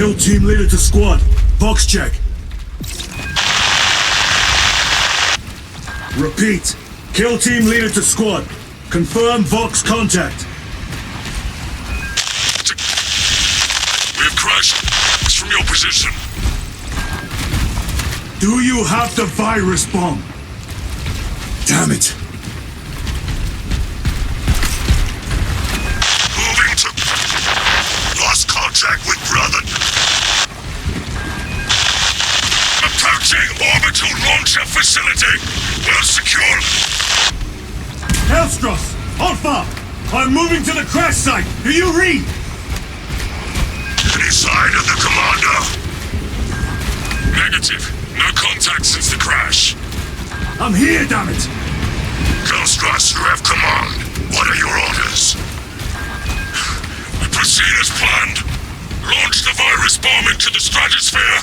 Kill team leader to squad. Box check. Repeat. Kill team leader to squad. Confirm Vox contact. We have crashed. It's from your position. Do you have the virus bomb? Damn it. Moving to... Lost contact with brother. Approaching orbital launcher facility. Well secure. Hellstross! Alpha! I'm moving to the crash site! Do you read? Any sign of the commander? Negative. No contact since the crash. I'm here, damn it! Hellstross, you have command. What are your orders? We proceed as planned. Launch the virus bomb into the stratosphere,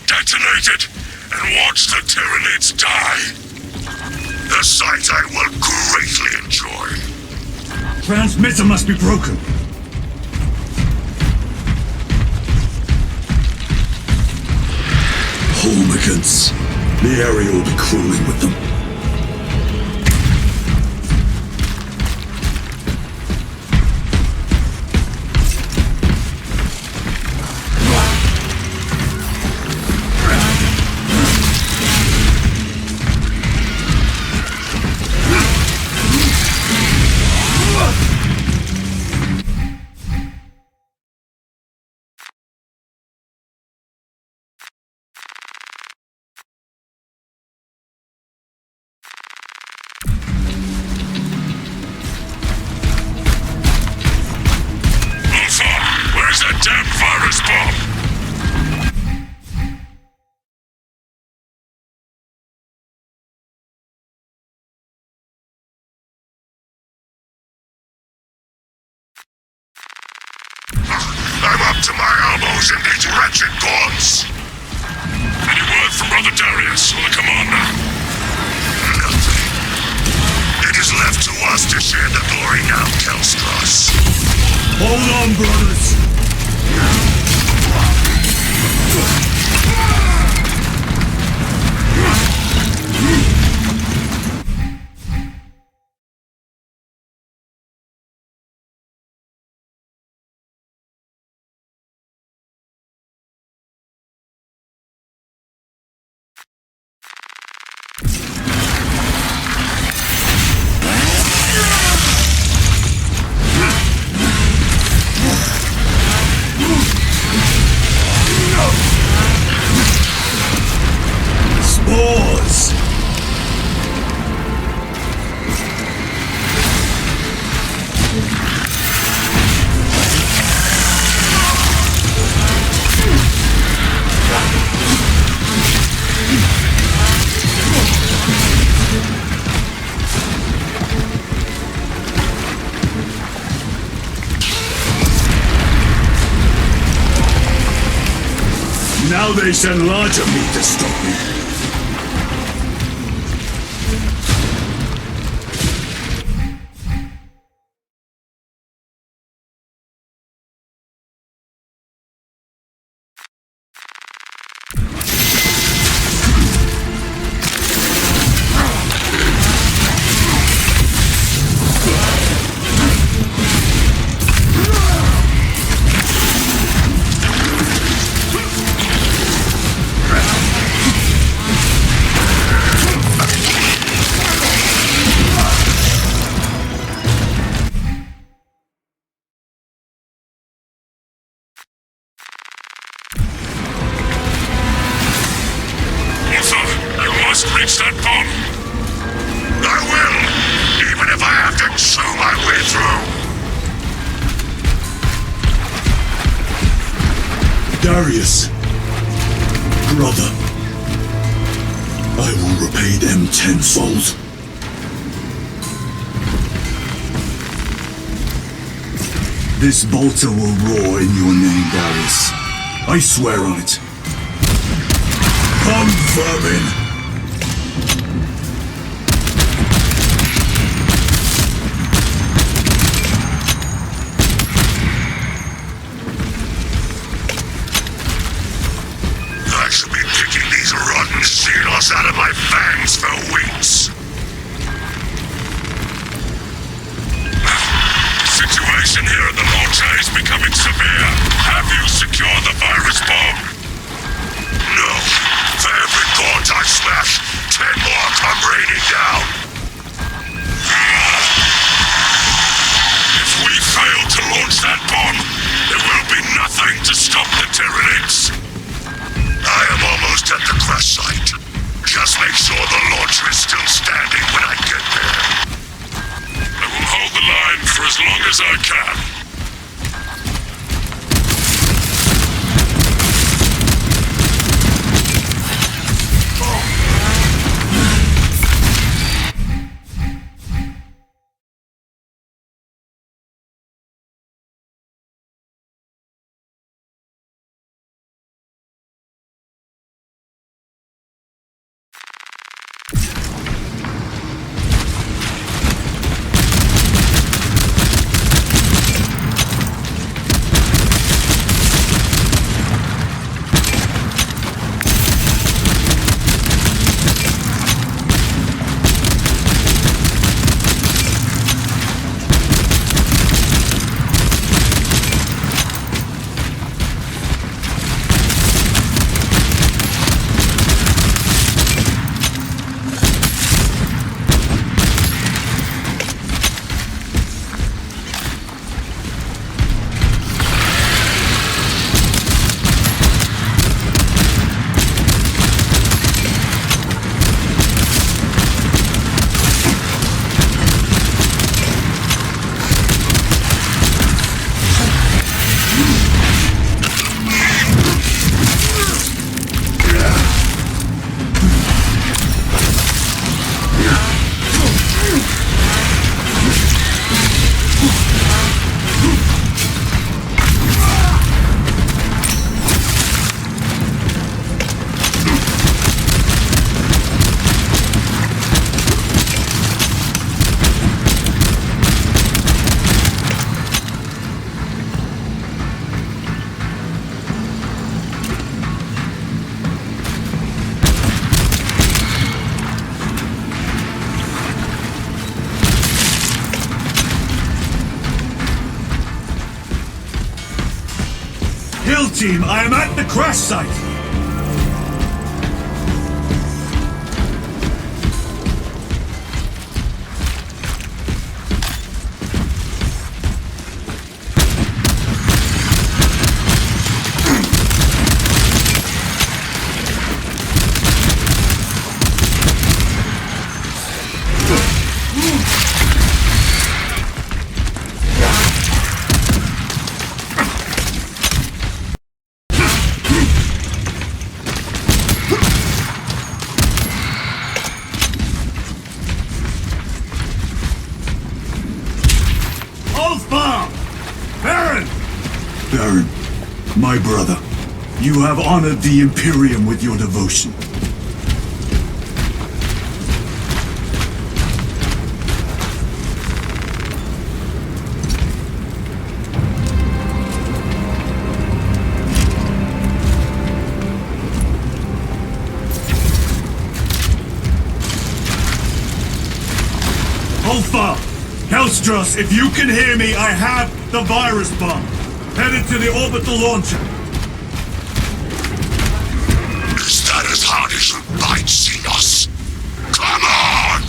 detonate it, and watch the Tyranids die. The sight I will greatly enjoy. Transmitter must be broken. Homicans. The area will be crawling with them. Where's that damn virus bomb? I'm up to my elbows in these wretched gods. Any word from Brother Darius or the commander? Nothing. It is left to us to share the glory now, Hellstross. Hold on, brothers! Spores! Now they send larger meat to stop me. Reach that bomb. I will, even if I have to chew my way through. Darius, brother, I will repay them tenfold. This bolter will roar in your name, Darius. I swear on it. Come, vermin! fangs for weeks. Situation here at the launch is becoming severe. Have you secured the virus bomb? No. For every port I smash, 10 more come raining down. If we fail to launch that bomb, there will be nothing to stop the Tyranids. I am almost at the crash site. Just make sure the launcher is still standing when I get there. I will hold the line for as long as I can. Kill team, I am at the crash site! Baron, my brother, you have honored the Imperium with your devotion. Alpha! Hellstros, if you can hear me, I have the virus bomb. Headed to the orbital launcher. Is that as hard as you bite, Xenos? Come on!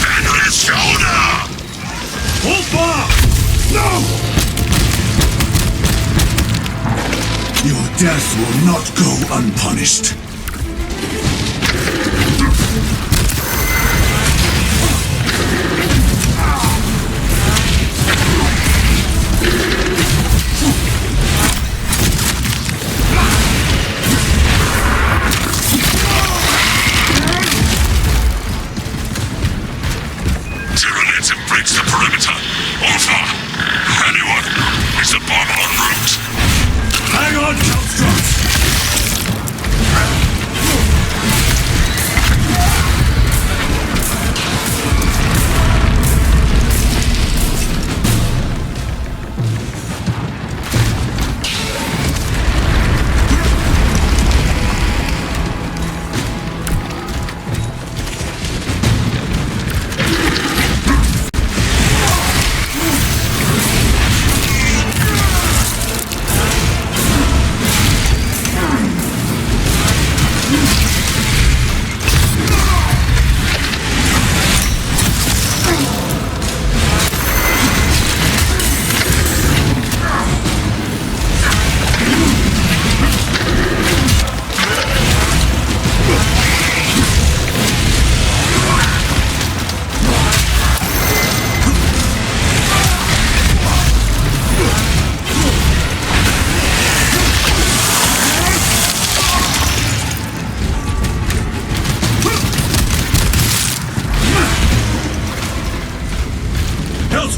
Bend his shoulder! Alpha! No! Your death will not go unpunished. Breaks the perimeter. Alpha! Anyone? Is the bomb en route? Hang on, Hellstros!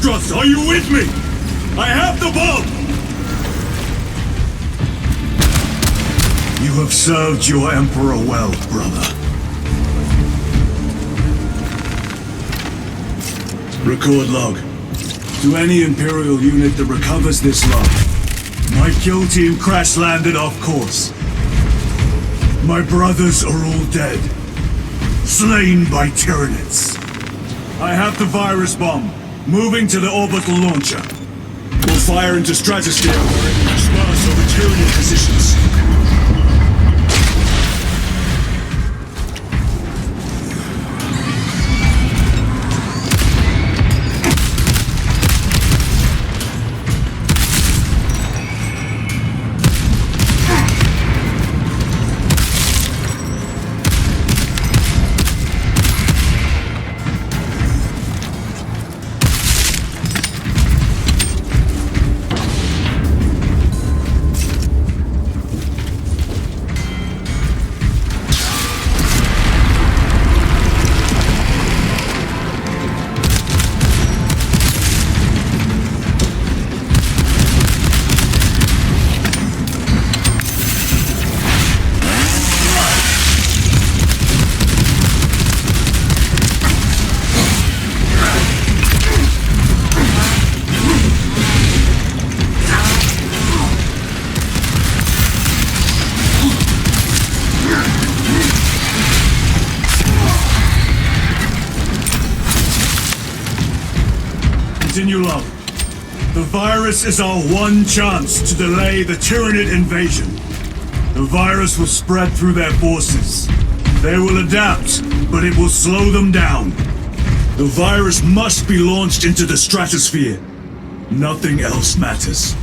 Nostras, are you with me? I have the bomb! You have served your Emperor well, brother. Record log. To any Imperial unit that recovers this log. My kill team crash-landed off course. My brothers are all dead. Slain by Tyranids. I have the virus bomb. Moving to the orbital launcher. We'll fire into stratosphere and disperse over Tyranid positions. Continue low. The virus is our one chance to delay the Tyranid invasion. The virus will spread through their forces. They will adapt, but it will slow them down. The virus must be launched into the stratosphere. Nothing else matters.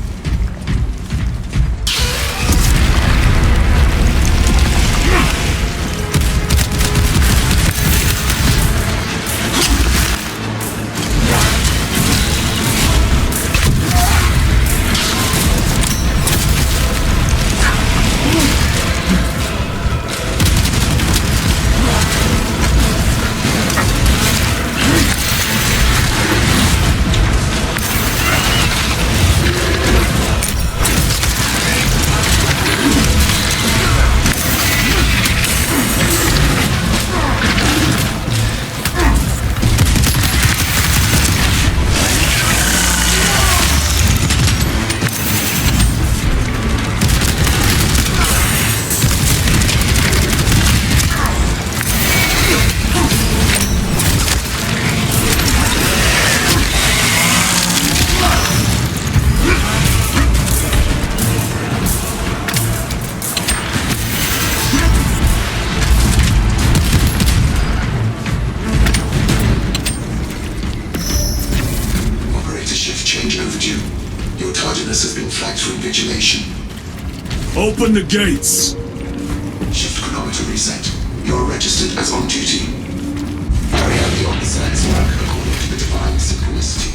Open the gates! Shift chronometer reset. You're registered as on duty. Carry out the officer's work according to the divine synchronicity.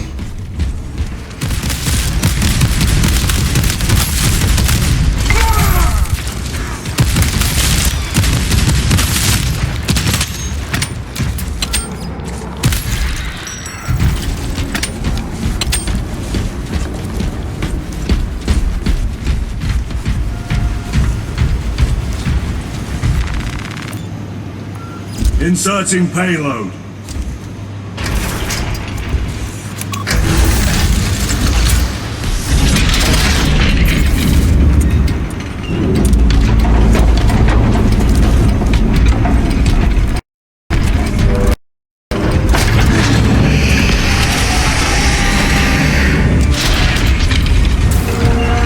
Inserting payload.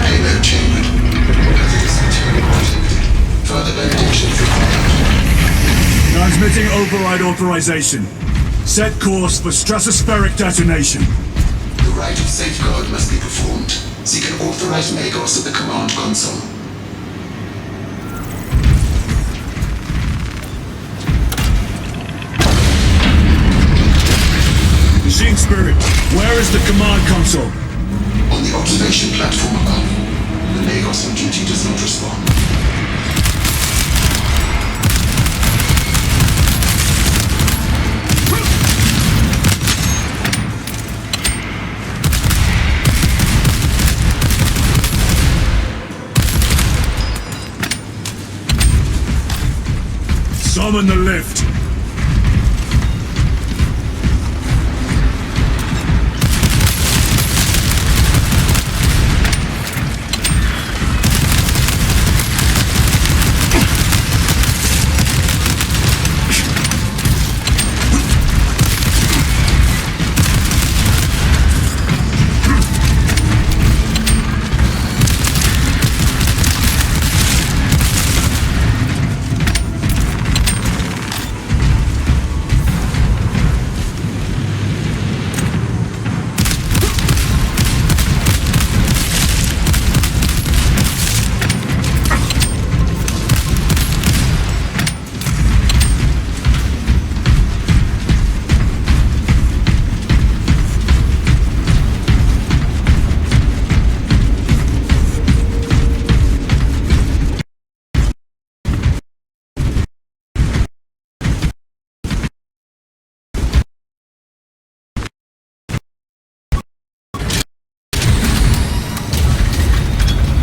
Payload chambered. Further validation required. Transmitting override authorization. Set course for stratospheric detonation. The rite of safeguard must be performed. Seek an authorized Magos at the command console. Machine Spirit, where is the command console? On the observation platform above. The Magos on duty does not respond. summon the lift.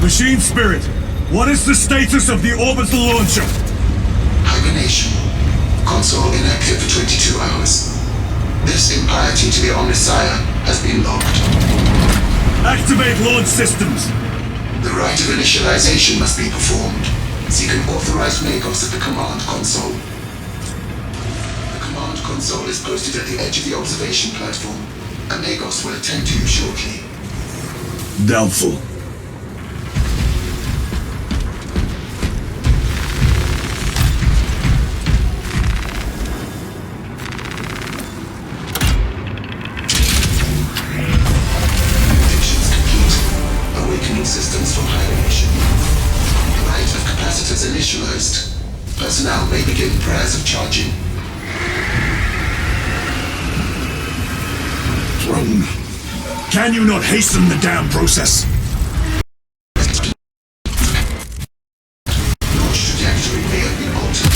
Machine Spirit, what is the status of the orbital launcher? Hibernation. Console inactive for 22 hours. This impiety to the Omnissiah has been logged. Activate launch systems. The rite of initialization must be performed. Seek an authorized Magos at the command console. The command console is posted at the edge of the observation platform. A Magos will attend to you shortly. Doubtful. Systems from hibernation. Rite of capacitors initialized. Personnel may begin prayers of charging. Throne. Can you not hasten the damn process? Launch trajectory may have been altered.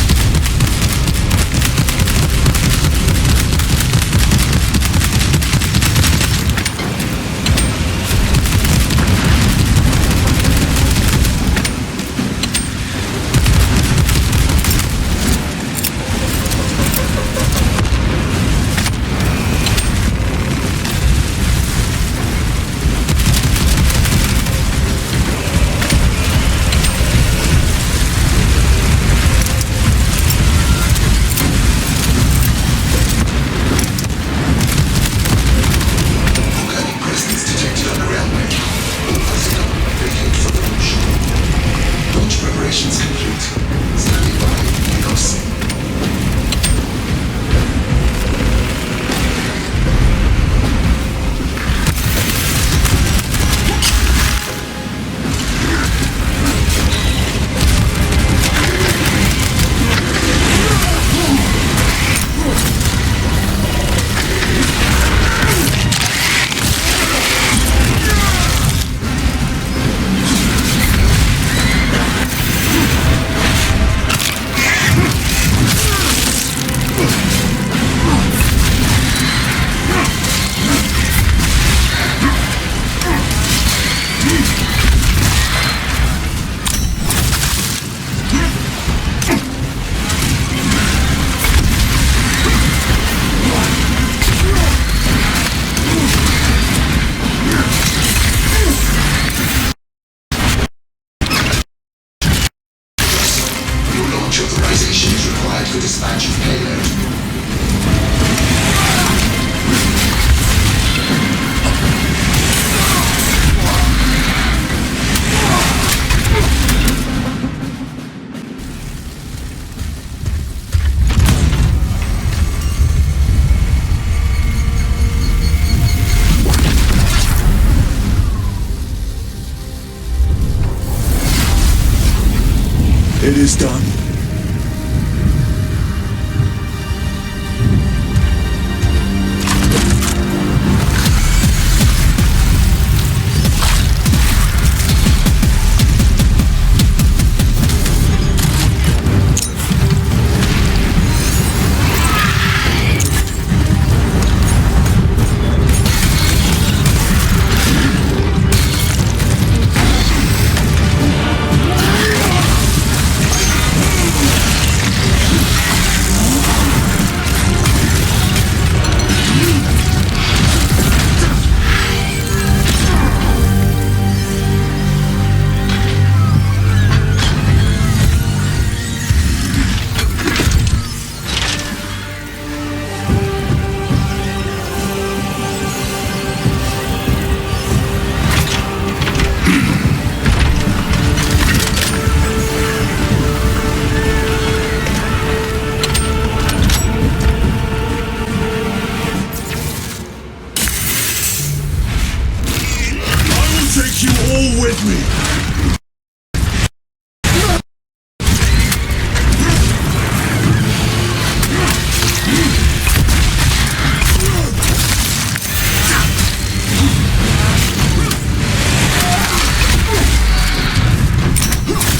me.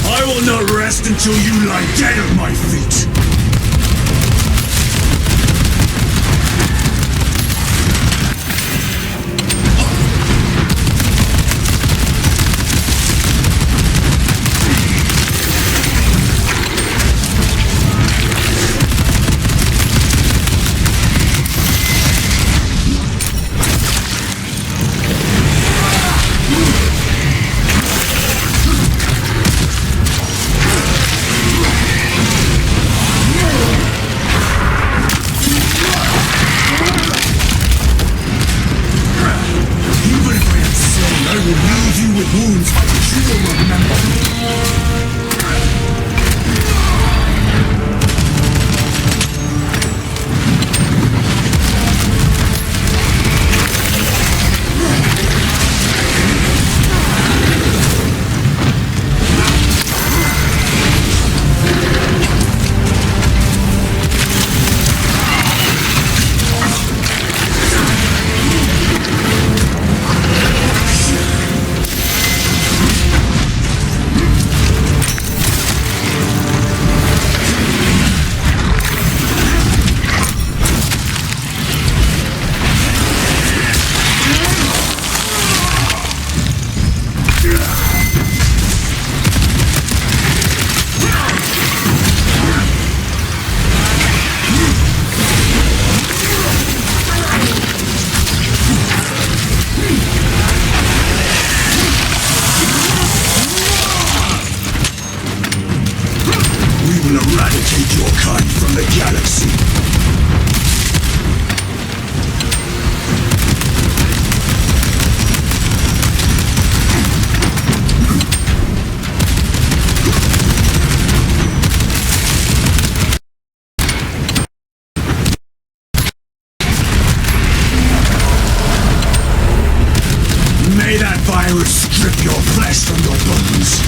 I will not rest until you lie dead at my feet. I will leave you with wounds by which you will remember. We will eradicate your kind from the galaxy. May that virus strip your flesh from your bones.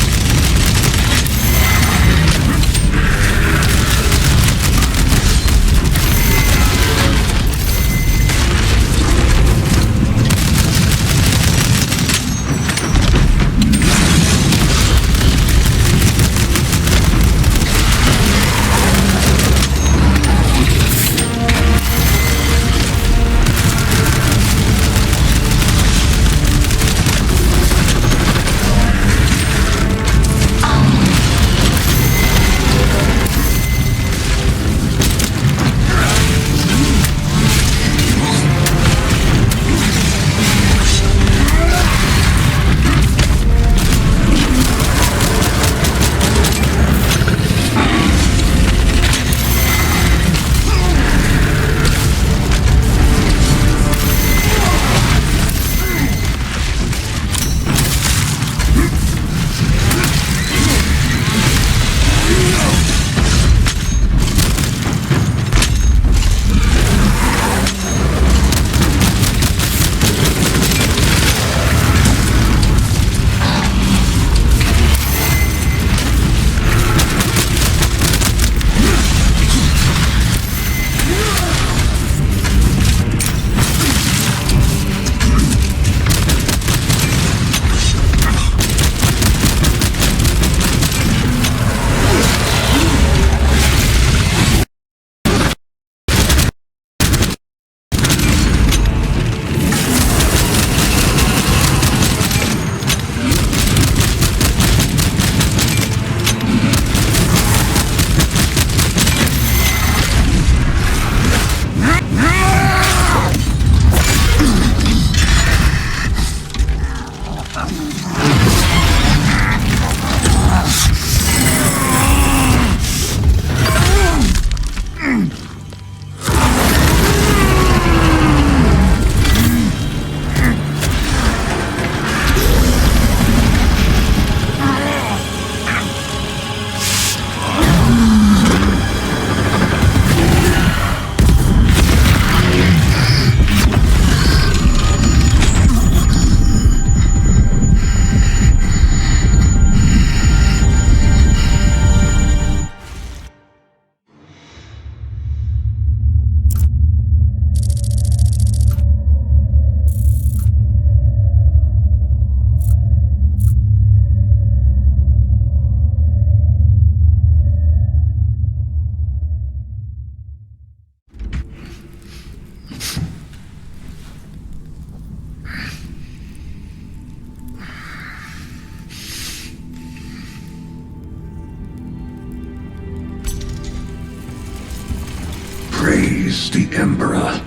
is the Emperor.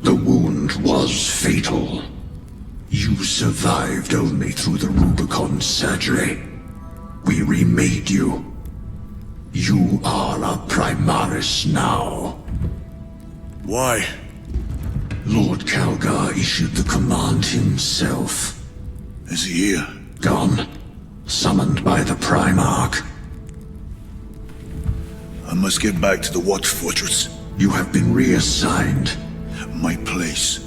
The wound was fatal. You survived only through the Rubicon surgery. We remade you. You are a Primaris now. Why? Lord Calgar issued the command himself. Is he here? Gone. Summoned by the Primarch. I must get back to the Watch Fortress. You have been reassigned. My place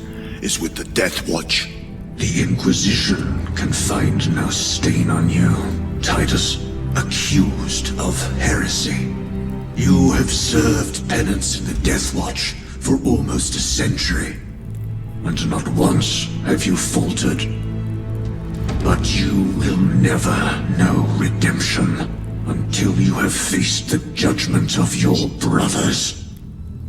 is with the Death Watch. The Inquisition can find no stain on you, Titus. Accused of heresy. You have served penance in the Death Watch for almost a century, and not once have you faltered. But you will never know redemption until you have faced the judgment of your brothers.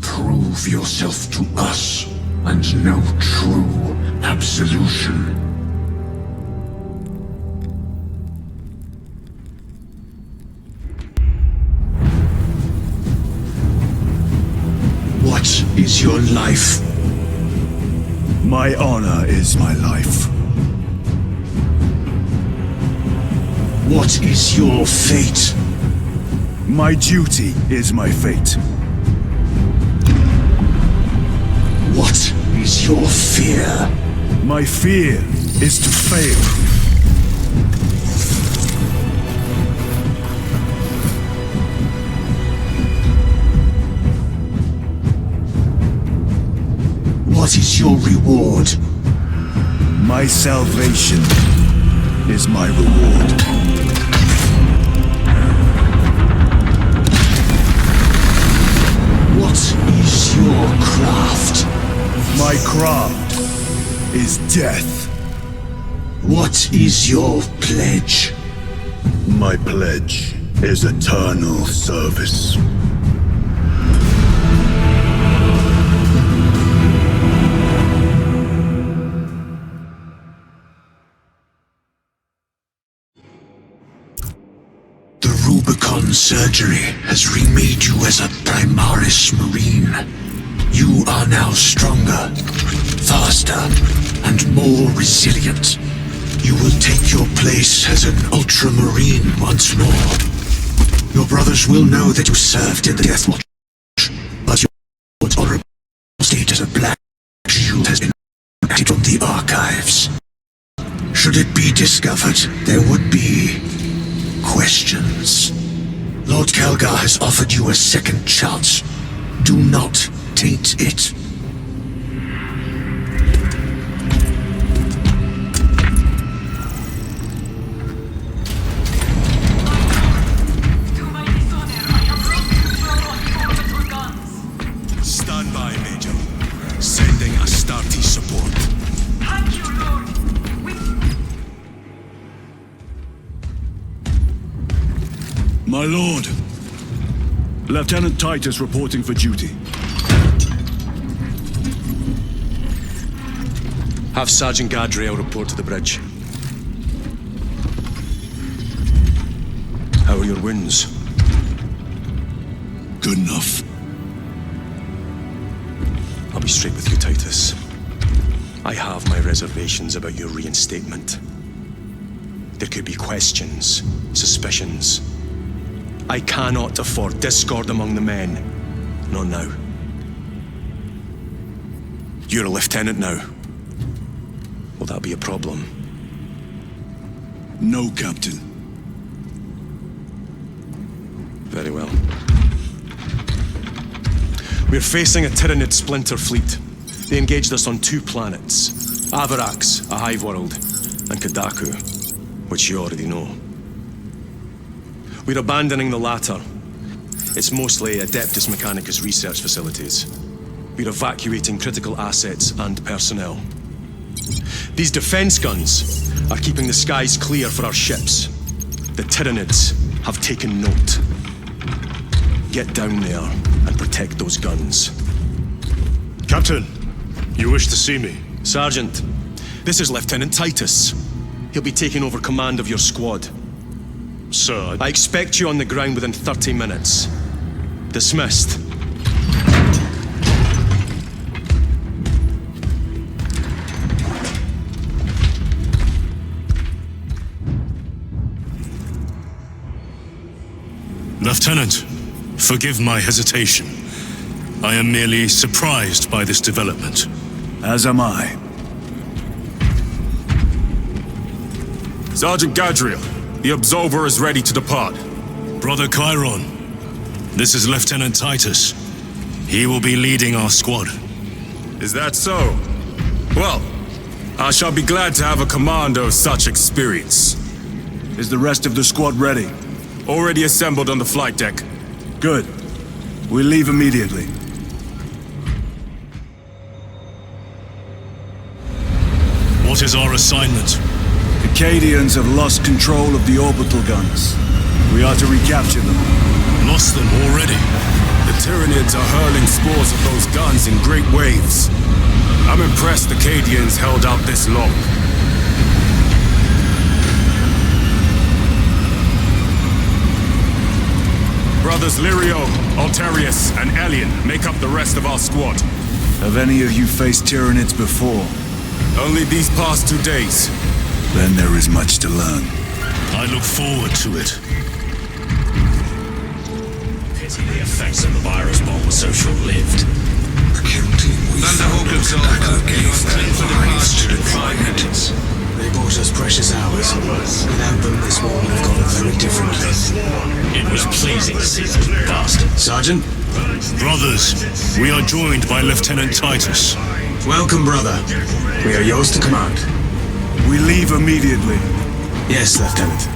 Prove yourself to us and know true absolution. What is your life? My honor is my life. What is your fate? My duty is my fate. What is your fear? My fear is to fail. What is your reward? My salvation is my reward. What is your craft? My craft is death. What is your pledge? My pledge is eternal service. The Rubicon surgery has remade you as a Primaris Marine. You are now stronger, faster, and more resilient. You will take your place as an Ultramarine once more. Your brothers will know that you served in the Death Watch, but your honorable state as a Black Shield has been added from the archives. Should it be discovered, there would be questions. Lord Calgar has offered you a second chance. Do not taint it. Stand by, Major. Sending Astartes support. Thank you, Lord. My lord. Lieutenant Titus reporting for duty. Have Sergeant Gadriel report to the bridge. How are your wounds? Good enough. I'll be straight with you, Titus. I have my reservations about your reinstatement. There could be questions, suspicions. I cannot afford discord among the men. Not now. You're a lieutenant now. Will that be a problem? No, Captain. Very well. We're facing a Tyranid splinter fleet. They engaged us on 2 planets. Avarax, a hive world, and Kadaku, which you already know. We're abandoning the latter. It's mostly Adeptus Mechanicus research facilities. We're evacuating critical assets and personnel. These defense guns are keeping the skies clear for our ships. The Tyranids have taken note. Get down there and protect those guns. Captain, you wish to see me? Sergeant, this is Lieutenant Titus. He'll be taking over command of your squad. Sir, I expect you on the ground within 30 minutes. Dismissed. Lieutenant, forgive my hesitation. I am merely surprised by this development. As am I. Sergeant Gadriel, the Absolver is ready to depart. Brother Chiron, this is Lieutenant Titus. He will be leading our squad. Is that so? Well, I shall be glad to have a commander of such experience. Is the rest of the squad ready? Already assembled on the flight deck. Good. We leave immediately. What is our assignment? The Cadians have lost control of the orbital guns. We are to recapture them. Lost them already? The Tyranids are hurling spores of those guns in great waves. I'm impressed the Cadians held out this long. Brothers Lirio, Altarius, and Elian make up the rest of our squad. Have any of you faced Tyranids before? Only these past 2 days. Then there is much to learn. I look forward to it. Pity the effects of the virus bomb were so short-lived. The kill team we found on Kandako gave their lives to the 5 minutes. They bought us precious hours. Without them, this war would have gone very differently. It was pleasing to see those bastards. Sergeant? Brothers, we are joined by Lieutenant Titus. Welcome, brother. We are yours to command. We leave immediately. Yes, Lieutenant.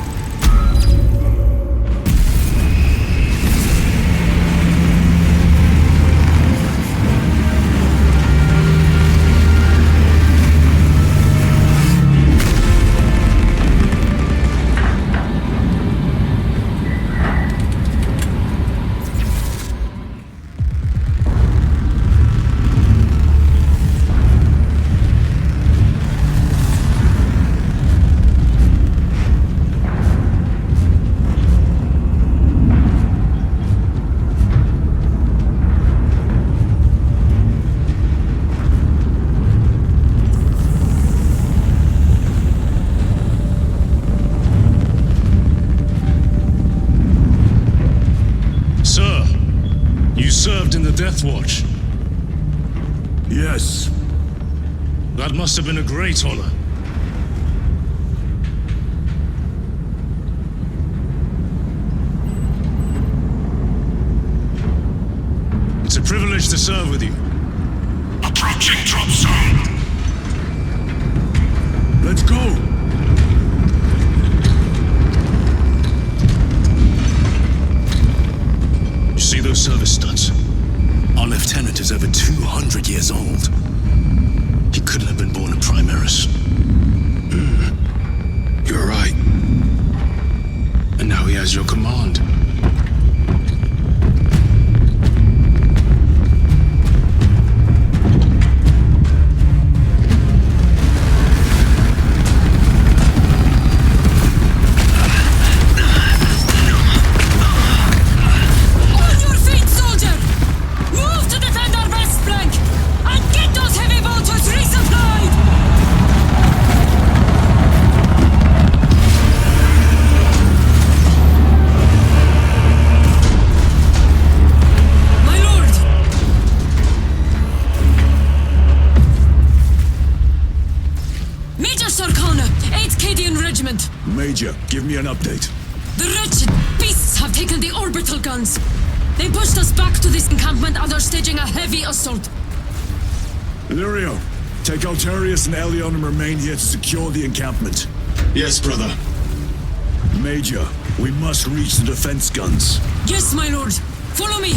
Served in the Death Watch. Yes. That must have been a great honor. It's a privilege to serve with you. Approaching drop zone. Let's go! You see those service studs? Our lieutenant is over 200 years old. He couldn't have been born a Primaris. You're right. And now he has your command. Major, give me an update. The wretched beasts have taken the orbital guns. They pushed us back to this encampment and are staging a heavy assault. Lirio, take Altarius and Elion and remain here to secure the encampment. Yes, brother. Major, we must reach the defense guns. Yes, my lord. Follow me.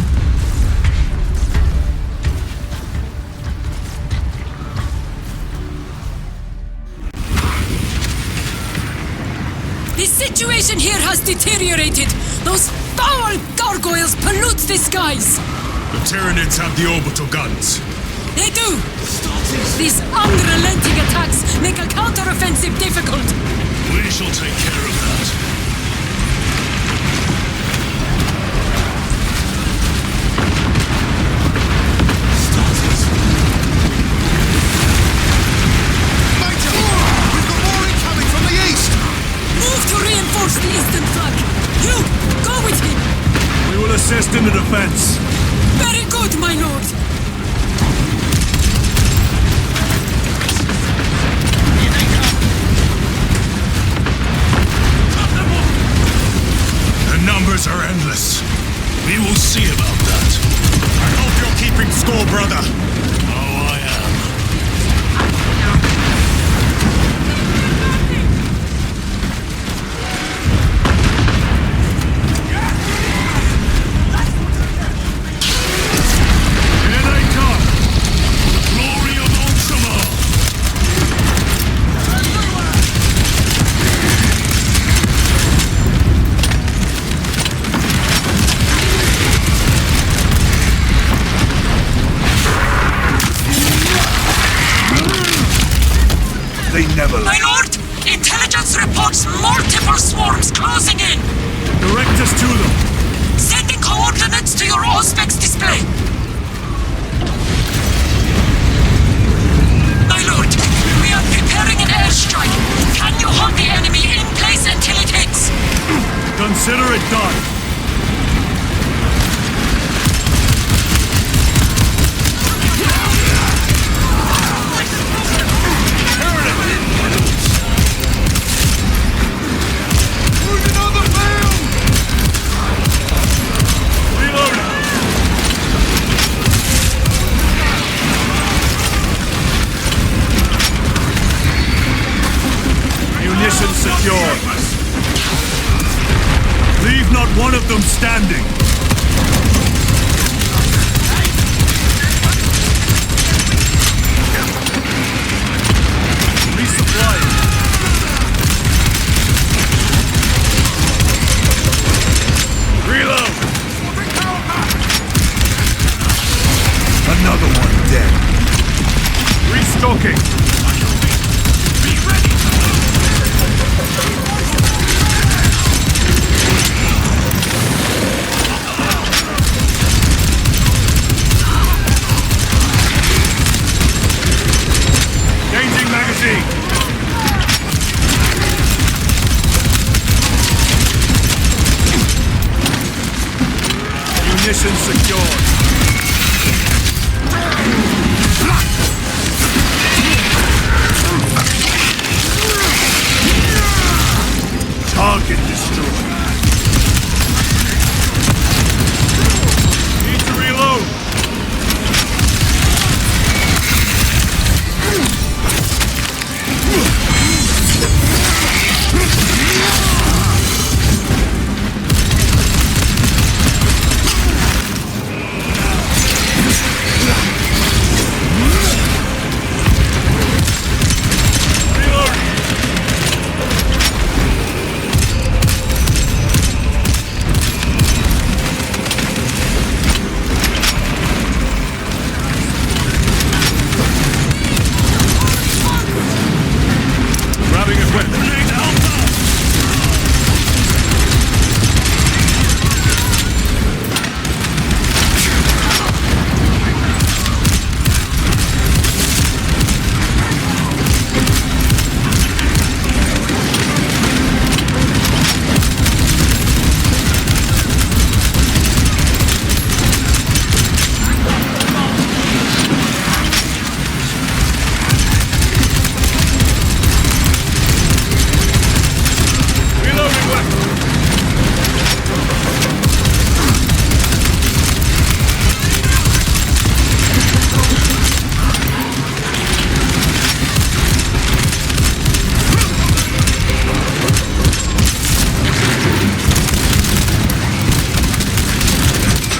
The situation here has deteriorated. Those foul gargoyles pollute the skies. The Tyranids have the orbital guns. They do. These unrelenting attacks make a counter-offensive difficult. We shall take care of that. assist in the defense. Very good, my lord. The numbers are endless. We will see about that. I hope you're keeping score, brother. Oh, I am. Here they come! Glory of Ultramar! They never My lord! Intelligence reports multiple swarms closing in! direct us to them. Sending coordinates to your Auspex display. My lord, we are preparing an airstrike. Can you hold the enemy in place until it hits? Consider it done. Munitions secured. Leave not one of them standing. Resupplying. Reload. Another one dead. Restocking. Be ready. Changing magazine. Munitions secured. Target destroyed. Need to reload. Grabbing equipment. Reloading weapon.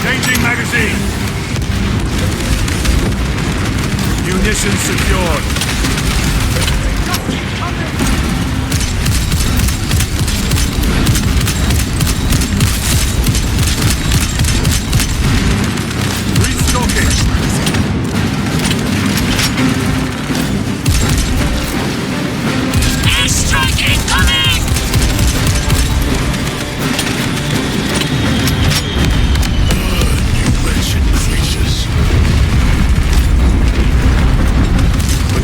Changing magazine. Munitions secured. Restocking. Airstrike incoming! You wretched creatures. A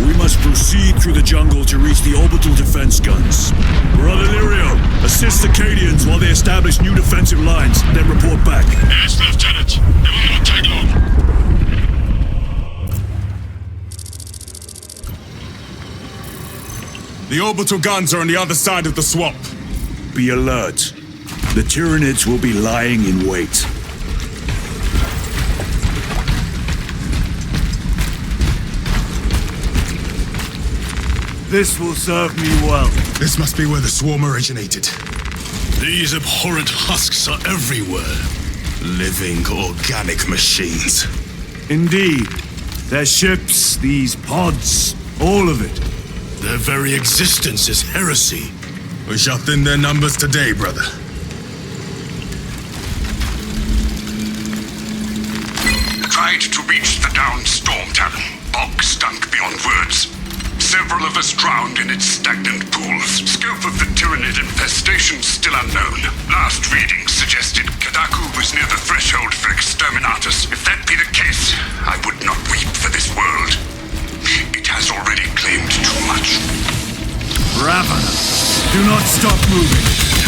We must proceed through the jungle to reach the orbital defense guns. Brother Lirio, assist the Cadians while they establish new defensive lines, then report back. Yes, Lieutenant. It will not take long. The orbital guns are on the other side of the swamp. Be alert. The Tyranids will be lying in wait. This will serve me well. This must be where the swarm originated. These abhorrent husks are everywhere. Living organic machines. Indeed. Their ships, these pods, all of it. Their very existence is heresy. We shall thin their numbers today, brother. Tried to reach the downed storm talon. Bog stunk beyond words. Several of us drowned in its stagnant pools. Scope of the Tyranid infestation still unknown. Last readings suggested Kadaku was near the threshold for exterminatus. If that be the case, I would not weep for this world. It has already claimed too much. Ravana, do not stop moving.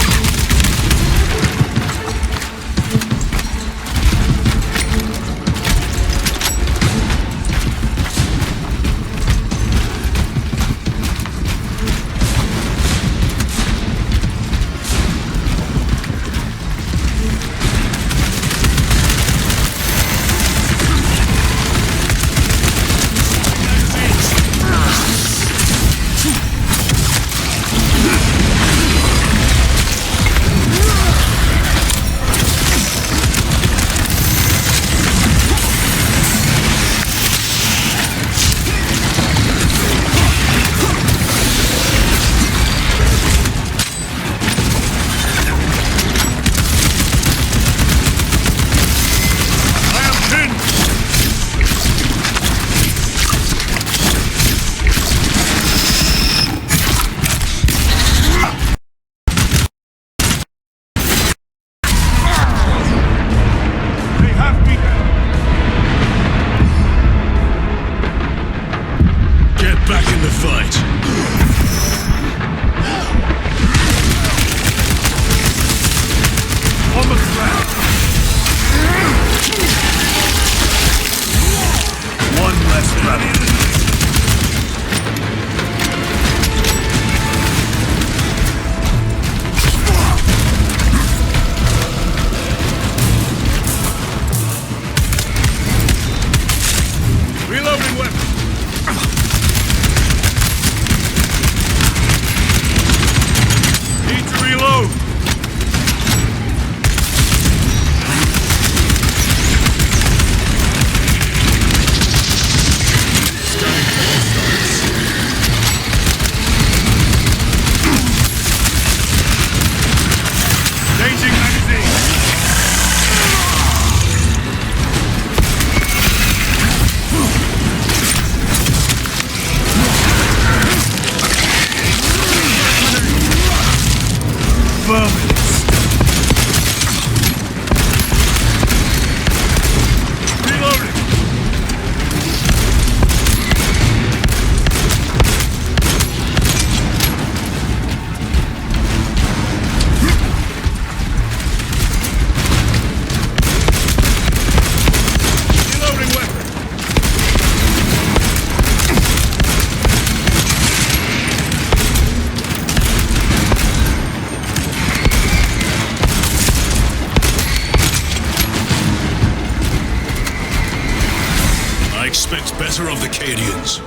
Better of the Cadians.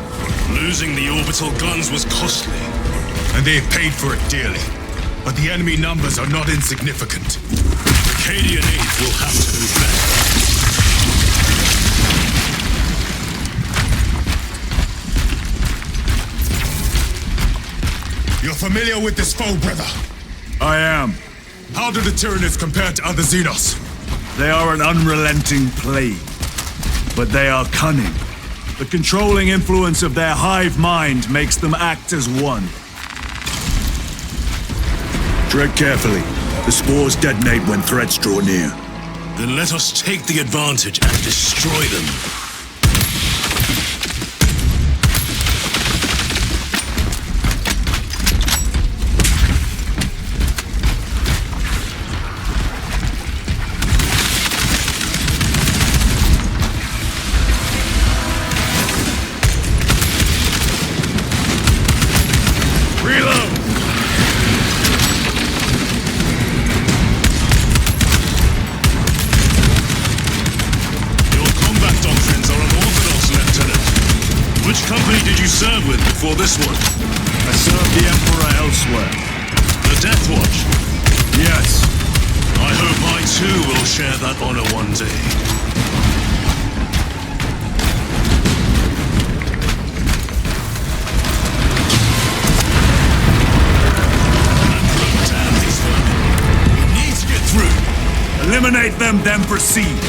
Losing the orbital guns was costly. And they have paid for it dearly. But the enemy numbers are not insignificant. The Cadian aid will have to move back. You're familiar with this foe, brother? I am. How do the Tyranids compare to other Xenos? They are an unrelenting plague. But they are cunning. The controlling influence of their hive mind makes them act as one. Tread carefully. The spores detonate when threats draw near. Then let us take the advantage and destroy them. did you serve with before this one? I served the Emperor elsewhere. The Death Watch? Yes. I hope I too will share that honor one day. Damn these vermin. We need to get through. Eliminate them, then proceed.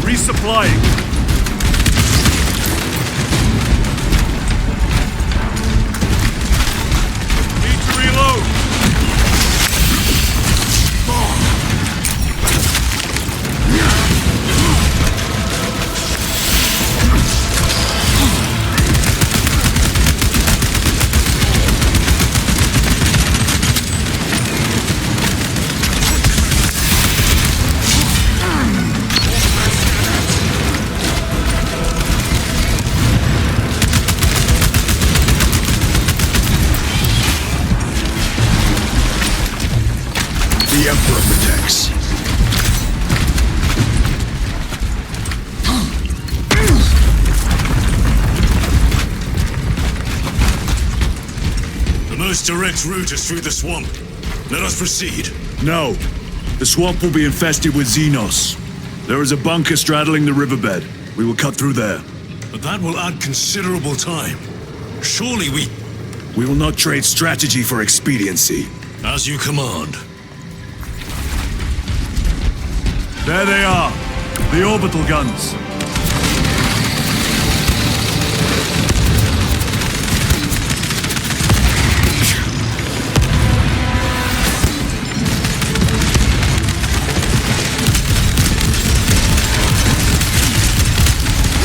Resupplying. Need to reload. The Emperor protects. The most direct route is through the swamp. Let us proceed. No. The swamp will be infested with Xenos. There is a bunker straddling the riverbed. We will cut through there. But that will add considerable time. Surely we... We will not trade strategy for expediency. As you command. There they are. The orbital guns.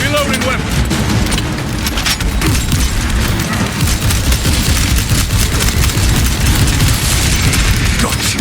Reloading weapon. Gotcha.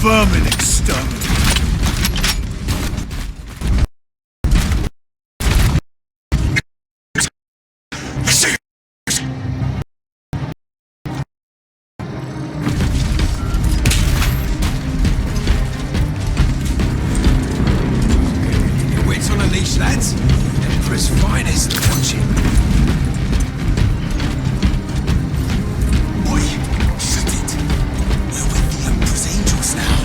Vermin exterminated. fish, lads. Emperor's finest watching. Oi, shut it. We're with the Emperor's angels now.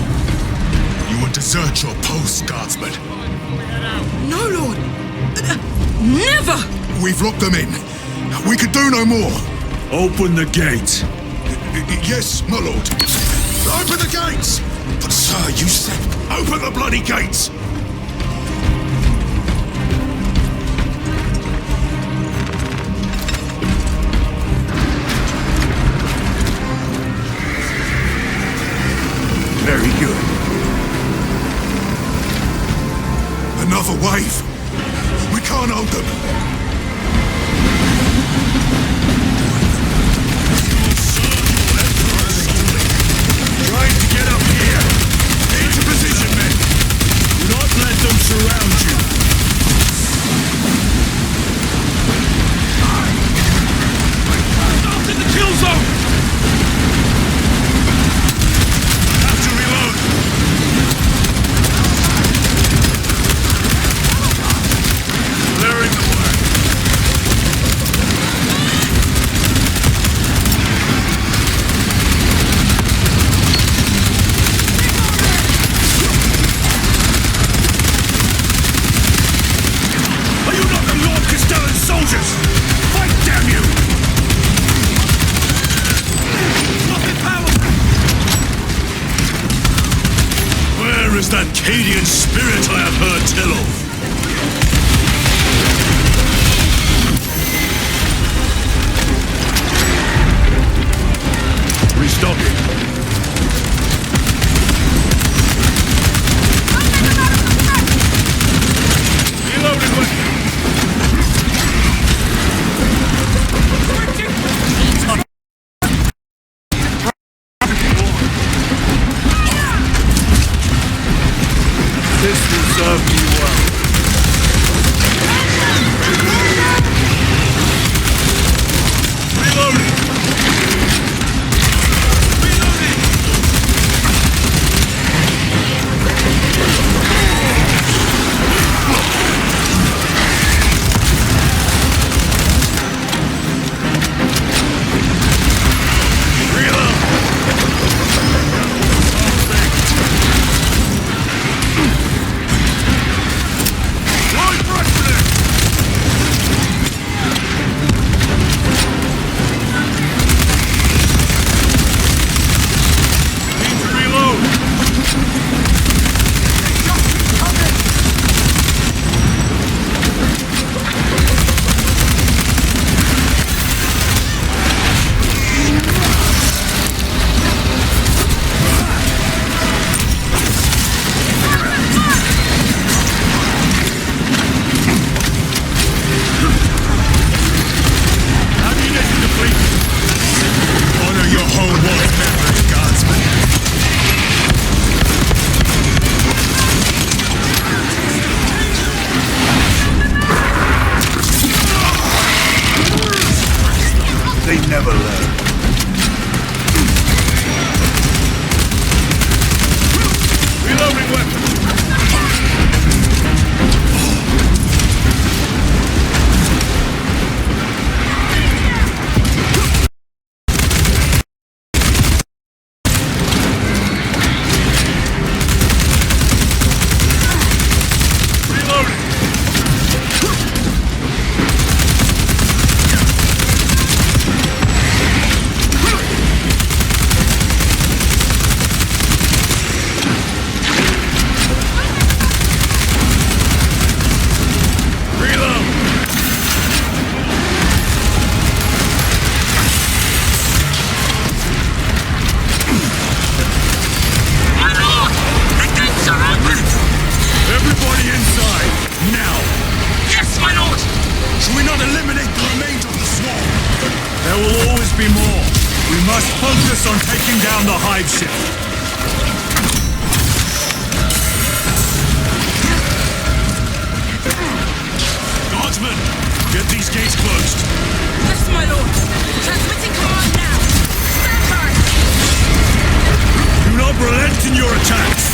You will desert your post, guardsman. No, Lord! Never! We've locked them in. We could do no more. Open the gate. Yes, my lord. Open the gates! But sir, you said open the bloody gates! Very good. Another wave. We can't hold them. Trying to get up here. Into position, men. Do not let them surround you. Stop in the kill zone! Have to reload. Clearing the way. Are you not the Lord Castellan soldiers? Fight, damn you! Nothing powerful! Where is that Cadian spirit I have heard tell of? Restocking. Reloading with... This will serve me well. Reloading! They never learn. Reloading weapon! Everybody inside, now! Yes, my lord! Should we not eliminate the remains of the swarm? There will always be more. We must focus on taking down the hive ship. Guardsmen, get these gates closed. Yes, my lord. Transmitting command now. Stand by. Do not relent in your attacks.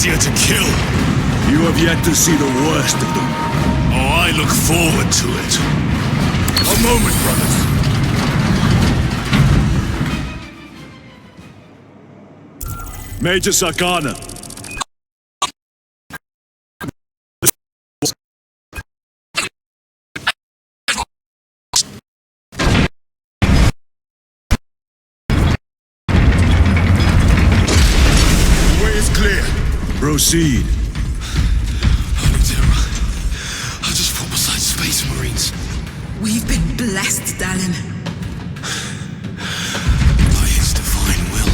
easier to kill. You have yet to see the worst of them. Oh, I look forward to it. A moment, brothers. Major Sakana. Proceed. Holy terror. I just fought beside Space Marines. We've been blessed, Dallin. By his divine will.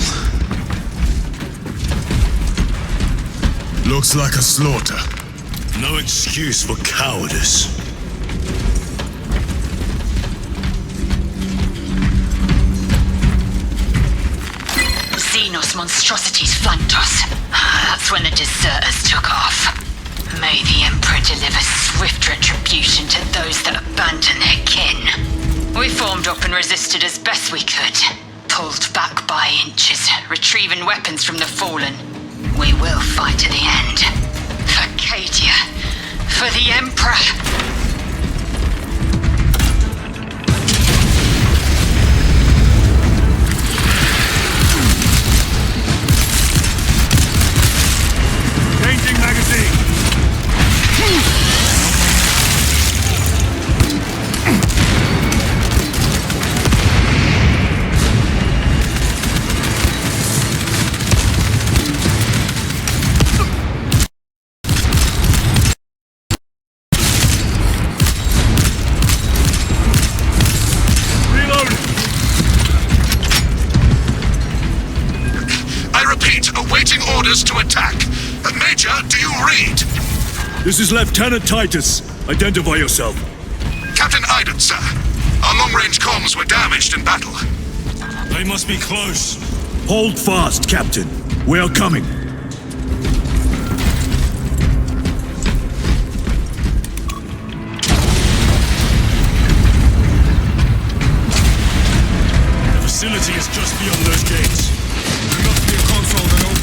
Looks like a slaughter. No excuse for cowardice. Xenos monstrosities flanked us. That's when the deserters took off. May the Emperor deliver swift retribution to those that abandon their kin. We formed up and resisted as best we could. Pulled back by inches, retrieving weapons from the fallen. We will fight to the end. For Cadia. For the Emperor. Changing magazine. Reloading. I repeat, awaiting orders to attack. Major, do you read? This is Lieutenant Titus. Identify yourself. Captain Iden, sir. Our long-range comms were damaged in battle. They must be close. Hold fast, Captain. We are coming. The facility is just beyond those gates. There must be a console that opens.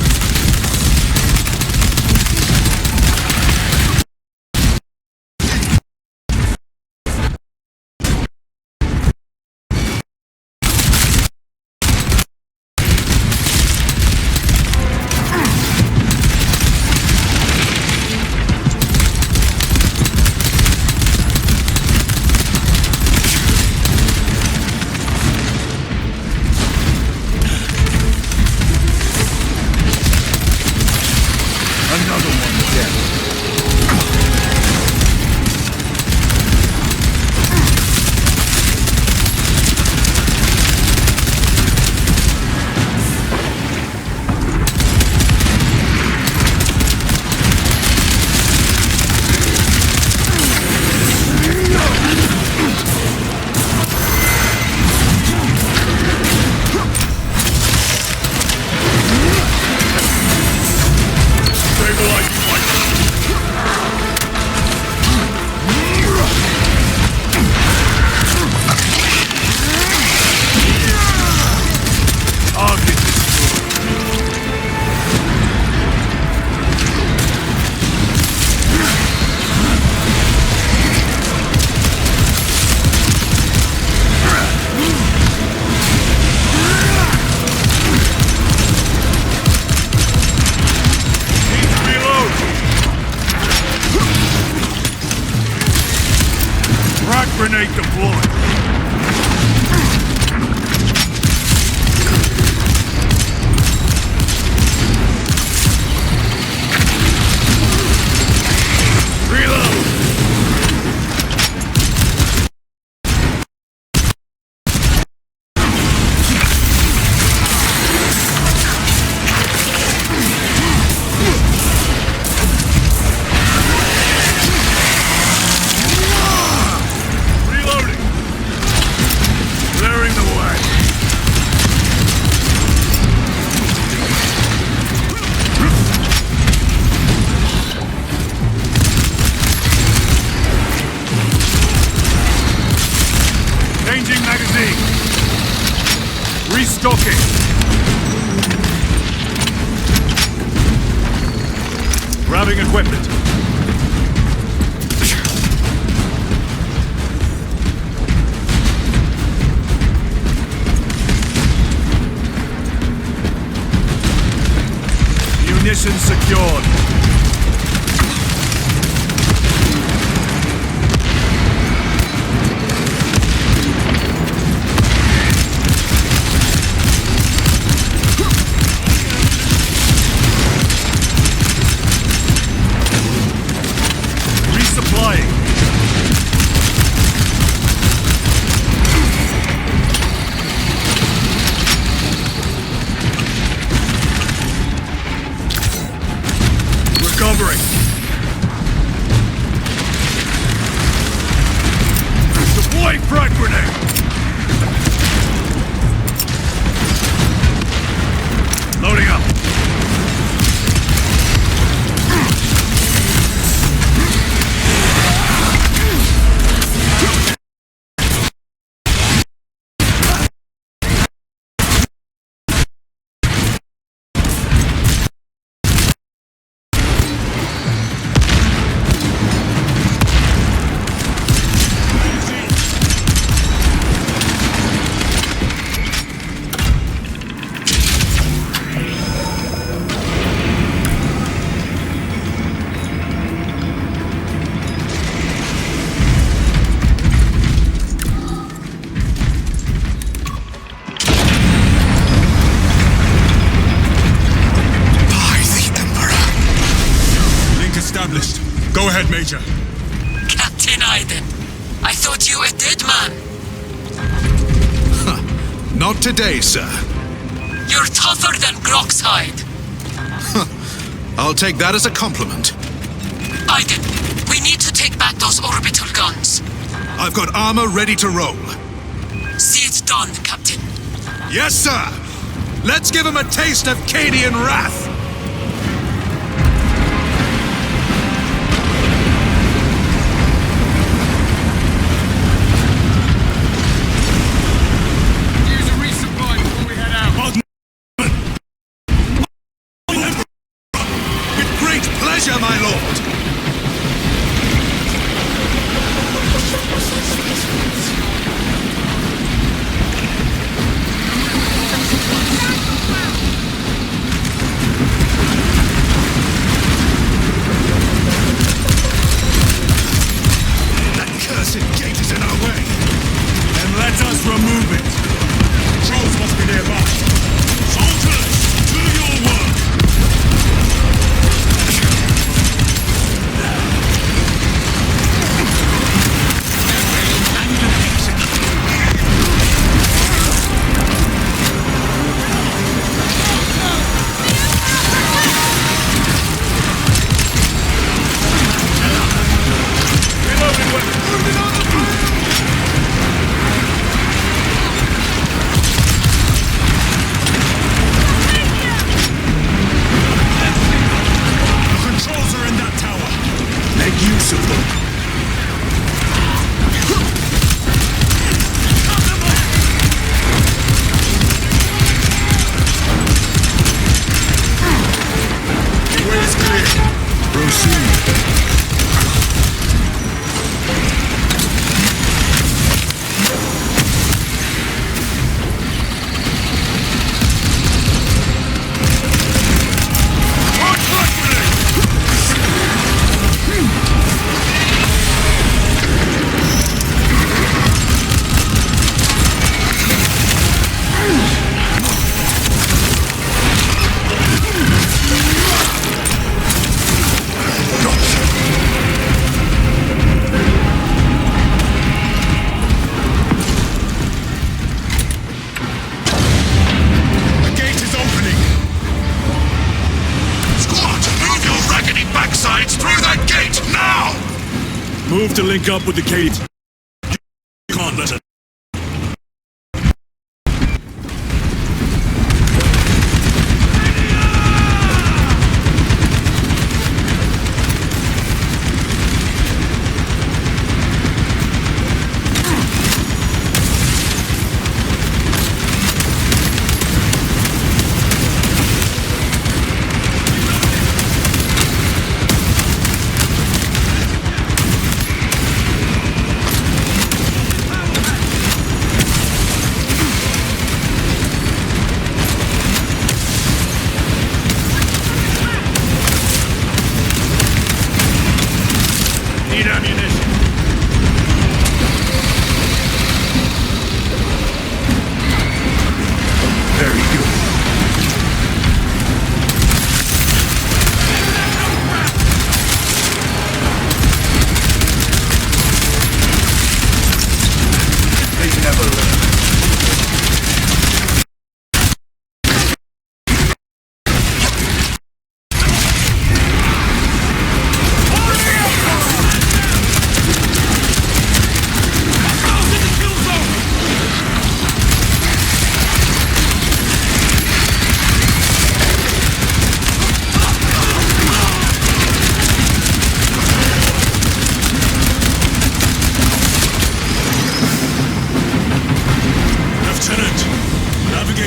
Grenade deployed. Changing magazine. Restocking. Grabbing equipment. Munitions secured. Resupplying. Recovering. Deploying frag grenade. Loading up. Established. Go ahead, Major. Captain Aiden, I thought you a dead man. Not today, sir. You're tougher than Grok's hide. I'll take that as a compliment. Aiden, we need to take back those orbital guns. I've got armor ready to roll. See it done, Captain. Yes, sir! Let's give him a taste of Cadian wrath! Pleasure, my lord! That cursed gate is in our way. Then let us remove it. Trolls must be nearby. Soldiers, do your work! Use of them. The way is clear. Proceed. Move to link up with the Cadians. You can't let it.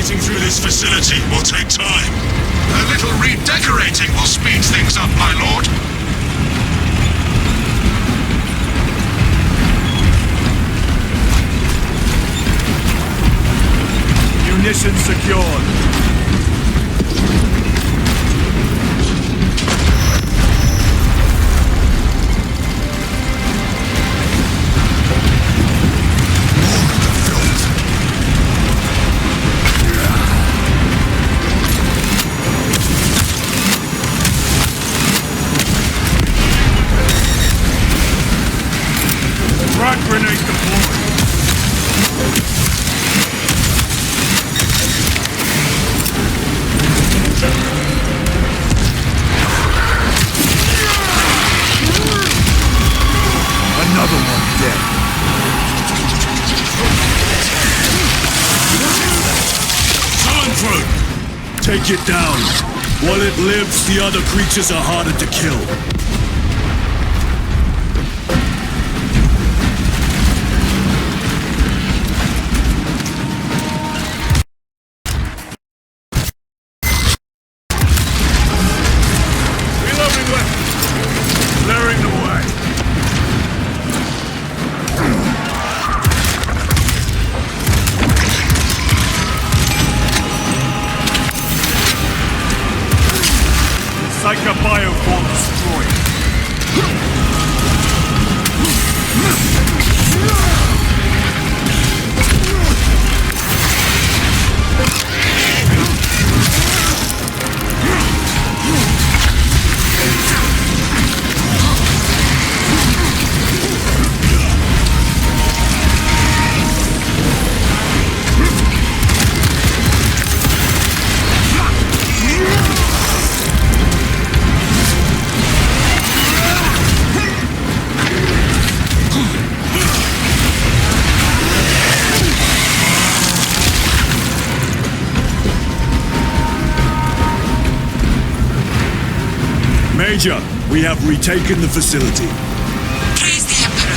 Getting through this facility will take time. A little redecorating will speed things up, my lord. Munitions secured. Frag grenade deployed. Another one dead. Through. Take it down. While it lives, the other creatures are harder to kill. Reloading weapons. Clearing the way. Psycho bioform destroyed. Major, we have retaken the facility. Praise the Emperor.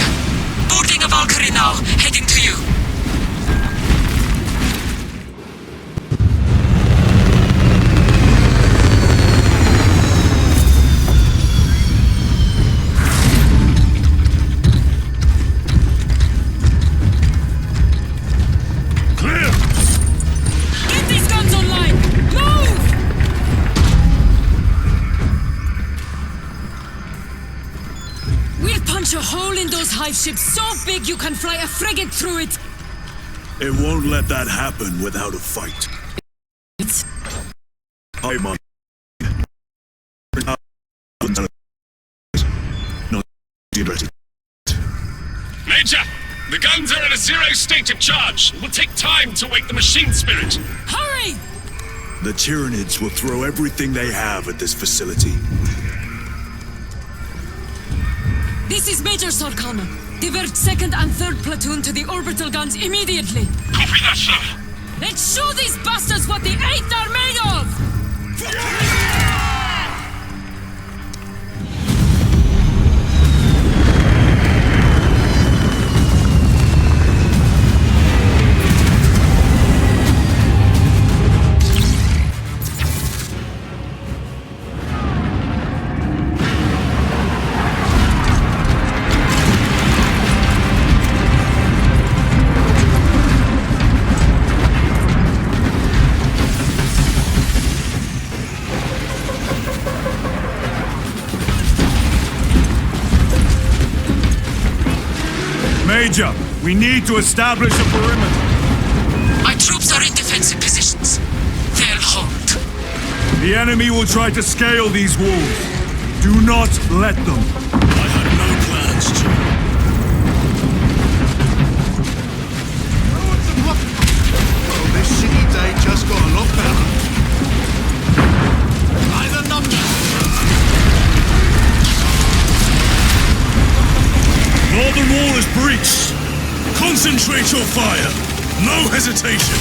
Boarding a Valkyrie now, heading to you. Clear. Get these guns online! Move! We'll punch a hole in those hive ships so big you can fly a frigate through it! It won't let that happen without a fight. It's... I'm on. Major, the guns are in a zero state of charge. It will take time to wake the machine spirit. Hurry! The Tyranids will throw everything they have at this facility. This is Major Sorkana. Divert 2nd and 3rd platoon to the orbital guns immediately. Copy that, sir. Let's show these bastards what the 8th are made of! Major, we need to establish a perimeter. My troops are in defensive positions. They'll hold. The enemy will try to scale these walls. Do not let them. I had no plans to. Well, this shitty day just got a lot better. By the numbers. Northern wall is breached. Concentrate your fire. No hesitation.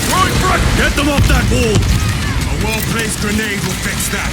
Right, front! Get them off that wall! A well-placed grenade will fix that.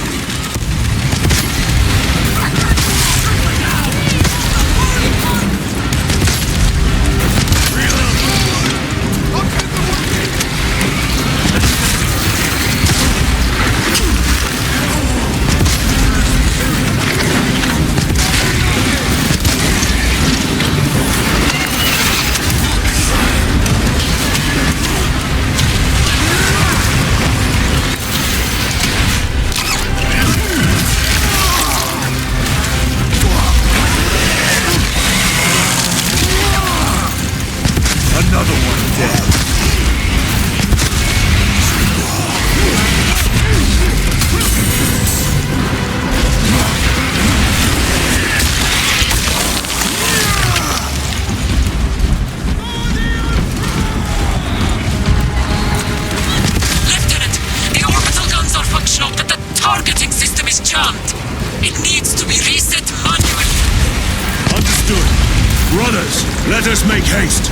Let us make haste.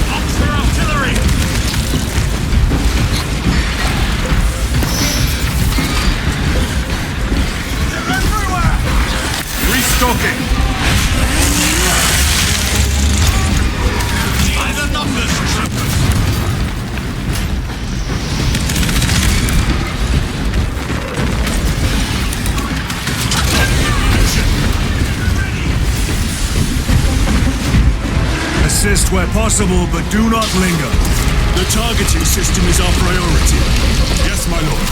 Oxford artillery! They're everywhere! Restocking. By the numbers, troopers! Assist where possible, but do not linger. The targeting system is our priority. Yes, my lord.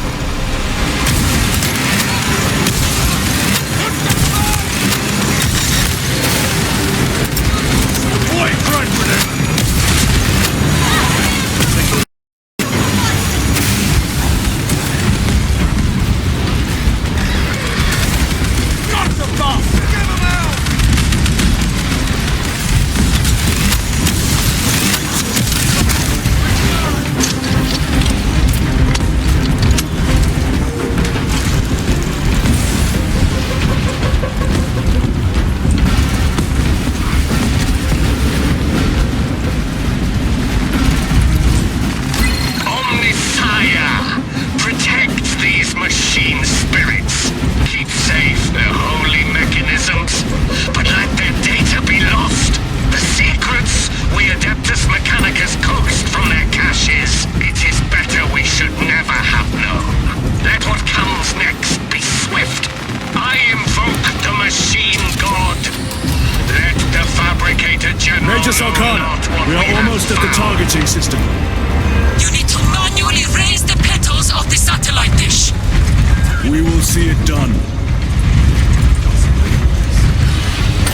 Deploy front grenade! Got the boss! Give him out! Omnisire! Protect these machine spirits. Keep safe their holy mechanisms, but let their data be lost. The secrets we Adeptus Mechanicus coaxed from their caches. It is better we should never have known. Let what comes next be swift. I invoke the machine god. Let the fabricator general Major Salkan, know not what we are have almost at the found. targeting system. You need to manually raise the petals of the satellite dish. We will see it done.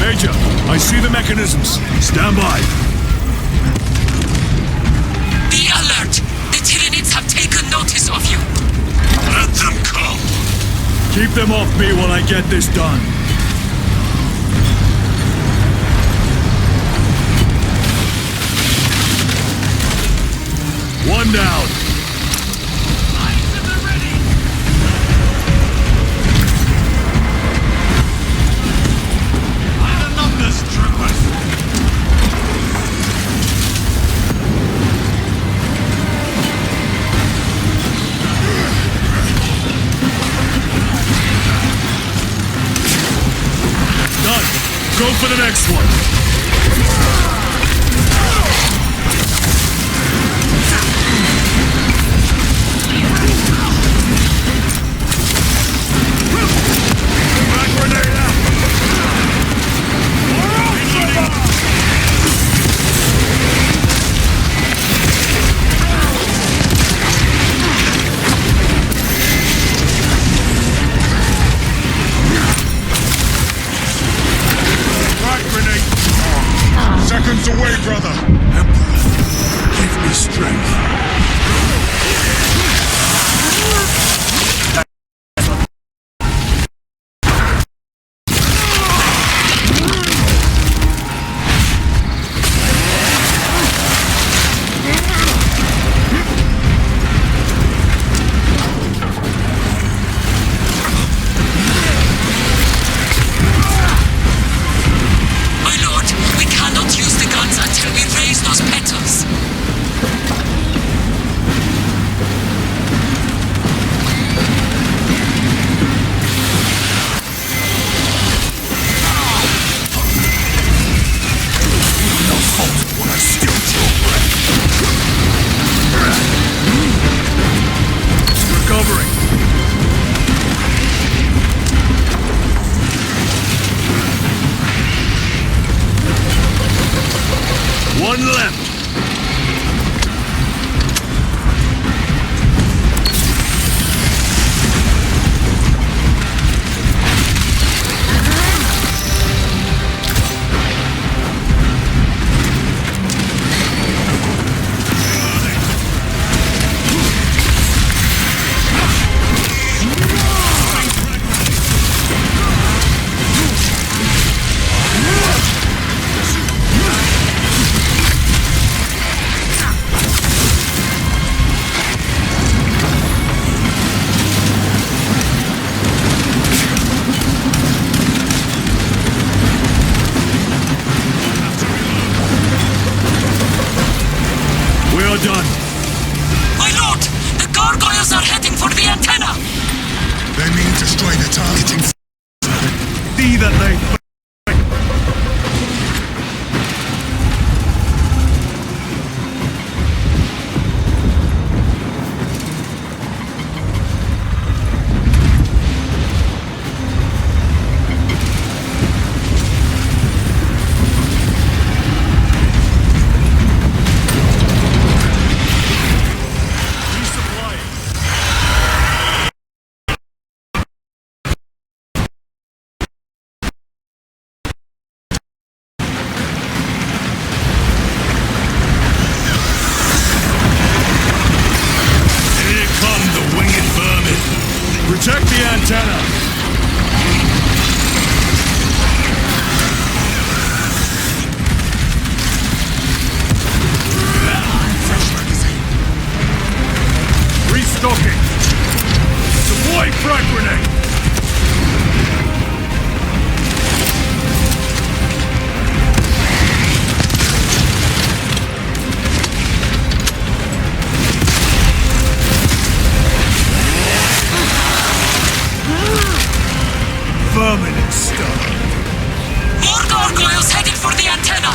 Major, I see the mechanisms. Stand by. Be alert! The Tyranids have taken notice of you. Let them come. Keep them off me while I get this done. One down. By the numbers, troopers! Done. Go for the next one. Frag grenade out. Frag grenade. targeting. See that they... Protect the antenna! Restocking! Deploy frag grenade! Vermin and stuff. More gargoyles headed for the antenna!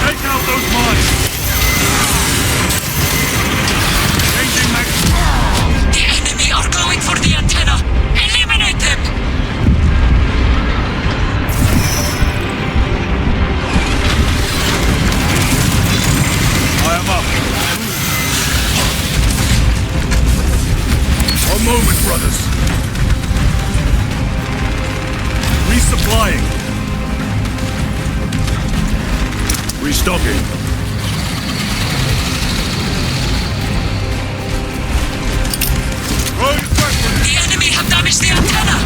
Take out those mines! Changing mag... The enemy are going for the antenna! Eliminate them! I am up. A moment, brothers. Resupplying. Restocking. The enemy have damaged the antenna!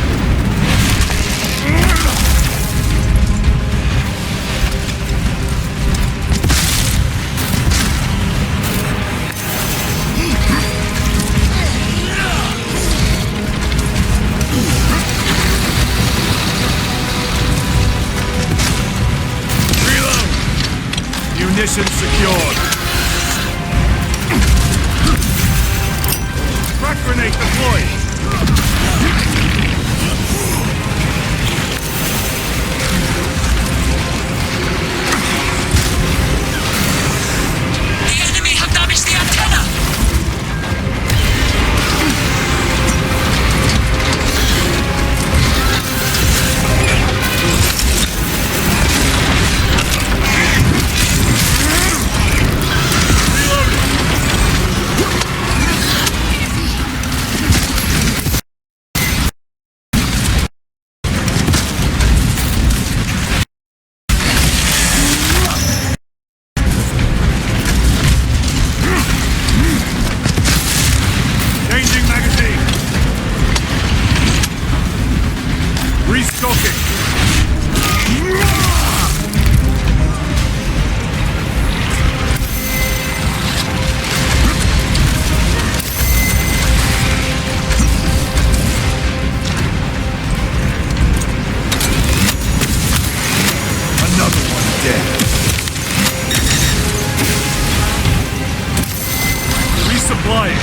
Munition secured. Crack grenade deployed. The enemy have damaged the antenna! Changing magazine. Restocking. Another one dead. Resupplying.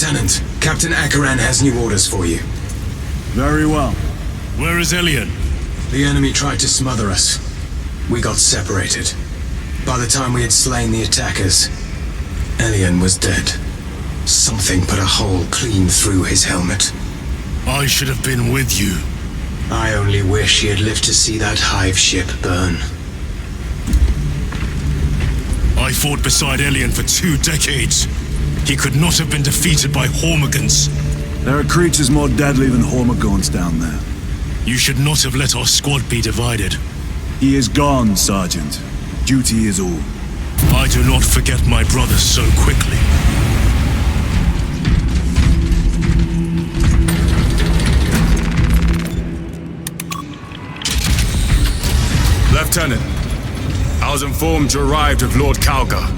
Lieutenant, Captain Akaran has new orders for you. Very well. Where is Elian? The enemy tried to smother us. We got separated. By the time we had slain the attackers, Elian was dead. Something put a hole clean through his helmet. I should have been with you. I only wish he had lived to see that hive ship burn. I fought beside Elian for 2 decades. He could not have been defeated by Hormigans. There are creatures more deadly than Hormigons down there. You should not have let our squad be divided. He is gone, Sergeant. Duty is all. I do not forget my brothers so quickly. Lieutenant, I was informed you arrived with Lord Kalga.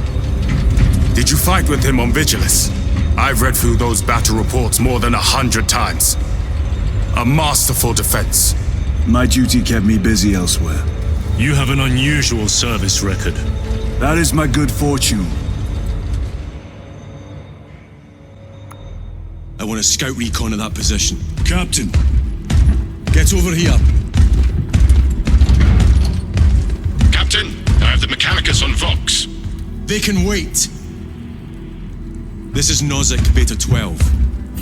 Did you fight with him on Vigilus? I've read through those battle reports more than 100 times. A masterful defense. My duty kept me busy elsewhere. You have an unusual service record. That is my good fortune. I want a scout recon of that position. Captain, Get over here. Captain, I have the Mechanicus on Vox. They can wait. This is Nozick Beta 12,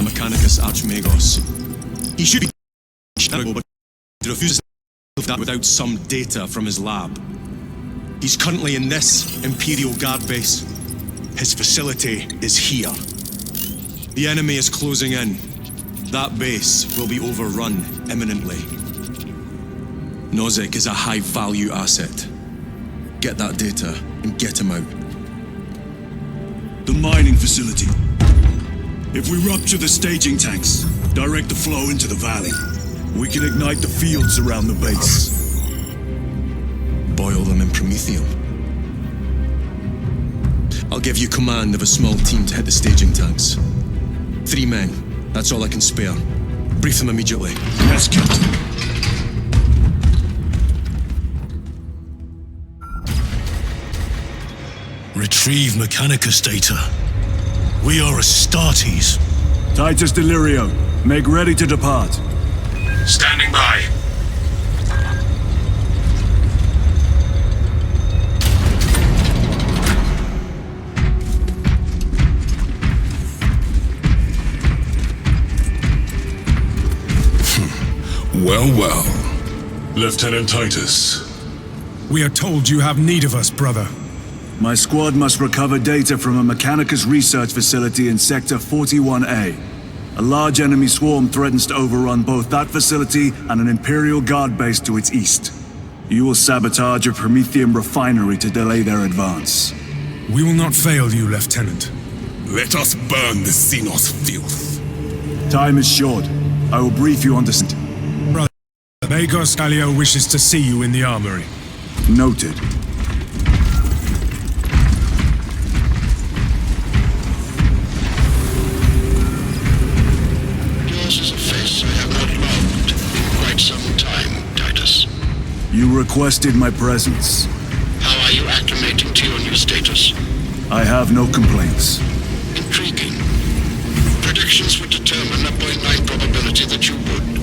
a Mechanicus Archmagos. He should be but he refuses to that without some data from his lab. He's currently in this Imperial Guard base. His facility is here. The enemy is closing in. That base will be overrun imminently. Nozick is a high-value asset. Get that data and get him out. the mining facility. If we rupture the staging tanks, direct the flow into the valley, we can ignite the fields around the base. Boil them in promethium. I'll give you command of a small team to hit the staging tanks. 3 men, that's all I can spare. Brief them immediately. Yes, Captain. Retrieve Mechanicus data. We are Astartes. Titus Delirio, make ready to depart. Standing by. Well. Lieutenant Titus. We are told you have need of us, brother. My squad must recover data from a Mechanicus research facility in Sector 41A. A large enemy swarm threatens to overrun both that facility and an Imperial Guard base to its east. You will sabotage a Promethium refinery to delay their advance. We will not fail you, Lieutenant. Let us burn the Xenos filth. Time is short. I will brief you on this. Brother, Magos Galio wishes to see you in the armory. Noted. Yours is a face I have not loved in quite some time, Titus. You requested my presence. How are you acclimating to your new status? I have no complaints. Intriguing. Predictions would determine a 0.9 probability that you would.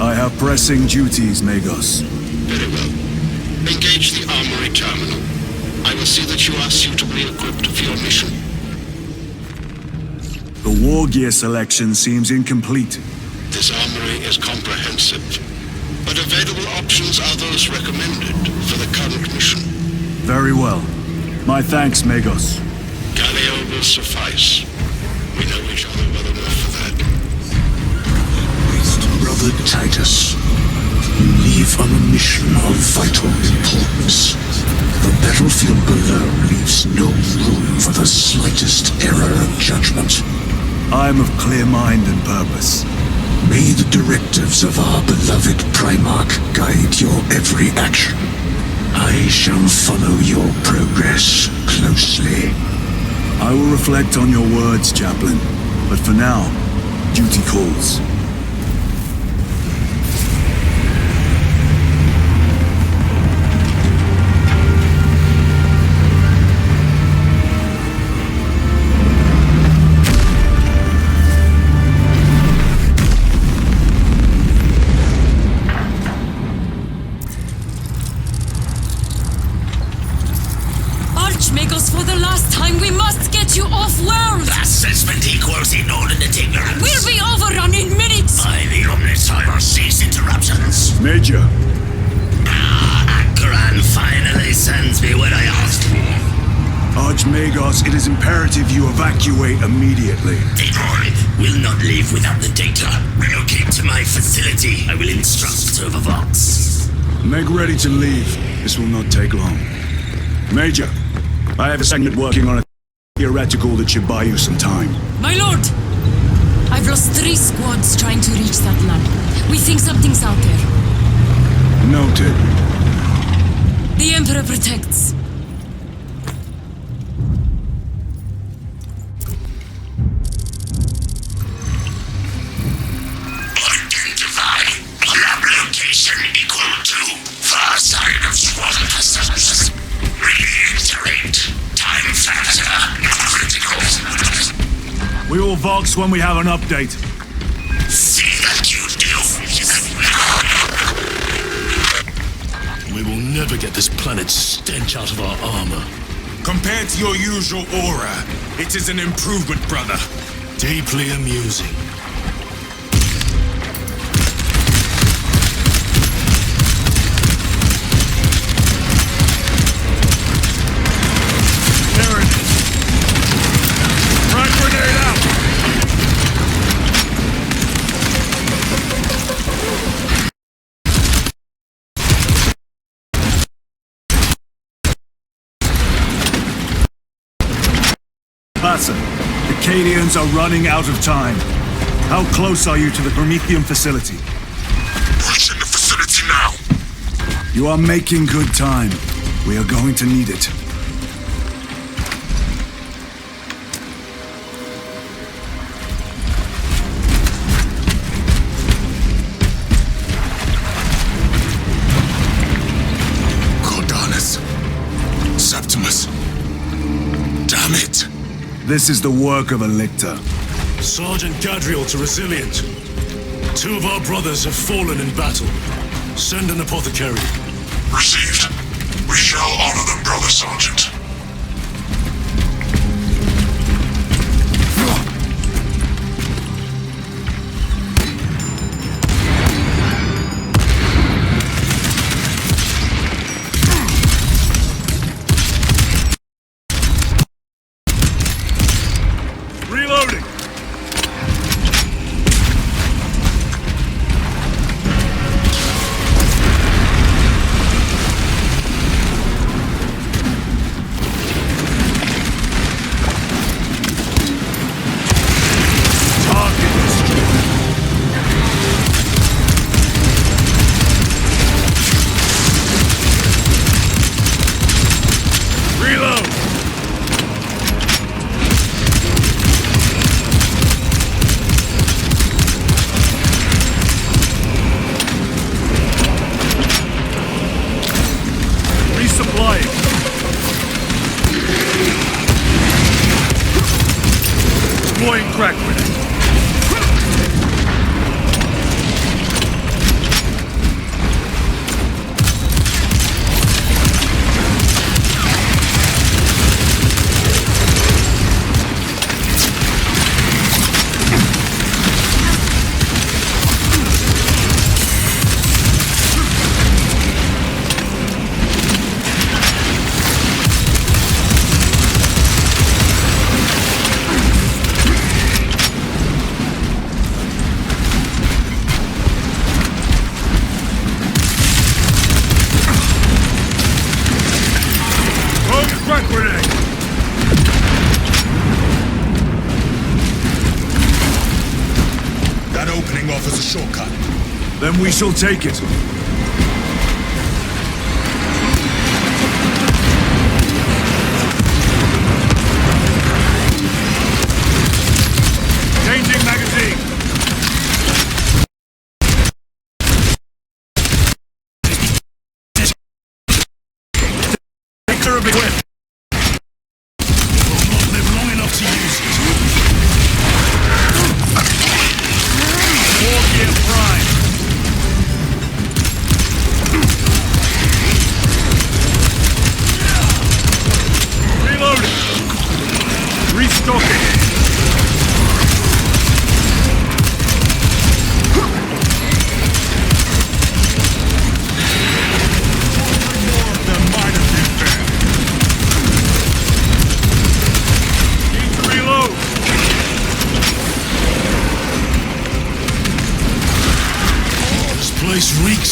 I have pressing duties, Magos. Very well. Engage the armory terminal. I will see that you are suitably equipped for your mission. The war gear selection seems incomplete. This armory is comprehensive, but available options are those recommended for the current mission. Very well. My thanks, Magos. Galileo will suffice. We know each other well enough for that. Brother Titus, you leave on a mission of vital importance. The battlefield below leaves no room for the slightest error of judgment. I am of clear mind and purpose. May the directives of our beloved Primarch guide your every action. I shall follow your progress closely. I will reflect on your words, Chaplain. But for now, duty calls. Kratos, for the last time, we must get you off-world! Assessment equals inordinate ignorance. We'll be overrun in minutes! By the Omnissiah, cease interruptions. Major, Akran finally sends me what I asked for. Archmagos, it is imperative you evacuate immediately. Detroit will not leave without the data. Relocate to my facility. I will instruct Servervox. Make ready to leave. This will not take long. Major, I have a segment working on a theoretical that should buy you some time. My lord! I've lost 3 squads trying to reach that land. We think something's out there. Noted. The Emperor protects. Identify. Lab location equal to far side of Swampus. Reiterate. Time factor critical. We will Vox when we have an update. See that you do. We will never get this planet's stench out of our armor. Compared to your usual aura, it is an improvement, brother. Deeply amusing. There it is. Frag grenade out! Lassa, the Cadians are running out of time. How close are you to the Prometheum facility? Reaching the facility now. You are making good time. We are going to need it. Cordalis. Septimus. Damn it. This is the work of a lictor. Sergeant Gadriel to Resilient. 2 of our brothers have fallen in battle. Send an apothecary. Received. We shall honor them, Brother Sergeant. Reloading! Deploying crack grenade. That opening offers a shortcut. Then we shall take it. Changing magazine. Take her a bit whip. Will not live long enough to use it. War gear prime. Reload.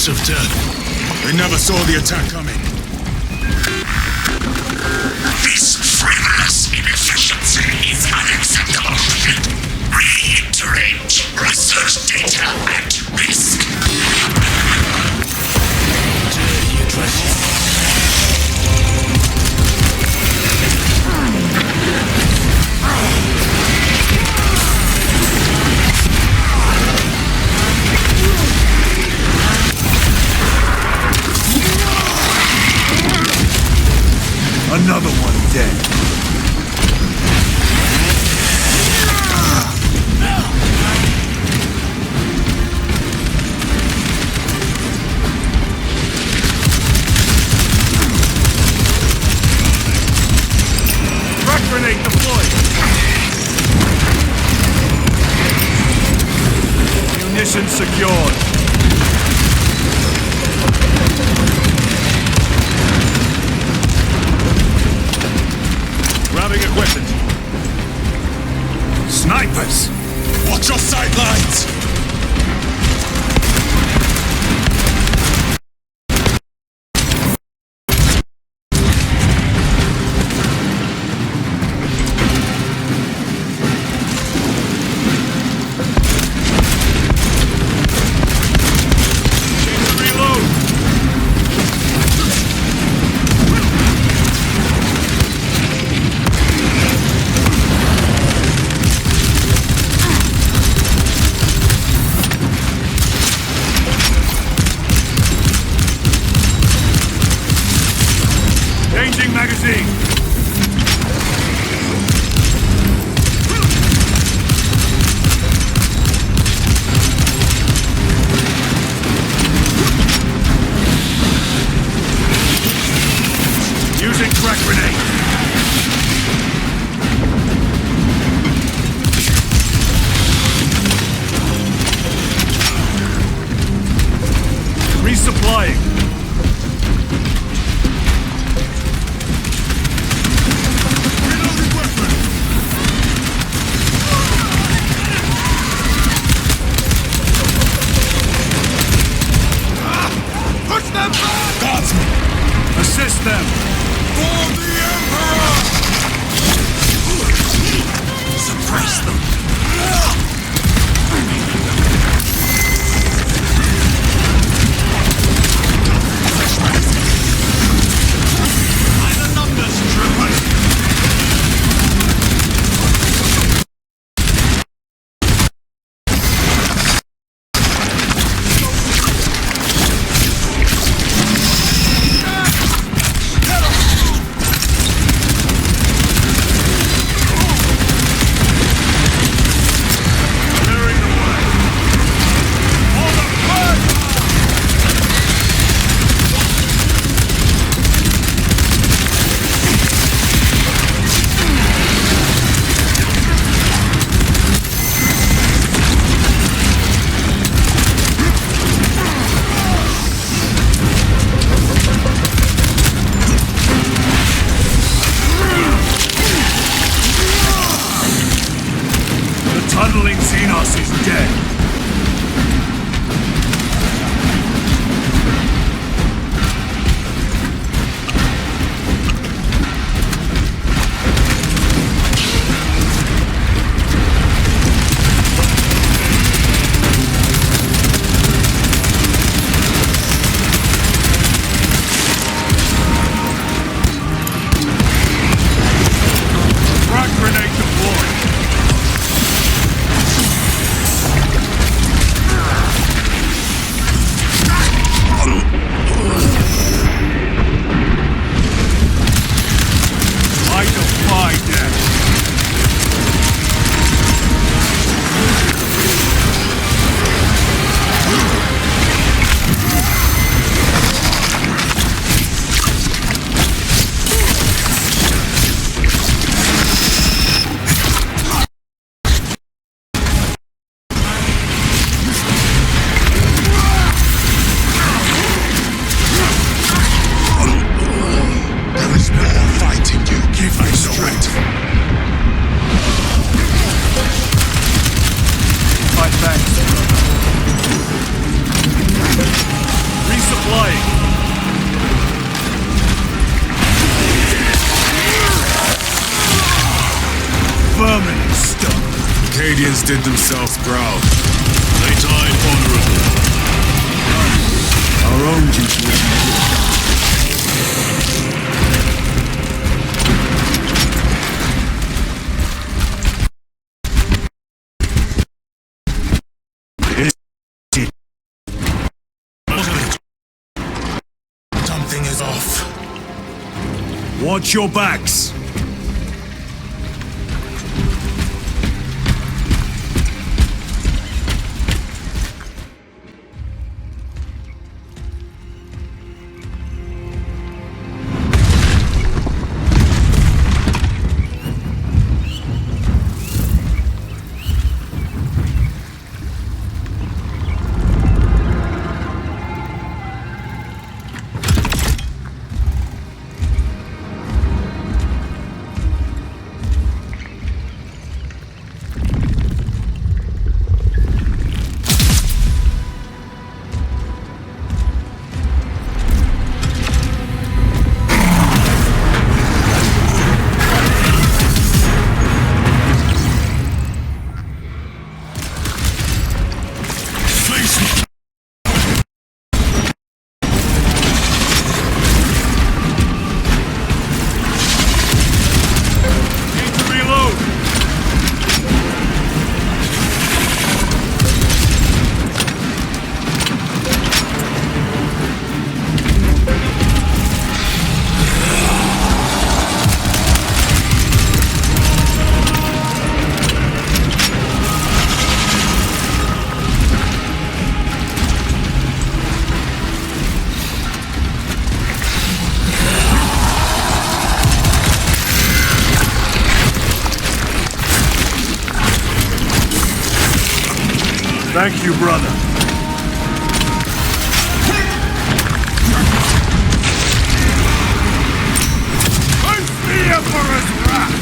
of death. They never saw the attack coming. This frivolous inefficiency is unacceptable. Reiterate research data at risk. Another one dead. Frag grenade deployed. Munitions secured. Grabbing equipment. Snipers! Watch your sidelines! Changing magazine. Using crack grenade. Resupplying. Assist them! For the Emperor! Suppress them. By the numbers, troopers! Tunneling Xenos is dead. Frag grenade deployed. I defy death. There is more fighting you. Give me strength. My thanks. Radiants did themselves proud. They died honorably. Our own intuition. Something is off. Watch your backs. Thank you, brother. Face the Emperor's wrath!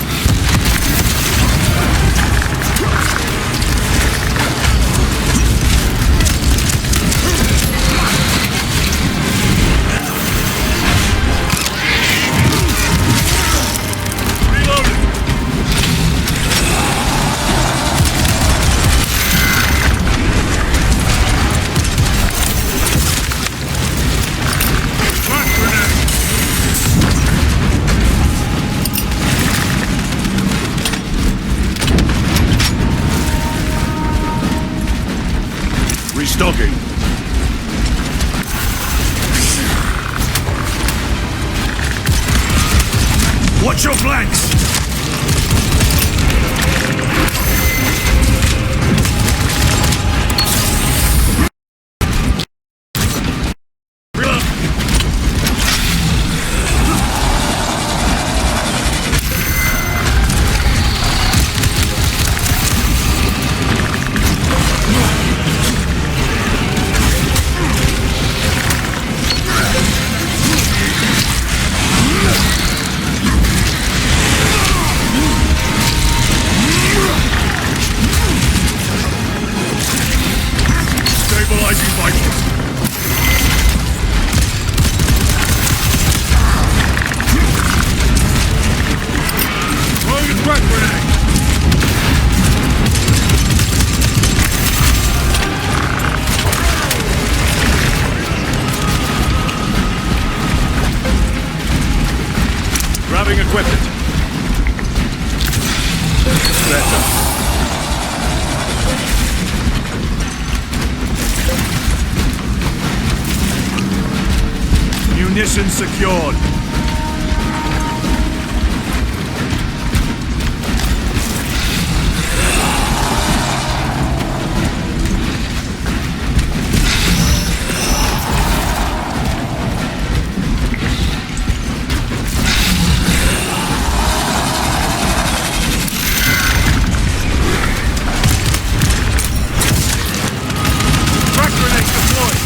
Restocking. Watch your flanks! Grabbing equipment. Better. Munitions secured. Crack grenade deployed.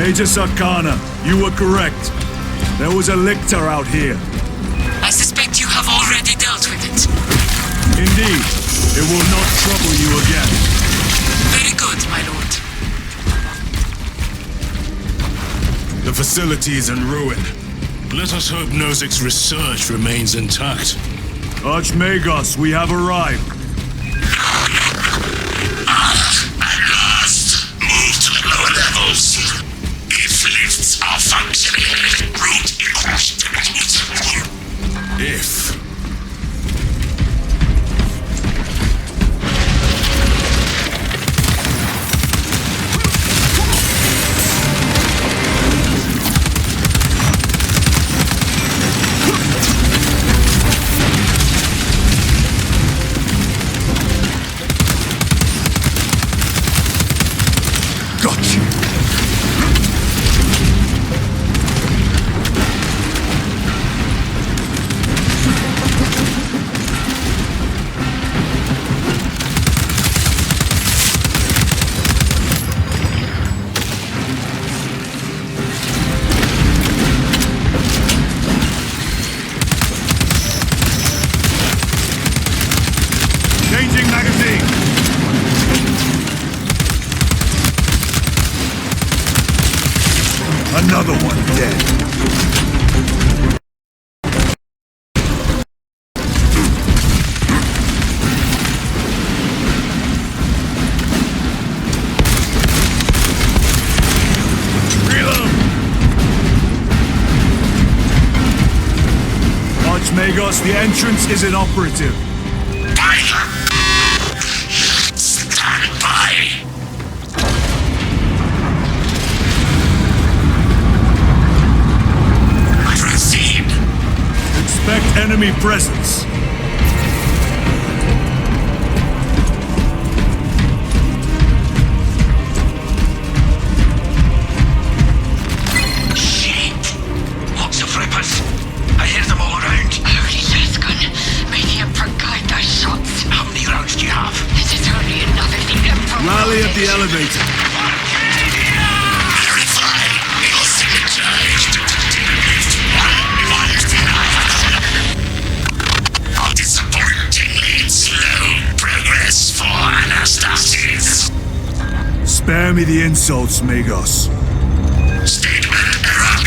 Aegis Arcana, you were correct. There was a lictor out here. I suspect you have already dealt with it. Indeed. It will not trouble you again. Very good, my lord. The facility is in ruin. Let us hope Nozik's research remains intact. Archmagos, we have arrived. At last, move to the lower levels. If lifts are functioning, route in question. If... Changing magazine! Another one dead. Reload! Archmagos, the entrance is inoperative. Stand by! Proceed! Expect enemy presence. Shit! Lots of rippers. I hear them all around. Holy Lesgun, may the Emperor guide thy shots. How many rounds do you have? This is only another the Emperor. Rally at the elevator. Verify your signature. How disappointingly slow progress for Anastasis. Spare me the insults, Magos. Statement error.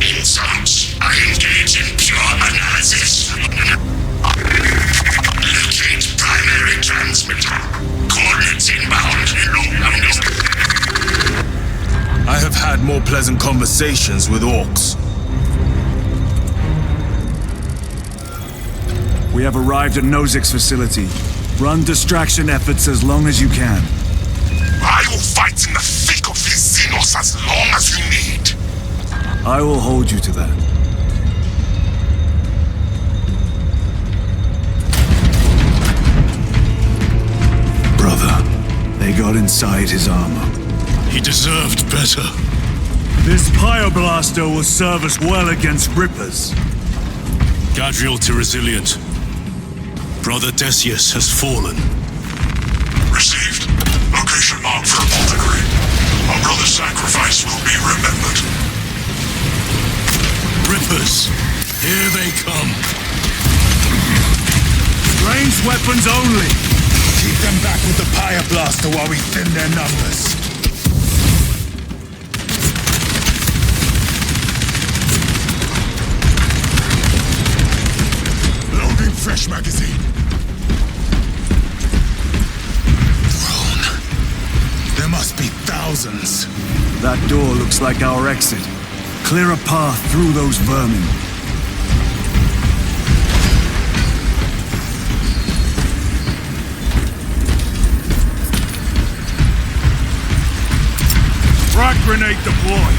Insults. I engage in pure analysis. Locate primary transmitter. Coordinates inbound. I have had more pleasant conversations with orcs. We have arrived at Nozik's facility. Run distraction efforts as long as you can. I will fight in the thick of these Xenos as long as you need. I will hold you to that. Brother, they got inside his armor. He deserved better. This Pyreblaster will serve us well against Rippers. Gadriel to resilient. Brother Decius has fallen. Received. Location marked for apothecary. Our brother's sacrifice will be remembered. Rippers, here they come. Ranged weapons only. Keep them back with the Pyreblaster while we thin their numbers. Loading fresh magazine. Throne. There must be thousands. That door looks like our exit. Clear a path through those vermin. Frag grenade deployed.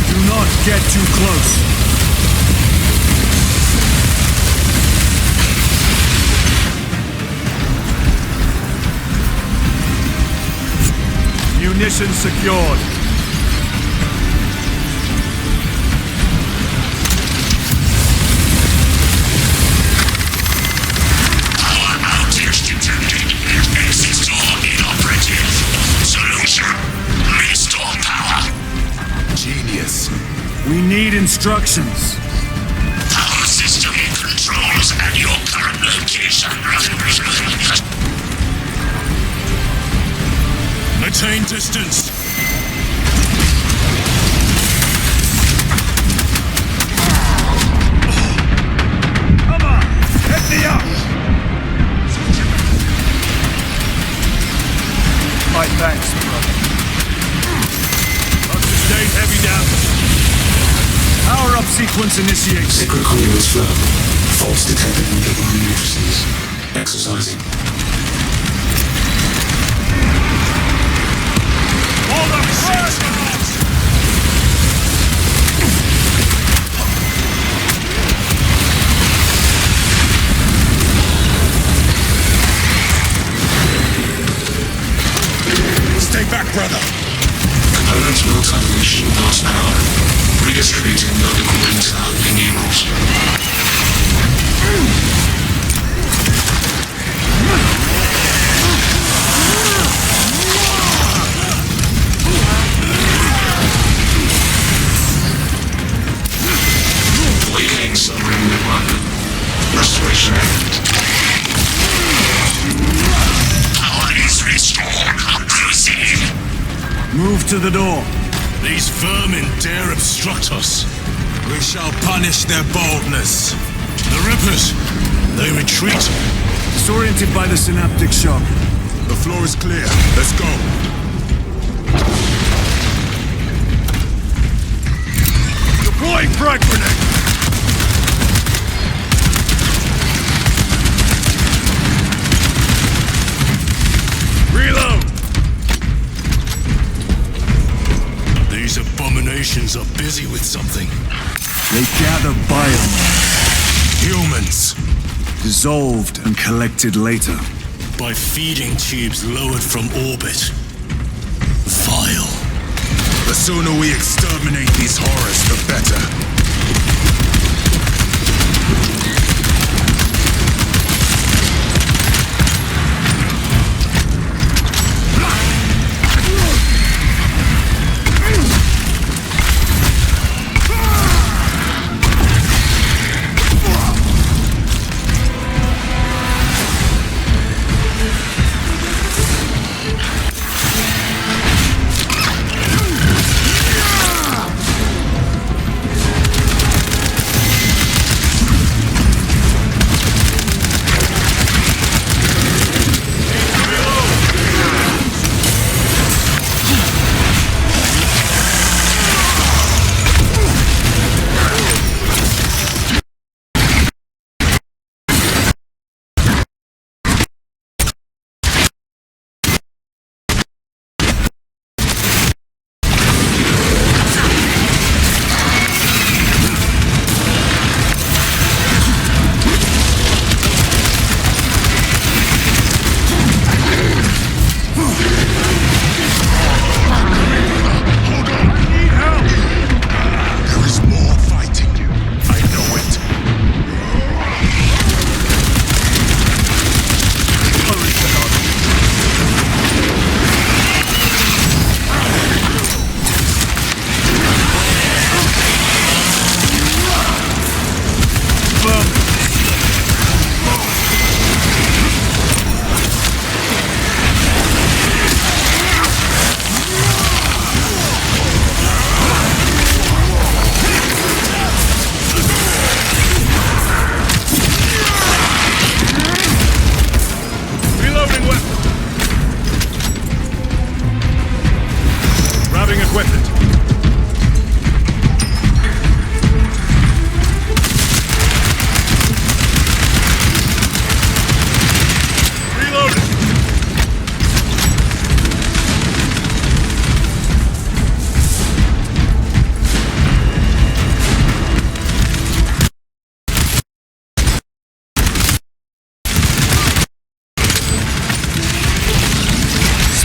Do not get too close. Munitions secured. Power outage detected. Exit door inoperative. Solution. Restore power. Genius. We need instructions. Power system controls at your current location. Maintain distance. Come on, hit me up. My thanks, brother. Unsustained heavy damage. Power-up sequence initiated. Sacred coil is firm. Faults detected in neighboring matrices. Exercising. Hold up, Stay back, brother. Component multi-mission horsepower. Redistributing logical intel minerals. Awakening submarine network. Restoration end. Power is restored. Proceed. Move to the door. These vermin dare obstruct us. We shall punish their boldness. The Rippers, they retreat. Disoriented by the synaptic shock. The floor is clear. Let's go. Deploying frag grenade. Reload. These abominations are busy with something. They gather biomass. Humans. Dissolved and collected later. By feeding tubes lowered from orbit. Vile. The sooner we exterminate these horrors, the better.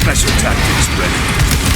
Special tactics ready.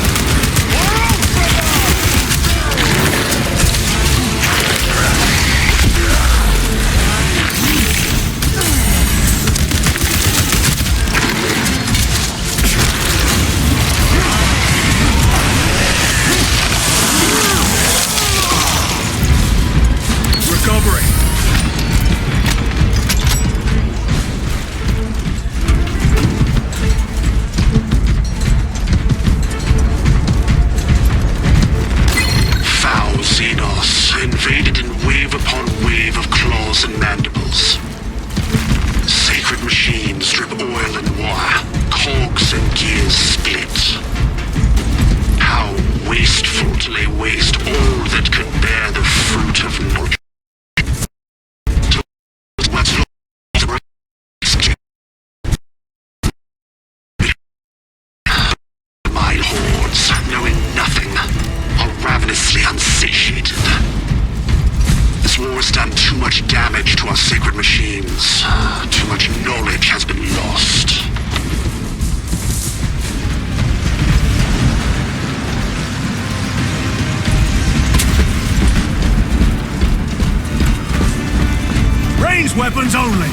endlessly unsatiated. This war has done too much damage to our sacred machines. Too much knowledge has been lost. Ranged weapons only!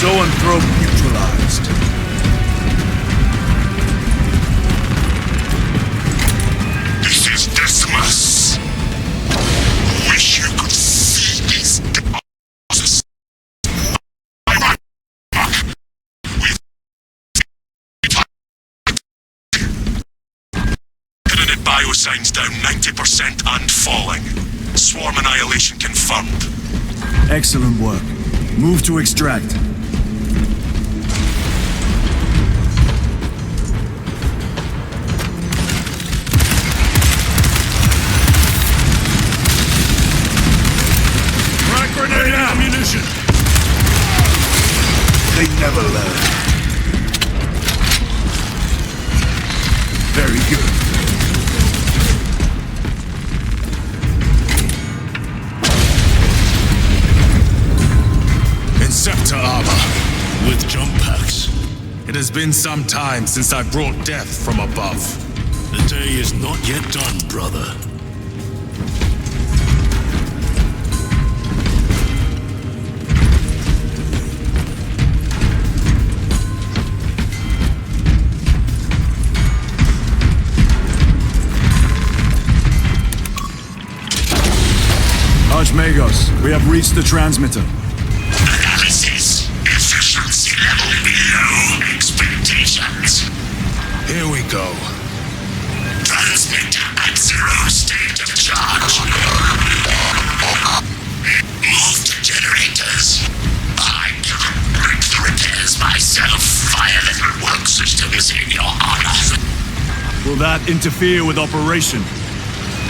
Zoanthrope neutralized. This is Decimus. Wish you could see these deposits. Internet biosigns down 90% and falling. Swarm annihilation confirmed. Excellent work. Move to extract. Grenade ammunition! They never learn. Very good. Inceptor armor, with jump packs. It has been some time since I brought death from above. The day is not yet done, brother. Archmagos, we have reached the transmitter. Analysis. Efficiency level below expectations. Here we go. Transmitter at 0 state of charge. Move to generators. I can break the repairs myself via little work systems in your honor. Will that interfere with operation?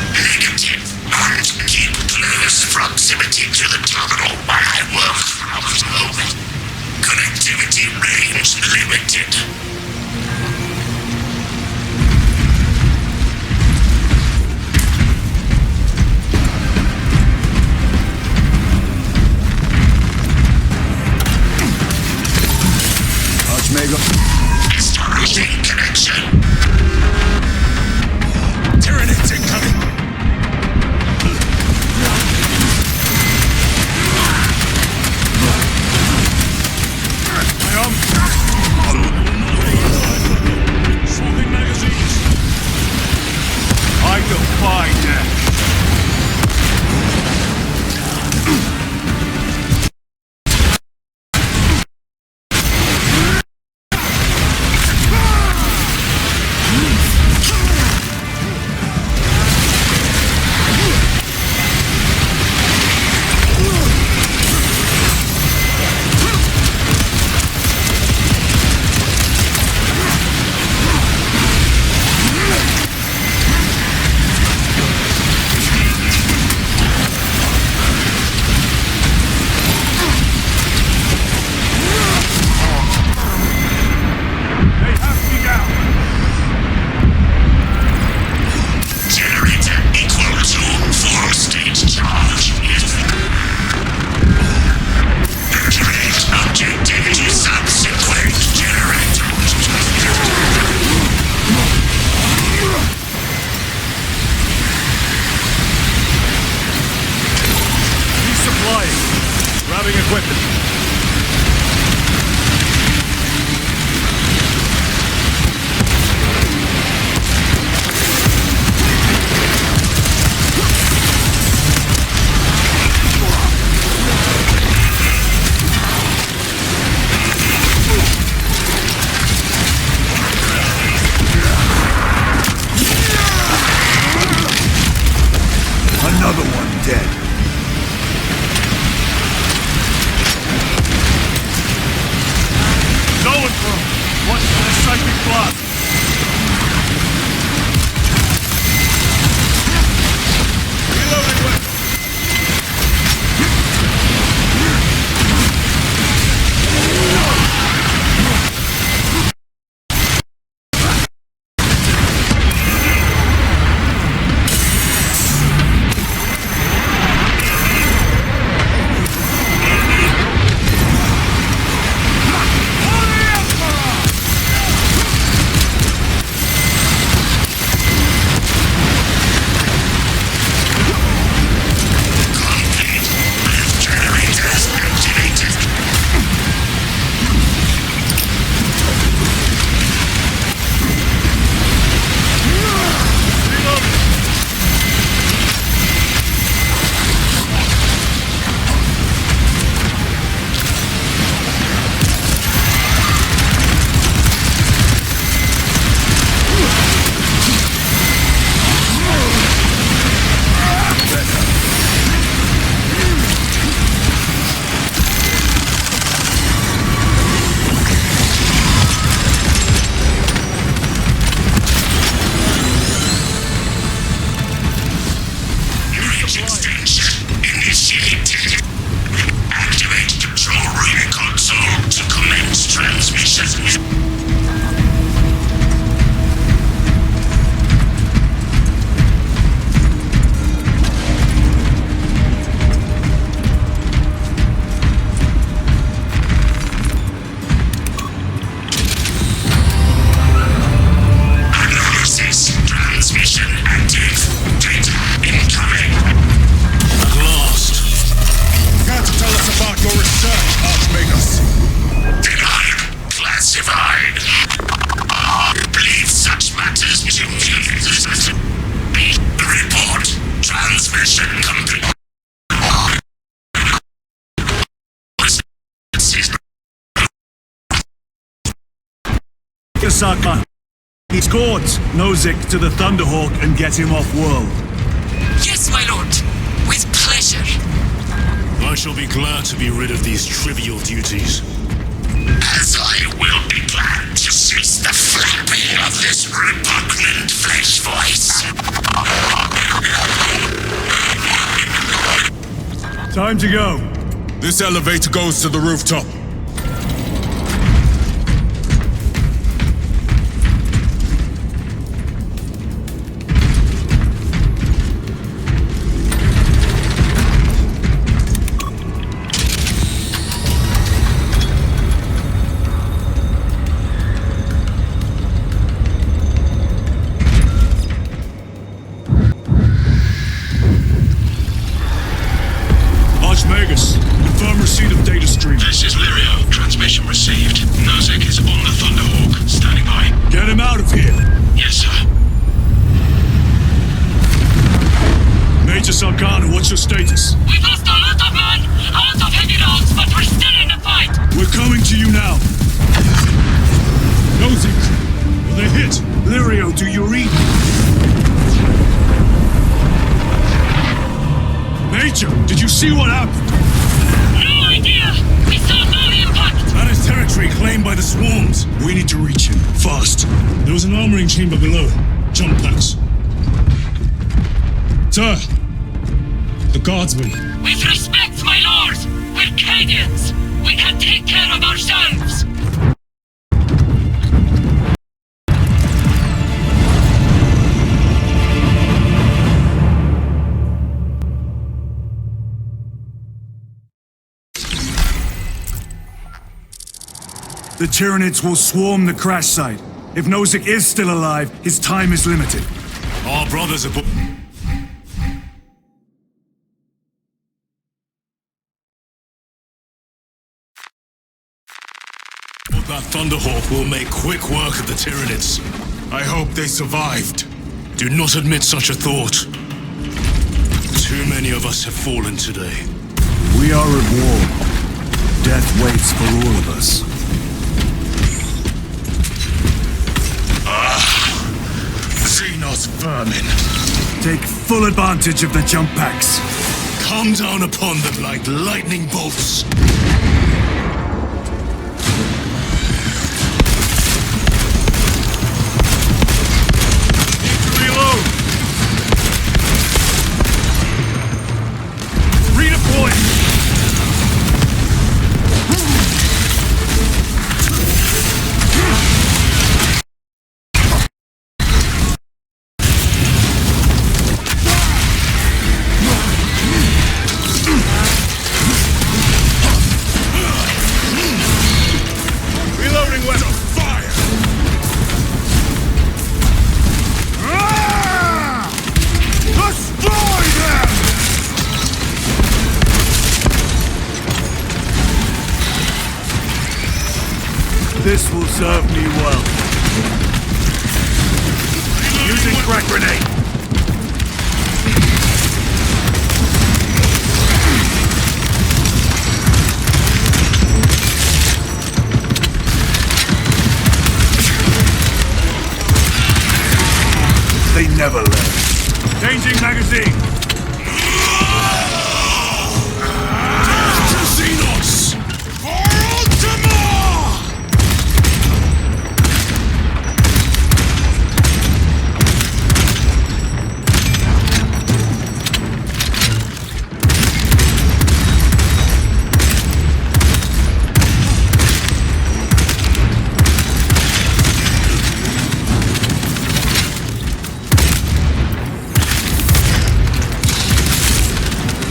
Negative. And keep close proximity to the terminal while I work from home. Connectivity Grabbing equipment. Another one dead. Going for him. Watch for the psychic blast. Reloading weapon. Extension initiated. Activate control room console to commence transmission. Analysis. Transmission active. Data incoming. At last. Care to tell us about your research, Archmagus? Denied. Classified. Leave such matters to me. Report. Transmission complete. Yasaka. Escort Nozick to the Thunderhawk and get him off world. Yes, my lord. With pleasure. I shall be glad to be rid of these trivial duties. As I will be glad to cease the flapping of this repugnant flesh voice. Time to go. This elevator goes to the rooftop. Archmagus, confirm receipt of data stream. This is Lirio. Transmission received. Nozick is on the Thunderhawk. Standing by. Get him out of here. Yes, sir. Major Sarkana, what's your status? We've lost a lot of men, a lot of heavy rounds, but we're still in the fight. We're coming to you now. Nozick, will they hit? Lirio, do you read? Major, did you see what happened? No idea. We saw no impact. That is territory claimed by the swarms. We need to reach him, fast. There was an armoring chamber below. Jump packs. Sir, the guardsmen. With respect, my lord, we're Cadians. We can take care of ourselves. The Tyranids will swarm the crash site. If Nozick is still alive, his time is limited. Our brothers are... That Thunderhawk will make quick work of the Tyranids. I hope they survived. Do not admit such a thought. Too many of us have fallen today. We are at war. Death waits for all of us. Xenos vermin. Take full advantage of the jump packs. Come down upon them like lightning bolts. Reload! Redeploy! Reloading weapon! Fire! Destroy them! This will serve me well. Using crack grenade. They never learn. Changing magazine. Xenos! For Ultima!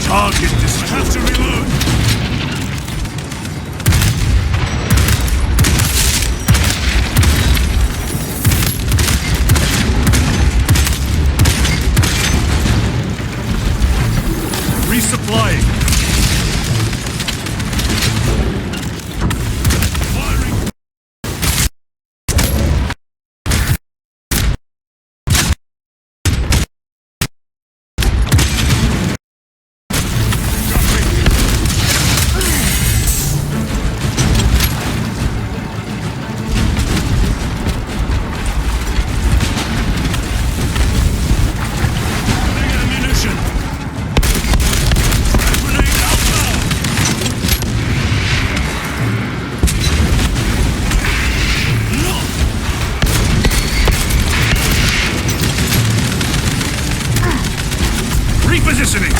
Target destroyed. Have to reload. Resupplying. Firing. Ammunition. Grenade out now. Repositioning.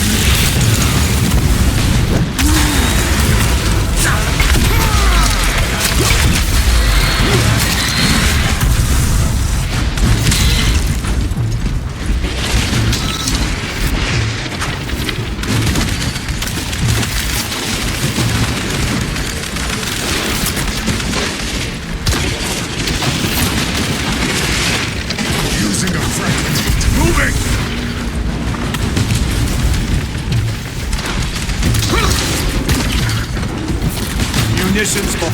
Using a fragment. Moving. Munitions for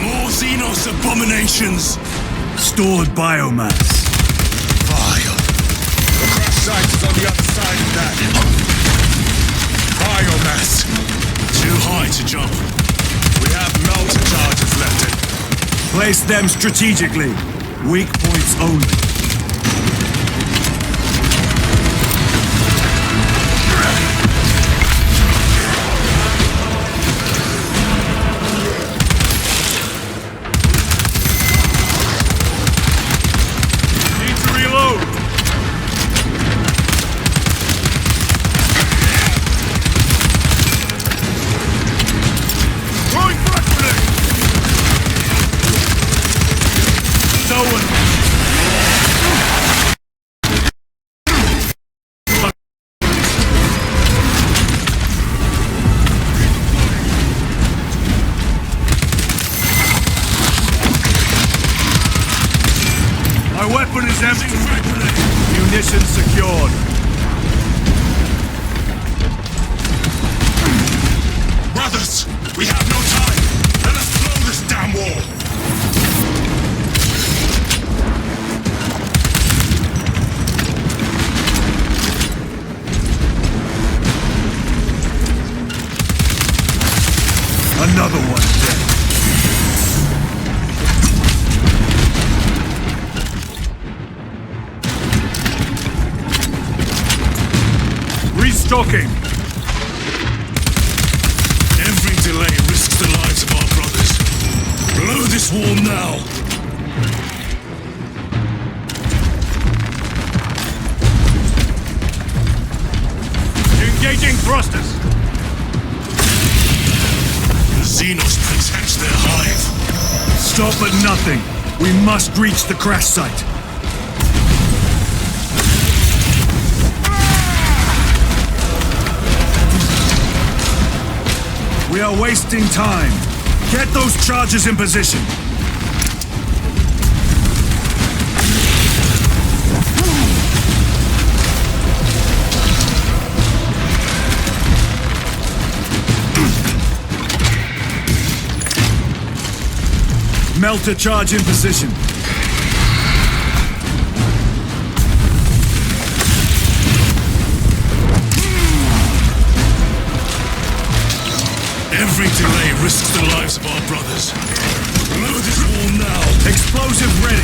More Xenos abominations! stored biomass. Vile. The crash site is on the other side of that. Biomass. Too high to jump. We have melter charges left in. Place them strategically. Weak points only. empty. Munitions secured. Brothers, we have no time. Let us blow this damn wall. Another one dead. Restocking. Every delay risks the lives of our brothers. Blow this wall now! Engaging thrusters. The Xenos protect their hive. Stop at nothing. We must reach the crash site. We are wasting time. Get those charges in position. Melter charge in position. Every delay risks the lives of our brothers. Blow this wall now! Explosive ready.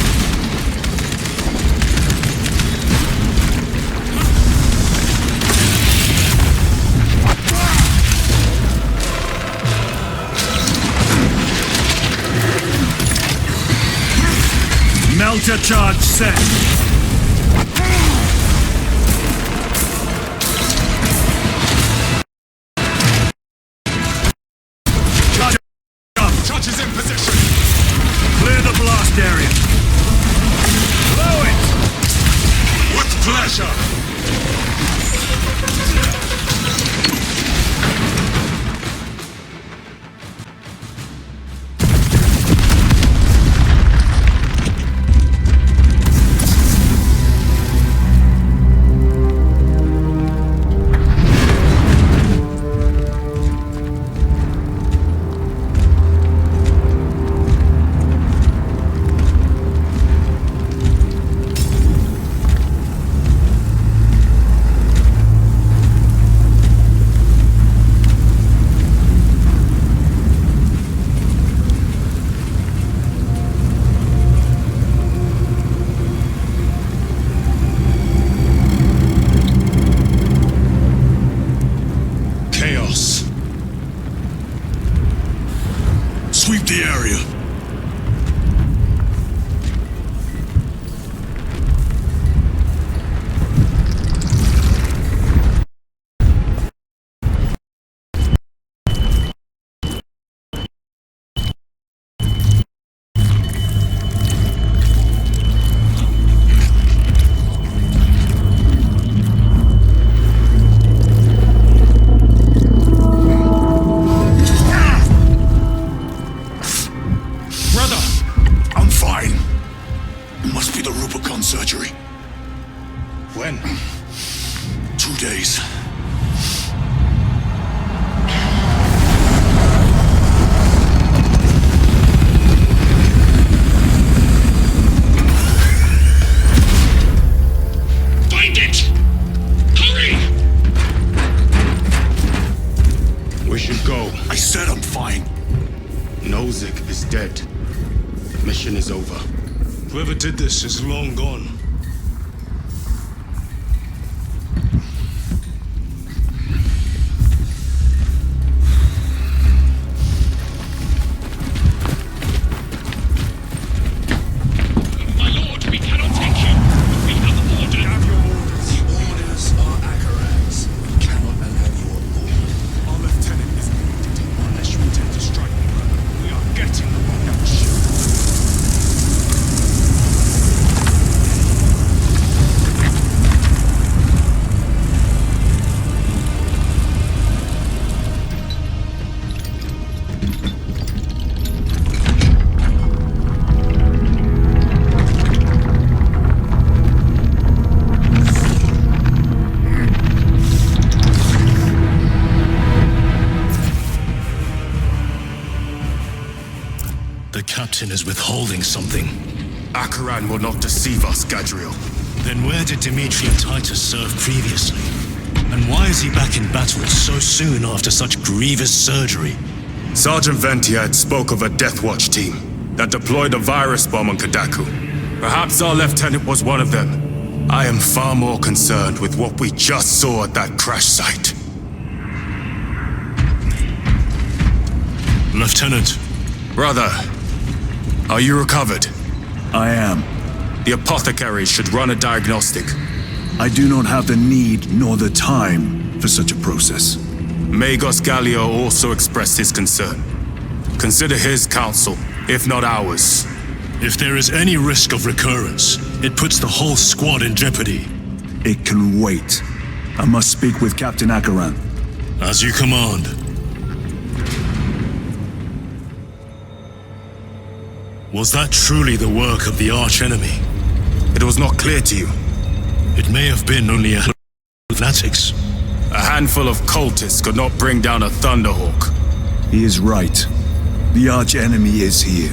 Melter charge set. Charges in position. Clear the blast area. Blow it! With pleasure. Sweep the area. Surgery. When? 2 days. Find it! Hurry! We should go. I said I'm fine. Nozick is dead. Mission is over. Whoever did this is long gone. My lord, we cannot take you. We have orders. We have your orders. The orders are Akarans. We cannot allow you on board. Our lieutenant is wounded. Unless you intend to strike me, brother, we are getting the rocket ship. The captain is withholding something. Acheran will not deceive us, Gadriel. Then where did Dimitri and Titus serve previously? And why is he back in battle so soon after such grievous surgery? Sergeant Ventia had spoke of a Death Watch team that deployed a virus bomb on Kadaku. Perhaps our lieutenant was one of them. I am far more concerned with what we just saw at that crash site. Lieutenant. Brother, are you recovered? I am. The apothecary should run a diagnostic. I do not have the need nor the time for such a process. Magos Gallio also expressed his concern. Consider his counsel, if not ours. If there is any risk of recurrence, it puts the whole squad in jeopardy. It can wait. I must speak with Captain Acheran. As you command. Was that truly the work of the arch-enemy? It was not clear to you. It may have been only a fanatics. A handful of cultists could not bring down a Thunderhawk. He is right. The arch-enemy is here.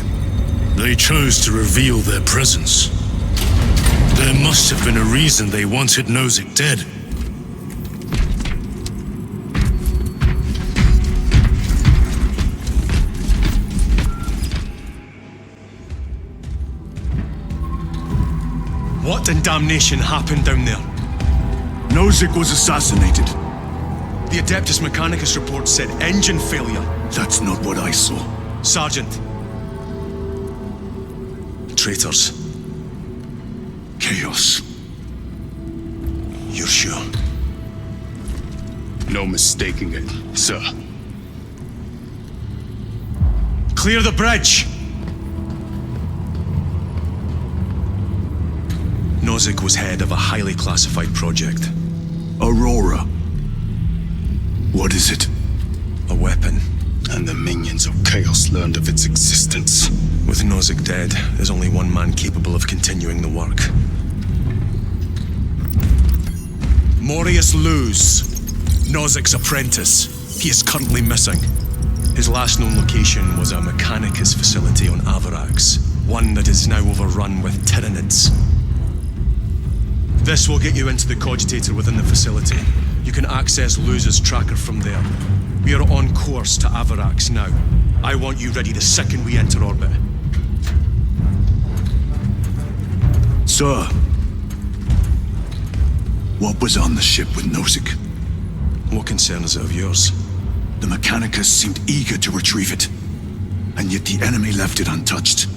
They chose to reveal their presence. There must have been a reason they wanted Nozick dead. What in damnation happened down there? Nozick was assassinated. The Adeptus Mechanicus report said engine failure. That's not what I saw. Sergeant. Traitors. Chaos. You're sure? No mistaking it, sir. Clear the bridge! Nozick was head of a highly classified project. Aurora. What is it? A weapon. And the minions of Chaos learned of its existence. With Nozick dead, there's only one man capable of continuing the work. Morius Luz, Nozick's apprentice. He is currently missing. His last known location was a Mechanicus facility on Avarax, one that is now overrun with Tyranids. This will get you into the cogitator within the facility. You can access Luz's tracker from there. We are on course to Avarax now. I want you ready the second we enter orbit. Sir. What was on the ship with Nozick? What concern is it of yours? The Mechanicus seemed eager to retrieve it. And yet the enemy left it untouched.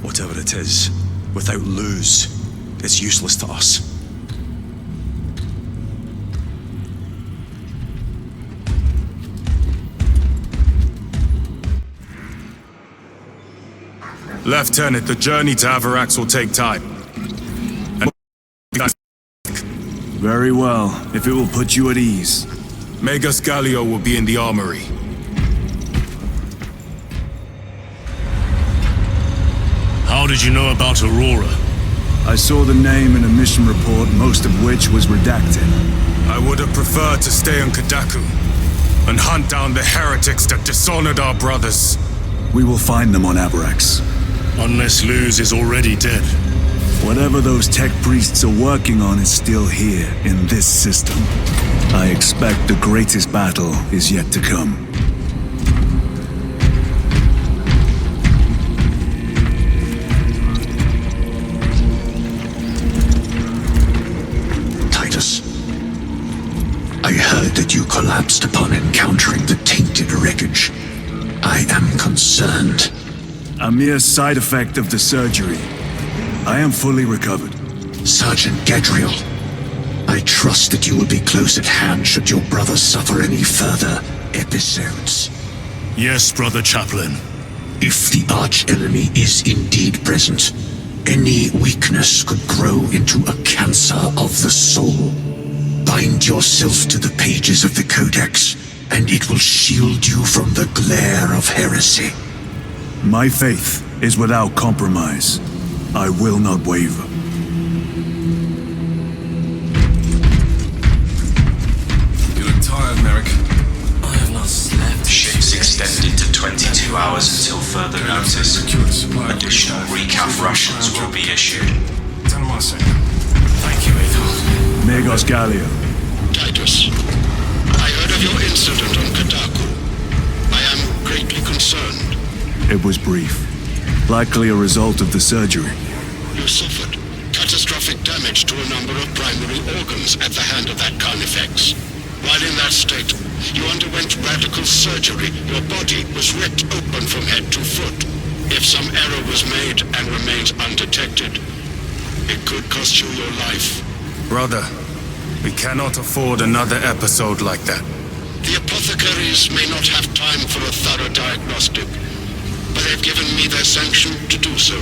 Whatever it is, without Luz, it's useless to us. Lieutenant, the journey to Avarax will take time. Very well, if it will put you at ease. Magos Gallio will be in the armory. How did you know about Aurora? I saw the name in a mission report, most of which was redacted. I would have preferred to stay on Kadaku and hunt down the heretics that dishonored our brothers. We will find them on Avarax. Unless Luz is already dead. Whatever those tech priests are working on is still here, in this system. I expect the greatest battle is yet to come. Titus, I heard that you collapsed upon encountering the tainted wreckage. I am concerned. A mere side effect of the surgery. I am fully recovered. Sergeant Gadriel, I trust that you will be close at hand should your brother suffer any further episodes. Yes, Brother Chaplain. If the arch-enemy is indeed present, any weakness could grow into a cancer of the soul. Bind yourself to the pages of the Codex, and it will shield you from the glare of heresy. My faith is without compromise. I will not waver. You look tired, Merrick. I have not slept. Ship 16 extended to 22 hours until further notice. Additional recap rations will be issued. Thank you, Athos. Magos Gallia. Titus, I heard of your incident on Kataku. I am greatly concerned. It was brief. Likely a result of the surgery. You suffered catastrophic damage to a number of primary organs at the hand of that Carnifex. While in that state, you underwent radical surgery. Your body was ripped open from head to foot. If some error was made and remains undetected, it could cost you your life. Brother, we cannot afford another episode like that. The apothecaries may not have time for a thorough diagnostic, but they've given me their sanction to do so.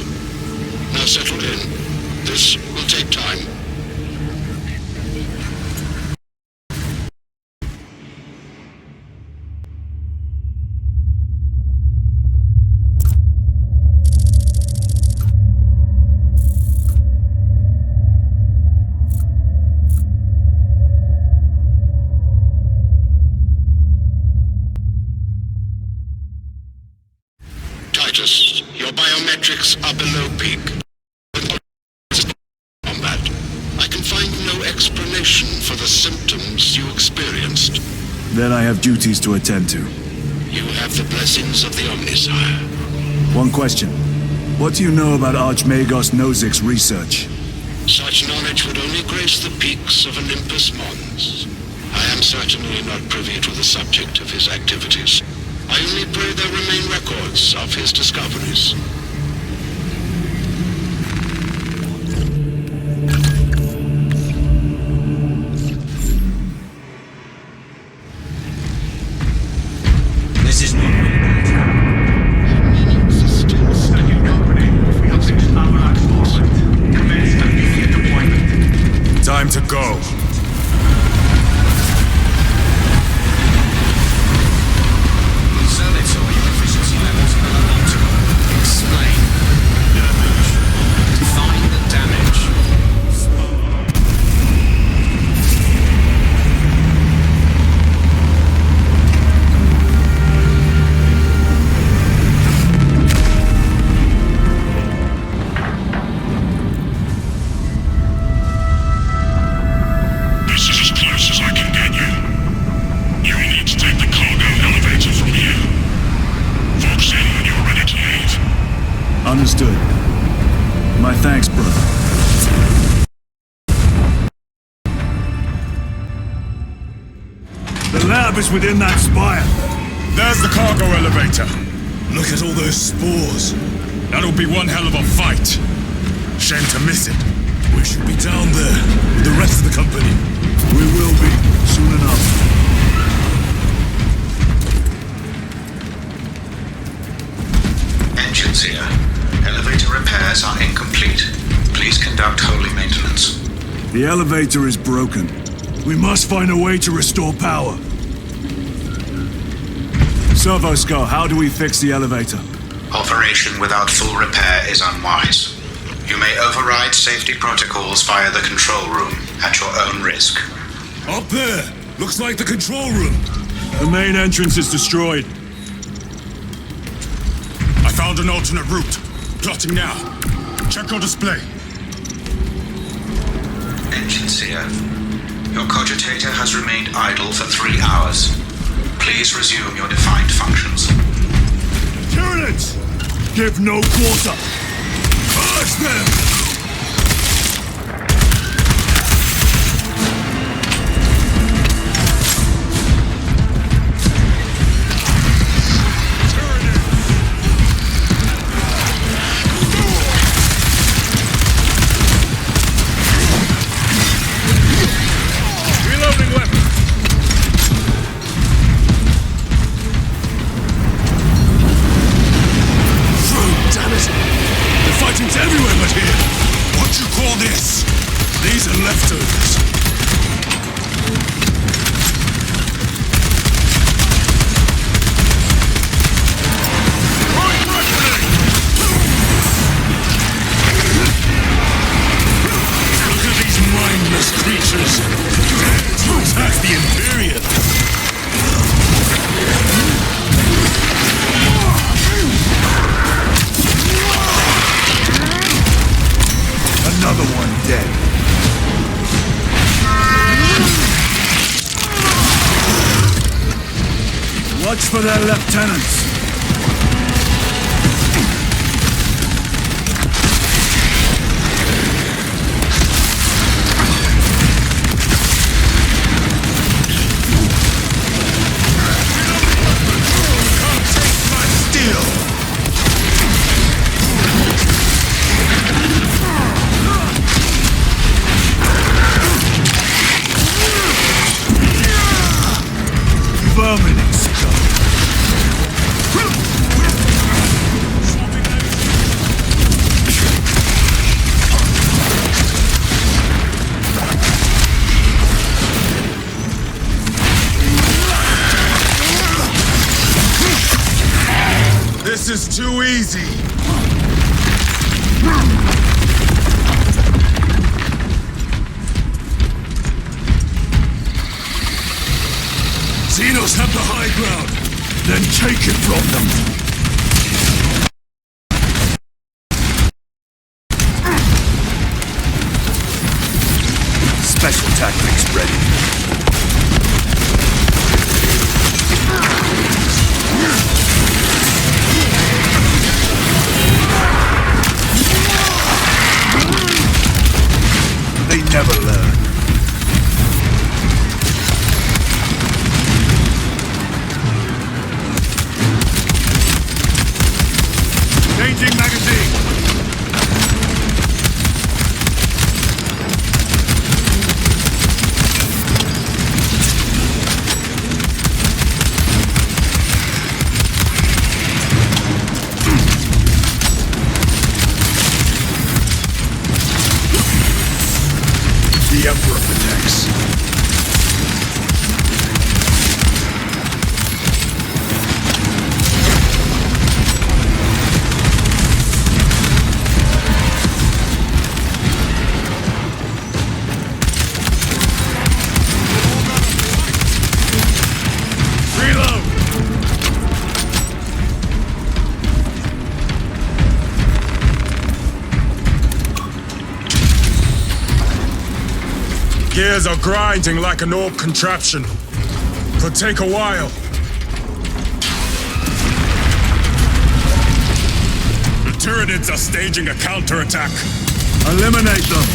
Now settle in. This will take time. Titus, your biometrics are below peak. Combat. I can find no explanation for the symptoms you experienced. Then I have duties to attend to. You have the blessings of the Omnisire. One question. What do you know about Archmagos Nozik's research? Such knowledge would only grace the peaks of Olympus Mons. I am certainly not privy to the subject of his activities. I only pray there remain records of his discoveries. This is not Time to go. Understood. My thanks, brother. The lab is within that spire. There's the cargo elevator. Look at all those spores. That'll be one hell of a fight. Shame to miss it. We should be down there with the rest of the company. We will be, soon enough. Engines here. Elevator repairs are incomplete. Please conduct holy maintenance. The elevator is broken. We must find a way to restore power. Servosco, how do we fix the elevator? Operation without full repair is unwise. You may override safety protocols via the control room at your own risk. Up there! Looks like the control room. The main entrance is destroyed. I found an alternate route. Plotting now. Check your display. Engines here. Your cogitator has remained idle for 3 hours. Please resume your defined functions. Tyranids! Give no quarter! Purge them! Everywhere but here! What you call this? These are leftovers. Look at these mindless creatures. To attack the Imperium. dead. Watch for their lieutenants. Vermin scum. This is too easy. Xenos have the high ground. Then take it from them. Special tactics ready. They never learn. Changing magazine. The Emperor protects. Gears are grinding like an orc contraption. Could take a while. The Tyranids are staging a counterattack. Eliminate them.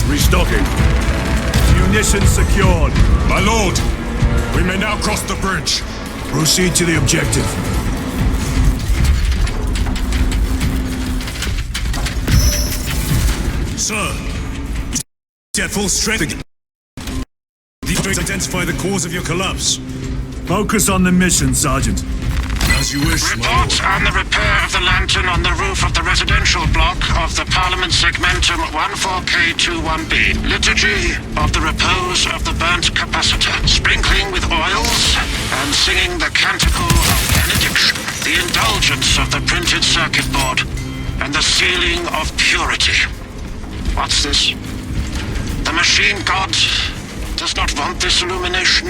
Restocking. Munitions secured. My lord, we may now cross the bridge. Proceed to the objective. Sir, at full strength again. Identify the cause of your collapse. Focus on the mission, Sergeant. As you wish, my Report on the repair of the lantern on the roof of the residential block of the Parliament Segmentum 14K21B. Liturgy of the repose of the burnt capacitor. Sprinkling with oils and singing the canticle of benediction. The indulgence of the printed circuit board. and the sealing of purity. What's this? The machine god does not want this illumination.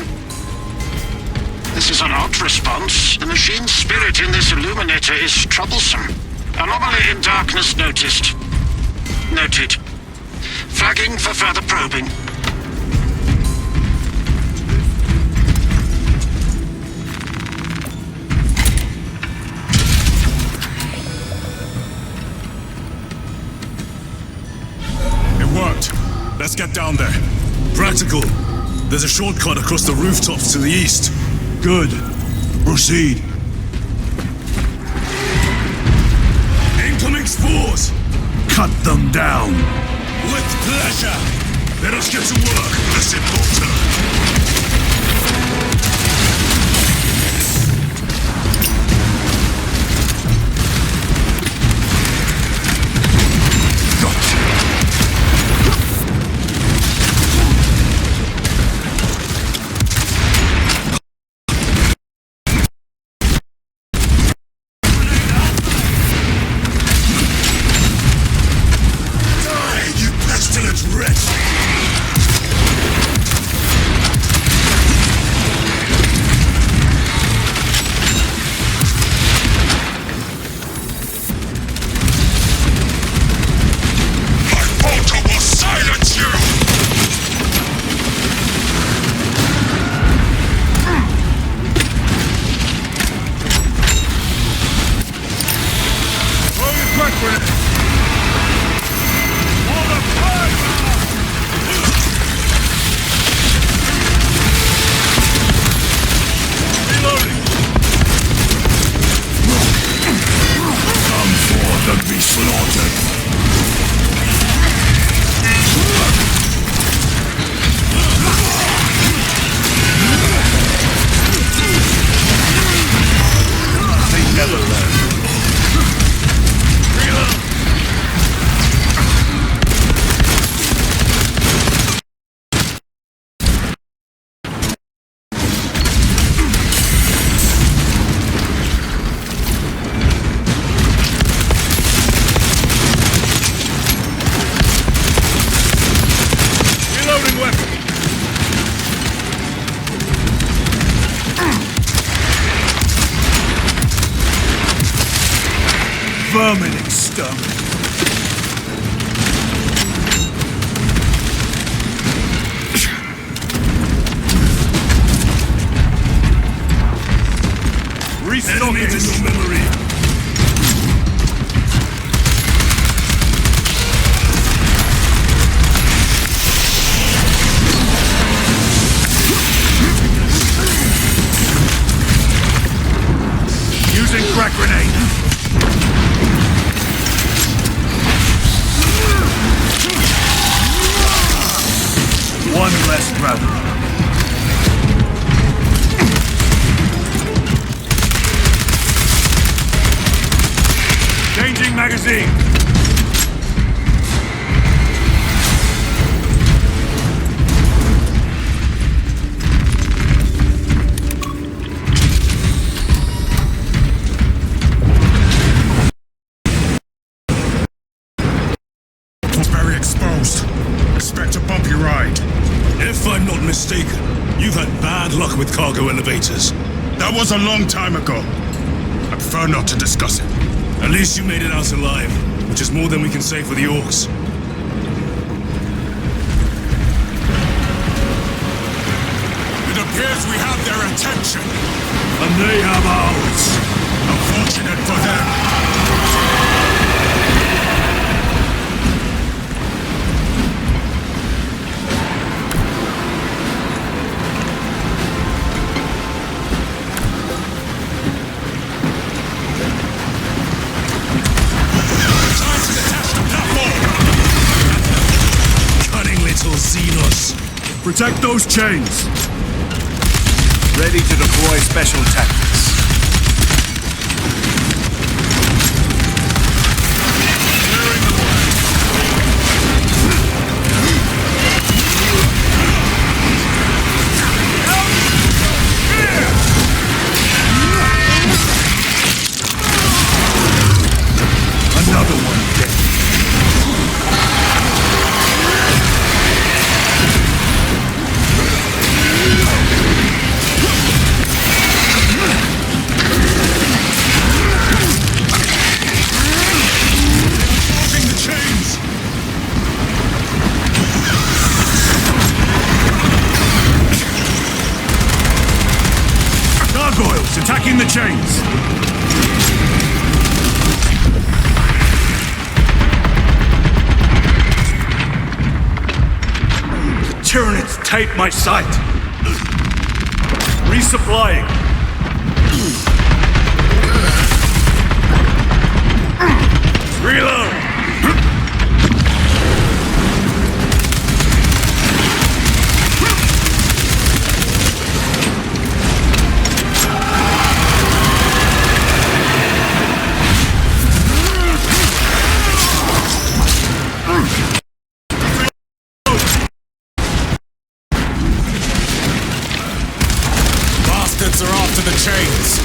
This is an odd response. The machine's spirit in this illuminator is troublesome. Anomaly in darkness noticed. Noted. Flagging for further probing. It worked. Let's get down there. Practical. There's a shortcut across the rooftops to the east. Good. Proceed. Incoming spores! Cut them down. With pleasure! Let us get to work, Blessed Doctor! Vermin in stomach. Restock it in your memory. Using crack grenade. One less brother. Changing magazine. Very exposed. Expect a bumpy ride. If I'm not mistaken, you've had bad luck with cargo elevators. That was a long time ago. I prefer not to discuss it. At least you made it out alive, which is more than we can say for the orcs. It appears we have their attention. And they have ours. Unfortunate for them. Xenos. Protect those chains. Ready to deploy special tactics. Another one. hate my sight. Resupplying. Reload! Bastards are after the chains.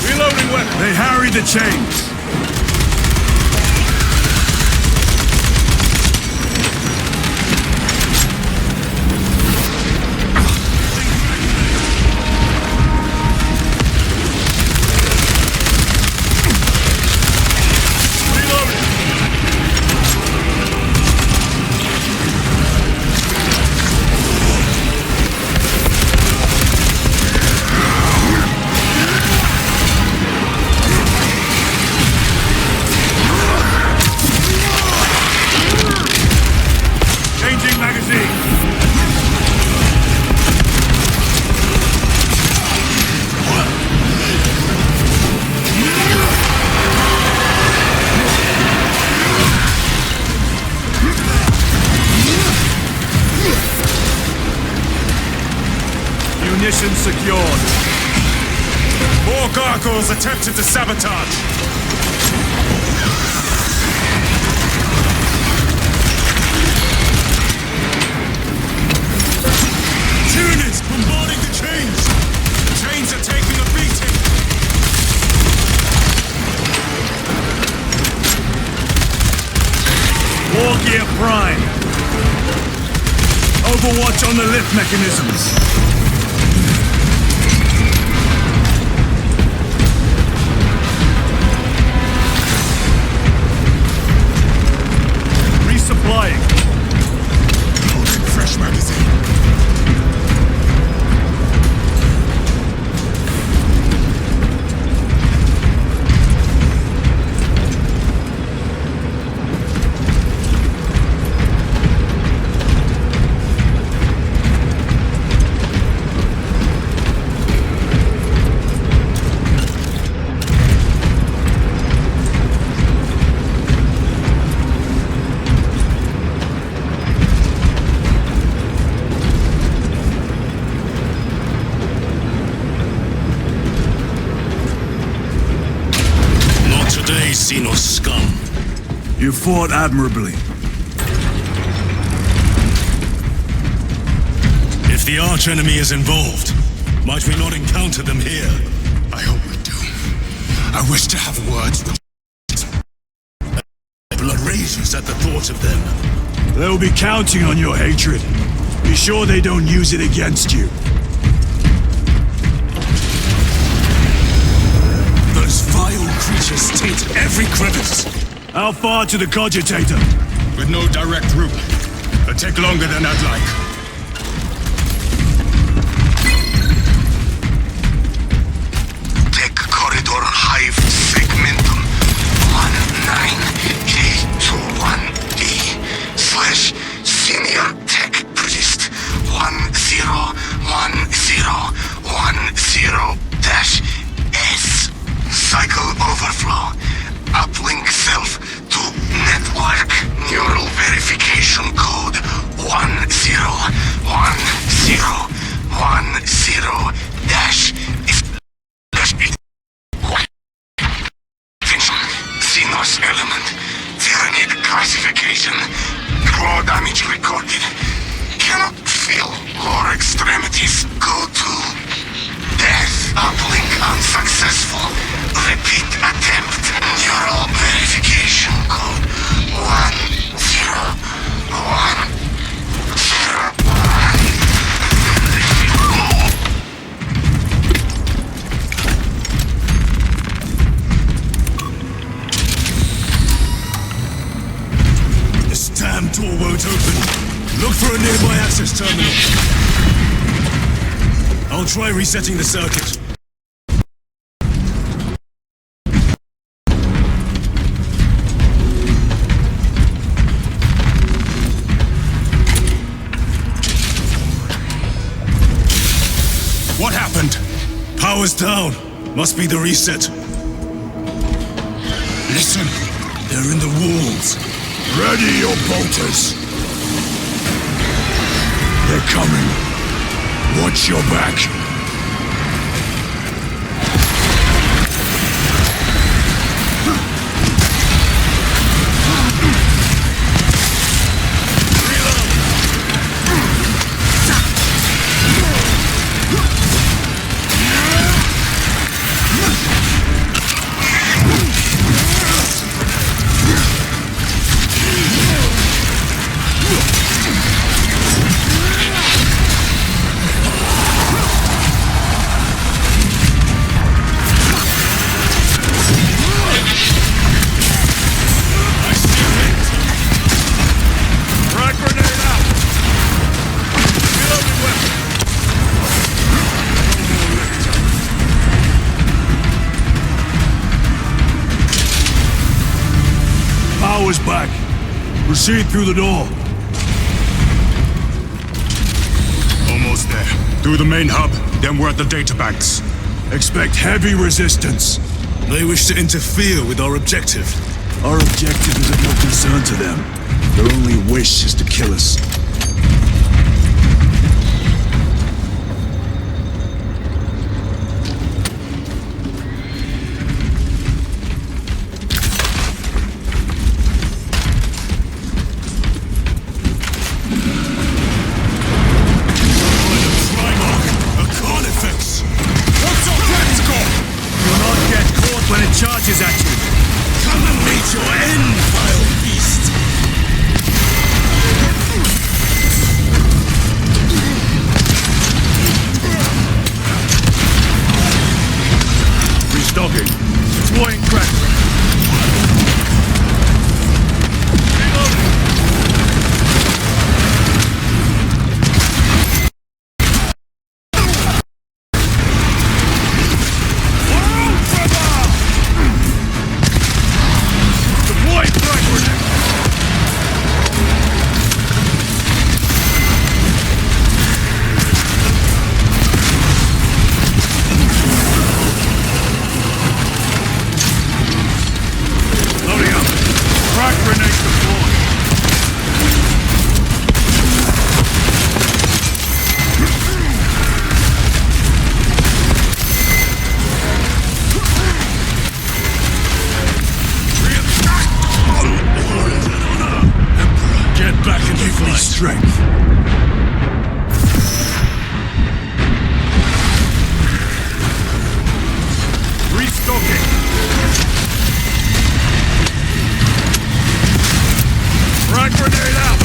Reloading weapon. They harry the chains. Changing magazine. Munitions secured. More gargoyles attempted to sabotage. Tyranids bombarding the chains! The chains are taking a beating! War gear prime. Overwatch on the lift mechanisms. Resupplying. Loading fresh magazine. Xenos scum. You fought admirably. If the archenemy is involved, might we not encounter them here? I hope we do. I wish to have words with... Blood rages at the thought of them. They'll be counting on your hatred. Be sure they don't use it against you. Those vile creatures taint every crevice. How far to the cogitator? With no direct route. It'll take longer than I'd like. Tech corridor hive segmentum 19A21D/senior tech priest 101010-S. Cycle overflow. Uplink self to network. Neural verification code 1010-Xenos element. Tyranid classification. Claw damage recorded. Cannot feel lower extremities. Go to death. Uplink unsuccessful. Repeat attempt. Neural verification code 101001. This damn door won't open. Look for a nearby access terminal. I'll try resetting the circuit. What happened? Power's down. Must be the reset. Listen. They're in the walls. Ready your bolters. They're coming. Watch your back. Power's back. Proceed through the door. Almost there. Through the main hub, then we're at the databanks. Expect heavy resistance. They wish to interfere with our objective. Our objective is of no concern to them. Their only wish is to kill us. When it charges at you. Come and meet your end, vile beast! Restocking. Deploying cracker. Strength. Restocking. Frag grenade out.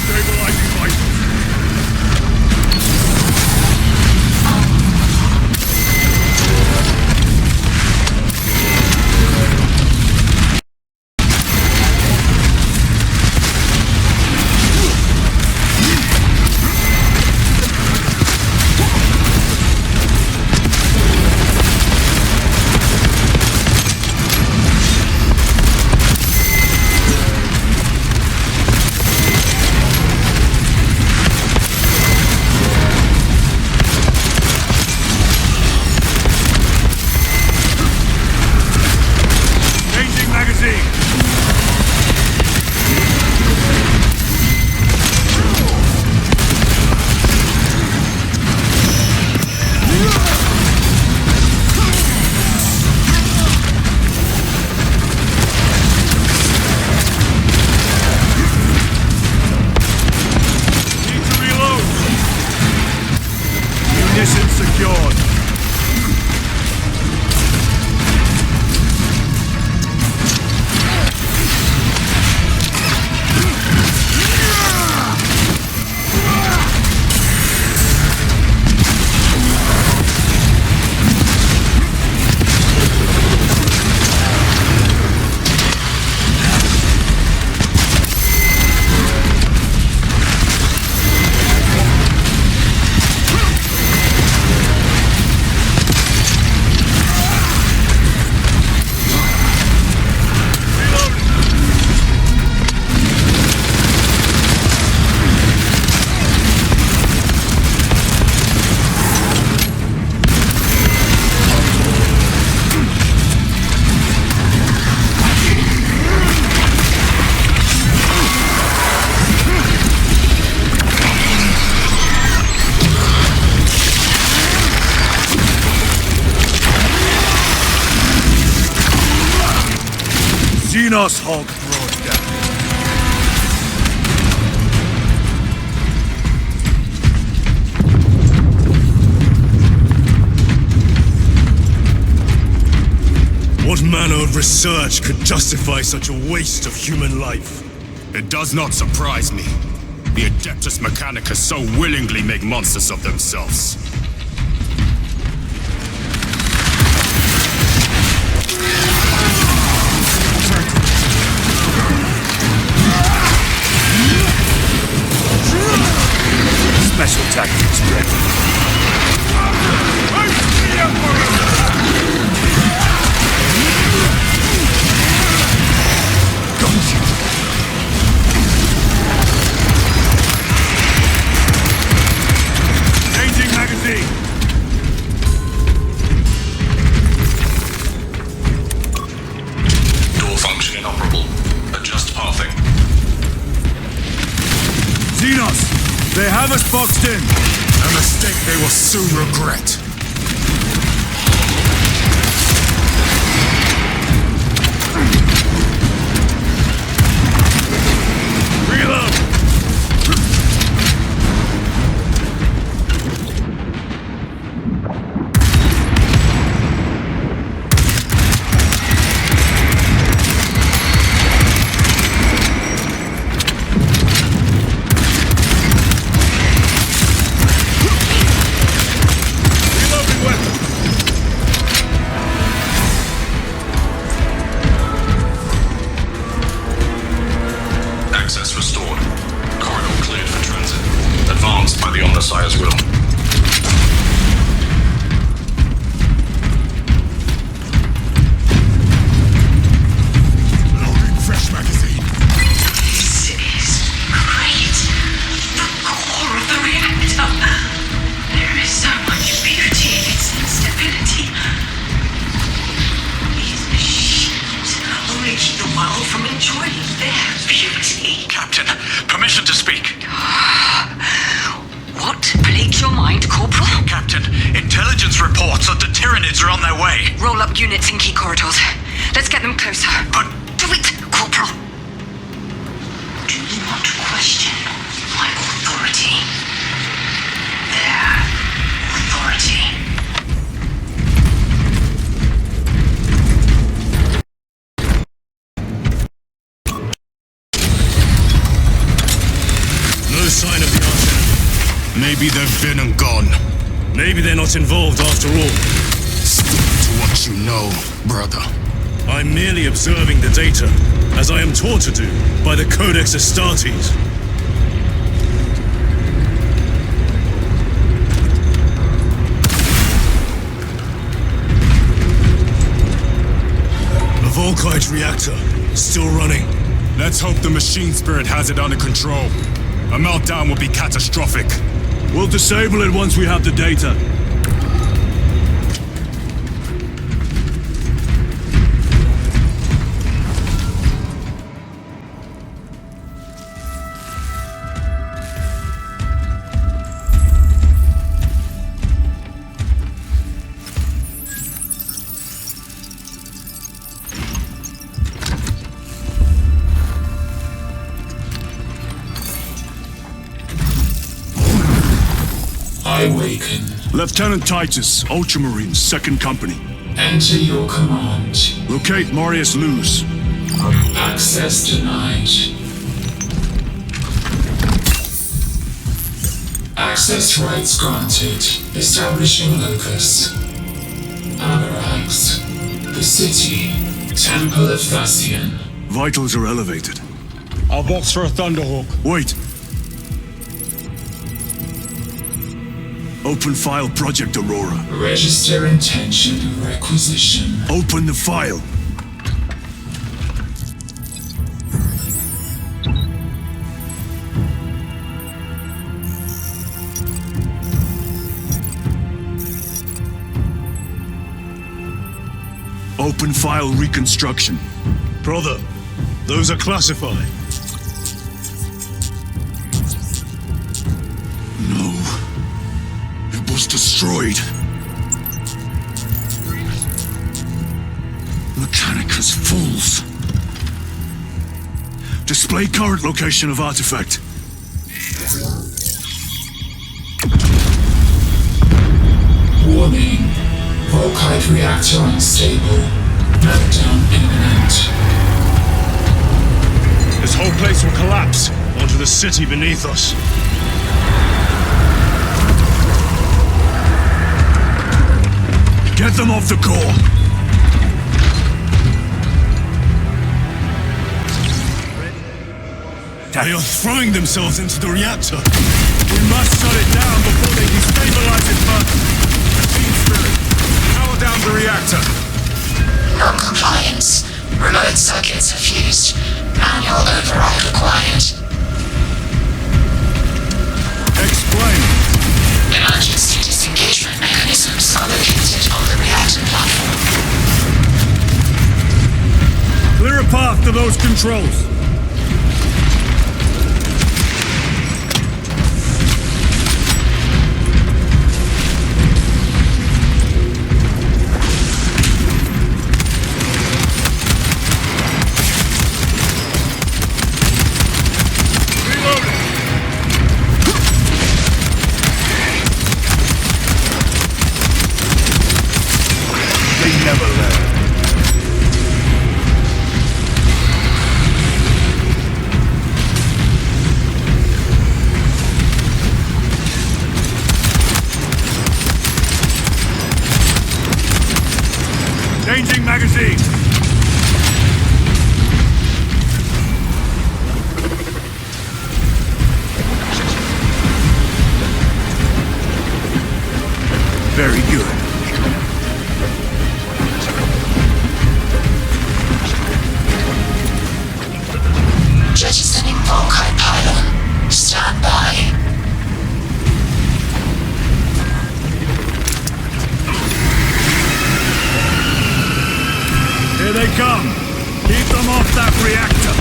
Stabilizing vitals. Xenos Hulk brought down. What manner of research could justify such a waste of human life? It does not surprise me. The Adeptus Mechanicus so willingly make monsters of themselves. Special tactics ready. Changing magazine. Door function inoperable. Adjust pathing. Xenos, they have us boxed in. A mistake they will soon regret. Reload. Reloading weapon. Access restored. Corridor cleared for transit. Advanced by the Omnissiah's will. Loading fresh magazine. This is great. The core of the reactor. There is so much beauty in its instability. These machines only keep the world from enjoying their beauty. Captain, permission to speak. What plagued your mind, Corporal? Captain, intelligence reports that the Tyranids are on their way. Roll up units in key corridors. Let's get them closer. But Do it, Corporal. Do not question my authority. Their authority. No sign of the arch enemy. Maybe they've been and gone. Maybe they're not involved after all. Stick to what you know, brother. I'm merely observing the data, as I am taught to do by the Codex Astartes. The Volkite reactor, still running. Let's hope the machine spirit has it under control. A meltdown will be catastrophic. We'll disable it once we have the data. I awaken. Lieutenant Titus, Ultramarines, 2nd Company. Enter your command. Locate Marius Luz. Access denied. Access rights granted. Establishing locus. Amarax. The city. Temple of Thasian. Vitals are elevated. I'll box for a Thunderhawk. Wait. Open file Project Aurora. Register intention of requisition. Open the file. Open file reconstruction. Brother, those are classified. No. It was destroyed. Mechanicus fools. Display current location of artifact. Warning. Volkite reactor unstable. Meltdown imminent. This whole place will collapse onto the city beneath us. Get them off the core. They are throwing themselves into the reactor. We must shut it down before they destabilize it further. Team Spirit, power down the reactor. Non-compliance. Remote circuits are fused. Manual override required. Explain. Emergency disengagement mechanisms are located on the reactor platform. Clear a path to those controls. Never learn. Changing magazine. Very good. Jettisoning Volkite pylon. Stand by. Here they come. Keep them off that reactor.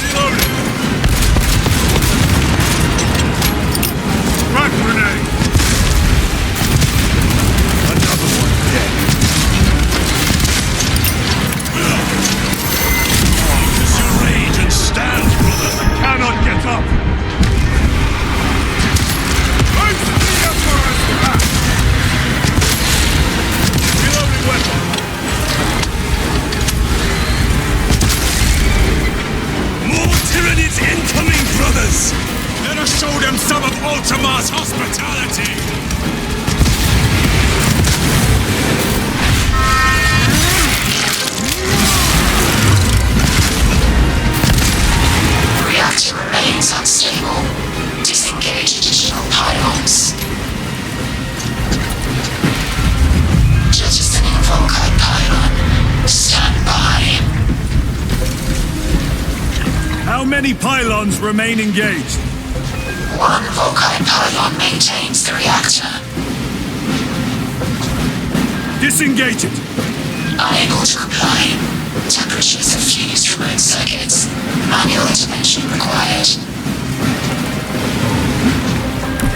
Reloading. Frag grenade. Another one dead. Focus your rage and stand, brother. I cannot get up. Reloading weapon. More tyrannies incoming, brothers. Let us show them some of Ultima's hospitality. Reactor remains unstable. Disengage additional pylons. Jettisoning Volkite pylon. Stand by. How many pylons remain engaged? One Volkite pylon maintains the reactor. Disengage it. Unable to comply. Temperatures have fused remote circuits. Manual intervention required.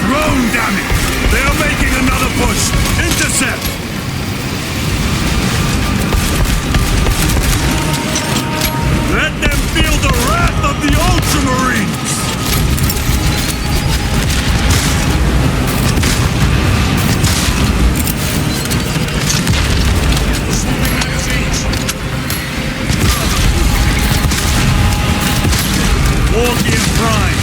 Drone damage! They are making another push! Intercept! Let them feel the wrath of the Ultramarines! Wargear Prime!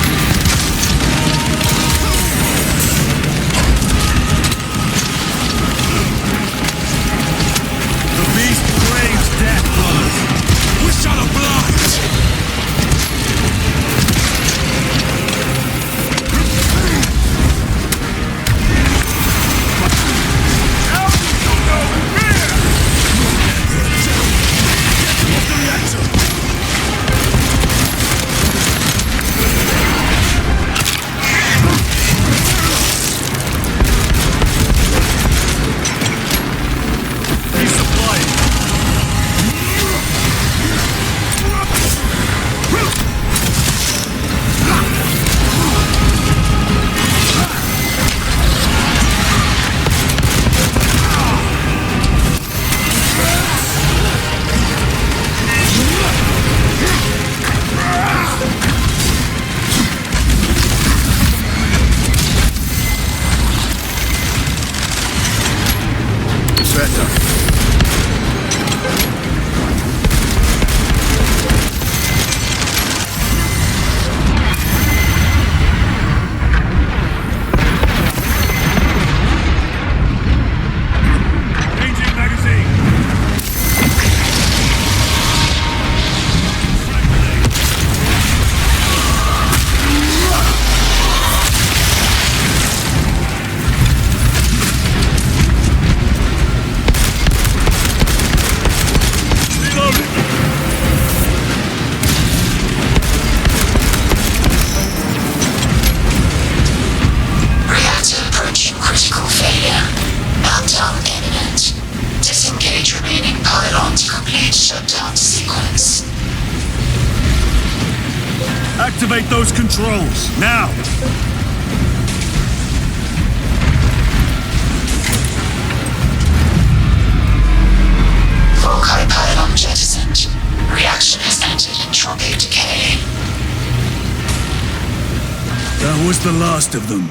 shutdown sequence. Activate those controls, now! Foci pylon jettisoned. Reaction has entered entropic decay. That was the last of them.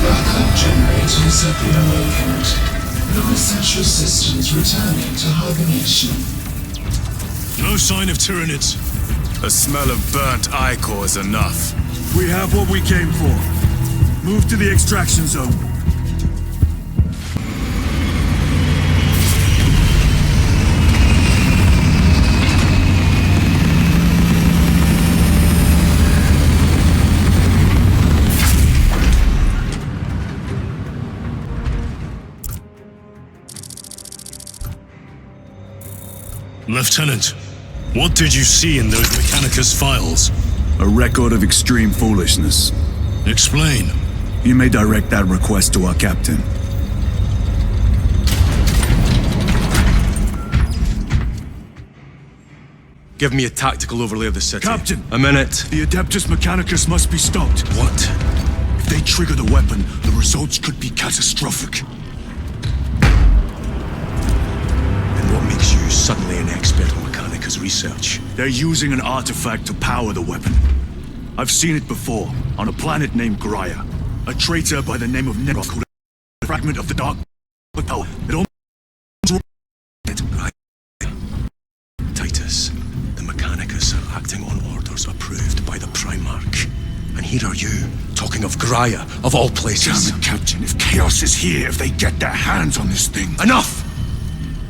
Backup generators have been awakened. No essential systems returning to hibernation. No sign of Tyranids. The smell of burnt ichor is enough. We have what we came for. Move to the extraction zone. Lieutenant, what did you see in those Mechanicus files? A record of extreme foolishness. Explain. You may direct that request to our captain. Give me a tactical overlay of the city. Captain! A minute. The Adeptus Mechanicus must be stopped. What? If they trigger the weapon, the results could be catastrophic. And what makes you suddenly an expert on Mechanicus research? They're using an artifact to power the weapon. I've seen it before, on a planet named Graia. A traitor by the name of Neros called a fragment of the dark power. It only... Titus, the Mechanicus are acting on orders approved by the Primarch. And here are you, talking of Graia, of all places. Damn it, Captain, if Chaos is here, if they get their hands on this thing... Enough!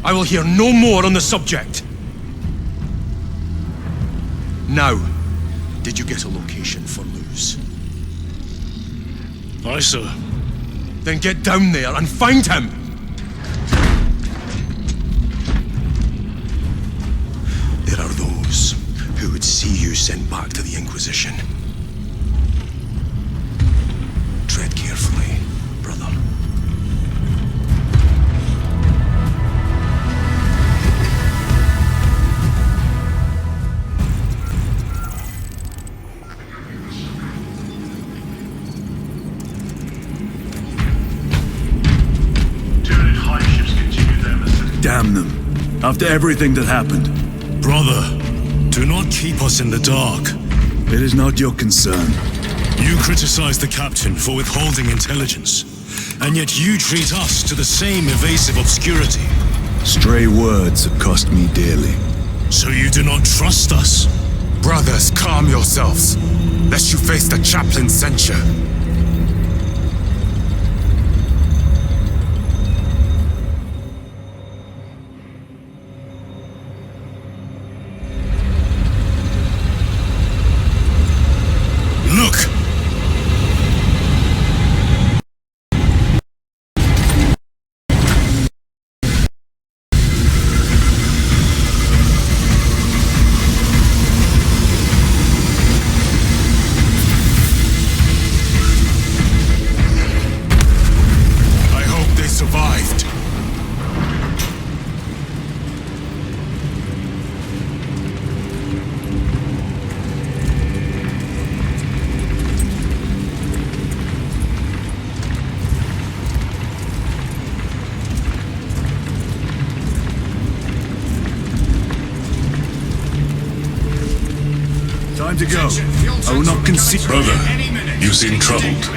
I will hear no more on the subject. Now, did you get a location for Luz? Aye, sir. Then get down there and find him! There are those who would see you sent back to the Inquisition. Tread carefully, brother. Damn them. After everything that happened. Brother, do not keep us in the dark. It is not your concern. You criticize the captain for withholding intelligence, and yet you treat us to the same evasive obscurity. Stray words have cost me dearly. So you do not trust us? Brothers, calm yourselves, lest you face the chaplain's censure. Look! I hope they survived. Time to go. I will not concede. Brother, you seem troubled.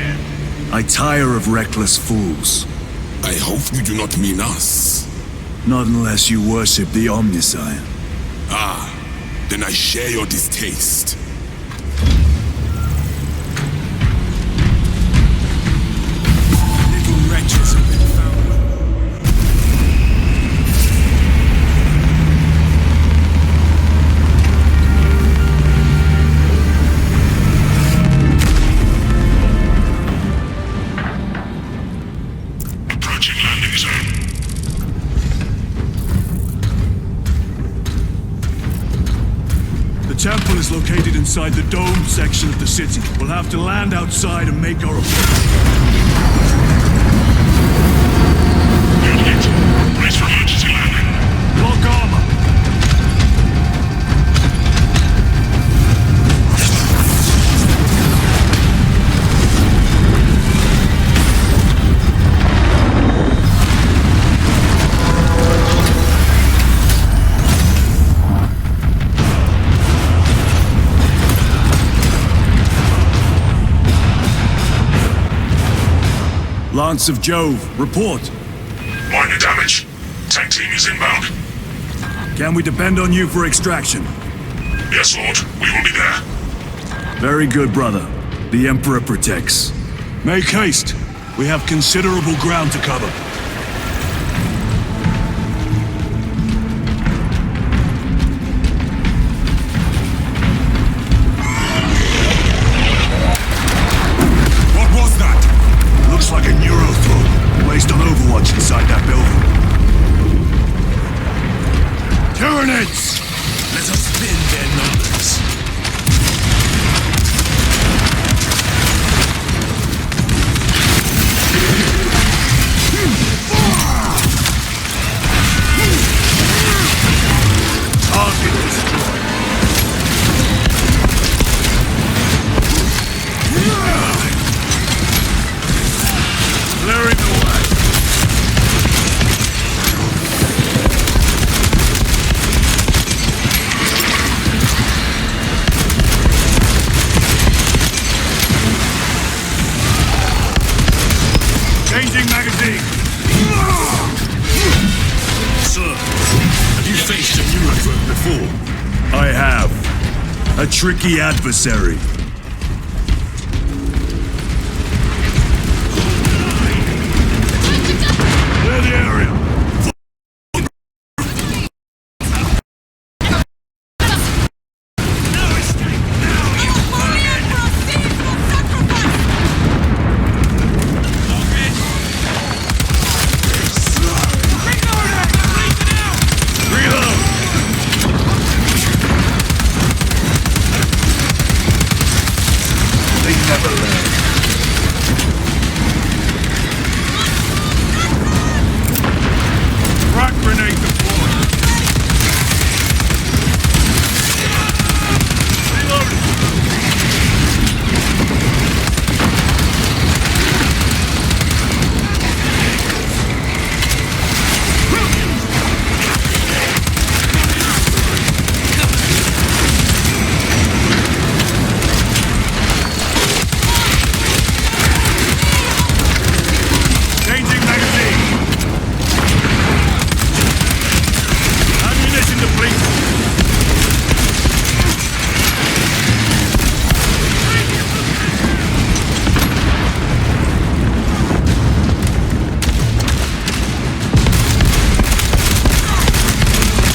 I tire of reckless fools. I hope you do not mean us. Not unless you worship the Omniscient. Ah, then I share your distaste. Little wretches have been found. Approaching landing zone. The temple is located inside the dome section of the city. We'll have to land outside and make our approach. Good hit. Brace for emergency landing. Block Lance of Jove, report. Minor damage. Tank team is inbound. Can we depend on you for extraction? Yes, Lord. We will be there. Very good, brother. The Emperor protects. Make haste. We have considerable ground to cover. What was that? Looks like a neurothrow placed on Overwatch inside that building. Tyranids! Let us thin their numbers. Target destroyed. Clearing the way. Changing magazine. Sir, have you faced a neurothroat before? I have. A tricky adversary. Clear the area. Rock grenade deployed. Reloading. Changing magazine. Ammunition depleted.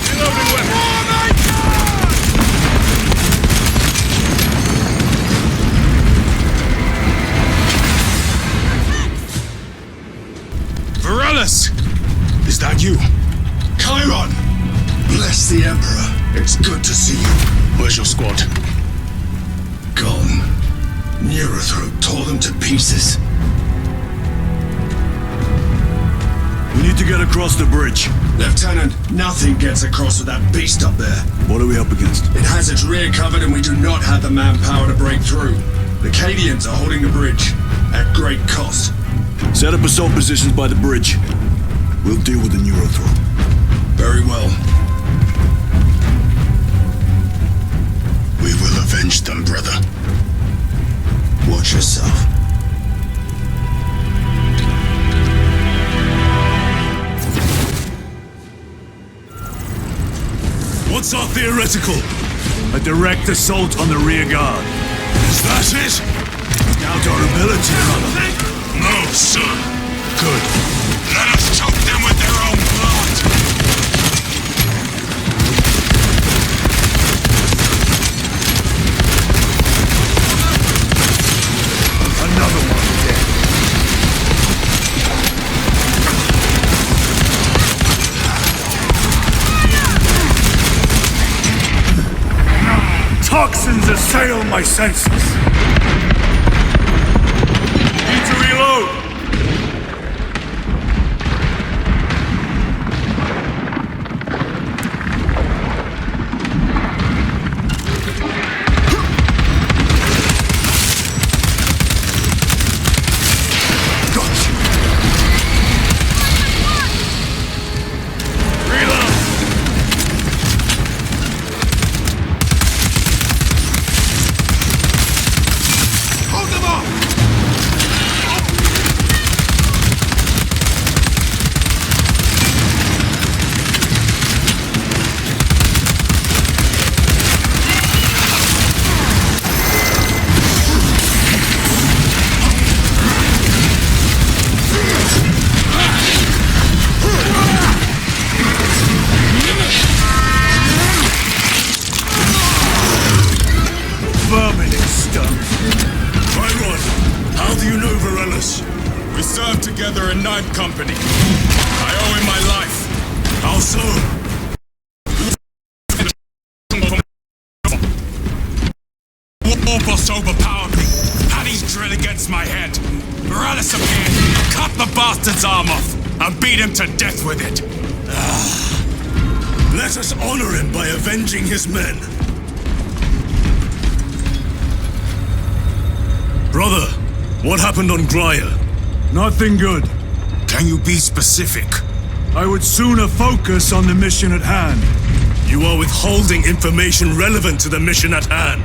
Reloading weapon. Varellus! Is that you? Chiron! Bless the Emperor. It's good to see you. Where's your squad? Gone. Neurothroat tore them to pieces. We need to get across the bridge. Lieutenant, nothing gets across with that beast up there. What are we up against? It has its rear covered and we do not have the manpower to break through. The Cadians are holding the bridge, at great cost. Set up assault positions by the bridge. We'll deal with the neurothrow. Very well. We will avenge them, brother. Watch yourself. What's our theoretical? A direct assault on the rear guard. Is that it? Doubt our ability, brother. No, sir. Good. Let us choke them with their own blood. Another one dead. Toxins assail my senses. Need to reload. served together in 9th Company. I owe him my life. How so? Warboss overpowered me. Had his drill against my head. Morales appeared, cut the bastard's arm off, and beat him to death with it. Let us honor him by avenging his men. Brother, what happened on Grya? Nothing good. Can you be specific? I would sooner focus on the mission at hand. You are withholding information relevant to the mission at hand.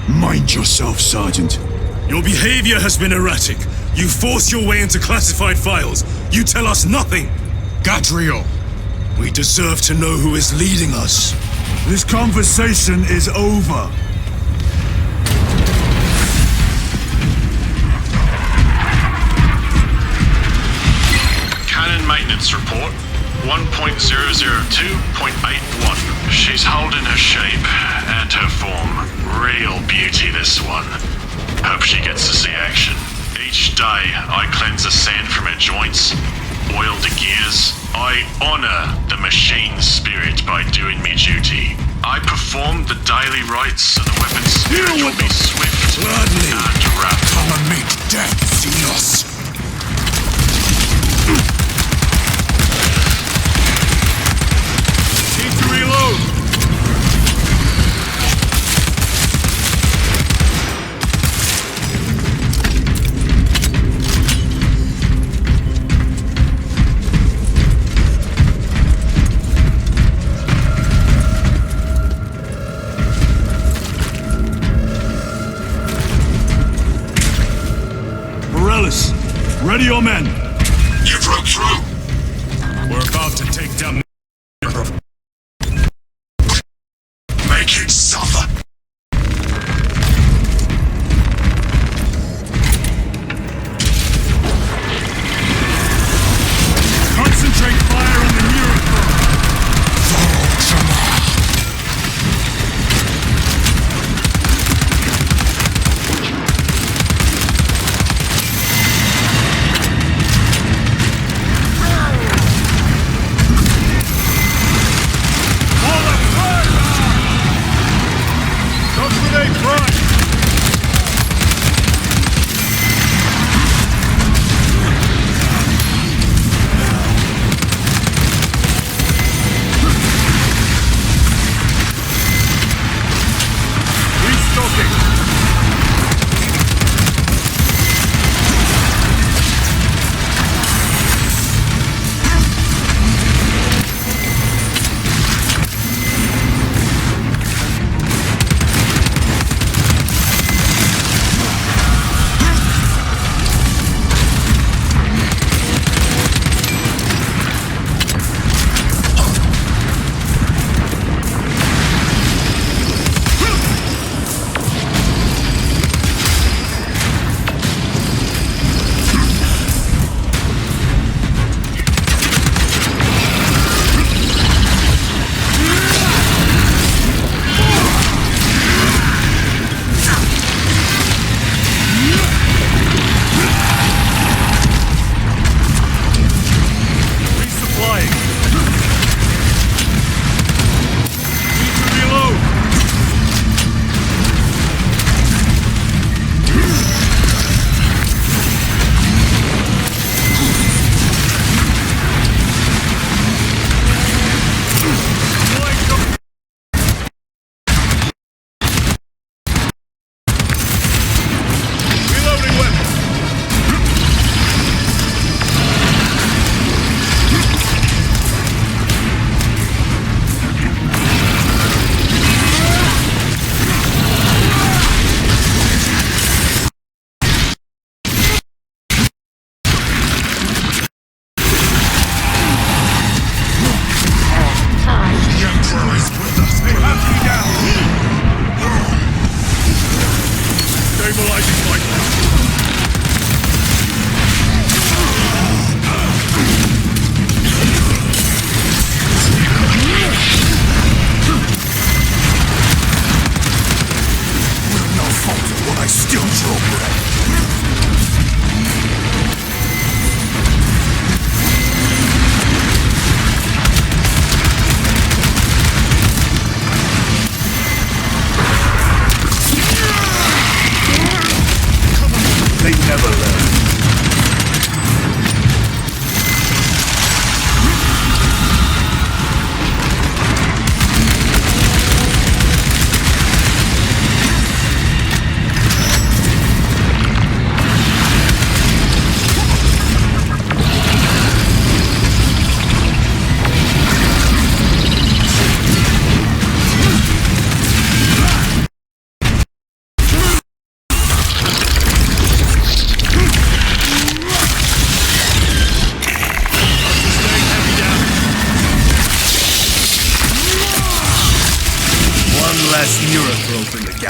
Mind yourself, Sergeant. Your behavior has been erratic. You force your way into classified files. You tell us nothing. Gadriel, we deserve to know who is leading us. This conversation is over. Cannon maintenance report 1.002.81. She's holding her shape and her form. Real beauty, this one. Hope she gets to see action. Each day, I cleanse the sand from her joints, oil the gears. I honor the machine's spirit by doing me duty. I perform the daily rites so the weapon's spirit will be swift Gladly. and rapid. Come and meet death, Xenos. Need to reload. Morales, ready your men. You broke through. We're about to take down. Make it suffer. Concentrate fire on the nearer foe.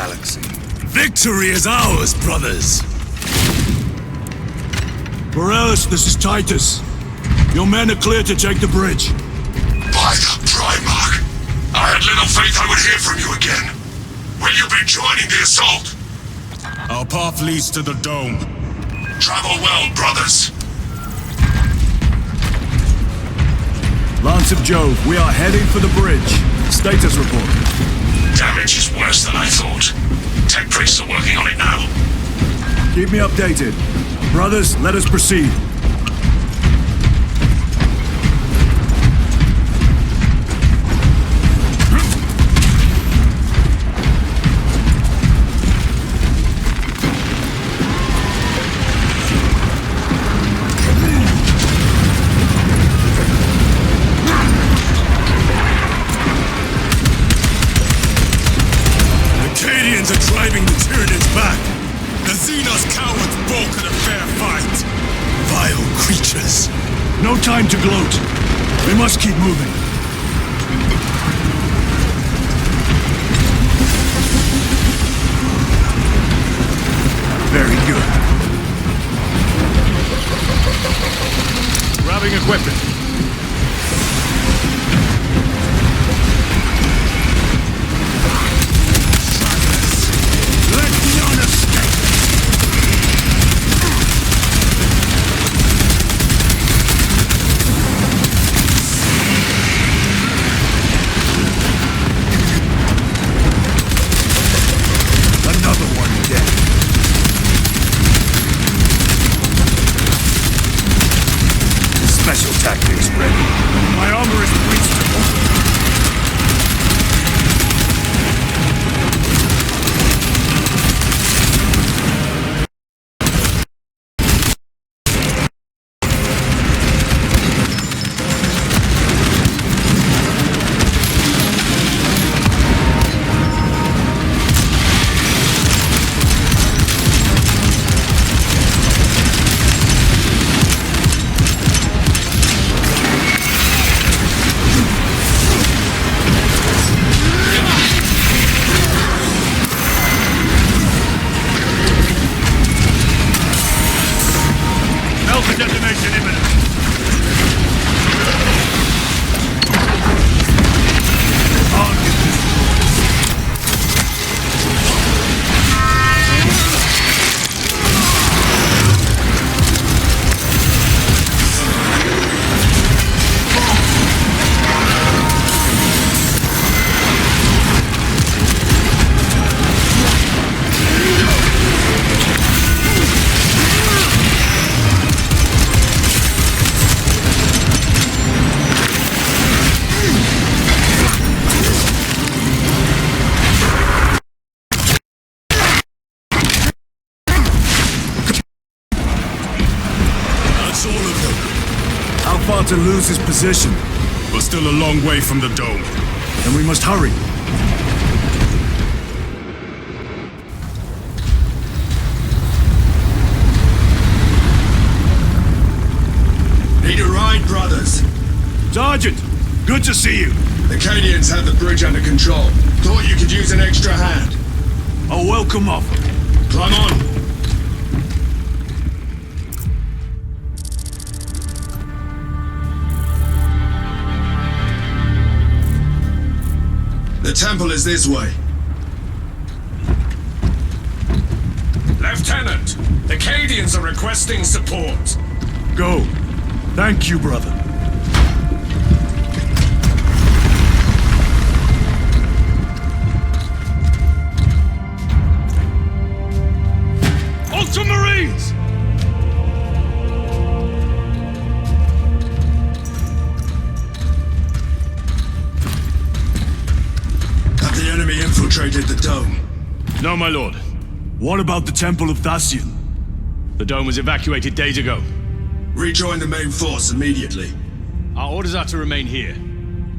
galaxy. Victory is ours, brothers! Morales, this is Titus. Your men are clear to take the bridge. By the Primarch! I had little faith I would hear from you again. Will you be joining the assault? Our path leads to the dome. Travel well, brothers. Lance of Jove, we are heading for the bridge. Status report. Damage is worse than I thought. Tech priests are working on it now. Keep me updated. Brothers, let us proceed. Driving the Tyranids back. The Xenos cowards balk at a fair fight. Vile creatures. No time to gloat. We must keep moving. Very good. Grabbing equipment. Special tactics ready. My armor is breached. Detonation imminent. How far to lose his position? We're still a long way from the dome. Then we must hurry. Need a ride, brothers? Sergeant, good to see you. The Cadians have the bridge under control. Thought you could use an extra hand. A welcome offer. Climb on. The temple is this way. Lieutenant, the Cadians are requesting support. Go. Thank you, brother. Ultramarines! Have the enemy infiltrated the dome? No, my lord. What about the Temple of Thasian? The dome was evacuated days ago. Rejoin the main force immediately. Our orders are to remain here.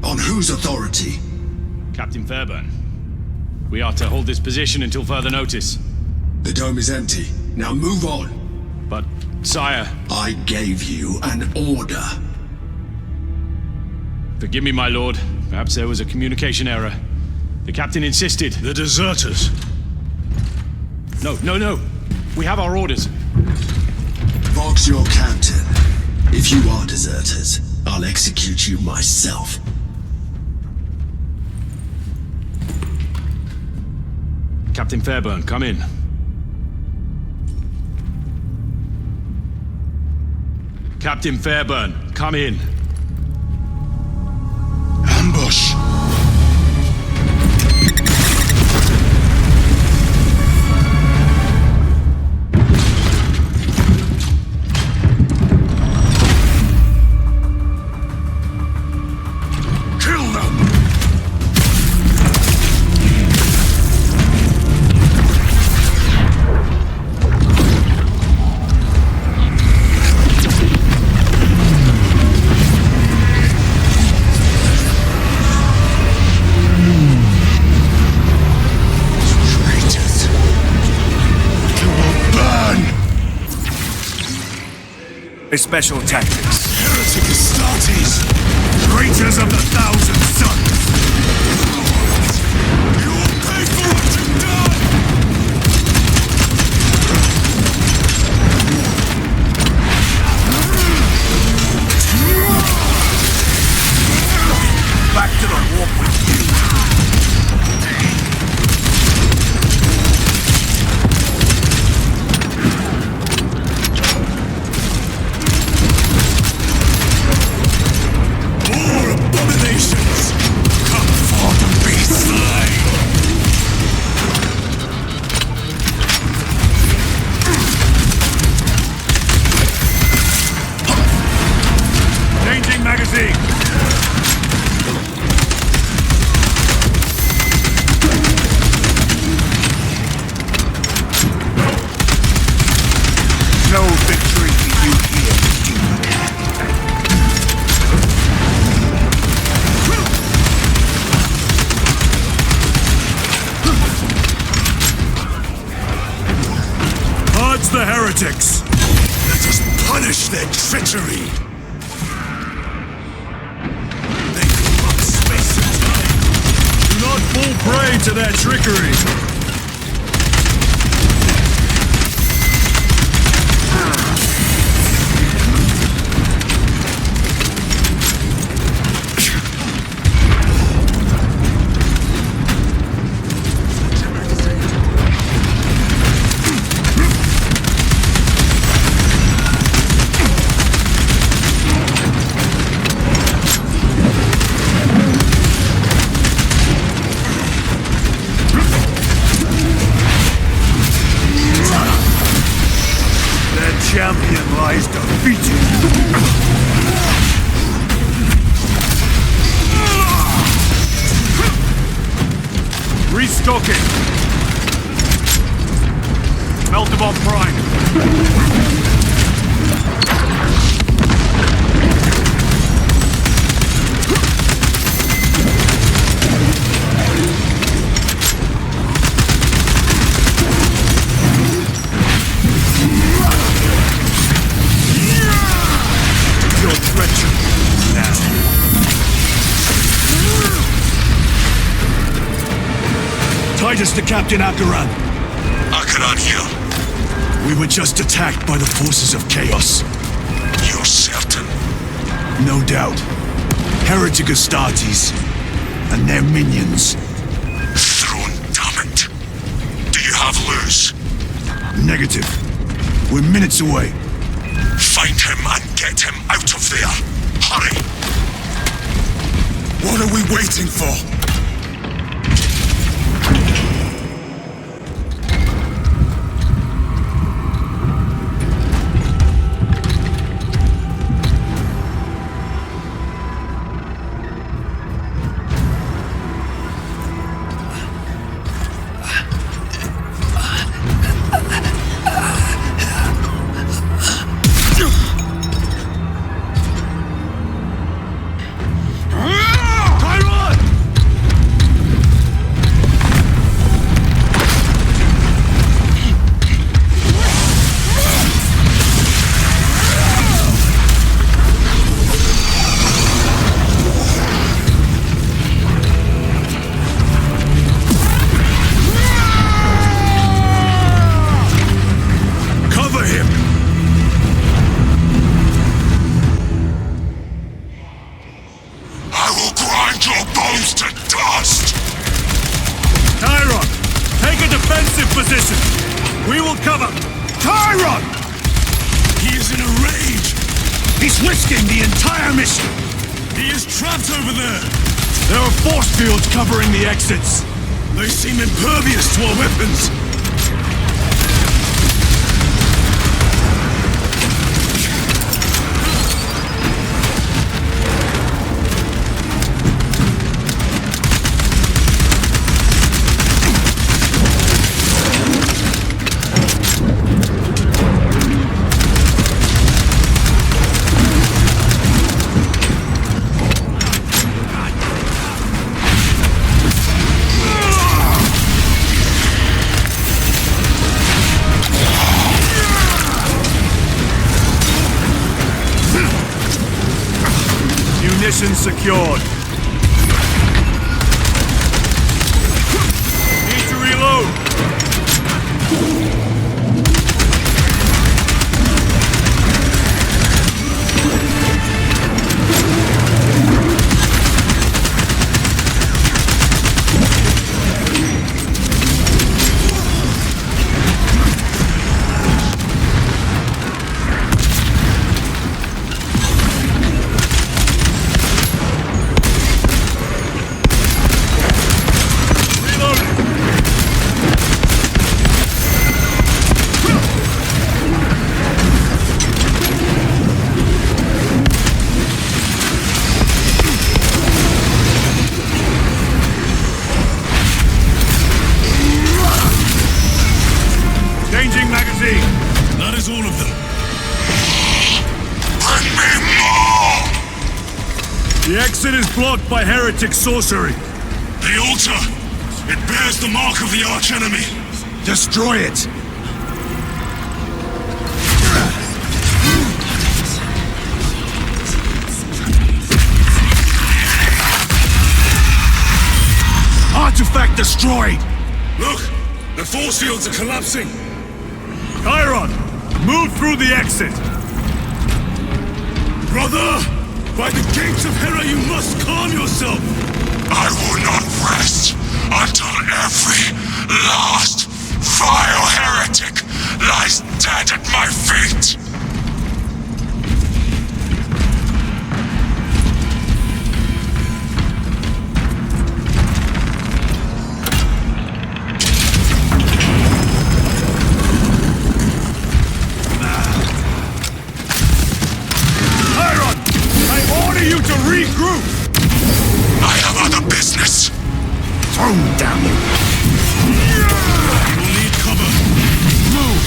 On whose authority? Captain Fairburn. We are to hold this position until further notice. The dome is empty. Now move on. But, sire... I gave you an order. Forgive me, my lord. Perhaps there was a communication error. The captain insisted. The deserters. No. We have our orders. Vox your captain. If you are deserters, I'll execute you myself. Captain Fairburn, come in. Captain Fairburn, come in. Ambush! Special tactics. Heretic Astartes! Traitors of the Thousand Suns! You will pay for what you've done! Back to the warp with you! The heretics! Let us punish their treachery! They corrupt space and time! Do not fall prey to their trickery! Champion lies defeated. Restocking. Meltabot Prime. Titus to Captain Akaran. Akaran here. We were just attacked by the forces of chaos. You're certain? No doubt. Heretic Astartes and their minions. Throne, damn it. Do you have Luz? Negative. We're minutes away. Find him and get him out of there. Hurry! What are we waiting for? He's risking the entire mission! He is trapped over there! There are force fields covering the exits! They seem impervious to our weapons! Munitions secured. Need to reload. Changing magazine. That is all of them. Bring me more! The exit is blocked by heretic sorcery. The altar! It bears the mark of the archenemy. Destroy it! Artifact destroyed! Look! The force fields are collapsing! Chiron! Move through the exit! Brother! By the gates of Hera, you must calm yourself! I will not rest until every last vile heretic lies dead at my feet! You to regroup! I have other business! Throw down! We'll need cover! Move!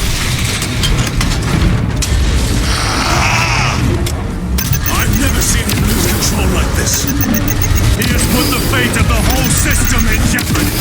I've never seen him lose control like this! He has put the fate of the whole system in jeopardy!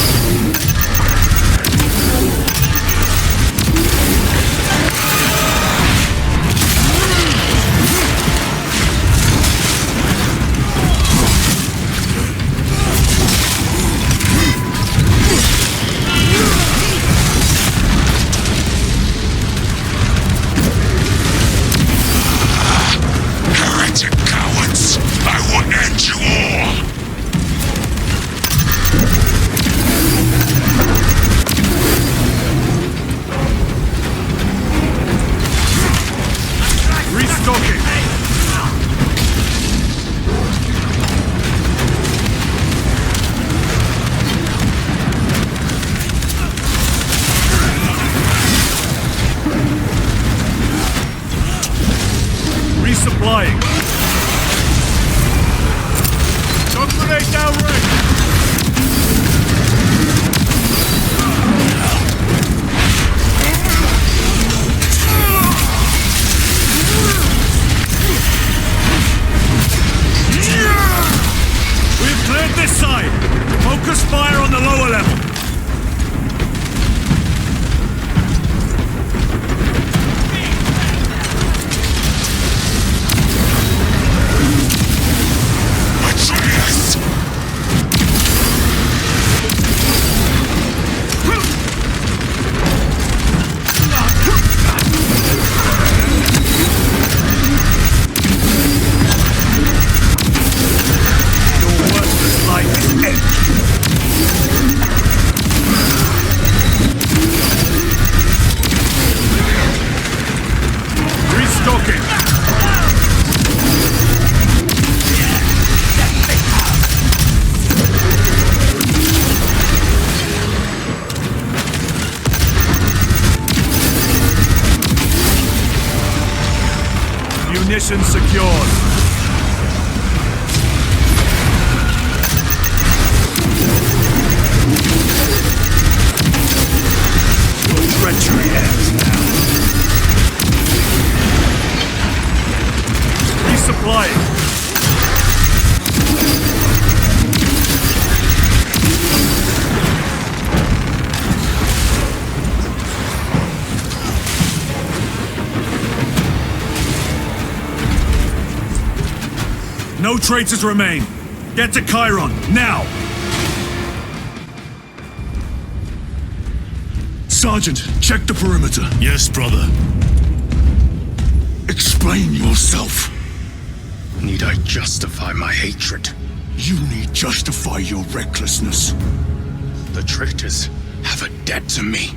Resupplying. Shock grenade downrange. We've cleared this side. Focus fire on the lower level. Your worthless life is empty. Position secured. Your treachery ends now. Resupplying. No traitors remain. Get to Chiron, now! Sergeant, check the perimeter. Yes, brother. Explain yourself. Need I justify my hatred? You need justify your recklessness. The traitors have a debt to me.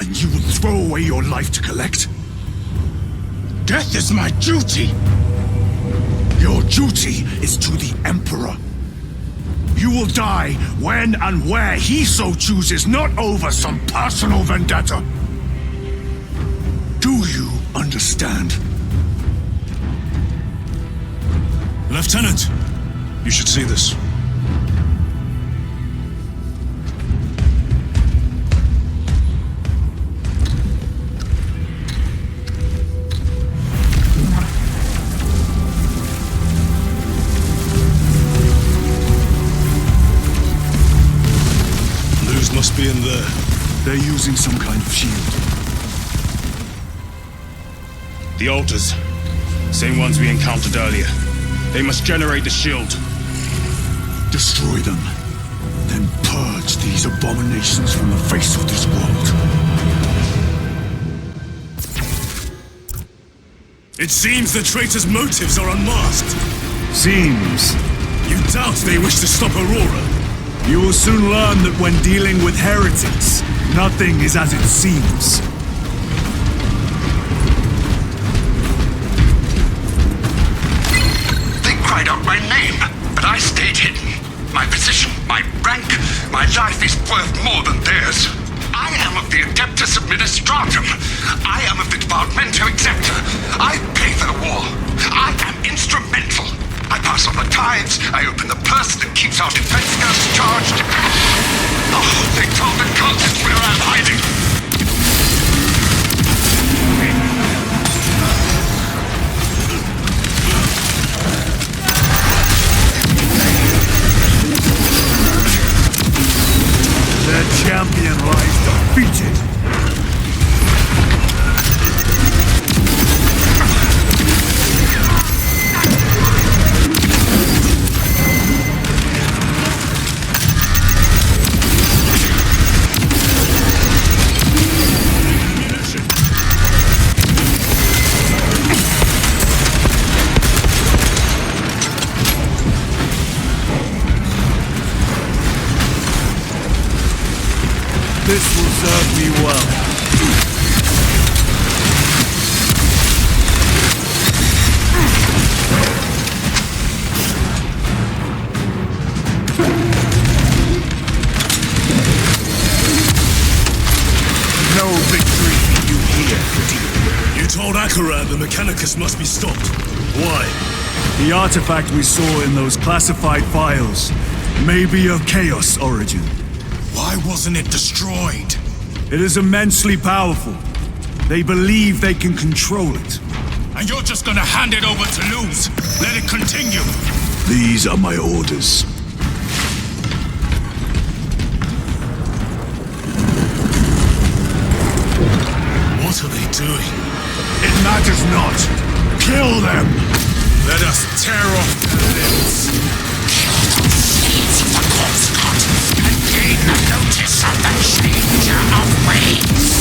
And you will throw away your life to collect? Death is my duty! Your duty is to the Emperor. You will die when and where he so chooses, not over some personal vendetta. Do you understand? Lieutenant, you should see this. Must be in there. They're using some kind of shield. The altars. Same ones we encountered earlier. They must generate the shield. Destroy them. Then purge these abominations from the face of this world. It seems the traitors' motives are unmasked. Seems. You doubt they wish to stop Aurora? You will soon learn that when dealing with heretics, nothing is as it seems. They cried out my name, but I stayed hidden. My position, my rank, my life is worth more than theirs. I am of the Adeptus Administratum. I am of the Departmento Exceptor. I pay for the war. I am instrumental. I pass on the tithes, I open the purse that keeps our defense guns charged. Oh, they told the cultists where I'm hiding. Their champion lies defeated. This will serve me well. No victory for you here, You told Akaran the Mechanicus must be stopped. Why? The artifact we saw in those classified files may be of Chaos origin. Why wasn't it destroyed? It is immensely powerful. They believe they can control it. And you're just gonna hand it over to Luz? Let it continue? These are my orders. What are they doing? It matters not. Kill them! Let us tear off their limbs. Seeds of the corpse god, and gain the notice of the changer of ways.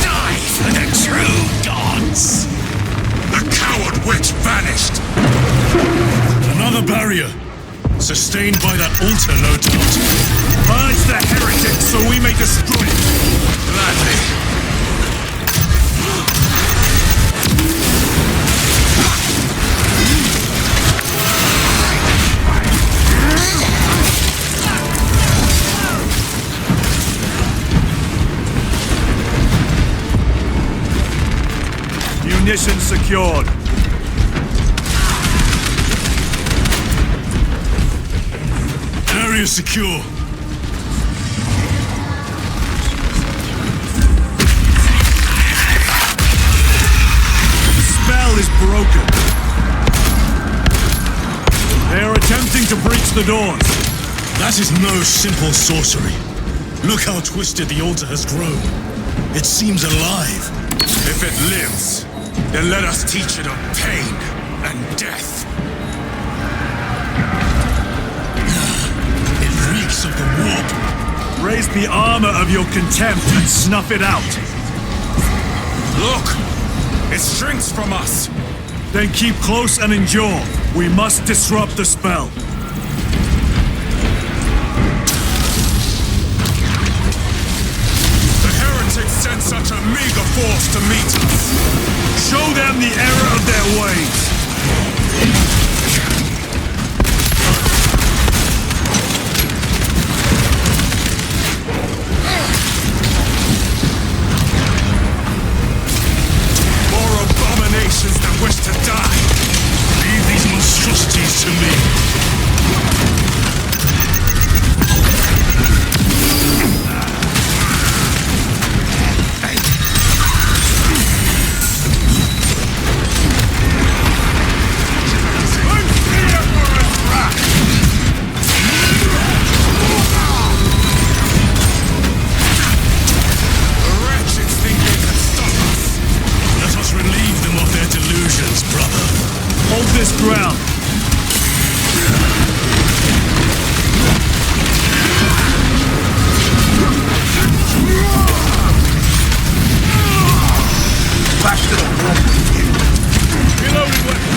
Die for the true gods! The coward witch vanished! Another barrier. Sustained by that altar, no doubt. Purge the heretic so we may destroy it! Gladly. position secured. Area secure. The spell is broken. They are attempting to breach the doors. That is no simple sorcery. Look how twisted the altar has grown. It seems alive. If it lives, then let us teach it of pain and death. It reeks of the warp. Raise the armor of your contempt and snuff it out. Look! It shrinks from us! Then keep close and endure. We must disrupt the spell. Sent such a meager force to meet us. Show them the error of their ways. More abominations that wish to die. Leave these monstrosities to me. Hold this ground. Back to the room with you. Reloading weapon.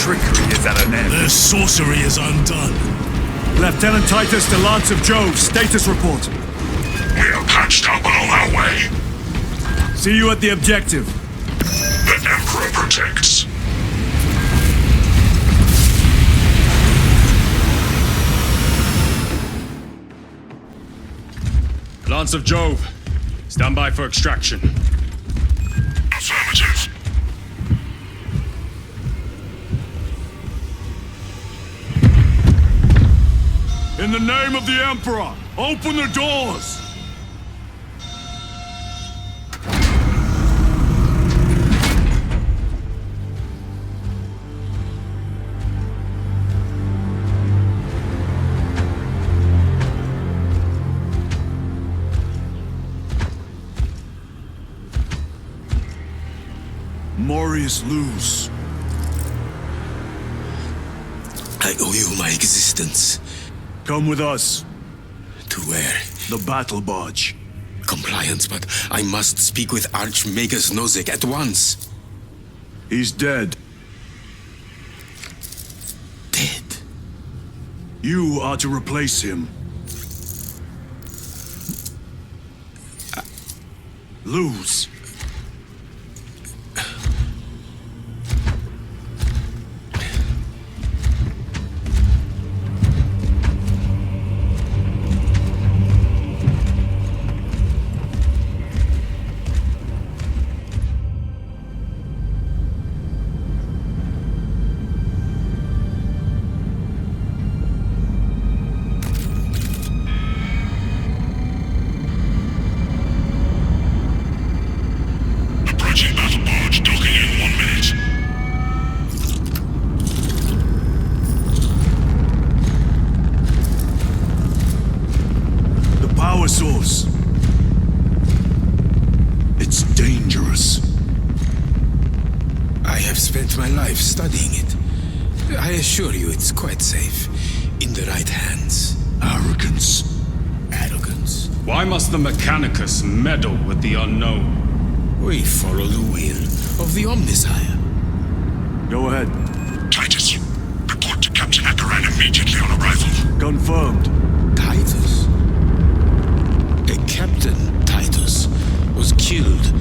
trickery is at an end. Their sorcery is undone. Lieutenant Titus to Lance of Jove, status report. We are patched up and on our way. See you at the objective. The Emperor protects. Lance of Jove, stand by for extraction. Affirmative. In the name of the Emperor, open the doors! Morius lose. I owe you my existence. Come with us. To where? The battle barge. Compliance, but I must speak with Archmagus Nozick at once. He's dead. Dead? You are to replace him. Lose. Approaching battle barge, docking in 1 minute. The power source. It's dangerous. I have spent my life studying it. I assure you it's quite safe. In the right hands. Arrogance. Arrogance? Why must the Mechanicus meddle with the unknown? We follow the will of the Omnisire. Go ahead. Titus, report to Captain Akaran immediately on arrival. Confirmed. Titus? Captain Titus was killed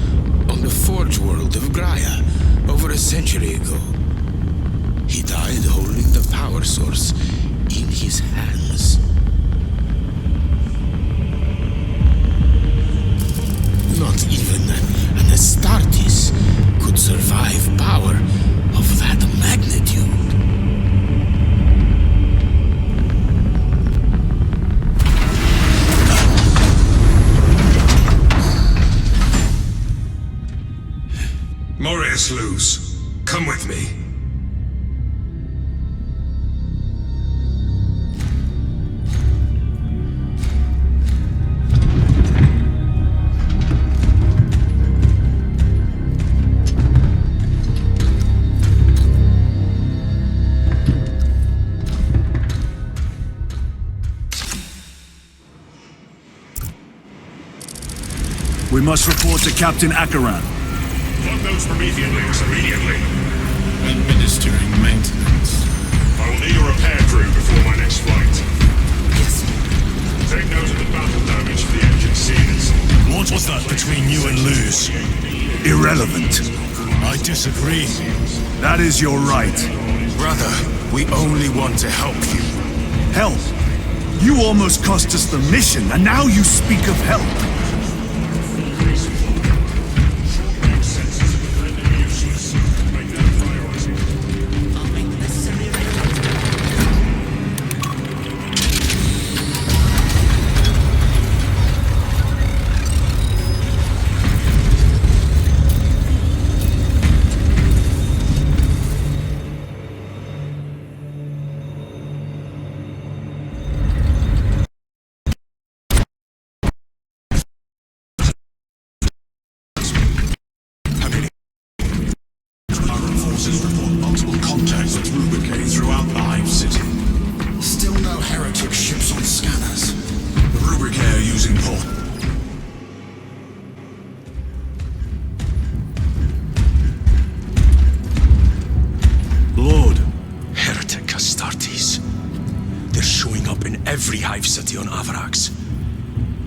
on the Forge world of Graia over a century ago. He died holding the power source in his hands. Not even an Astartes could survive power of that magnitude. Morius Luz, come with me. We must report to Captain Akaran. Plug those Promethean links immediately. Administering maintenance. I will need a repair crew before my next flight. Yes. Take note of the battle damage for the engine seals. What was that between you and Luz? Irrelevant. I disagree. That is your right. Brother, we only want to help you. Help? You almost cost us the mission, and now you speak of help. every hive city on Avarax.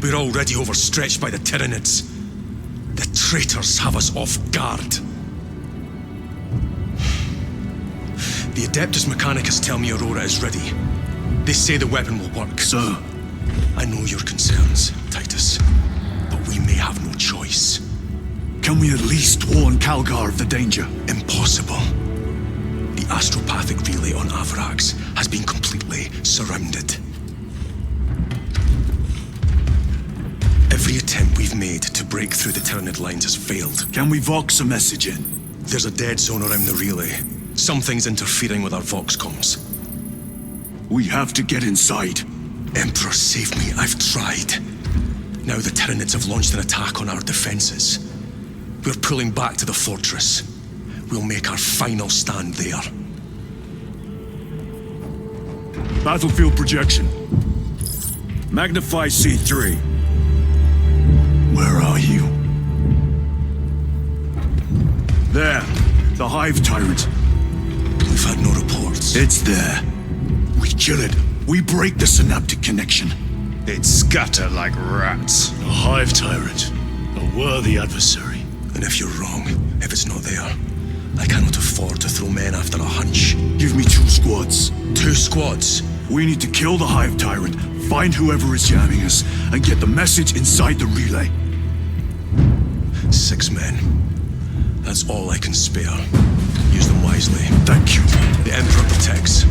We're already overstretched by the Tyranids. The traitors have us off guard. The Adeptus Mechanicus tell me Aurora is ready. They say the weapon will work. Sir. I know your concerns, Titus, but we may have no choice. Can we at least warn Calgar of the danger? Impossible. The astropathic relay on Avarax has been completely surrounded. Every attempt we've made to break through the Tyranid lines has failed. Can we Vox a message in? There's a dead zone around the relay. Something's interfering with our Vox comms. We have to get inside. Emperor, save me. I've tried. Now the Tyranids have launched an attack on our defenses. We're pulling back to the fortress. We'll make our final stand there. Battlefield projection. Magnify C3. Where are you? There. The Hive Tyrant. We've had no reports. It's there. We kill it. We break the synaptic connection. They'd scatter like rats. A Hive Tyrant. A worthy adversary. And if you're wrong, if it's not there, I cannot afford to throw men after a hunch. Give me 2 squads. 2 squads? We need to kill the Hive Tyrant, find whoever is jamming us, and get the message inside the relay. 6 men. That's all I can spare. Use them wisely. Thank you. The Emperor protects.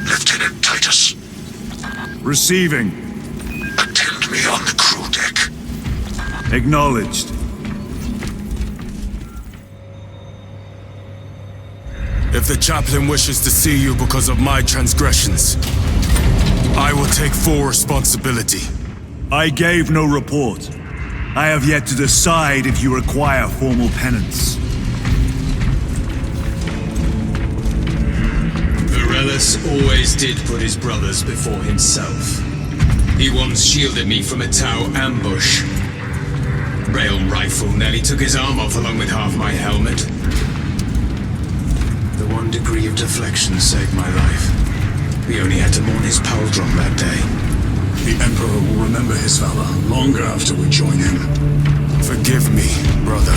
Lieutenant Titus. Receiving. Attend me on the crew deck. Acknowledged. If the chaplain wishes to see you because of my transgressions, I will take full responsibility. I gave no report. I have yet to decide if you require formal penance. Varellus always did put his brothers before himself. He once shielded me from a Tau ambush. Rail rifle nearly took his arm off along with half my helmet. The 1 degree of deflection saved my life. We only had to mourn his pauldron that day. The Emperor will remember his valor long after we join him. Forgive me, brother.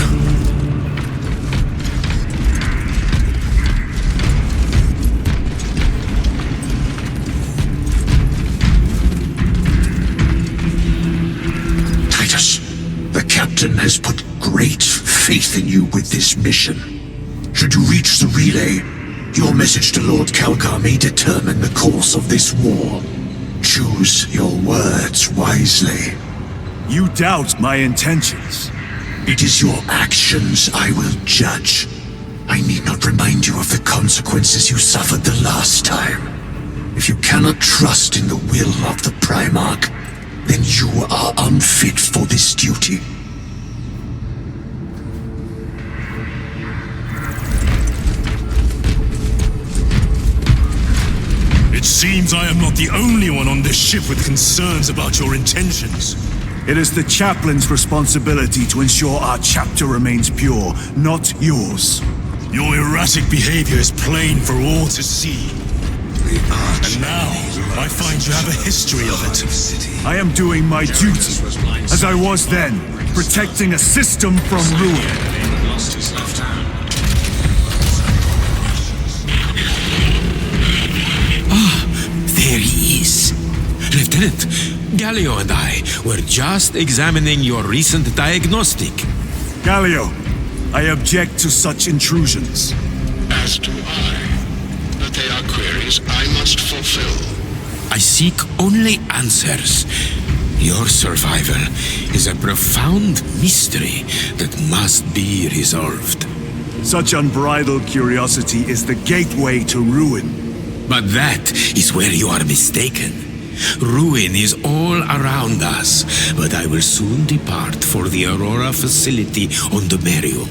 Titus, the captain has put great faith in you with this mission. Should you reach the relay, your message to Lord Calgar may determine the course of this war. Choose your words wisely. You doubt my intentions. It is your actions I will judge. I need not remind you of the consequences you suffered the last time. If you cannot trust in the will of the Primarch, then you are unfit for this duty. It seems I am not the only one on this ship with concerns about your intentions. It is the chaplain's responsibility to ensure our chapter remains pure, not yours. Your erratic behavior is plain for all to see. And now, I find you have a history of it. I am doing my duty, as I was then, protecting a system from ruin. Lost his left hand. There he is. Lieutenant, Gallio and I were just examining your recent diagnostic. Gallio, I object to such intrusions. As do I. But they are queries I must fulfill. I seek only answers. Your survival is a profound mystery that must be resolved. Such unbridled curiosity is the gateway to ruin. But that is where you are mistaken. Ruin is all around us, but I will soon depart for the Aurora facility on the Merium,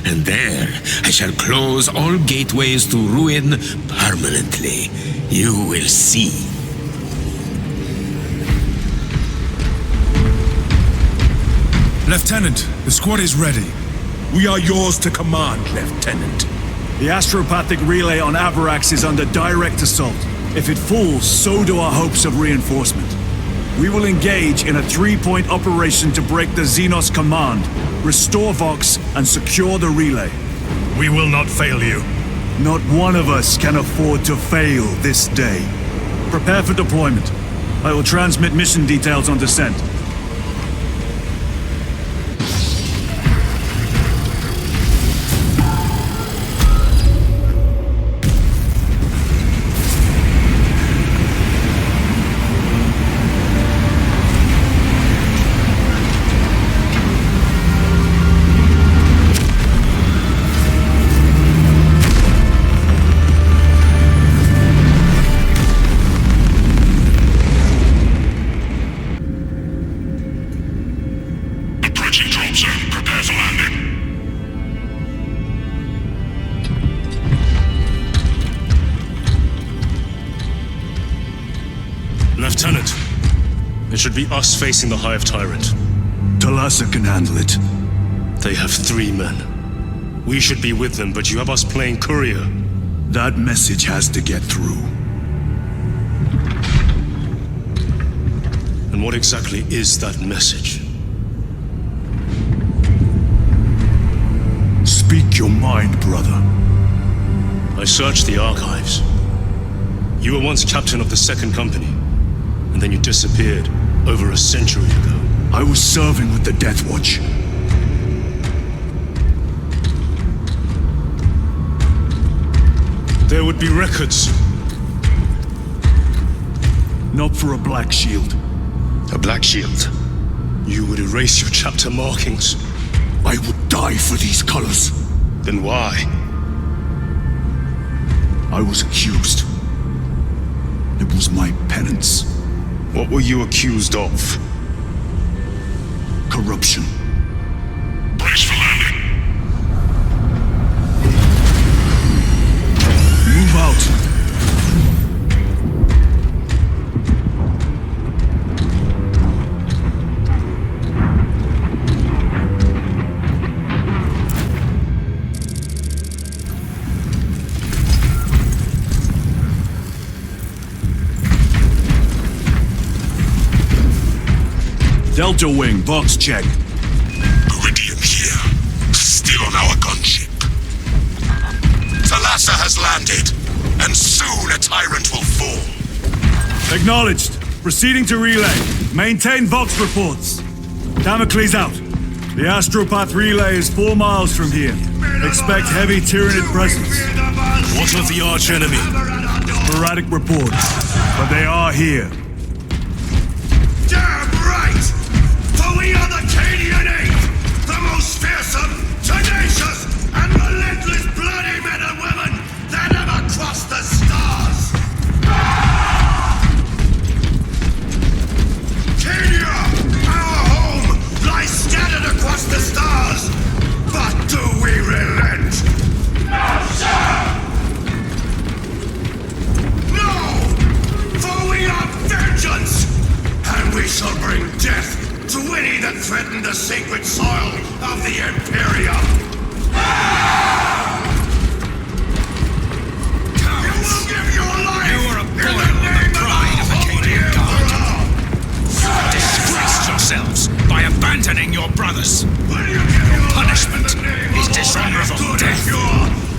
and there I shall close all gateways to ruin permanently. You will see. Lieutenant, the squad is ready. We are yours to command, Lieutenant. The astropathic relay on Avarax is under direct assault. If it falls, so do our hopes of reinforcement. We will engage in a 3-point operation to break the Xenos command, restore Vox, and secure the relay. We will not fail you. Not one of us can afford to fail this day. Prepare for deployment. I will transmit mission details on descent. Lieutenant, it should be us facing the Hive Tyrant. Talassa can handle it. They have 3 men. We should be with them, but you have us playing courier. That message has to get through. And what exactly is that message? Speak your mind, brother. I searched the archives. You were once captain of the 2nd Company, and then you disappeared over a century ago. I was serving with the Death Watch. There would be records. Not for a Black Shield. A Black Shield? You would erase your chapter markings. I would die for these colors. Then why? I was accused. It was my penance. What were you accused of? Corruption. Brace for landing. Move out. Delta Wing, box check. Iridium here. Still on our gunship. Talassa has landed, and soon a tyrant will fall. Acknowledged. Proceeding to relay. Maintain Vox reports. Damocles out. The Astropath relay is 4 miles from here. Expect heavy Tyranid presence. What of the arch enemy? Sporadic reports, but they are here. Damn right! For we are the Cadian Eight, the most fearsome, tenacious, and relentless bloody men and women that ever crossed the stars! Cadia, our home, lies scattered across the stars, but do we relent? No, sir! No! For we are vengeance! And we shall bring death to any that threaten the sacred soil of the Imperium! Cowards! You will give your life! You are a bullet on the pride of the Cadian Guard! You have disgraced yourselves by abandoning your brothers! Your punishment is dishonorable death!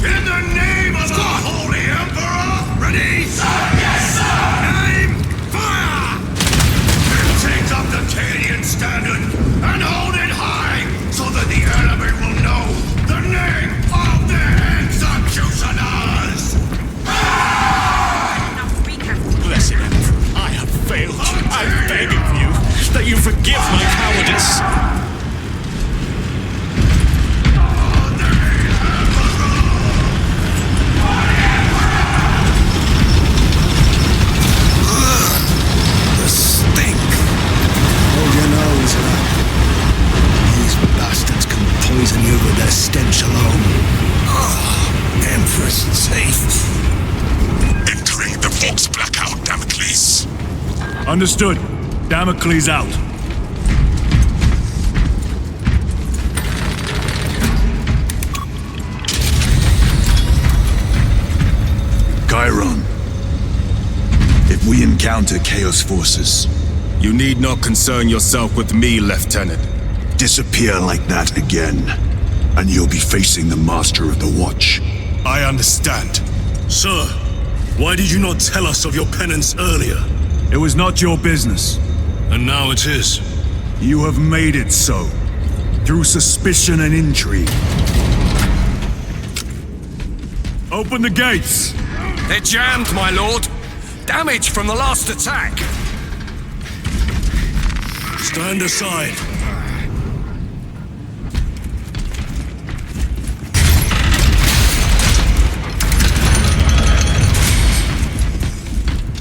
In the name of the Holy Emperor! Ready? Yes, sir! Aim! Fire! Take up the Cadian standard and hold it high so that the enemy will know the name of their executioners! Blessed Emperor, I have failed you. I beg of you that you forgive my cowardice. The stink. Hold your nose, These bastards can poison you with their stench alone. Empress safe. Entering the Vox blackout, Damocles. Understood. Damocles out. Chiron. If we encounter Chaos forces, You need not concern yourself with me, Lieutenant. disappear like that again, and you'll be facing the Master of the Watch. I understand. Sir, why did you not tell us of your penance earlier? It was not your business. And now it is. You have made it so, through suspicion and intrigue. Open the gates! They're jammed, my lord. Damage from the last attack. Stand aside.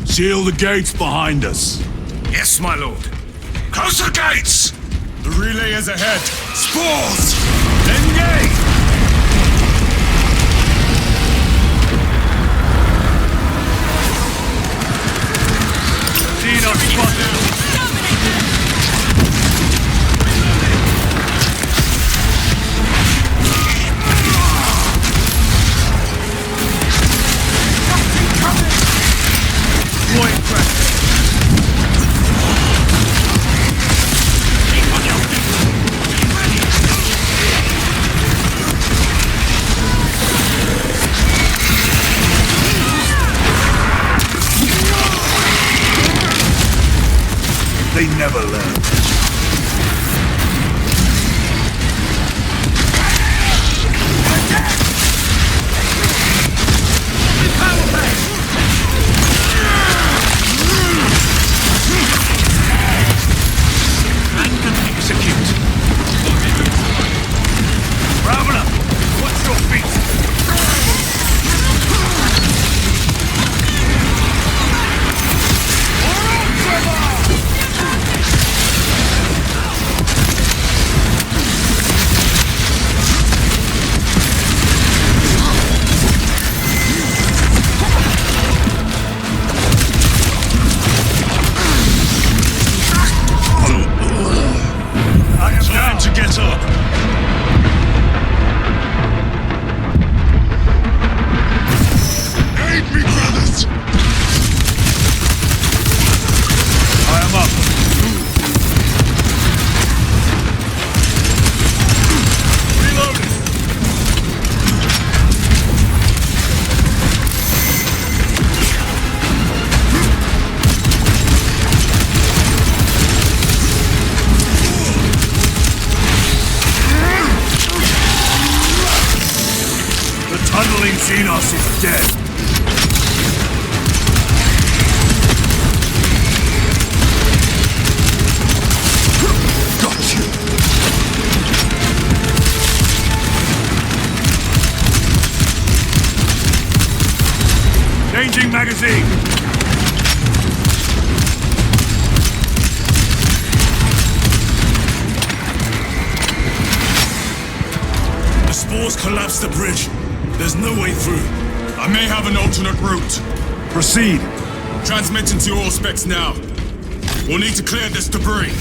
Seal the gates behind us. Yes, my lord. Close the gates! The relay is ahead. Spores! Engage! Xenos spotted! Deploying pressure. They never learn. Execute. Ravener, watch your feet. Time to get up. Aid me, brothers! I am up. Reloading. The tunneling Xenos is dead. Got you. Changing magazine. The spores collapsed the bridge. There's no way through. I may have an alternate route. Proceed. Transmitting to all specs now. We'll need to clear this debris.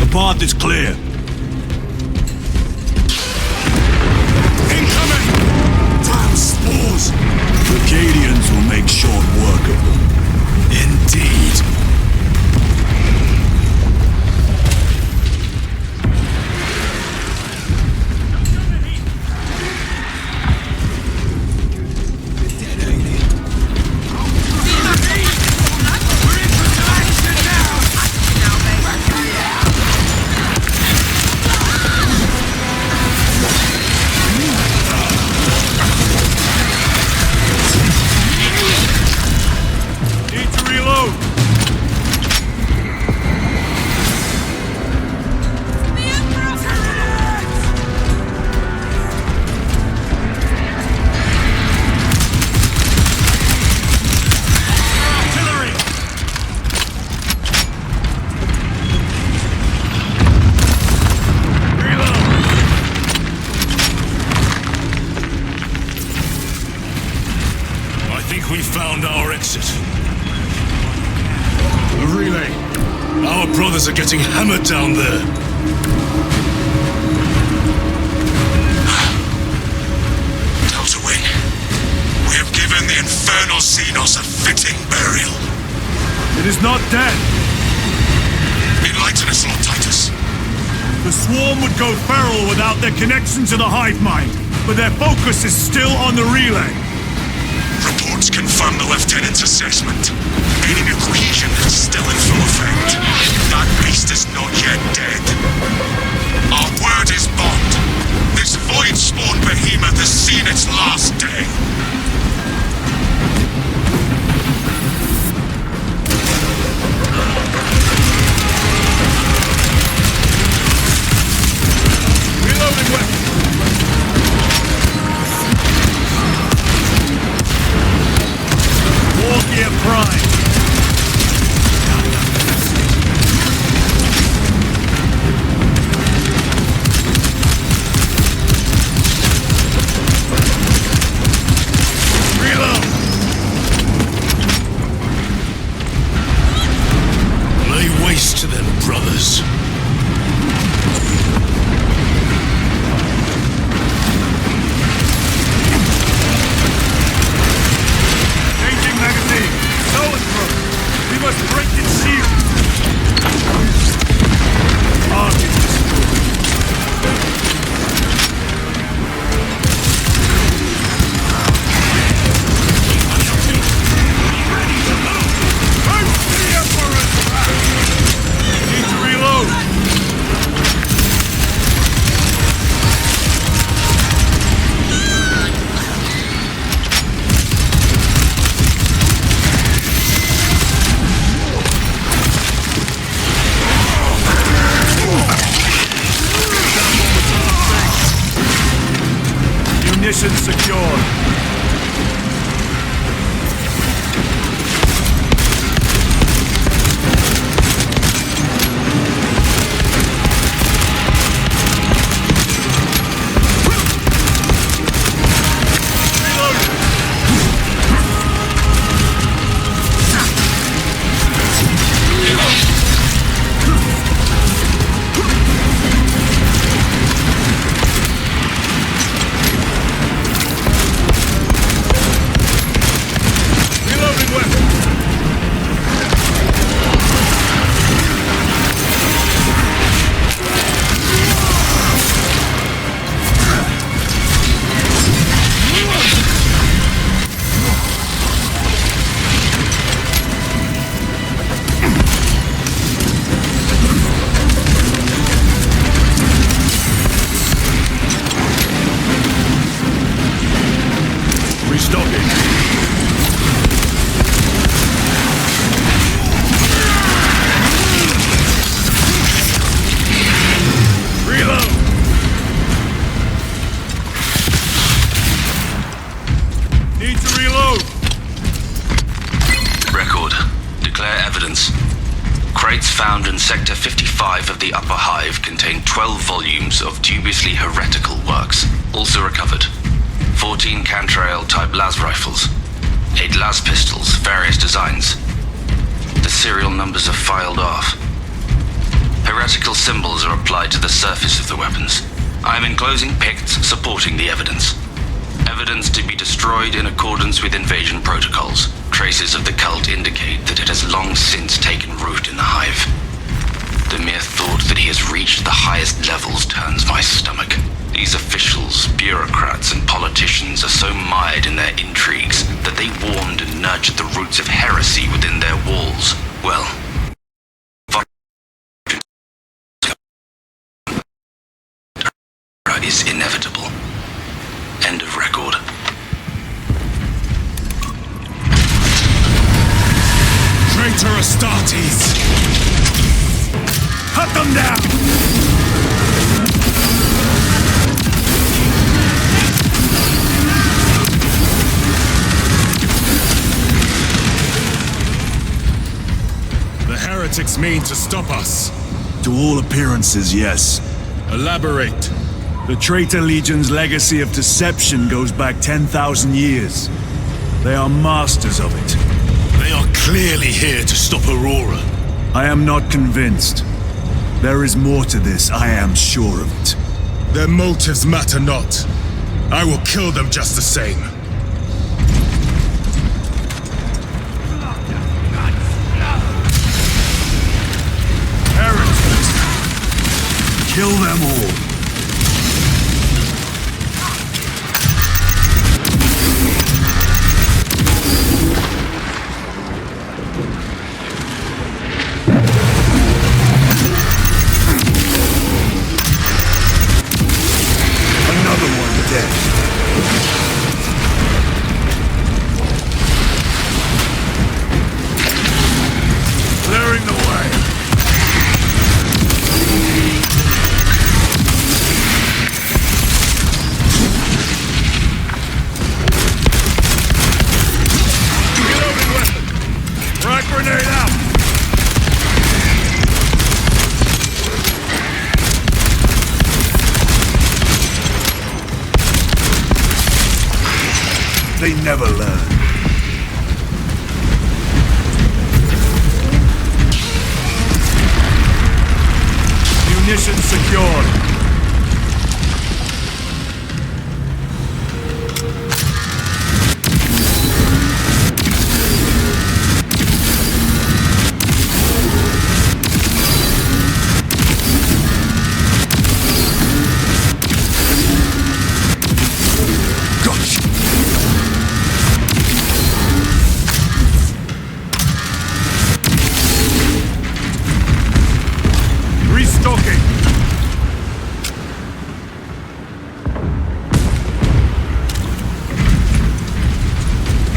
The path is clear. Incoming! Damn spores! The Cadians will make short work of them. Indeed. Need to reload. Artillery. Reload. I think we found our exit. The relay. Our brothers are getting hammered down there. Xenos a fitting burial. It is not dead. Enlighten us, Lord Titus. The swarm would go feral without their connection to the hive mind, but their focus is still on the relay. Reports confirm the Lieutenant's assessment. Enemy cohesion is still in full effect. That beast is not yet dead. Our word is bond. This void-spawn behemoth has seen its last day. Reloading weapon. War Gear Prime. Lay waste to them, brothers. Changing magazine. Solid throw. We must break its shield. Target destroyed. Need to reload. Munitions secured. Reloading weapon. Restocking. Reload! Need to reload! Record. Declare evidence. Crates found in Sector 55 of the Upper Hive contain 12 volumes of dubiously heretical works. Also recovered. 14 Cantrail-type las rifles. 8 las pistols, various designs. The serial numbers are filed off. Heretical symbols are applied to the surface of the weapons. I am enclosing picts supporting the evidence. Evidence to be destroyed in accordance with invasion protocols. Traces of the cult indicate that it has long since taken root in the Hive. The mere thought that he has reached the highest levels turns my stomach. These officials, bureaucrats, and politicians are so mired in their intrigues that they warmed and nurtured the roots of heresy within their walls. Well, is inevitable. End of record. Traitor Astartes! Cut them down! The heretics mean to stop us. To all appearances, yes. Elaborate. The Traitor Legion's legacy of deception goes back 10,000 years. They are masters of it. They are clearly here to stop Aurora. I am not convinced. There is more to this, I am sure of it. Their motives matter not. I will kill them just the same. Kill them all. Another one dead. Clearing the way. Reloading weapon. Frag grenade out. They never learn. Munitions secured. Gotcha. Restocking.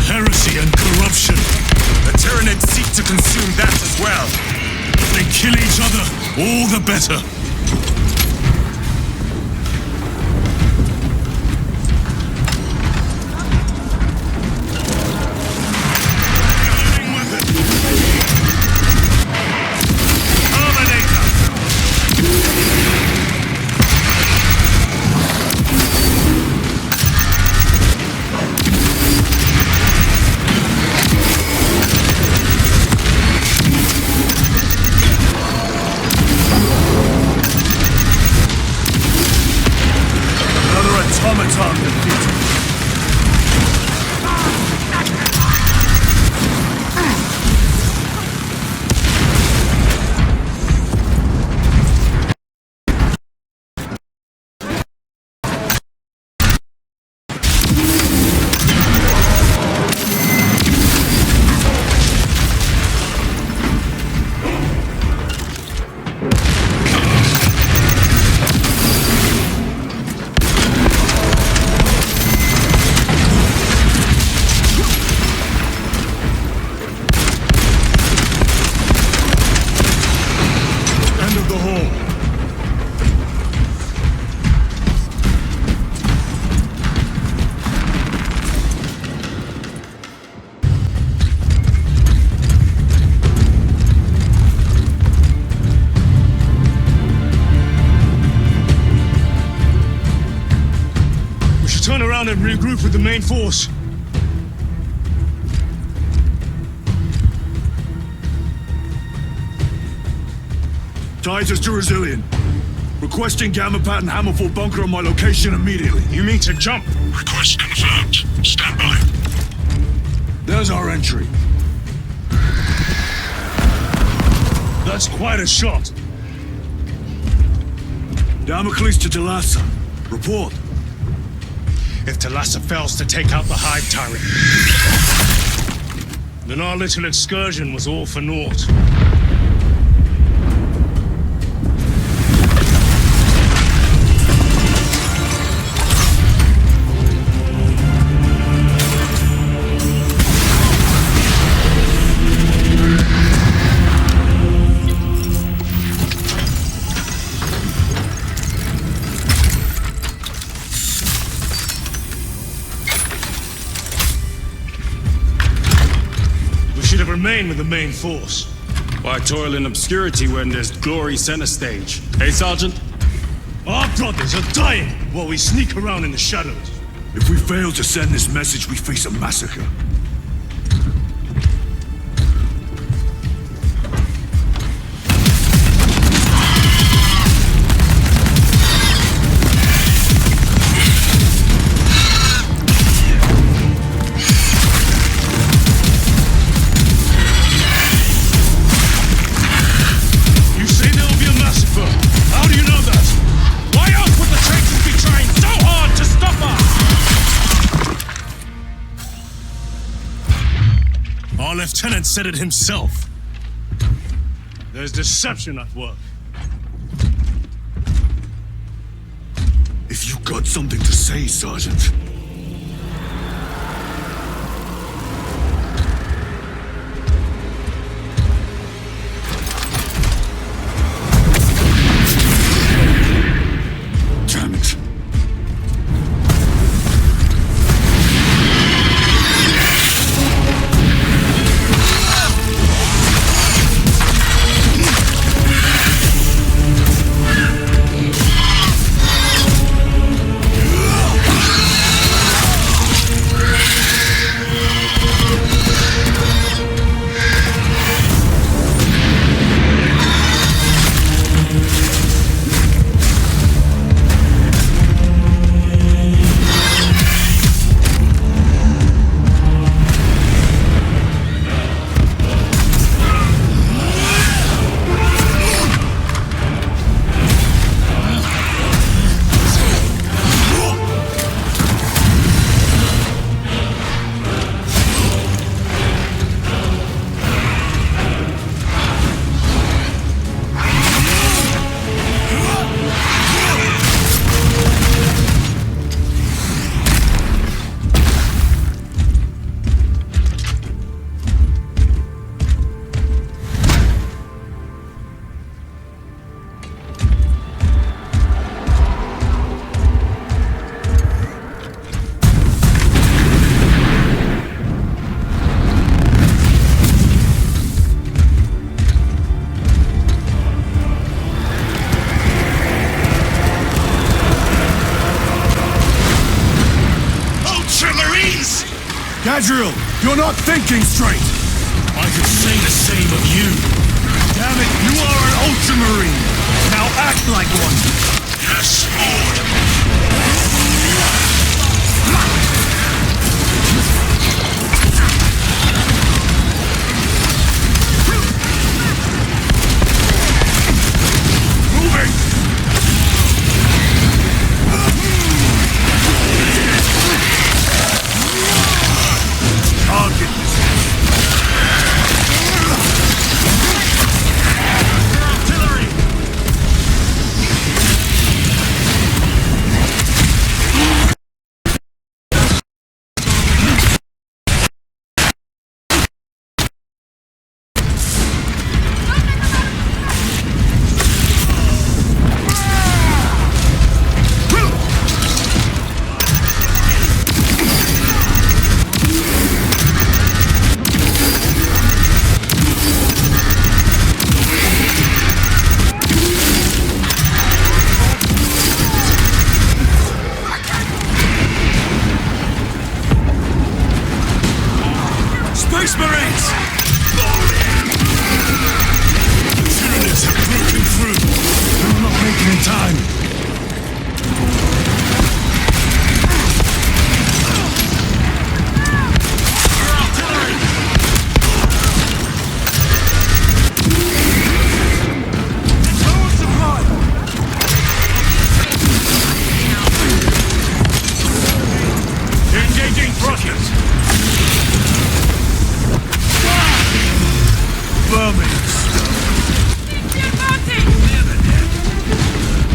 Heresy and corruption. The Tyranids seek to consume that as well. If they kill each other, all the better. Automaton defeated. Turn around and regroup with the main force. Titus to Resilient. Requesting Gamma Pat and Hammerfall bunker on my location immediately. You mean to jump? Request confirmed. Stand by. There's our entry. That's quite a shot. Damocles to Talassa. Report. If Talassa fails to take out the Hive Tyrant, then our little excursion was all for naught. Remain with the main force. Why toil in obscurity when there's glory center stage? Hey, Sergeant? Our brothers are dying while we sneak around in the shadows. If we fail to send this message, we face a massacre. You say there will be a massacre. How do you know that? Our lieutenant said it himself. There's deception at work. If you got something to say, Sergeant. Damn it. Gadriel, you're not thinking straight! I could say the same of you. Damn it, you are an Ultramarine! Now act like one! Yes, Lord! Moving! Target this. Artillery! Space Marines! The Tyranids have broken through. I'm not making in time. Engaging thrusters.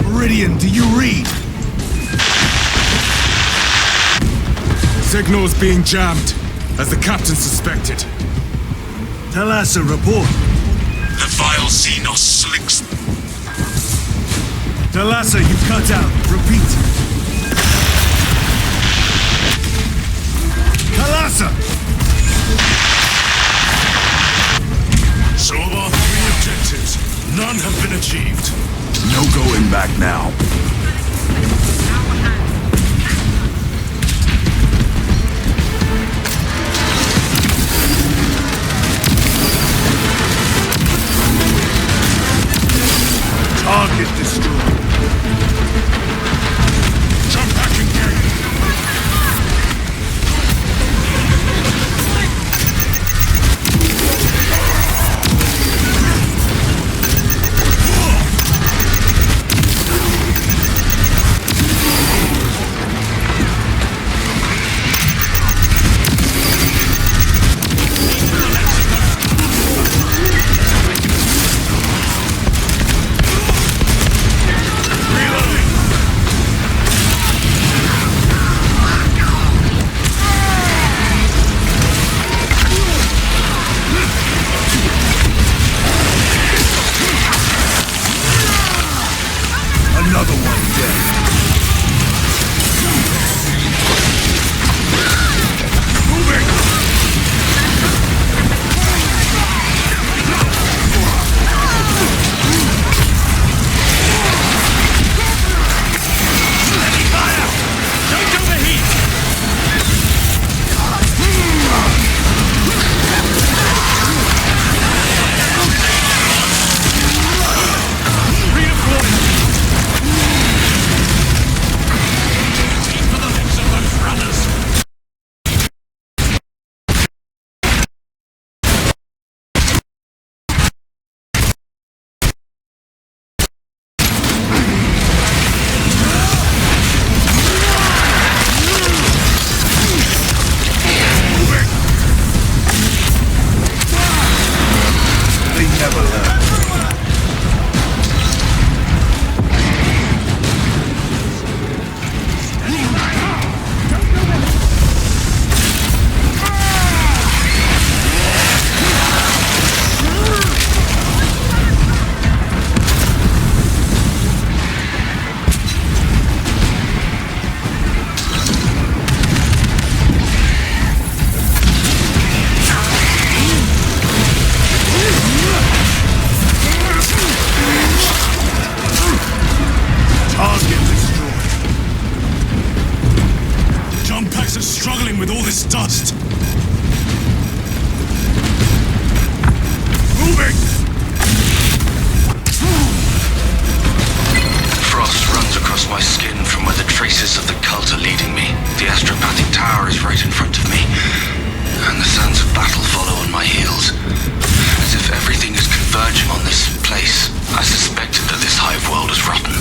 Meridian, do you read? Signal's being jammed, as the captain suspected. Talassa, report. The vile Xenos slinks. Talassa, you cut out. Repeat. Talassa! So of our 3 objectives, none have been achieved. No going back now. Target destroyed. struggling with all this dust. Moving! Frost runs across my skin from where the traces of the cult are leading me. The astropathic tower is right in front of me, and the sounds of battle follow on my heels. As if everything is converging on this place. I suspected that this hive world was rotten,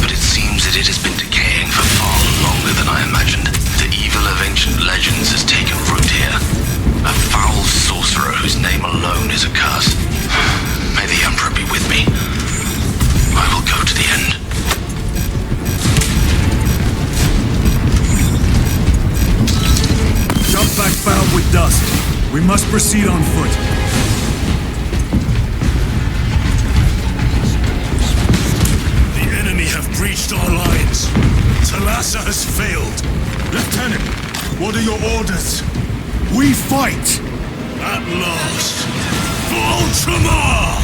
but it seems that it has been decaying for far longer than I imagined. The evil of ancient legends has taken root here. A foul sorcerer whose name alone is a curse. May the Emperor be with me. I will go to the end. Jump back bound with dust. We must proceed on foot. The enemy have breached our lines. Talassa has failed. Lieutenant, what are your orders? We fight! At last, for Ultramar!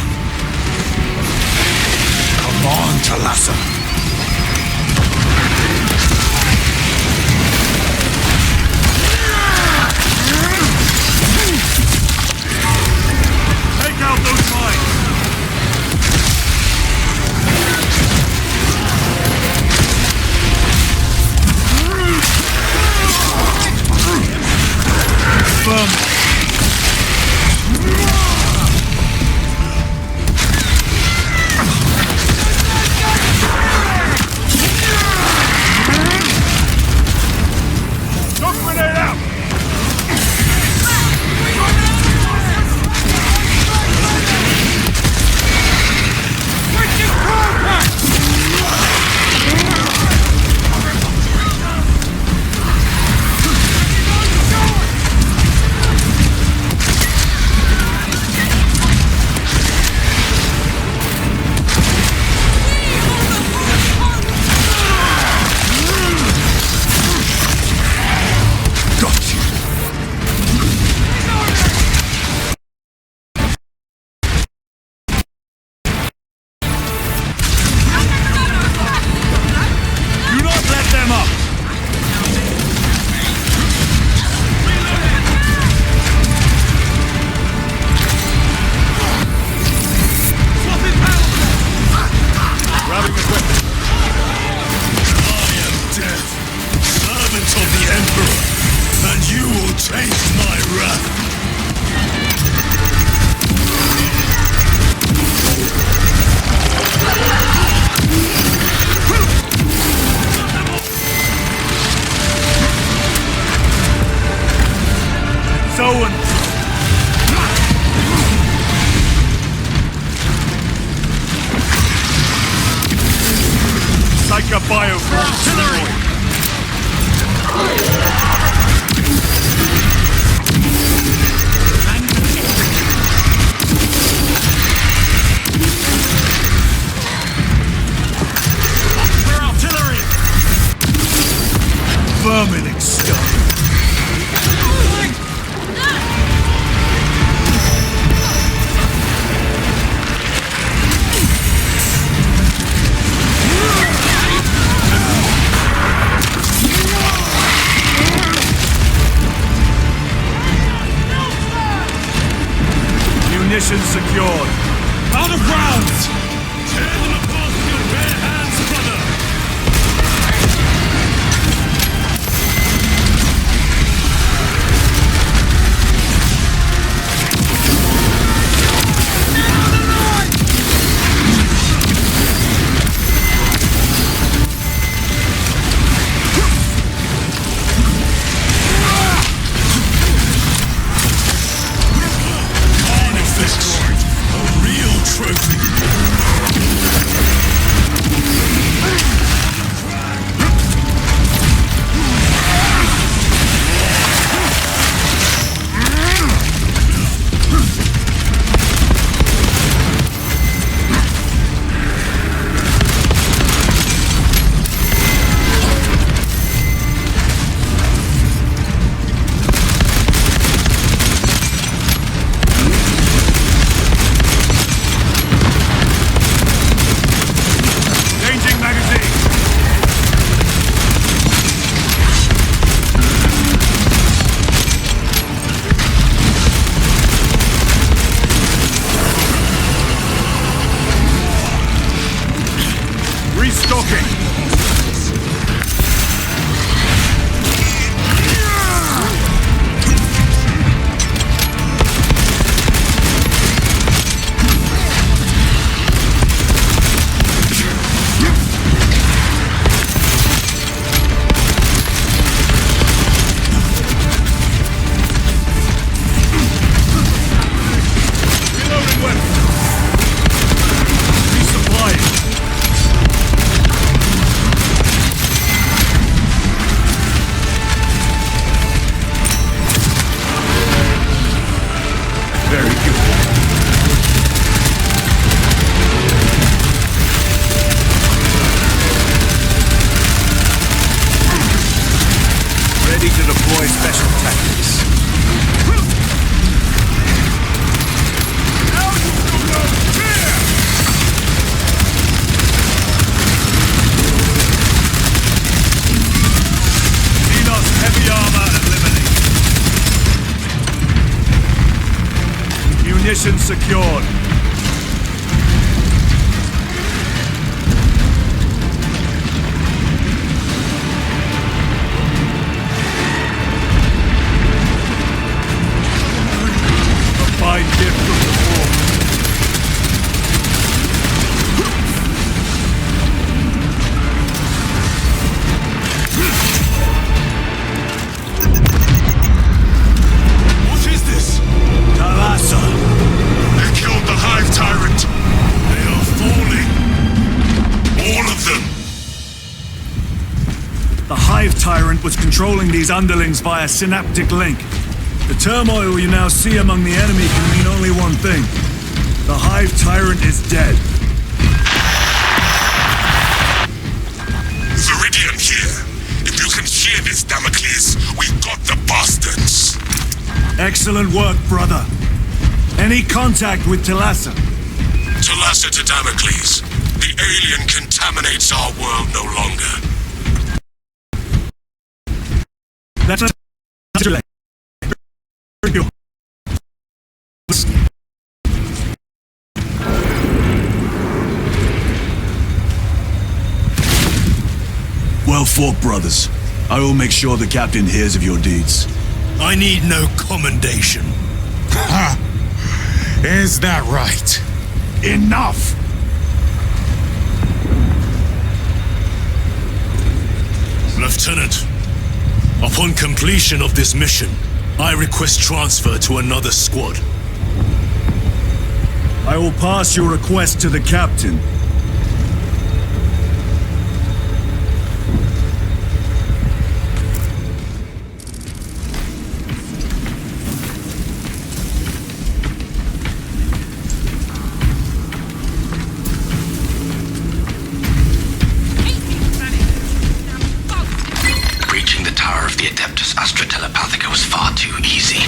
Come on, Talassa. Take out those mines! Munitions secured. Out of rounds! Tear them apart with your bare hands, brother! Destroyed. A real trophy. deploy special tactics. Xenos heavy armor eliminated. Munitions secured. Fine gift from the Force. What is this? Talassa! They killed the Hive Tyrant! They are falling! All of them! The Hive Tyrant was controlling these underlings via synaptic link. The turmoil you now see among the enemy can mean only one thing. The Hive Tyrant is dead. Viridian here. If you can hear this, Damocles, we've got the bastards. Excellent work, brother. Any contact with Talassa? Talassa to Damocles. The alien contaminates our world no longer. Let us delay. Well fought, brothers. I will make sure the captain hears of your deeds. I need no commendation. Ha! Is that right? Enough! Lieutenant, upon completion of this mission, I request transfer to another squad. I will pass your request to the captain. Breaching the tower of the Adeptus Astra Telepathica was far too easy,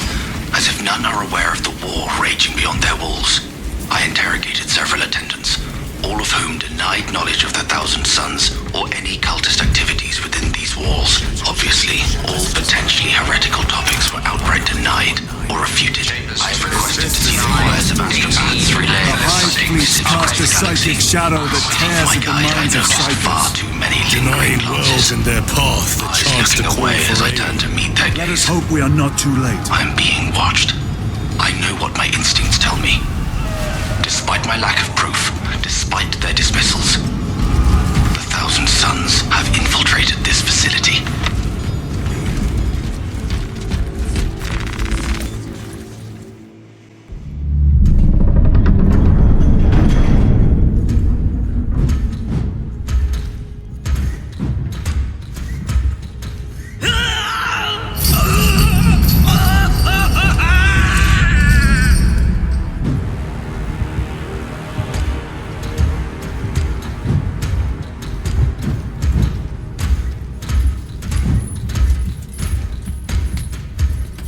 as if none are aware of the war raging beyond their walls. I interrogated several attendants, all of whom denied knowledge of the Thousand Suns or any cultist activities within these walls. Obviously, all potentially heretical topics were outright denied or refuted. I have requested to see the wires of astropaths relaying The Hive fleets cast a psychic shadow that tears at the minds of far psychics. too many Denying worlds in their path the chance to call away as for I aid. turn to meet their Let us gaze. hope we are not too late. I'm being watched. I know what my instincts tell me. Despite my lack of proof, despite their dismissals, the Thousand Suns have infiltrated this facility.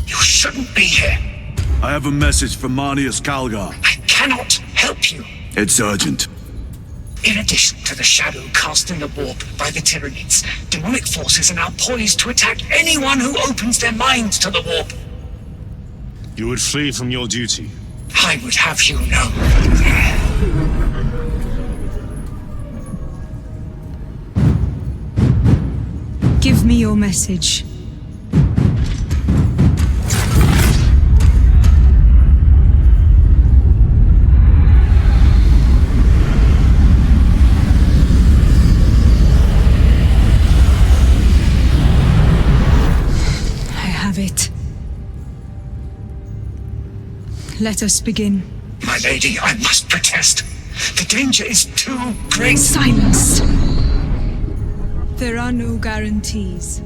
Shouldn't be here. I have a message from Marnius Calgar. I cannot help you. It's urgent. In addition to the shadow cast in the warp by the Tyranids, demonic forces are now poised to attack anyone who opens their minds to the warp. You would flee from your duty. I would have you know. Give me your message. It. Let us begin. My lady, I must protest. The danger is too great. Silence. There are no guarantees.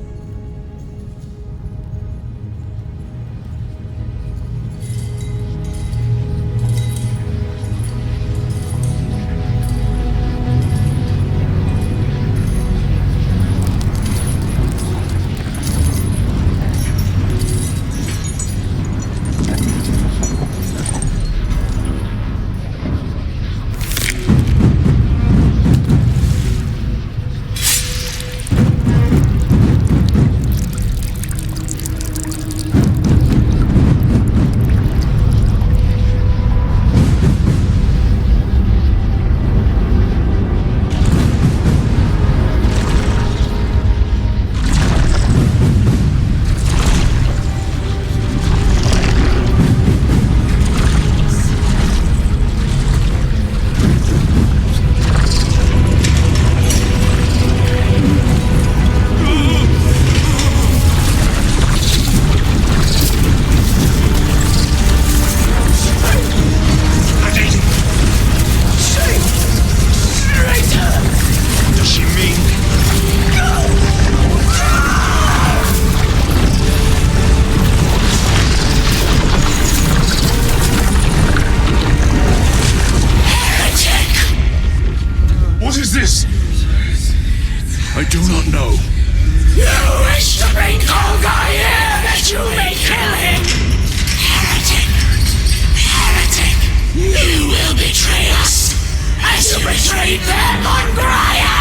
Fight them on Graya!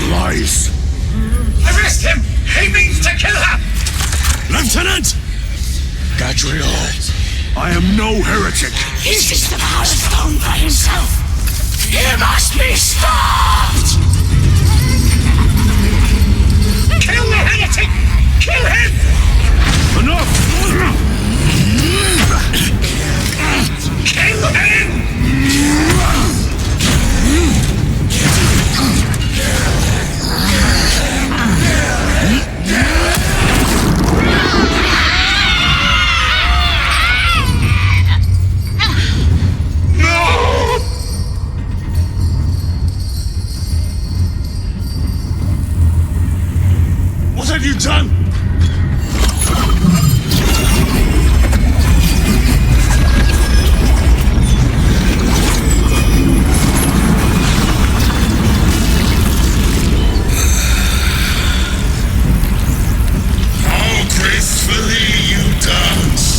Lies. Arrest him! He means to kill her! Lieutenant! Gadriel, I am no heretic. This is the power stone by himself. He must be stopped! Kill the heretic! Kill him! Enough! Kill him! What have you done? How gracefully you dance.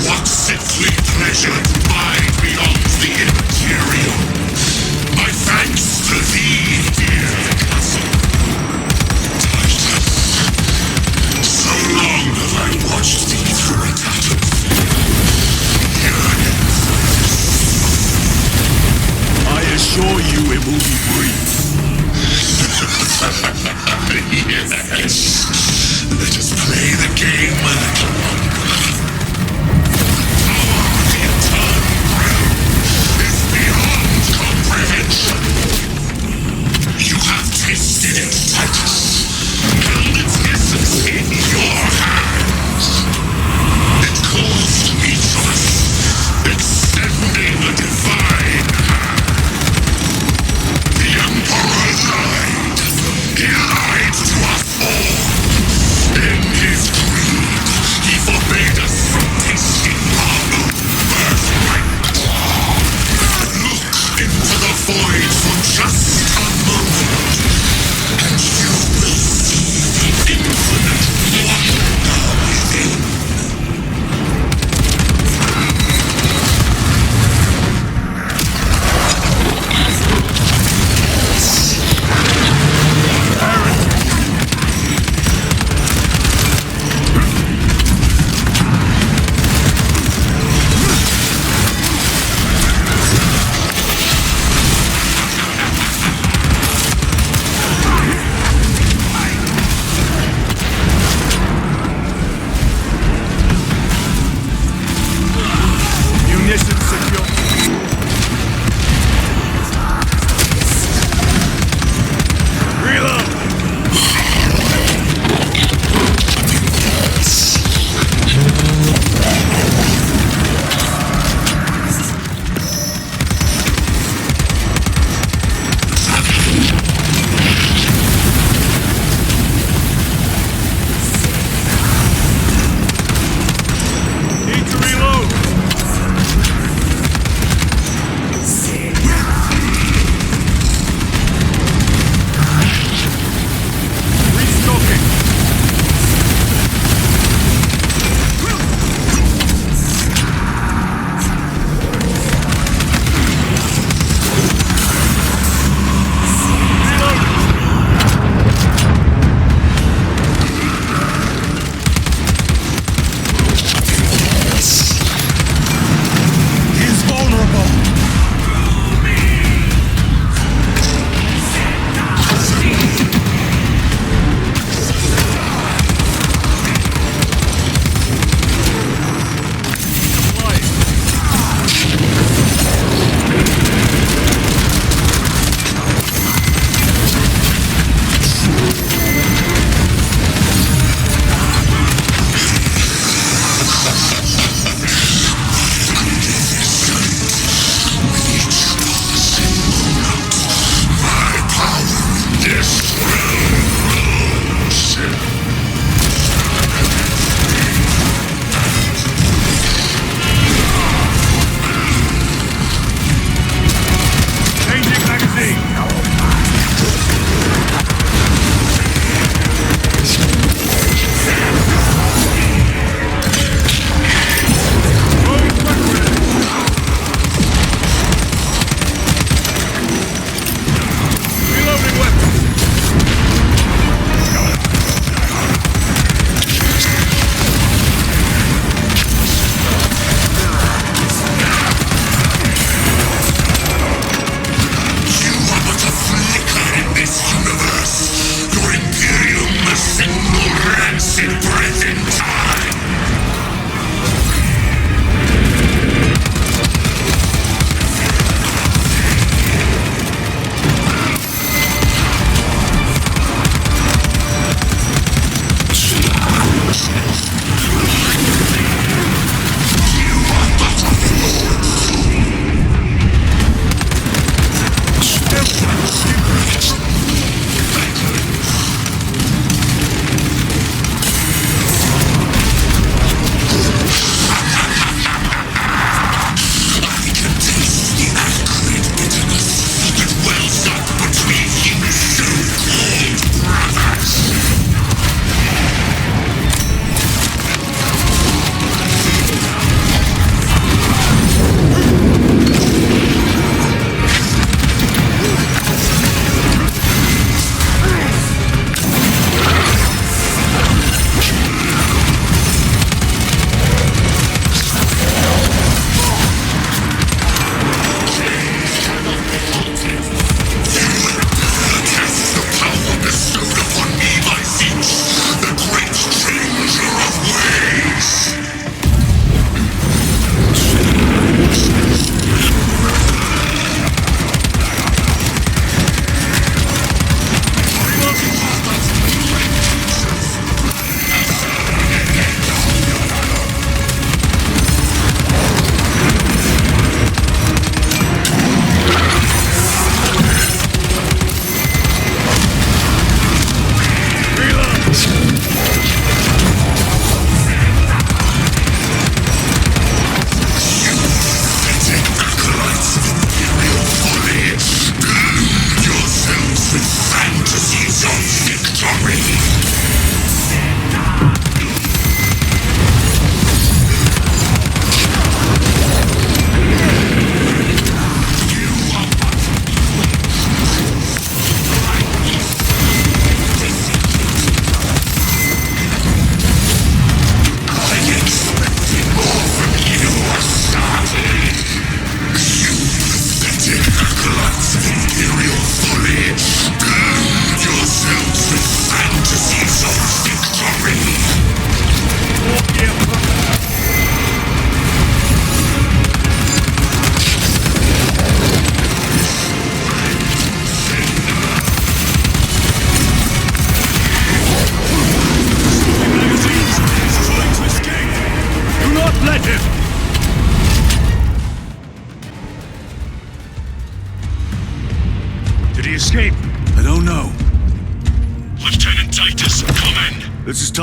What sickly pleasure mine beyond the immaterial. My thanks to thee, dear castle. Titus, so long have I watched thee through a tattered yearning. I assure you it will be brief. Yes. Let us play the game a little longer. How are the eternal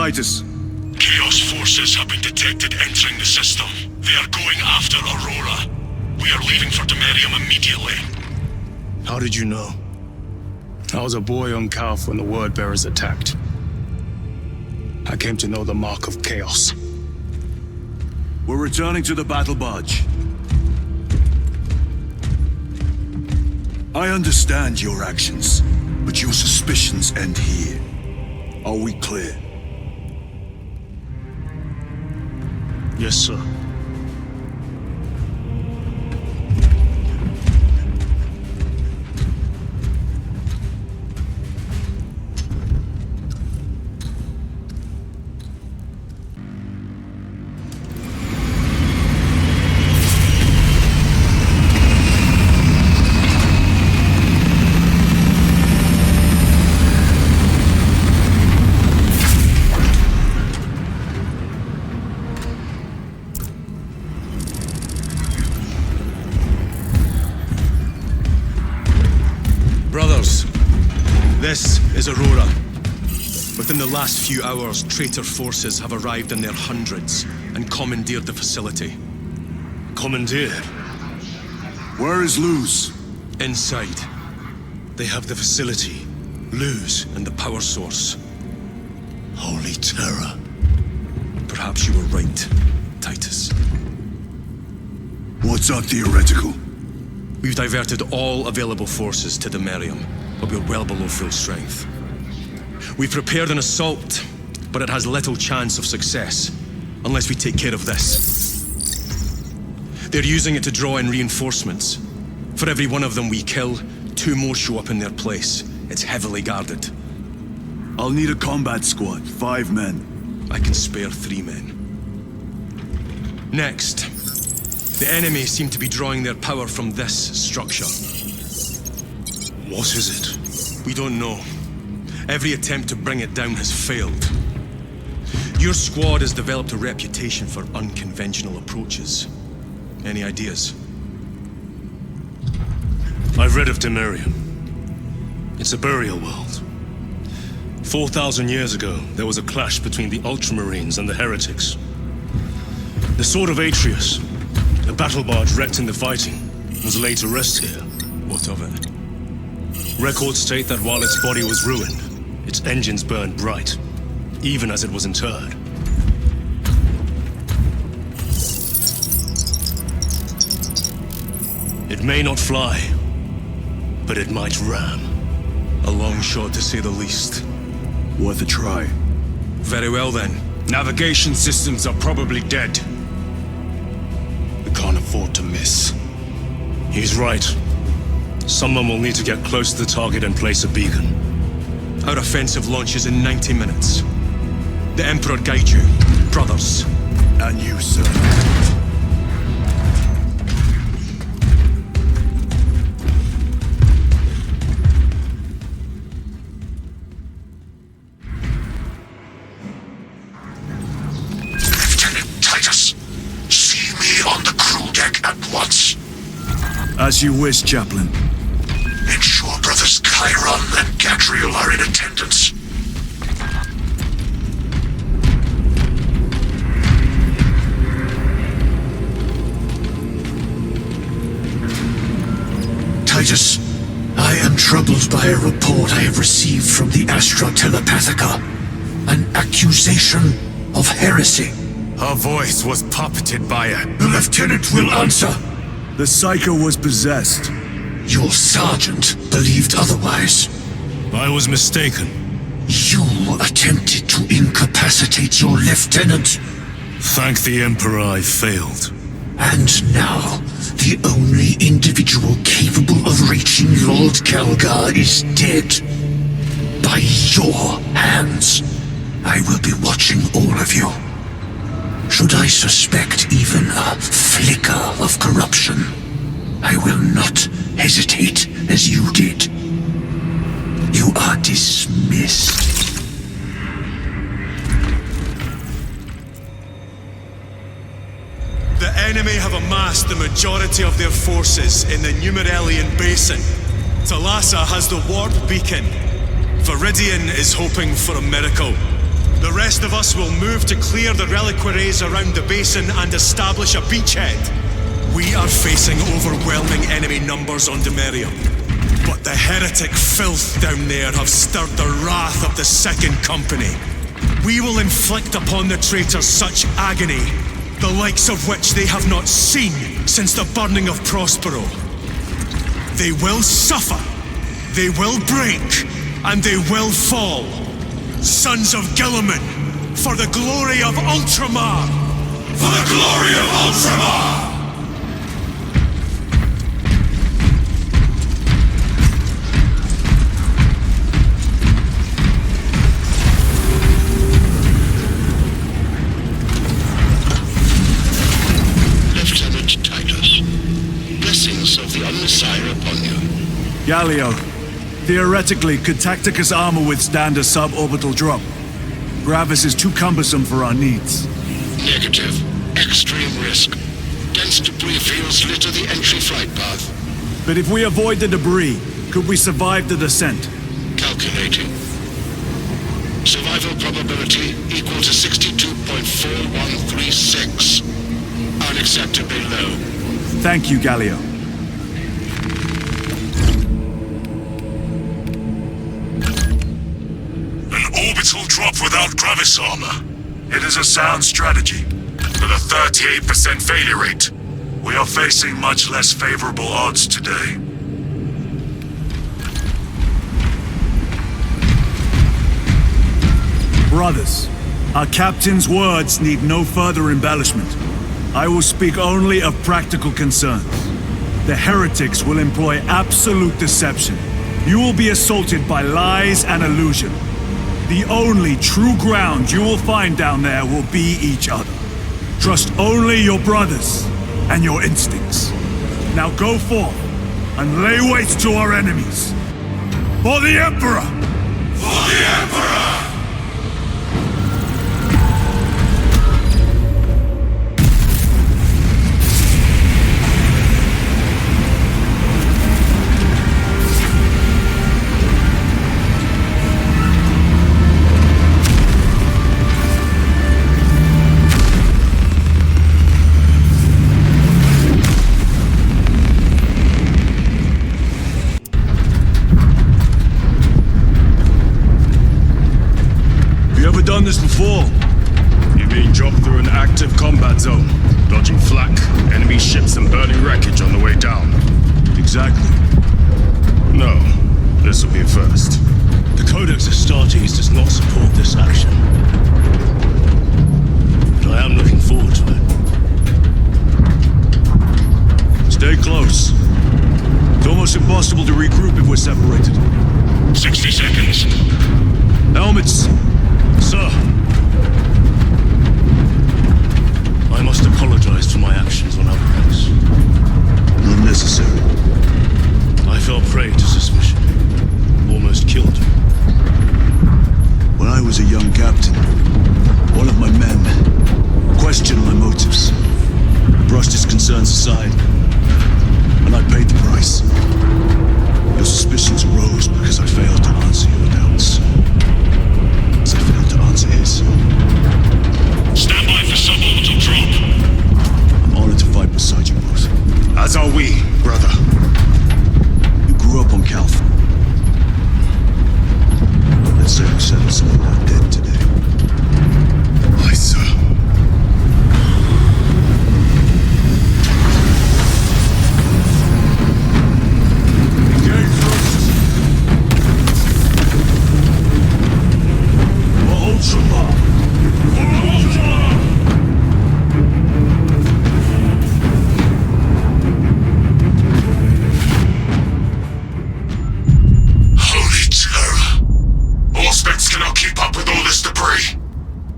Titus? Chaos forces have been detected entering the system. They are going after Aurora. We are leaving for Demerium immediately. How did you know? I was a boy on Calf when the Word Bearers attacked. I came to know the mark of chaos. We're returning to the battle barge. I understand your actions, but your suspicions end here. Are we clear? Yes, sir. Brothers, this is Aurora. Within the last few hours, traitor forces have arrived in their hundreds and commandeered the facility. Commandeered? Where is Luz? Inside. They have the facility, Luz, and the power source. Holy terror. Perhaps you were right, Titus. What's our theoretical? We've diverted all available forces to Demerium, but we're well below full strength. We've prepared an assault, but it has little chance of success, unless we take care of this. They're using it to draw in reinforcements. For every one of them we kill, 2 more show up in their place. It's heavily guarded. I'll need a combat squad, 5 men. I can spare 3 men. Next. The enemy seem to be drawing their power from this structure. What is it? We don't know. Every attempt to bring it down has failed. Your squad has developed a reputation for unconventional approaches. Any ideas? I've read of Demerium. It's a burial world. 4,000 years ago, there was a clash between the Ultramarines and the Heretics. The Sword of Atreus, a battle barge wrecked in the fighting, was laid to rest here. What of it? Records state that while its body was ruined, its engines burned bright, even as it was interred. It may not fly, but it might ram. A long shot to say the least. Worth a try. Very well then. Navigation systems are probably dead. We can't afford to miss. He's right. Someone will need to get close to the target and place a beacon. Our offensive launches in 90 minutes. The Emperor guide you, brothers. And you, sir. Lieutenant Titus, see me on the crew deck at once. As you wish, Chaplain. Ensure brothers Chiron and Gadriel are in attendance. Titus, I am troubled by a report I have received from the Astra Telepathica. An accusation of heresy. Her voice was puppeted by a... The lieutenant will answer. The Psycho was possessed. Your sergeant believed otherwise. I was mistaken. You attempted to incapacitate your lieutenant. Thank the Emperor I failed. And now, the only individual capable of reaching Lord Calgar is dead. By your hands. I will be watching all of you. Should I suspect even a flicker of corruption, I will not hesitate as you did. You are dismissed. The enemy have amassed the majority of their forces in the Numerelian Basin. Thalassa has the warp beacon. Viridian is hoping for a miracle. The rest of us will move to clear the reliquaries around the basin and establish a beachhead. We are facing overwhelming enemy numbers on Demerium. But the heretic filth down there have stirred the wrath of the Second Company. We will inflict upon the traitors such agony, the likes of which they have not seen since the burning of Prospero. They will suffer, they will break, and they will fall. Sons of Gilliman, for the glory of Ultramar! For the glory of Ultramar! Galio, theoretically, could Tacticus armor withstand a suborbital drop? Gravis is too cumbersome for our needs. Negative. Extreme risk. Dense debris fields litter the entry flight path. But if we avoid the debris, could we survive the descent? Calculating. Survival probability equal to 62.4136. Unacceptably low. Thank you, Galio. Orbital drop without Gravis armor. It is a sound strategy. With a 38% failure rate, we are facing much less favorable odds today. Brothers, our captain's words need no further embellishment. I will speak only of practical concerns. The heretics will employ absolute deception. You will be assaulted by lies and illusion. The only true ground you will find down there will be each other. Trust only your brothers and your instincts. Now go forth and lay waste to our enemies. For the Emperor! For the Emperor! Done this before. You mean drop through an active combat zone, dodging flak, enemy ships and burning wreckage on the way down? Exactly. No, this will be a first. The Codex Astartes does not support this action. But I am looking forward to it. Stay close. It's almost impossible to regroup if we're separated. 60 seconds. Helmets! Sir, I must apologize for my actions on Alvarez. Not necessary. I fell prey to suspicion. Almost killed him. When I was a young captain, one of my men questioned my motives, brushed his concerns aside, and I paid the price. Your suspicions arose because I failed to answer your doubts. As I failed to answer his. Stand by for suborbital drop. I'm honored to fight beside you both. As are we, brother. You grew up on Calth. Let's say we settle some of our dead today. Aye, sir. Holy terror. Auspex cannot keep up with all this debris.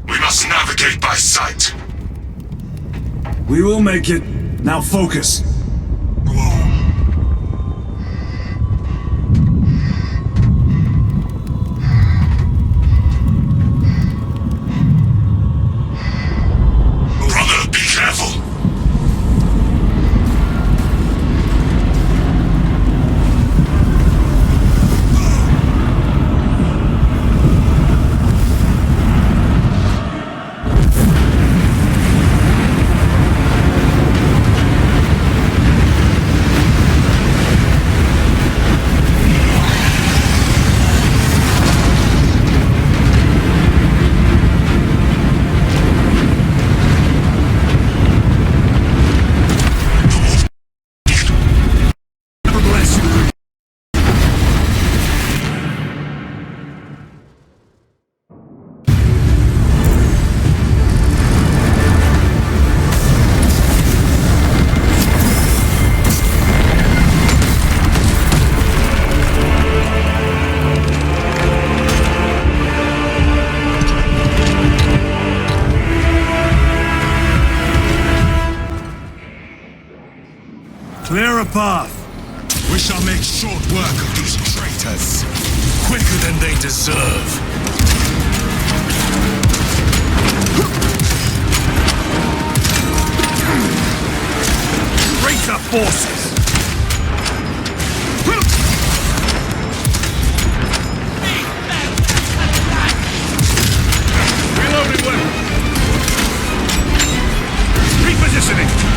We must navigate by sight. We will make it. Now focus. Brother, be careful. Clear a path. We shall make short work of these traitors. Quicker than they deserve. Traitor forces! Reloading weapon! Repositioning!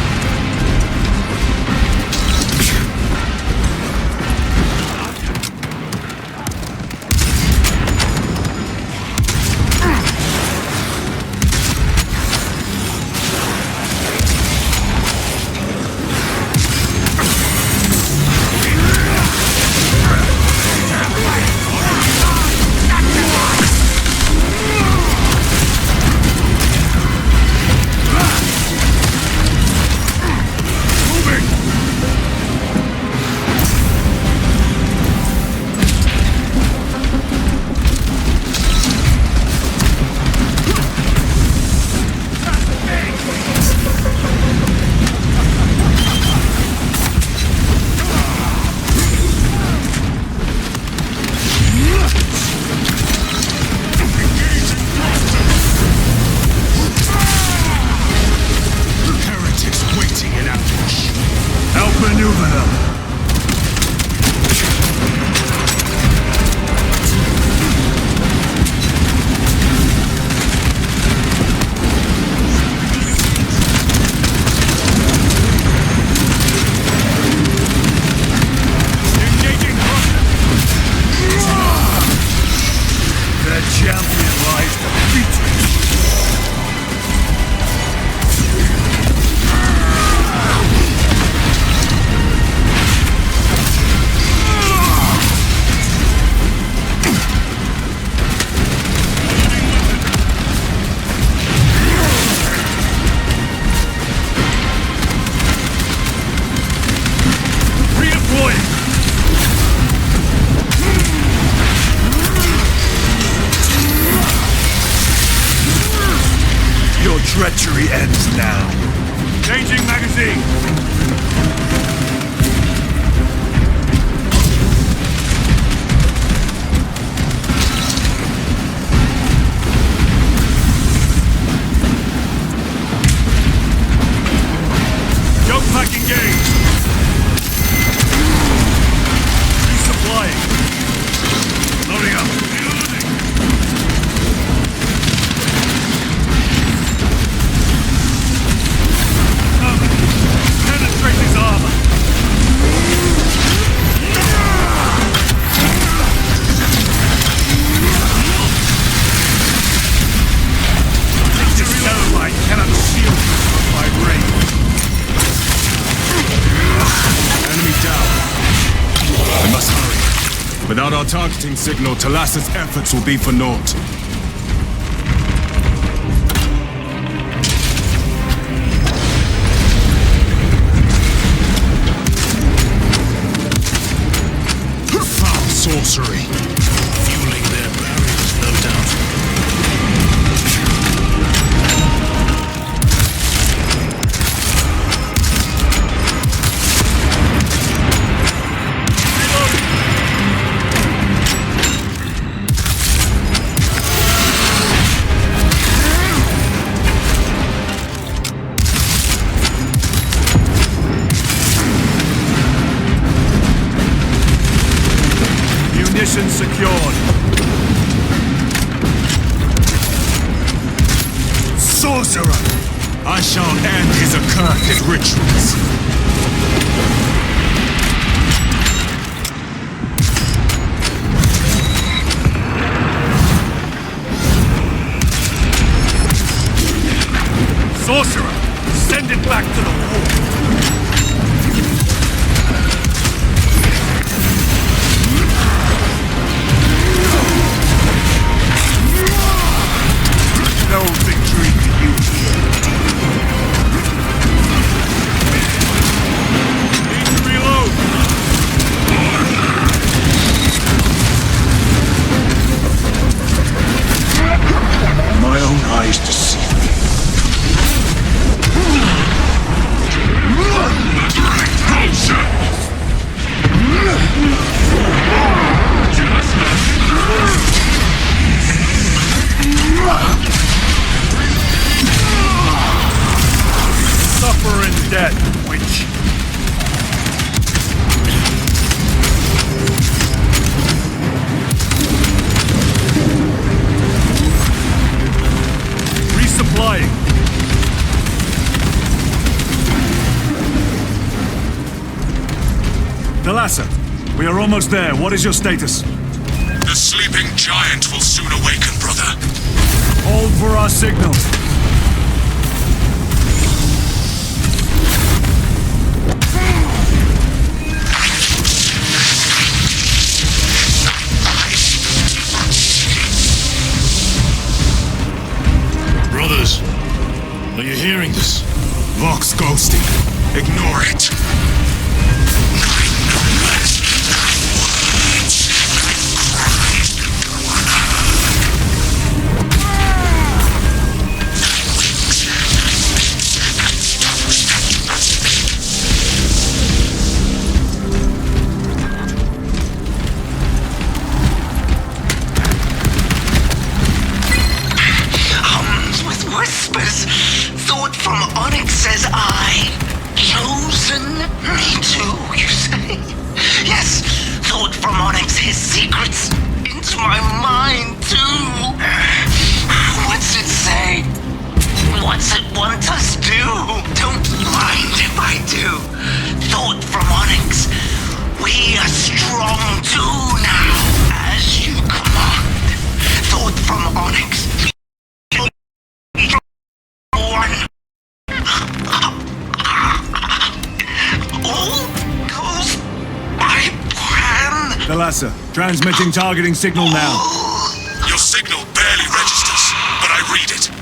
Treachery ends now. Changing magazine. Jump pack engaged. Resupplying. Loading up. Without our targeting signal, Talas's efforts will be for naught. Foul sorcery. Fueling their barriers, no doubt. Munitions secured. Sorcerer! I shall end his accursed rituals. Sorcerer! Send it back to the wall! No victory for you here. Need to reload. My own eyes deceive me. Thalassa, we are almost there. What is your status? The sleeping giant will soon awaken, brother. Hold for our signal. Brothers, are you hearing this? Vox ghosting. Ignore it. Whispers. Thought from Onyx says I. Chosen me too, you say? Yes, thought from Onyx his secrets into my mind too. What's it say? What's it want us do? Don't mind if I do. Thought from Onyx. We are strong too now, as you command. Thought from Onyx. Thalassa, transmitting targeting signal now. Your signal barely registers, but I read it.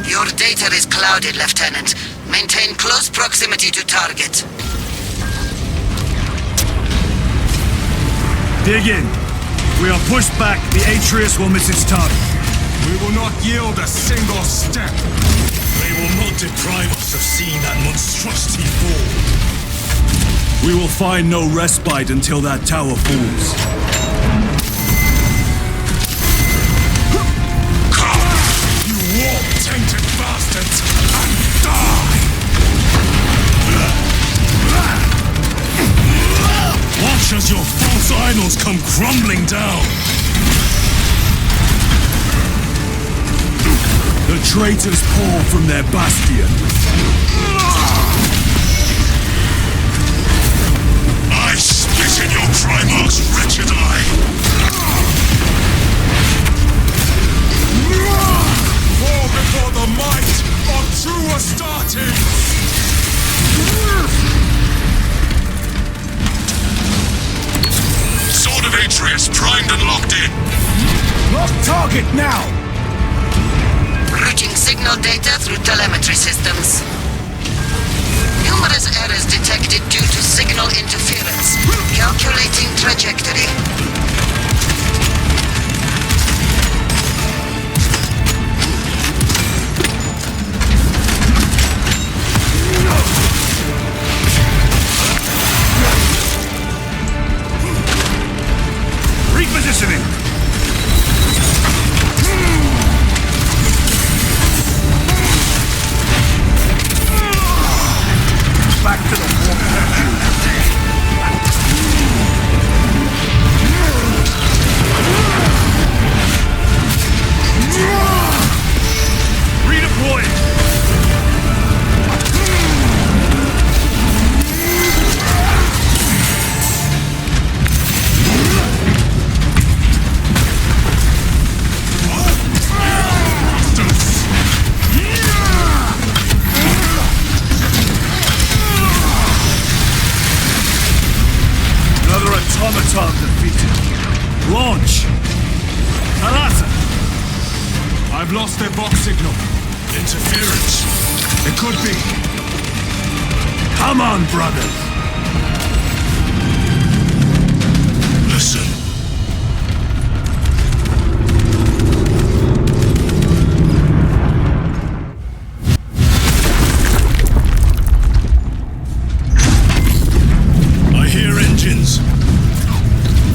Your data is clouded, Lieutenant. Maintain close proximity to target. Dig in. We are pushed back. The Atreus will miss its target. We will not yield a single step. They will not deprive us of seeing that monstrosity fall. We will find no respite until that tower falls. Come, you warp-tainted bastards, and die! Watch as your false idols come crumbling down! The traitors pour from their bastion. I spit in your Primarch's wretched eye! Fall before the might of true Astartes! Sword of Atreus primed and locked in. Lock target now! Routing signal data through telemetry systems. Numerous errors detected due to signal interference. Calculating trajectory. Repositioning! Back to the redeploy! Another automaton defeated. Launch! Thalassa! I've lost their box signal. Interference. It could be. Come on, brothers! Listen. I hear engines.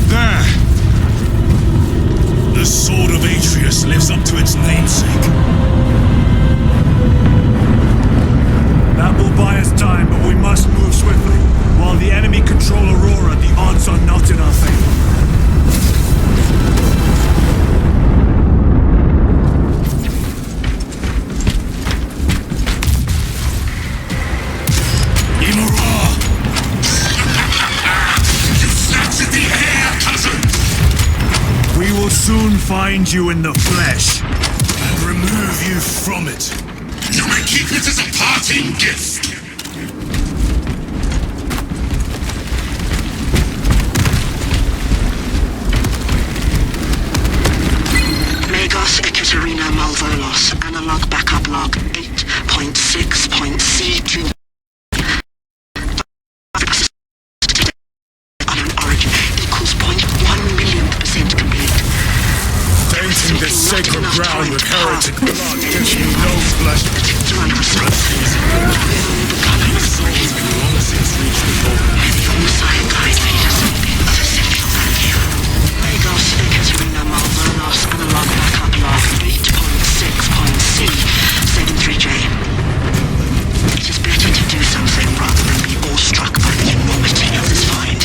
There! The Sword of Atreus lives up to its namesake. That will buy us time, but we must move swiftly. find you in the flesh. And remove you from it. You may keep it as a parting gift. Magos Ekaterina Malvolos, analog backup log 8.6.C2. Unknown origin equals 0.1 millionth% complete. Tainting this sacred ground with heretic blood gives me no pleasure. Magos Ekaterina Malvolos, analog backup log 8.6.C73J. It is better to do something rather than be awestruck by the enormity of this find.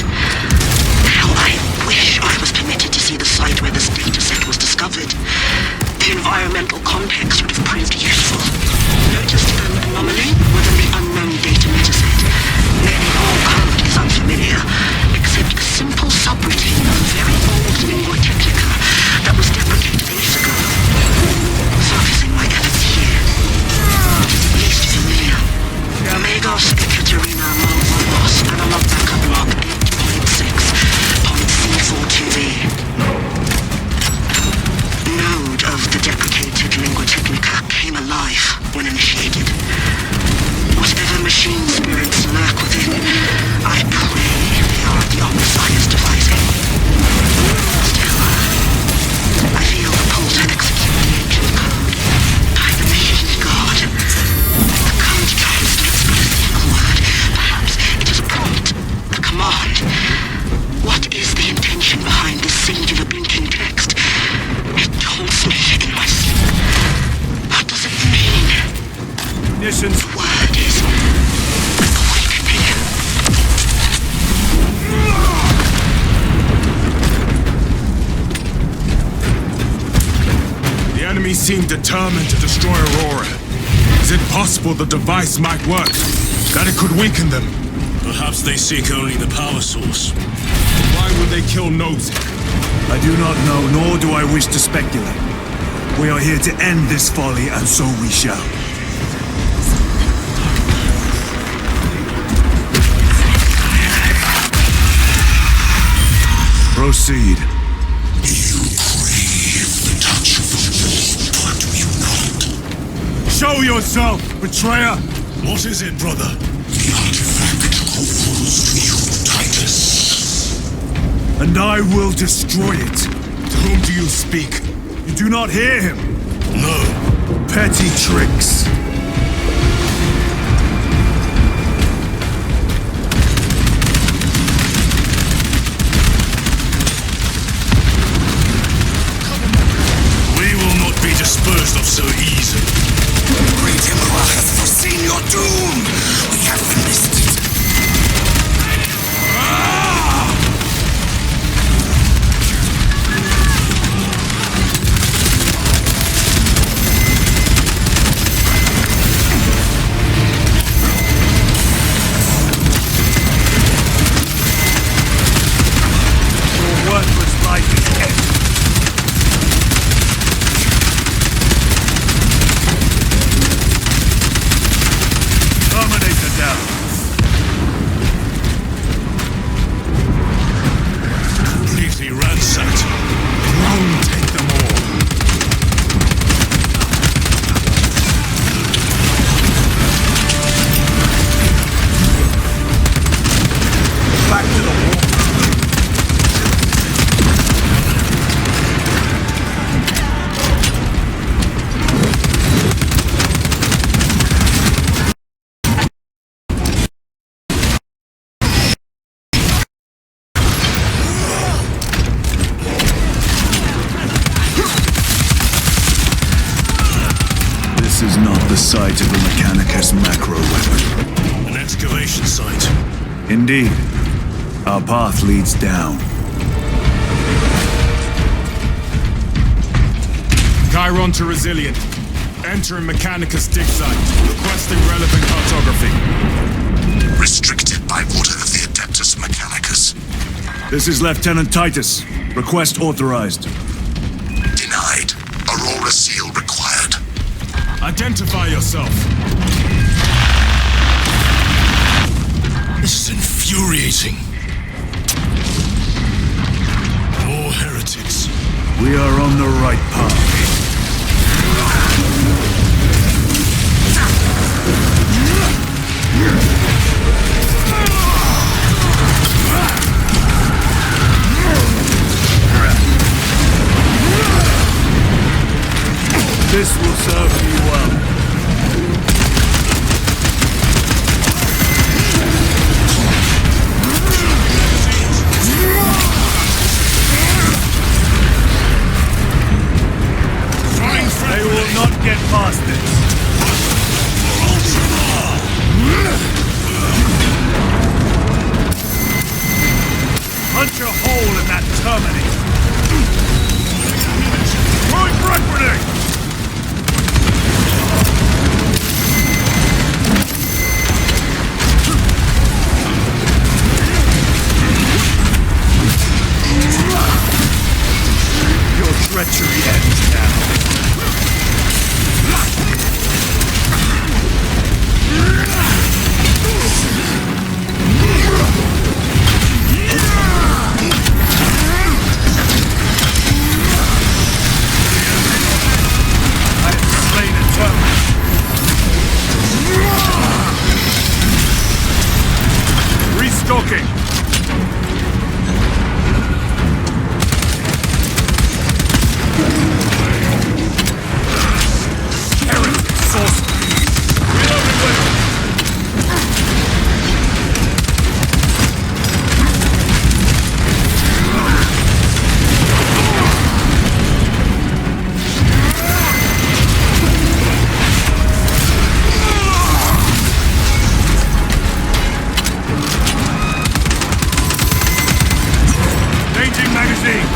How I wish I was permitted to see the site where this dataset was discovered. The environmental context would have proved useful. Noticed an anomaly within the unknown data metaset. Nearly all code is unfamiliar, except a simple subroutine of very old lingua technica that was deprecated years ago. Focusing my efforts here. It is at least familiar. Magos Ekaterina Malvolos, analog backup log 8.6.C42V. Node of the deprecated lingua technica came alive when initiated. Whatever machine spirits lurk within, I pray they are the Omnissiah's devising. Still, I feel the pull to execute the ancient code by the machine god. The code translates not a single word. Perhaps it is a prompt, a command. What is the intention behind this singular blinking text? It taunts me in my sleep. What does it mean? Munitions. The word is awakening. The enemy seem determined to destroy Aurora. Is it possible the device might work? That it could weaken them? Perhaps they seek only the power source. Why would they kill Nosy? I do not know, nor do I wish to speculate. We are here to end this folly, and so we shall. Proceed. You crave the touch of the Lord, do you not? Show yourself, betrayer! What is it, brother? The artifact calls to you, Titus. And I will destroy it. To whom do you speak? You do not hear him? No. Petty tricks. We will not be disposed of so easily. Great Emperor has foreseen your doom. We have witnessed it. Your worthless life is ended. Terminator down. Completely ransacked. Rome take them all. Back to the wall. This is not the site of the Mechanicus macro weapon. An excavation site. Indeed. Our path leads down. Chiron to Resilient. Entering Mechanicus dig site. Requesting relevant cartography. Restricted by order of the Adeptus Mechanicus. This is Lieutenant Titus. Request authorized. denied. Aurora seal required. Identify yourself. This is infuriating. More heretics. We are on the right path. This will serve me well. They will not get past this. Punch a hole in that Terminator. Throwing frag grenade! Your treachery ends now. Restocking! Heresy, sorcery! Reloading weapon! Changing magazine!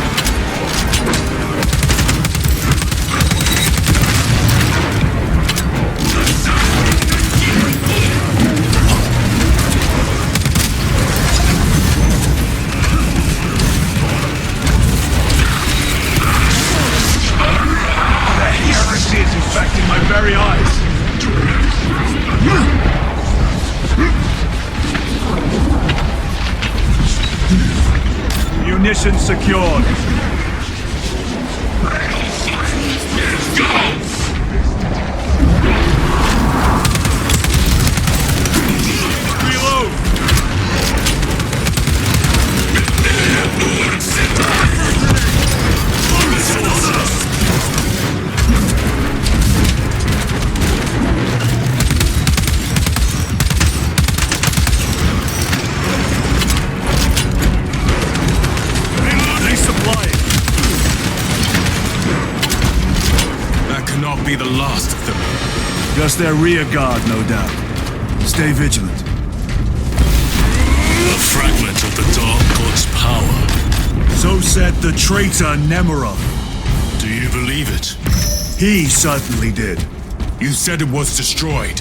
The heresy is infecting my very eyes! Munitions secured. Go! Reload! Resupplying. That cannot be the last of them. Just their rear guard, no doubt. Stay vigilant. A fragment of the Dark God's power. So said the traitor Nemerov. Do you believe it? He certainly did. You said it was destroyed.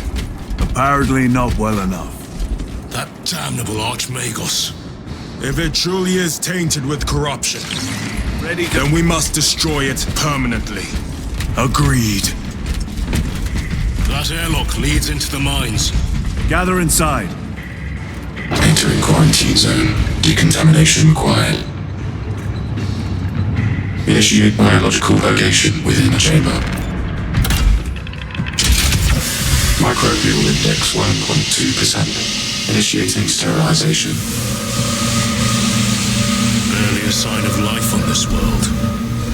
Apparently not well enough. That damnable Archmagos. If it truly is tainted with corruption, then we must destroy it permanently. Agreed. That airlock leads into the mines. Gather inside. Entering quarantine zone. Decontamination required. Initiate biological purgation within the chamber. Microbial index 1.2%. Initiating sterilization. Barely a sign of life on this world.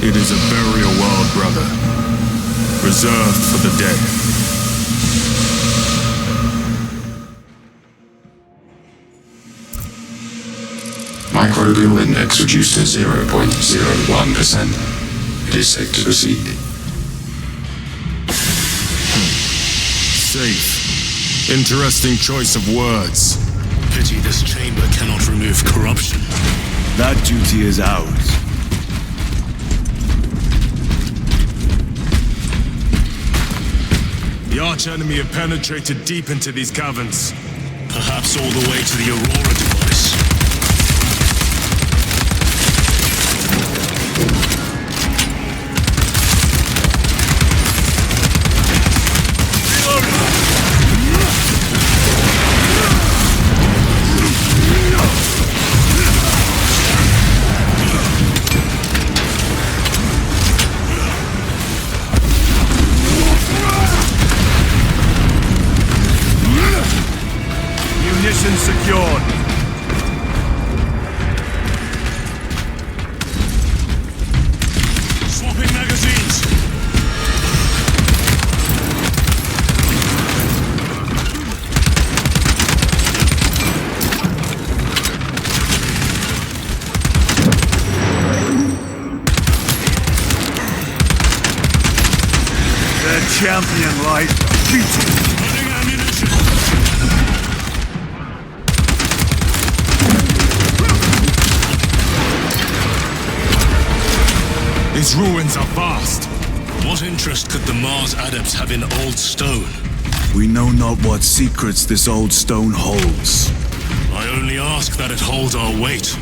It is a burial world, brother. Reserved for the dead. Microbial index reduced to 0.01%. It is safe to proceed. Safe. Interesting choice of words. Pity this chamber cannot remove corruption. That duty is ours. The arch-enemy have penetrated deep into these caverns. Perhaps all the way to the Aurora device. Position secured. Swapping magazines. Their champion lies defeated. Loading ammunition. These ruins are vast. What interest could the Mars adepts have in old stone? We know not what secrets this old stone holds. I only ask that it holds our weight.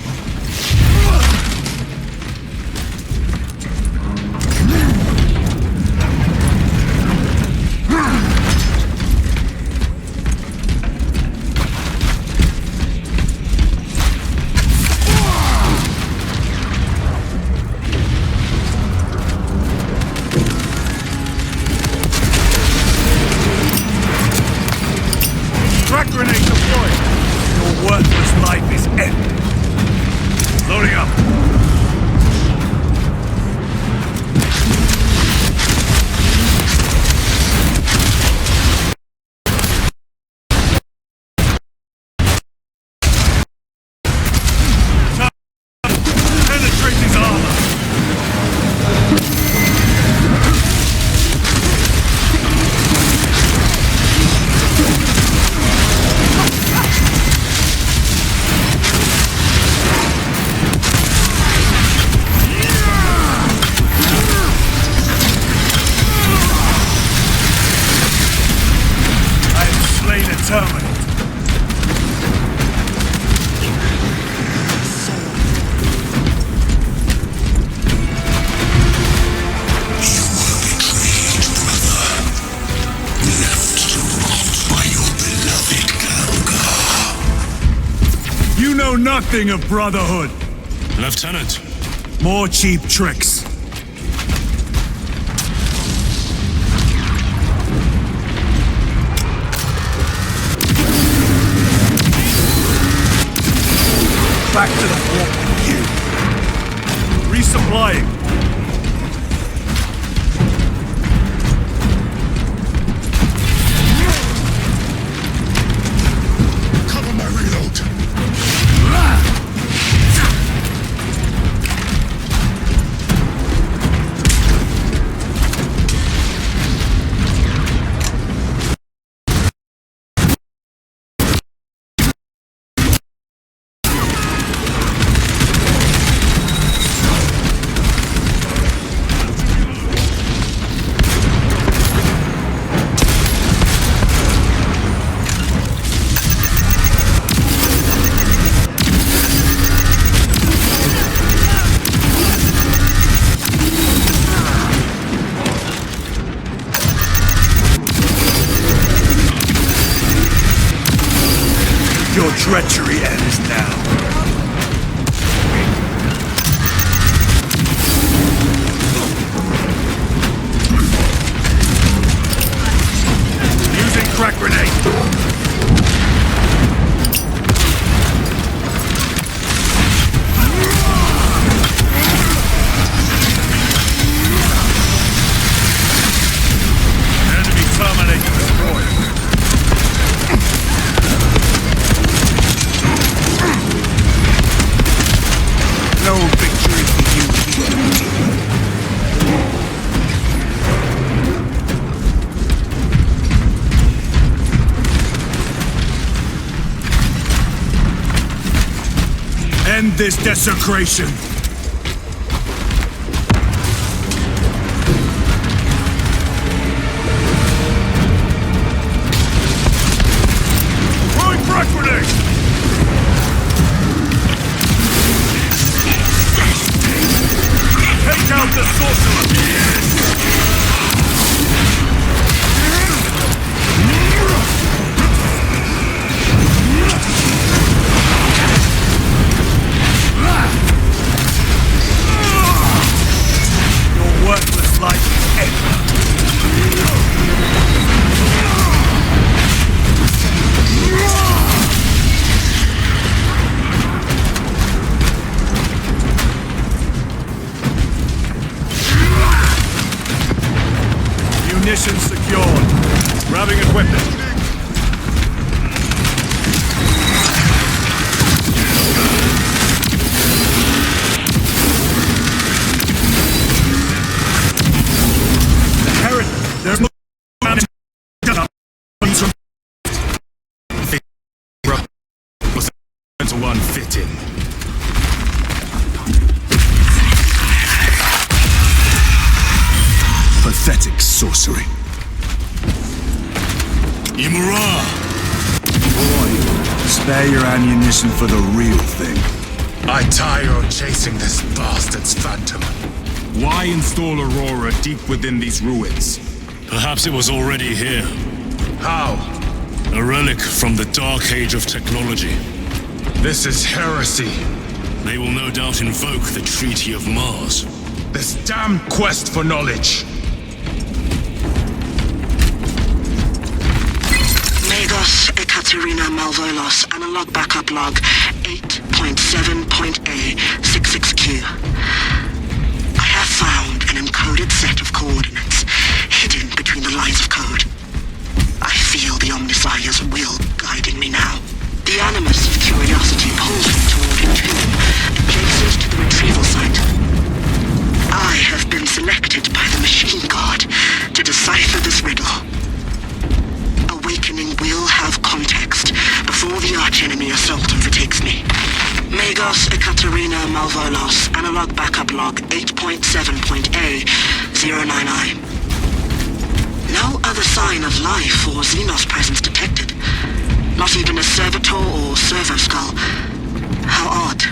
Crack grenade deployed! Your worthless life is ended. Loading up. Penetrate his armor. Terminate. You know nothing of brotherhood. Lieutenant. More cheap tricks. Back to the warp with you. Resupplying. Cover my reload. Your treachery ends now. Using crack grenade. Enemy terminate destroyed. No victory for you. End this desecration. Throwing frag grenade. Take out the sorcerer! sorcery. Imura! Boy, spare your ammunition for the real thing. I tire of chasing this bastard's phantom. Why install Aurora deep within these ruins? Perhaps it was already here. How? A relic from the Dark Age of technology. This is heresy. They will no doubt invoke the Treaty of Mars. This damn quest for knowledge. Magos Ekaterina Malvolos, analog backup log 8.7.A66Q. I have found an encoded set of coordinates hidden between the lines of code. I feel the Omnissiah's will guiding me now. The animus of curiosity pulls me toward a tomb adjacent to the retrieval site. I have been selected by the Machine God to decipher this riddle. Awakening will have context before the archenemy assault overtakes me. Magos Ekaterina Malvolos, analog backup log 8.7.A099. No other sign of life or Xenos presence detected. Not even a servitor or servo skull. How odd.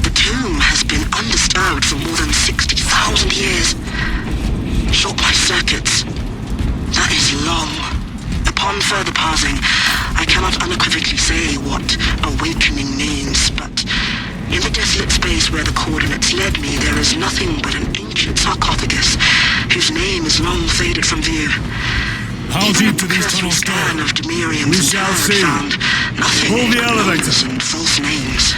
The tomb has been undisturbed for more than 60,000 years. Short life circuits. That is long. Upon further parsing, I cannot unequivocally say what awakening means, but in the desolate space where the coordinates led me, there is nothing but an ancient sarcophagus whose name is long faded from view. How deep do these tunnels go? We shall see. Pull the elevator. And false names.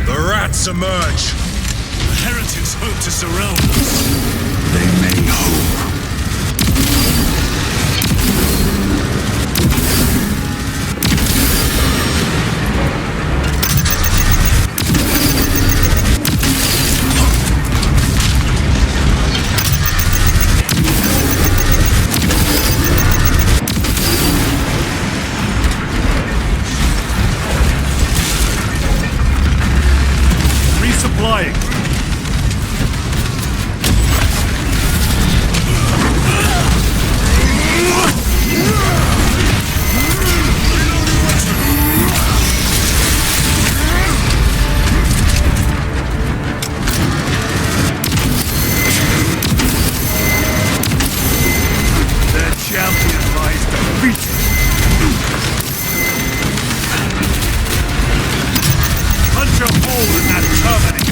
The rats emerge. The heretics hope to surround us. They may hope. Resupplying. Their champion lies defeated. Punch a hole in that terminal.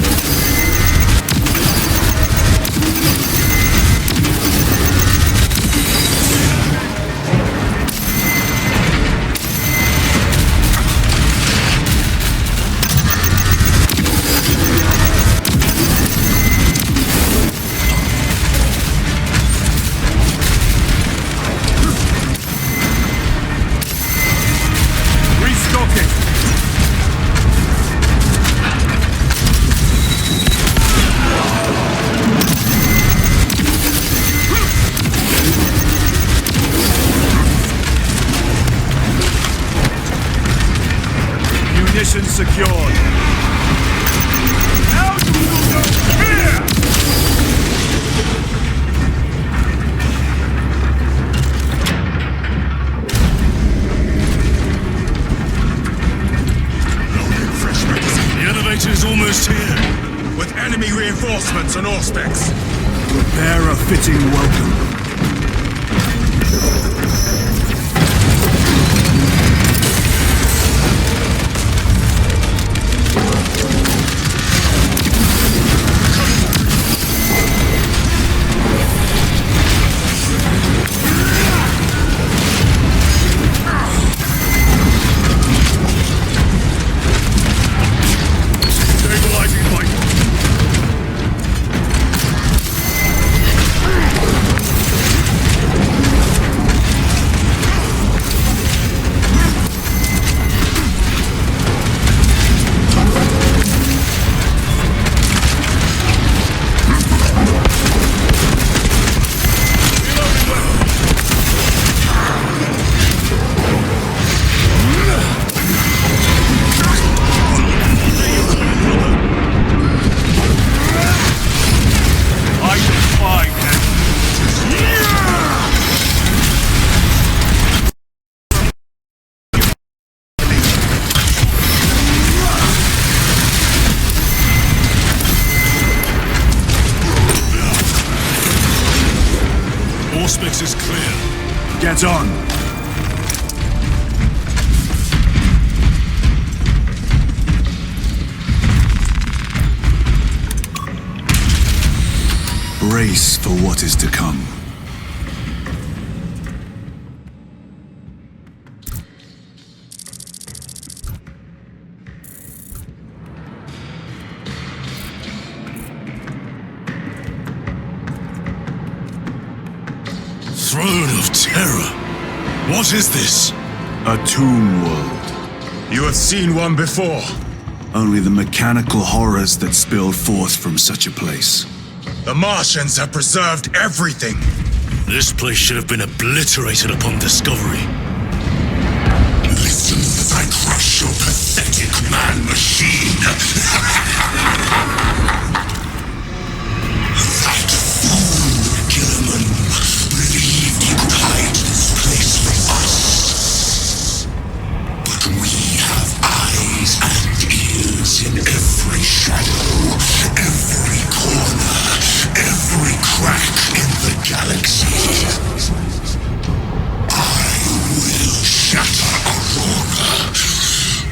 Restocking. Munitions secured. Now you will know fear! The elevator is almost here. With enemy reinforcements and Auspex. Prepare a fitting welcome. Stabilizing my... prospects is clear. Get on! Brace for what is to come. Throne of Terror. What is this? A tomb world. You have seen one before. Only the mechanical horrors that spill forth from such a place. The Martians have preserved everything. This place should have been obliterated upon discovery. Listen as I crush your pathetic man-machine. That fool, Gilliman, believed he could hide this place from us. But we have eyes and ears in every shadow, every corner, every crack in the galaxy. I will shatter Aurora,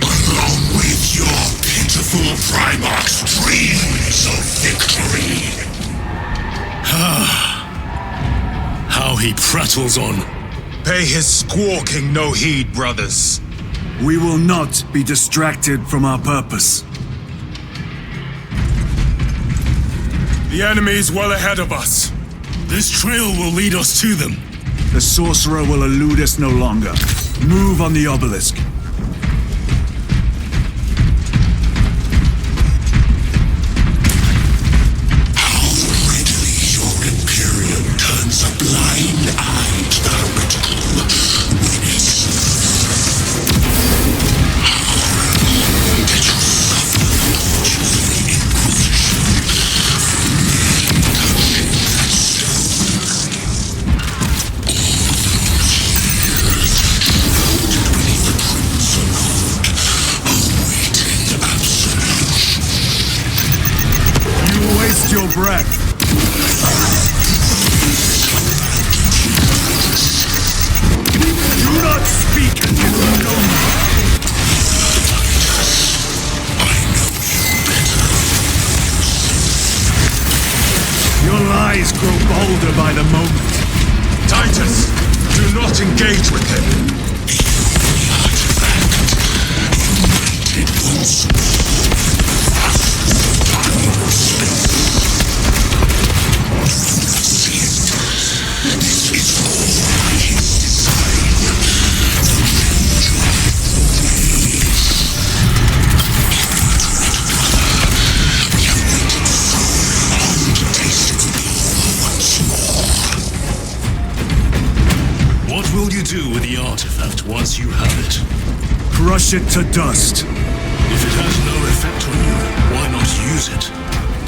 along with your pitiful Primarch's dreams of victory. How he prattles on. Pay his squawking no heed, brothers. We will not be distracted from our purpose. The enemy is well ahead of us. This trail will lead us to them. The sorcerer will elude us no longer. Move on the obelisk. How readily your Imperium turns a blind eye to the heretical menace. Did you suffer the tortures of the Inquisition? Touching that stone. Shrouded beneath the crimson hood, awaiting absolution. You waste your breath. Do not speak until you know me. Your lies grow bolder by the moment. Titus, do not engage with him. It once this is all his design. We have waited so long to taste its blood once more. What will you do with the artifact once you have it? Crush it to dust. If it has no effect on you, why not use it?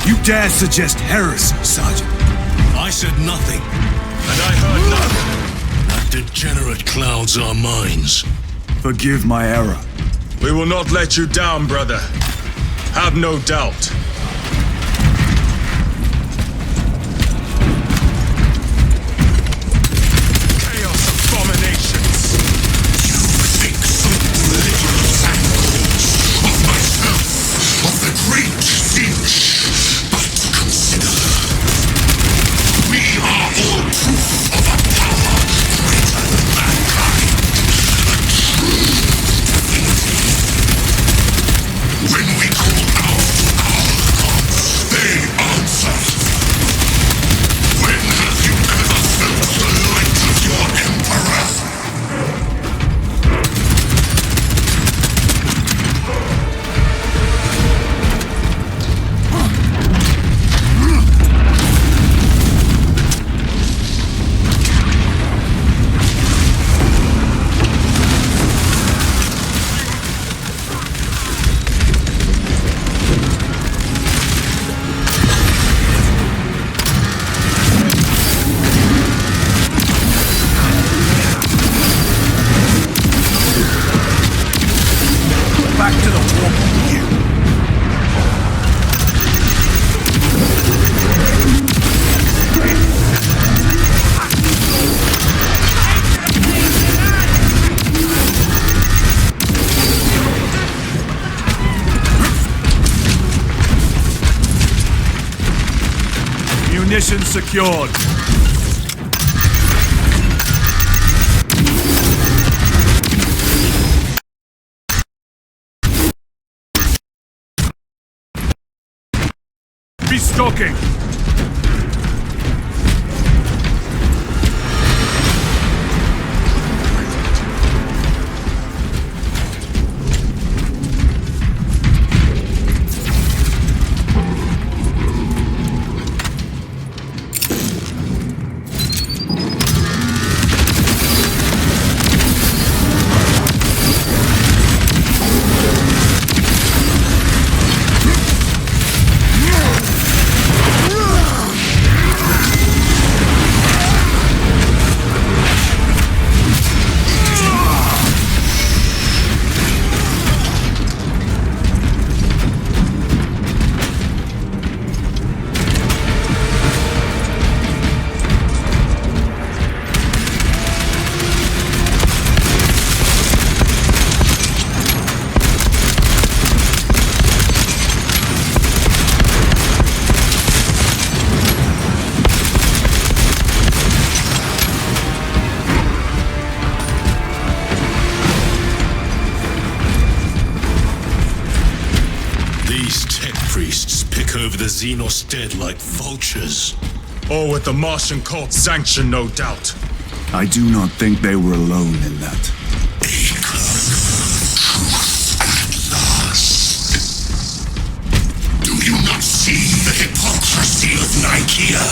You dare suggest heresy, Sergeant? I said nothing. And I heard nothing. That degenerate clouds our minds. Forgive my error. We will not let you down, brother. Have no doubt. Chaos abominations. You think so little of angles, of myself, of the great Finch. But consider, we are all proof of a power greater than mankind. A true divinity. When we call out our secured. Restocking. Over the Xenos dead like vultures. Or with the Martian cult's sanction, no doubt. I do not think they were alone in that. Do you not see the hypocrisy of Nicaea?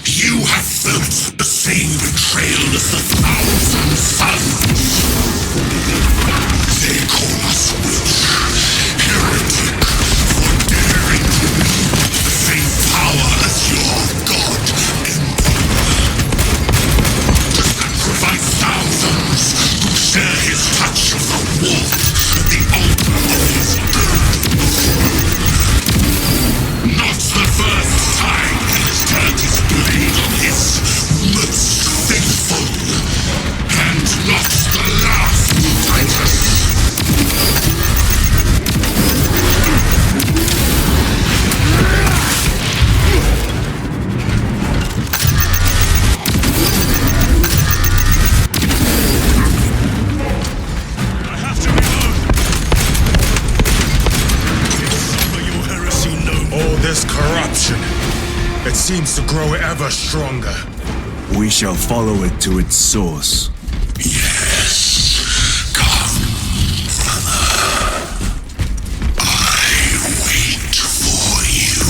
You have felt the same betrayal as the thousand suns. They call us witch, heretic, for daring to wield the same power as your god, Emperor. To sacrifice thousands to share his touch of the warmth at the altar of his not the first time he has turned his blade on his most faithful, and not the last, Titus. I have to reload. Suffer your heresy no more. All this corruption, it seems to grow ever stronger. We shall follow it to its source. Yes. Come, brother. I wait for you.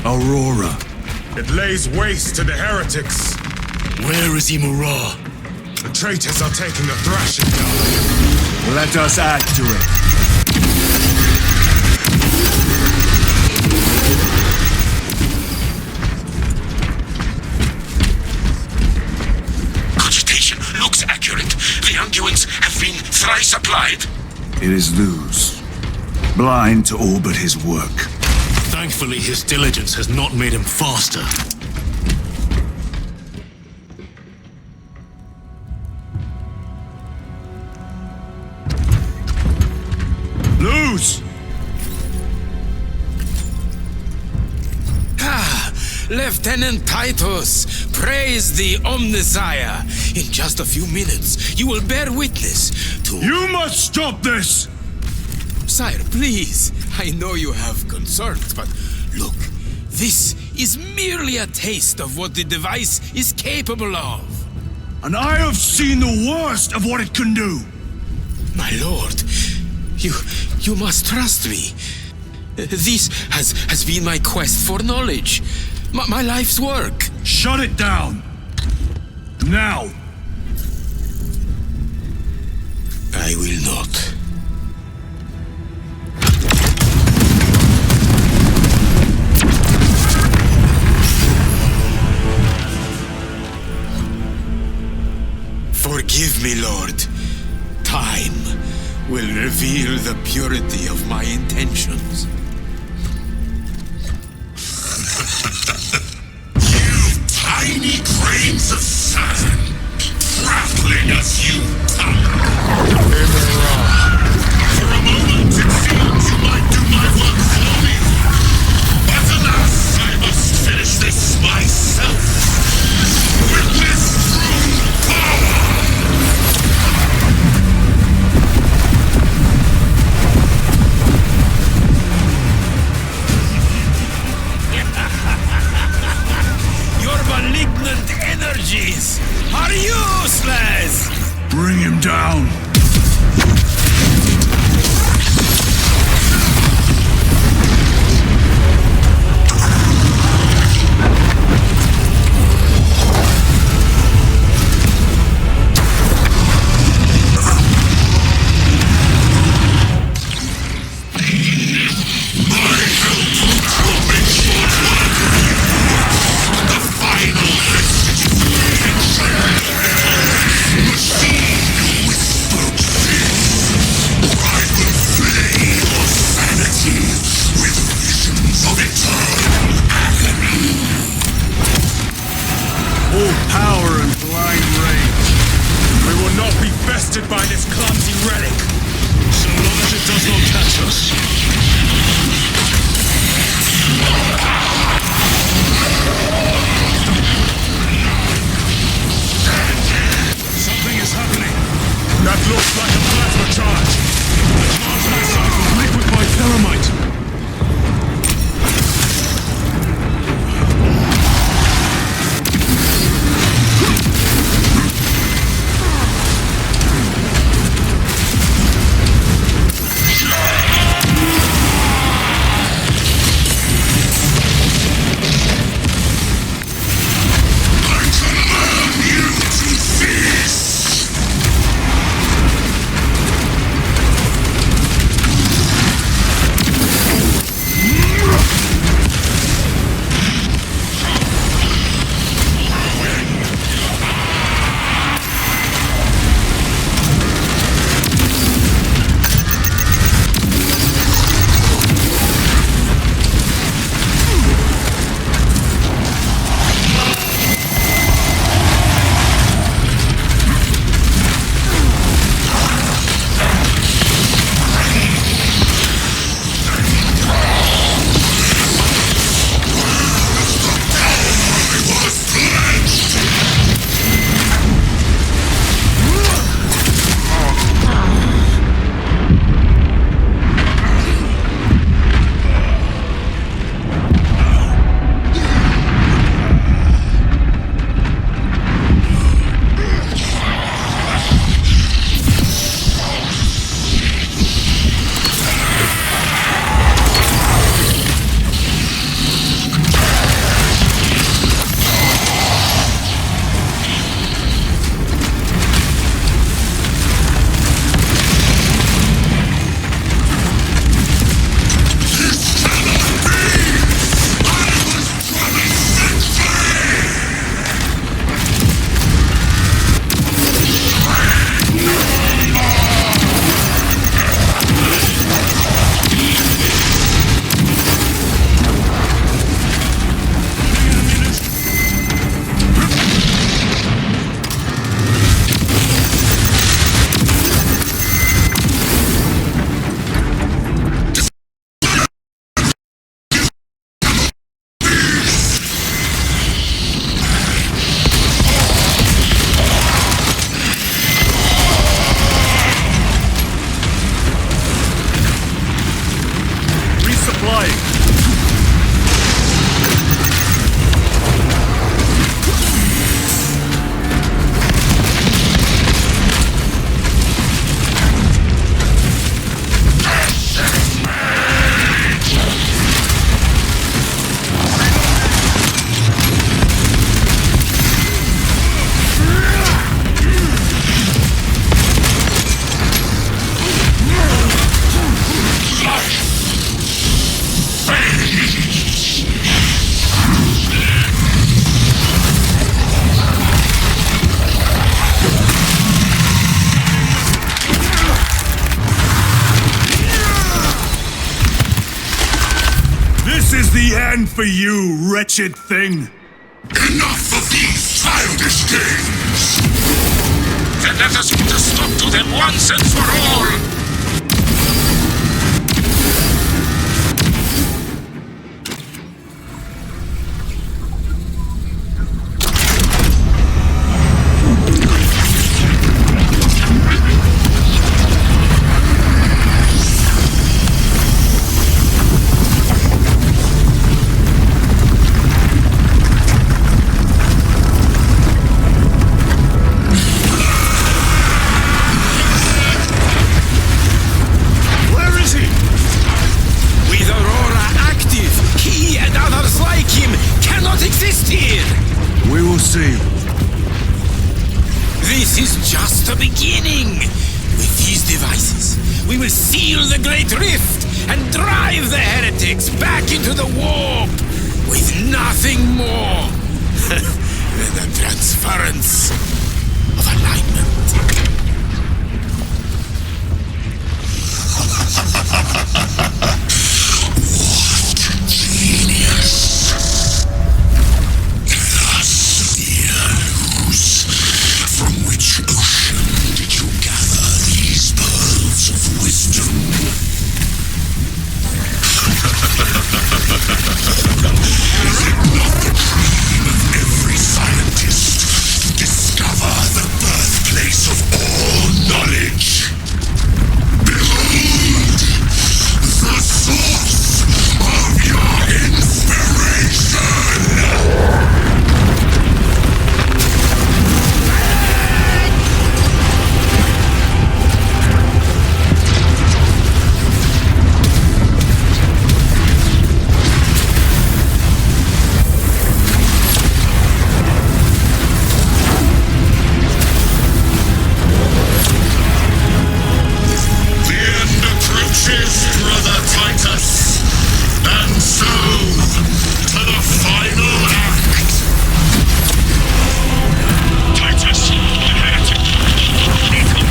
Aurora. It lays waste to the heretics. Where is Imura? The traitors are taking a thrashing down. Let us add to it. Cogitation looks accurate. The unguents have been thrice applied. It is Luz. Blind to all but his work. Thankfully, his diligence has not made him faster. Luz! Ah, Lieutenant Titus, praise the Omnisire. In just a few minutes, you will bear witness to... You must stop this! Sire, please. I know you have concerns, but look, this is merely a taste of what the device is capable of. And I have seen the worst of what it can do! My lord, you must trust me. This has been my quest for knowledge. My life's work. Shut it down! Now! I will not. Forgive me, Lord. Time will reveal the purity of my intentions. You tiny grains of sand, prattling as you For a moment, it seemed you might do my work for me. But alas, I must finish this myself. With this true power! Your malignant energies are useless! Bring him down. Power and blind rage. We will not be bested by this clumsy relic, so long as it does not catch us. Something is happening. That looks like a plasma charge. The plasma cycle liquefied thermite. This is the end for you, wretched thing. Enough of these childish games! Then let us put a stop to them once and for all! This is just the beginning. With these devices, we will seal the Great Rift and drive the heretics back into the warp with nothing more than the transference of alignment. What genius! From which ocean did you gather these pearls of wisdom? Is it not the dream of every scientist to discover the birthplace of all knowledge? Behold, the source of your inspiration! Brother Titus, and so to the final act. Titus, ahead. Lethal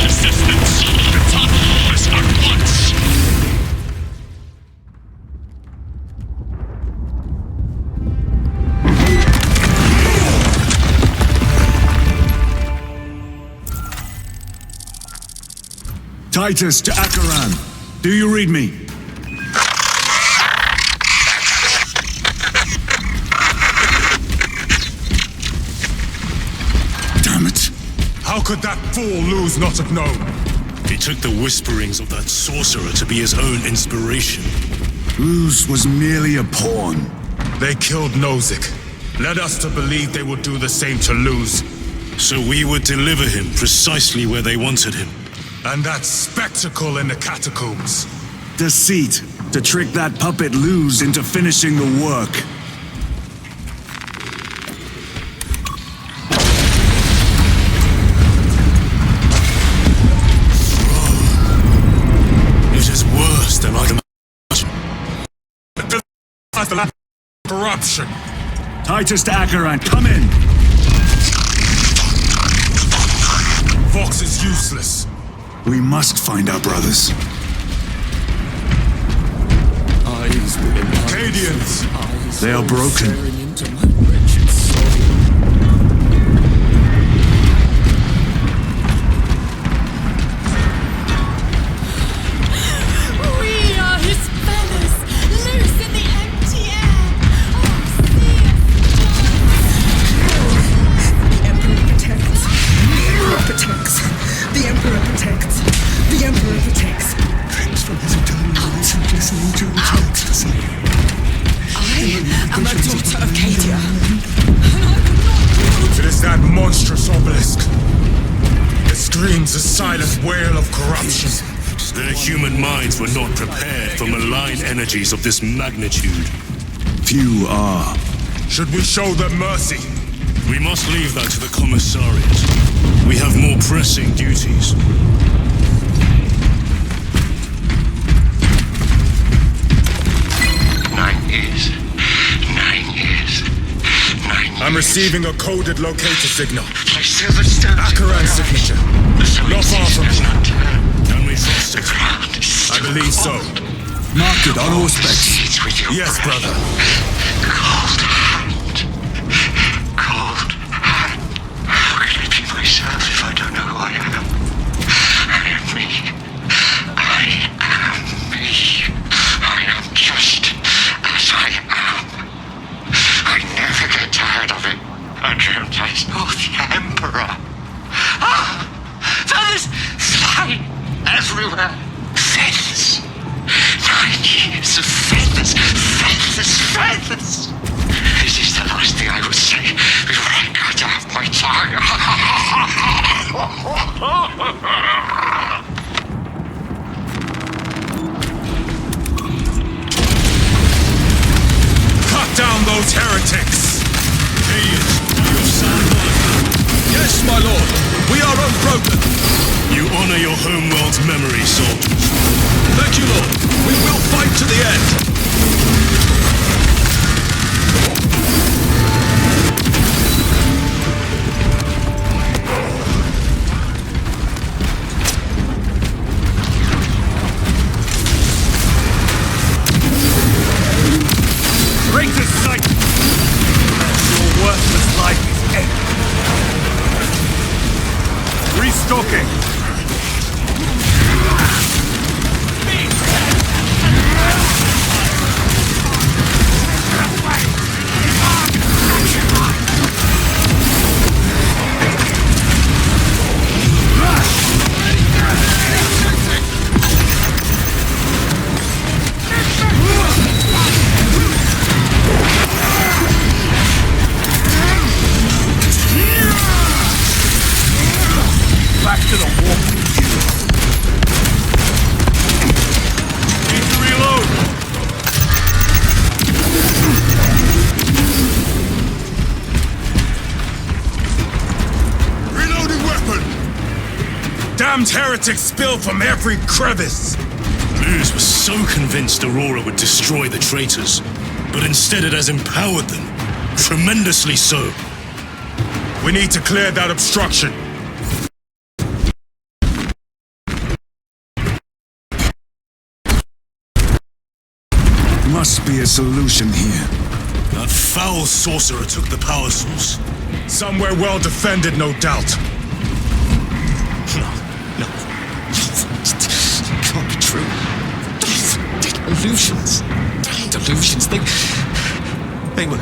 assistance. Return us at once. Titus to Acheran. Do you read me? Damn it! How could that fool lose not have known? He took the whisperings of that sorcerer to be his own inspiration. Luz was merely a pawn. They killed Nozick. Led us to believe they would do the same to Luz. So we would deliver him precisely where they wanted him. And that spectacle in the catacombs. Deceit, to trick that puppet Luz into finishing the work. It is worse than I can imagine. As the corruption. Titus to Acheran, come in! Vox is useless. We must find our brothers. Cadians! They are broken. We are his feathers, loose in the empty air. The Emperor protects. The Emperor protects. The Emperor protects. The Emperor protects. Dreams from his eternal release and listening to his I am a daughter of Cadia. It is that monstrous obelisk. It screams a silent wail of corruption. Their human minds were not prepared for malign energies of this magnitude. Few are. Should we show them mercy? We must leave that to the commissariat. We have more pressing duties. 9 years. 9 years. 9 years. I'm receiving a coded locator signal. I still stand. Acheran's signature. Not far from here. Can we trust it? I believe so. Mark it on all specs. Yes, brother. Cold hand. Emperor. Ah! Feathers flying everywhere. Feathers. 9 years of feathers. Feathers, feathers. This is the last thing I would say before I cut off my tongue. Cut down those heretics! Yes, my lord. We are unbroken. You honor your homeworld's memory, soldiers. Thank you, lord. We will fight to the end. Greatest sight! Your worthless life is ended. Restocking! Back to the war. Need to reload. Reloading weapon! Damned heretics spill from every crevice! Luz was so convinced Aurora would destroy the traitors, but instead it has empowered them. Tremendously so. We need to clear that obstruction. Must be a solution here. That foul sorcerer took the power source. Somewhere well defended, no doubt. No. It can't be true. Illusions. Delusions. They were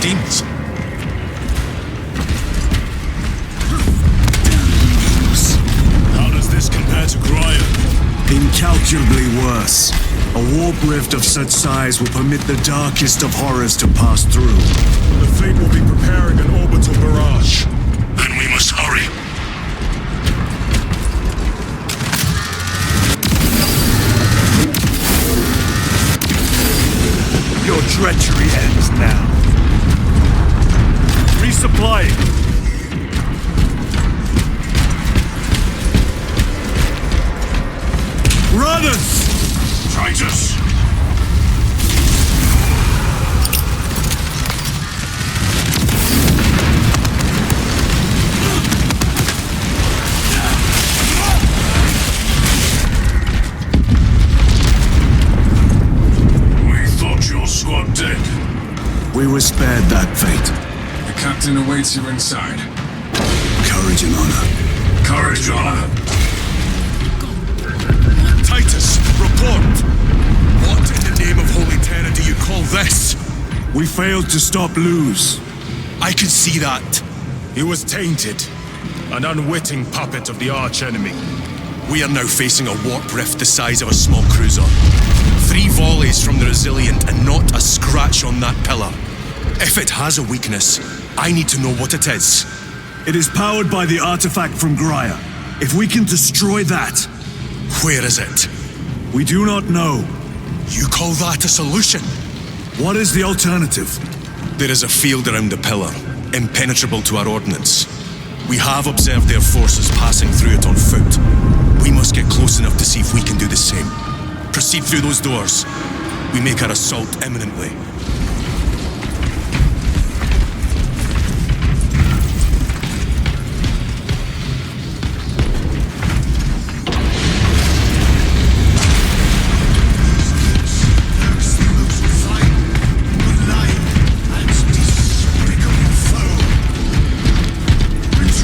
demons. How does this compare to Graia? Incalculably worse. A warp rift of such size will permit the darkest of horrors to pass through. The fleet will be preparing an orbital barrage. Then we must hurry. Your treachery ends now. Resupplying. Runners! Traitors! We thought your squad dead. We were spared that fate. The captain awaits you inside. Courage and honor. Courage, honor. Titus, report! What in the name of Holy Terra do you call this? We failed to stop Luz. I can see that. He was tainted. An unwitting puppet of the arch-enemy. We are now facing a warp rift the size of a small cruiser. 3 volleys from the Resilient and not a scratch on that pillar. If it has a weakness, I need to know what it is. It is powered by the artifact from Graia. If we can destroy that... Where is it? We do not know. You call that a solution? What is the alternative? There is a field around the pillar, impenetrable to our ordnance. We have observed their forces passing through it on foot. We must get close enough to see if we can do the same. Proceed through those doors. We make our assault imminently.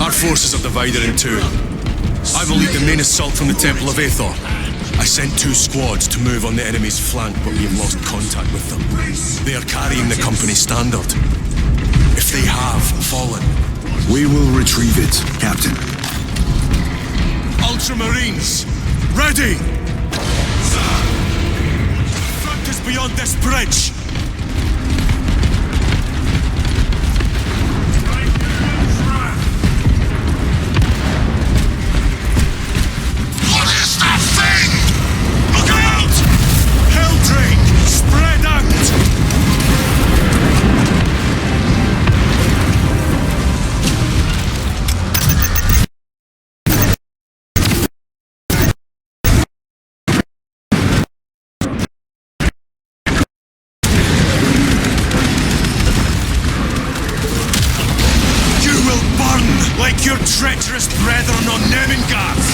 Our forces are divided in two. I will lead the main assault from the Temple of Aethor. I sent 2 squads to move on the enemy's flank, but we have lost contact with them. They are carrying the company standard. If they have fallen, We will retrieve it, Captain. Ultramarines, ready! Front is beyond this bridge! What is that thing? Look out! Helldrake, spread out! Like your treacherous brethren on Nemengarth!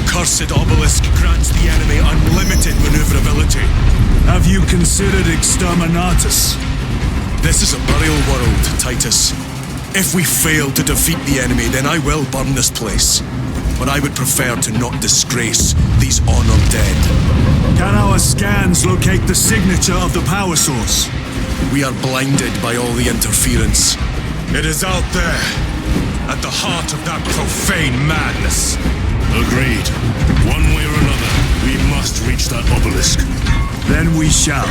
Cursed obelisk grants the enemy unlimited maneuverability. Have you considered Exterminatus? This is a burial world, Titus. If we fail to defeat the enemy, then I will burn this place. But I would prefer to not disgrace these honored dead. Can our scans locate the signature of the power source? We are blinded by all the interference. It is out there, at the heart of that profane madness. Agreed. One way or another, we must reach that obelisk. Then we shall.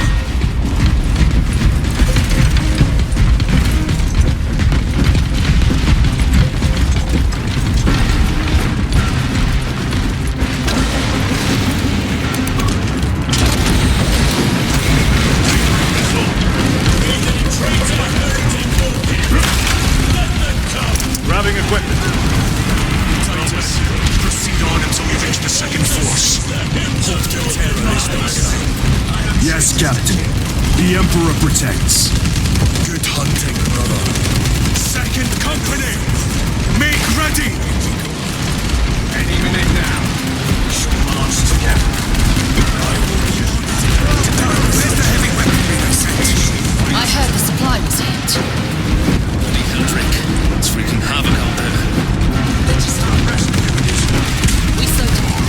Grabbing equipment. Titus, proceed on until we reach the second force. Hope to terrorize these. Yes, Captain. The Emperor protects. Good hunting, brother. Second company! Make ready! Any minute now. We shall march together. Where's the heavy weaponry they sent? I heard the supply was hit. Bloody Helldrake. It's wreaking havoc out there. We slowed down.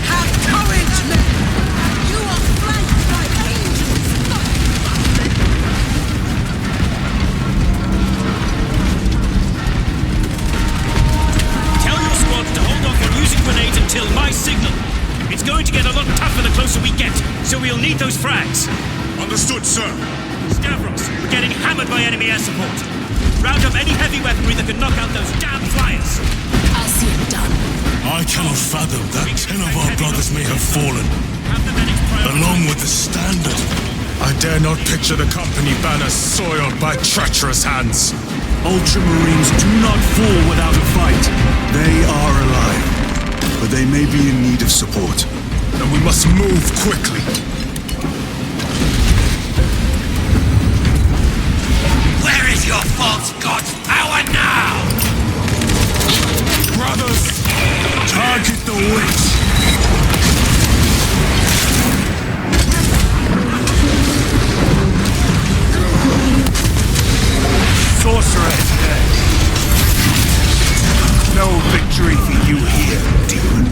Have courage, men! You are flanked by angels! Tell your squad to hold off on using grenades until my signal. It's going to get a lot tougher the closer we get, so we'll need those frags. Understood, sir. Stavros, we're getting hammered by enemy air support. Round up any heavy weaponry that can knock out those damn flyers. I'll see it done. I cannot fathom that 10 of our brothers may have fallen, along with the Standard. I dare not picture the company banner soiled by treacherous hands. Ultramarines do not fall without a fight. They are alive, but they may be in need of support. And we must move quickly. Where is your false god's power now? Brothers, target the witch! Sorcerer is dead. No victory for you here, demon.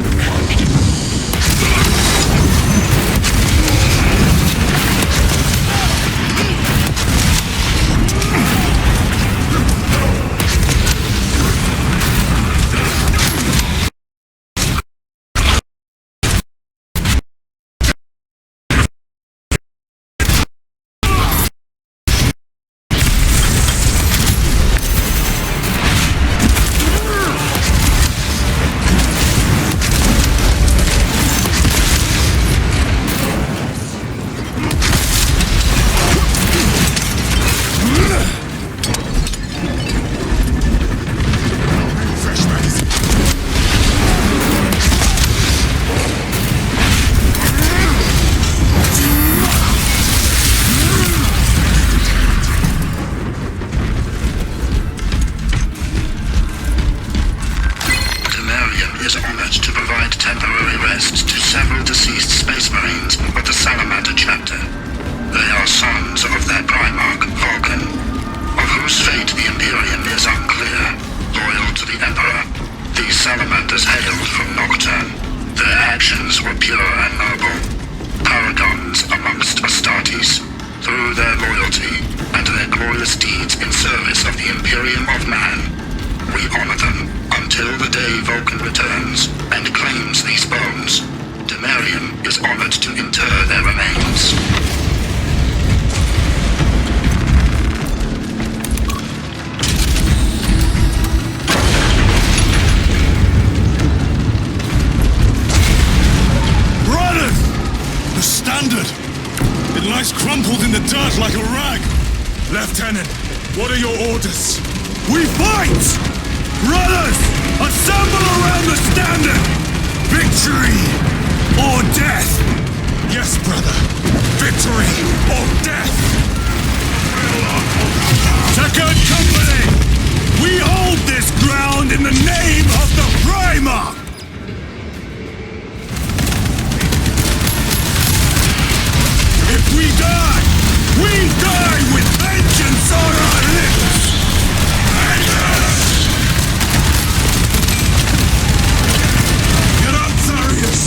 miraculous deeds in service of the Imperium of Man. We honor them until the day Vulcan returns and claims these bones. Demarion is honored to inter their remains. Brothers! The Standard! It lies crumpled in the dirt like a rag! Lieutenant, what are your orders? We fight! Brothers, assemble around the Standard! Victory or death! Yes, brother. Victory or death! Second Company! We hold this ground in the name of the Primarch! If we die with vengeance on our lips! Get up, Zarius!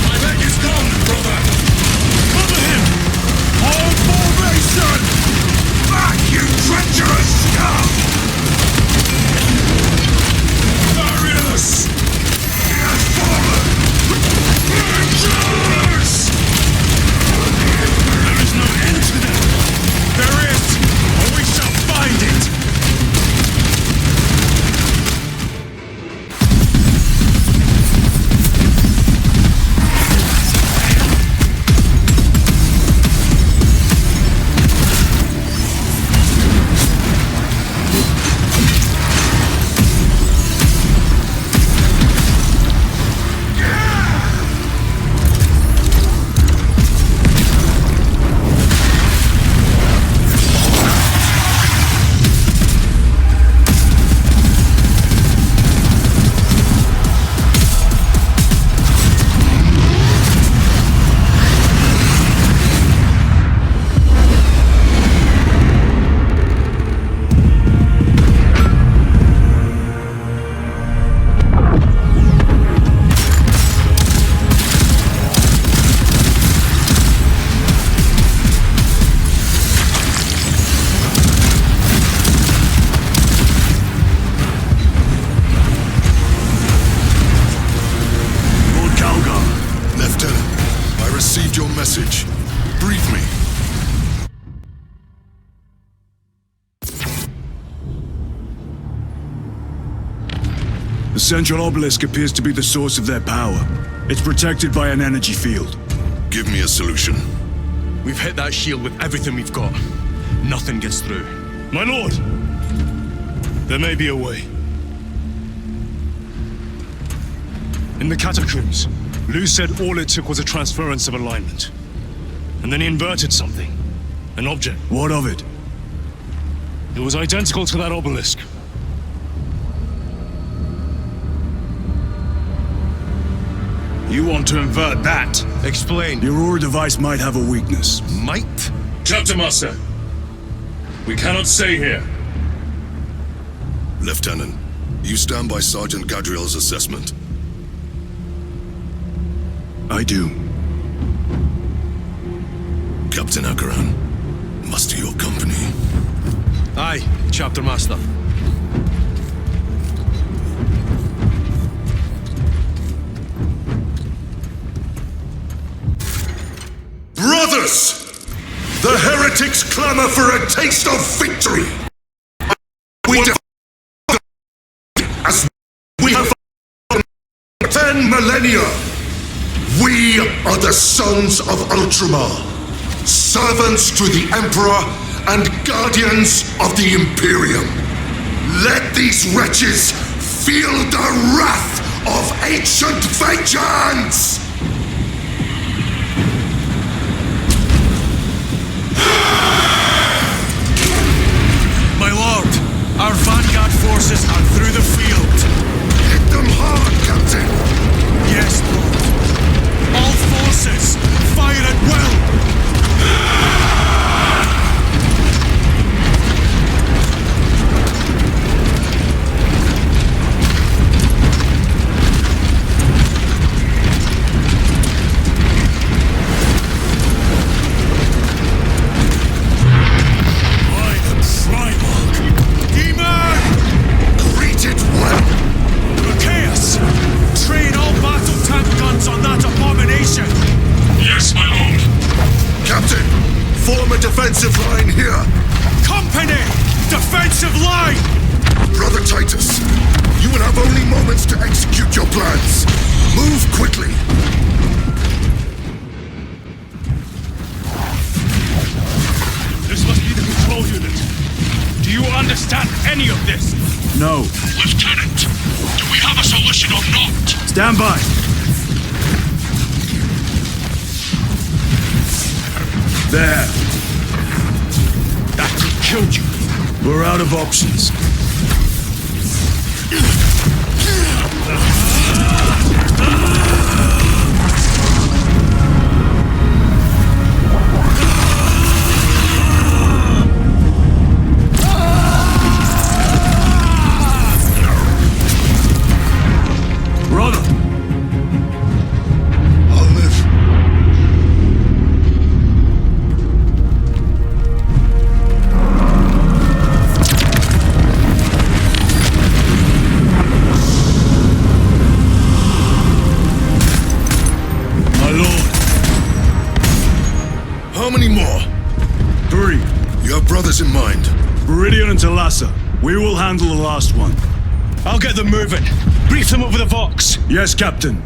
My leg is gone, brother! Cover him! Hold formation! Back, you treacherous scum! Zarius! He has fallen! Vengeance! There is no end to them! There is, or we shall find it! The central obelisk appears to be the source of their power. It's protected by an energy field. Give me a solution. We've hit that shield with everything we've got. Nothing gets through. My lord! There may be a way. In the catacombs, Lou said all it took was a transference of alignment. And then he inverted something. An object. What of it? It was identical to that obelisk. You want to invert that? Explain. Your Aurora device might have a weakness. Might? Captain Master! We cannot stay here. Lieutenant, you stand by Sergeant Gadriel's assessment? I do. Captain Akaran, muster your company. Aye, Chapter Master. Brothers! The heretics clamor for a taste of victory! We defy as we have for 10 millennia! We are the sons of Ultramar, servants to the Emperor and guardians of the Imperium. Let these wretches feel the wrath of ancient vengeance! My lord, our vanguard forces are through the field. Hit them hard, Captain! Yes, lord. All forces, fire at will! defensive line here! Company! Defensive line! Brother Titus, you will have only moments to execute your plans. Move quickly! This must be the control unit. Do you understand any of this? No. Lieutenant, do we have a solution or not? Stand by. There. That could kill you. We're out of options. Brother! I'll live. My lord. How many more? 3. You have brothers in mind. Viridian and Talassa. We will handle the last one. I'll get them moving. Brief them over the Vox. Yes, Captain.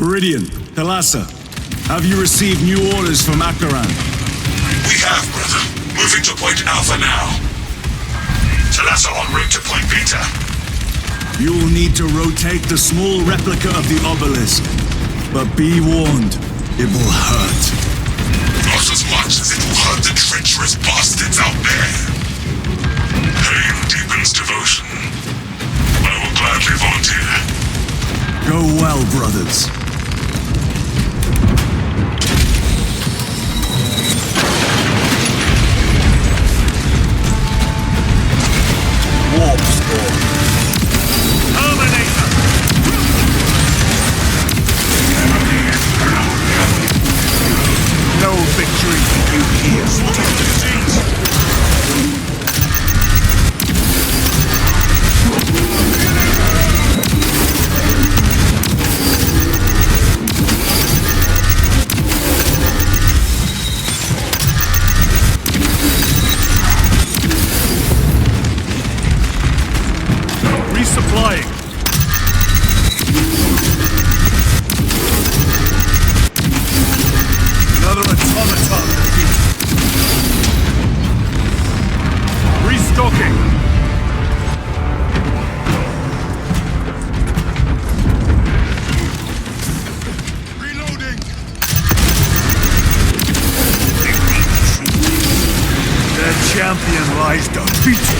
Viridian, Talassa, have you received new orders from Akaran? We have, brother. Moving to Point Alpha now. Talassa en route to Point Beta. You will need to rotate the small replica of the obelisk. But be warned, it will hurt. Not as much as it will hurt the treacherous bastards out there. Pain deepens devotion. I will gladly volunteer. Go well, brothers. Warp storm. Terminator! No victory for you here. Resupplying. Another automaton defeat. Restocking. Reloading! Their champion lies defeated.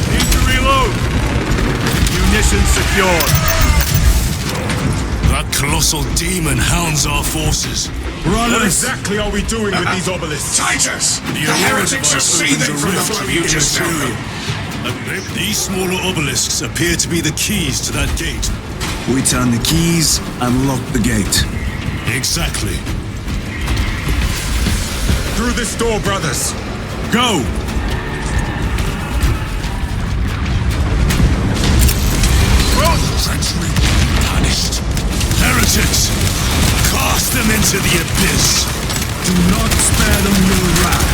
Need to reload. Munitions secured. That colossal demon hounds our forces. What exactly are we doing with these obelisks? Titus! The heretics are seething from the flow you just now. These smaller obelisks appear to be the keys to that gate. We turn the keys and lock the gate. Exactly. Through this door, brothers. Go! Treachery punished. Heretics! Cast them into the abyss! Do not spare them your wrath.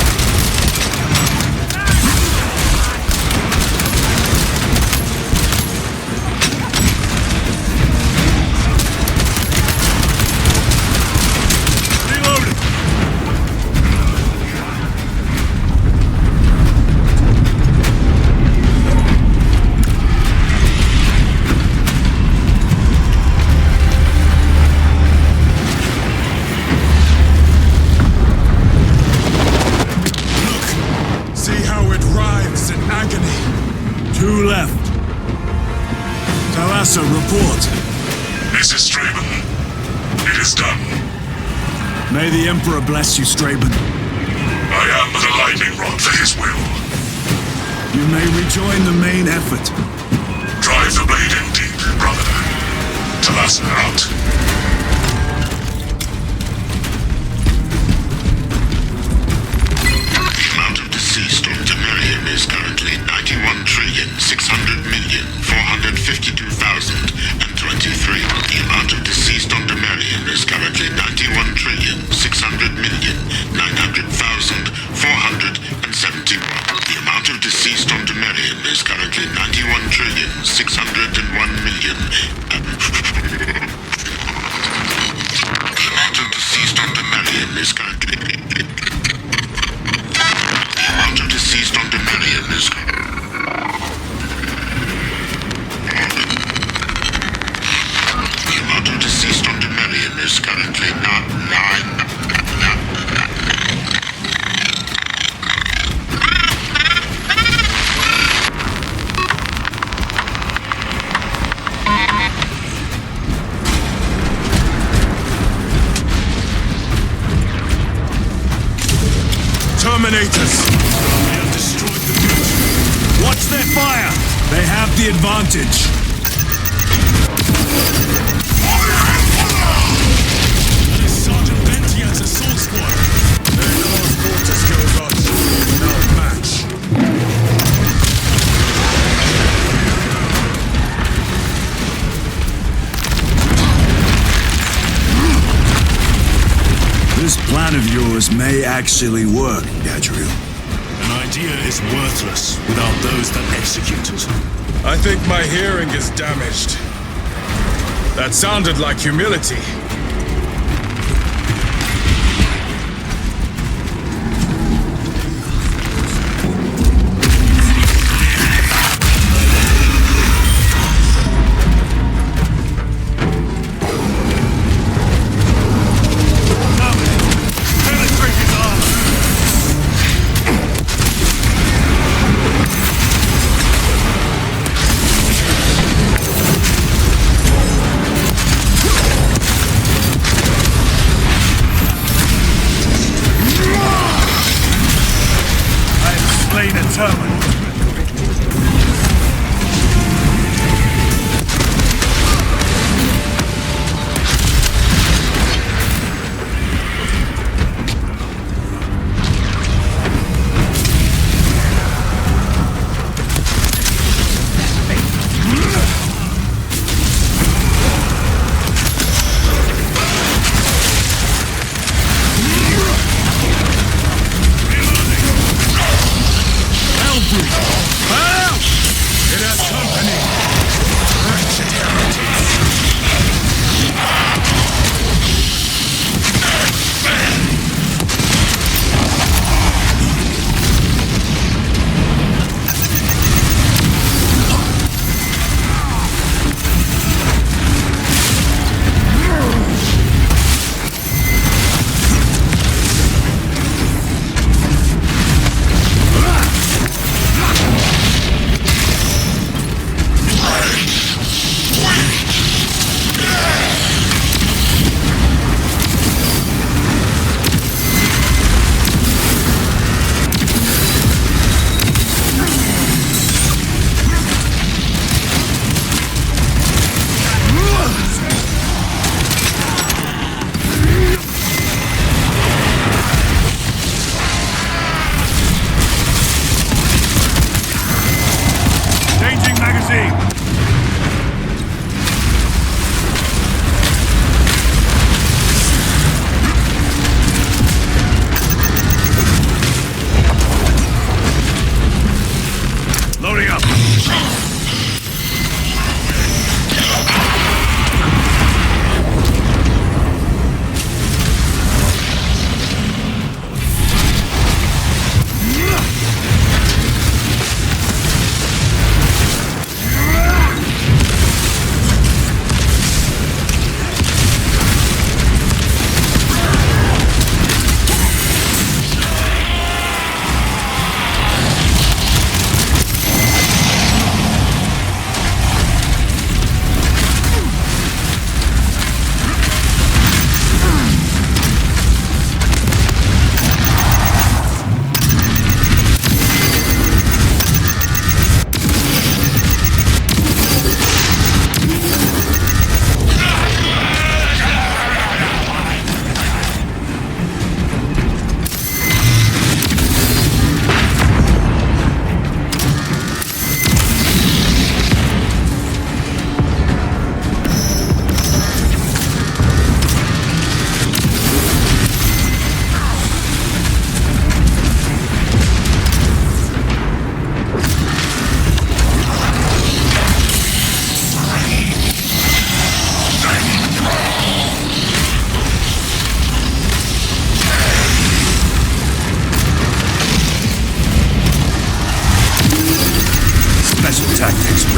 Reloading! Two left. Talassa, report. This is Straben. It is done. May the Emperor bless you, Straben. I am but a lightning rod for his will. may rejoin the main effort. Drive the blade in deep, brother. Talassa out. The amount of deceased on Temerium is currently 91,600,452,023. The amount of deceased on Temerium is currently 91,600,900,471. The amount of deceased on Temerium is currently 91,601,000,000. The amount of deceased on Temerium is currently... The amount of deceased on Temerium is... The amount of deceased on Temerium is currently not 9... Terminators! They have destroyed the bridge. Watch their fire! They have the advantage. That is Sergeant Bentiat's assault squad. Their close quarter skills are truly no match. This plan of yours may actually work, Gadriel. An idea is worthless without those that execute it. I think my hearing is damaged. That sounded like humility.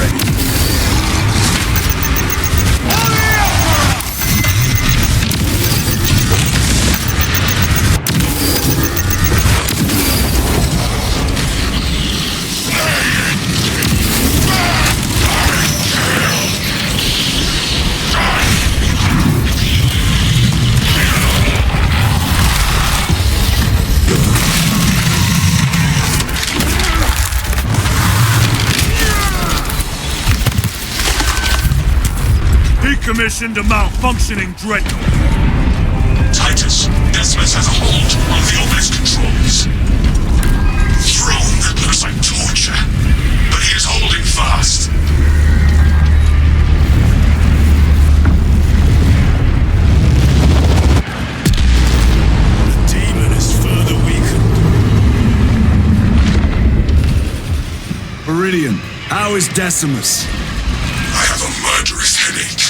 ready. Commissioned a malfunctioning dreadnought. Titus, Decimus has a hold on the obelisk controls. Throne that looks like torture, but he is holding fast. The demon is further weakened. Meridian, how is Decimus? I have a murderous headache.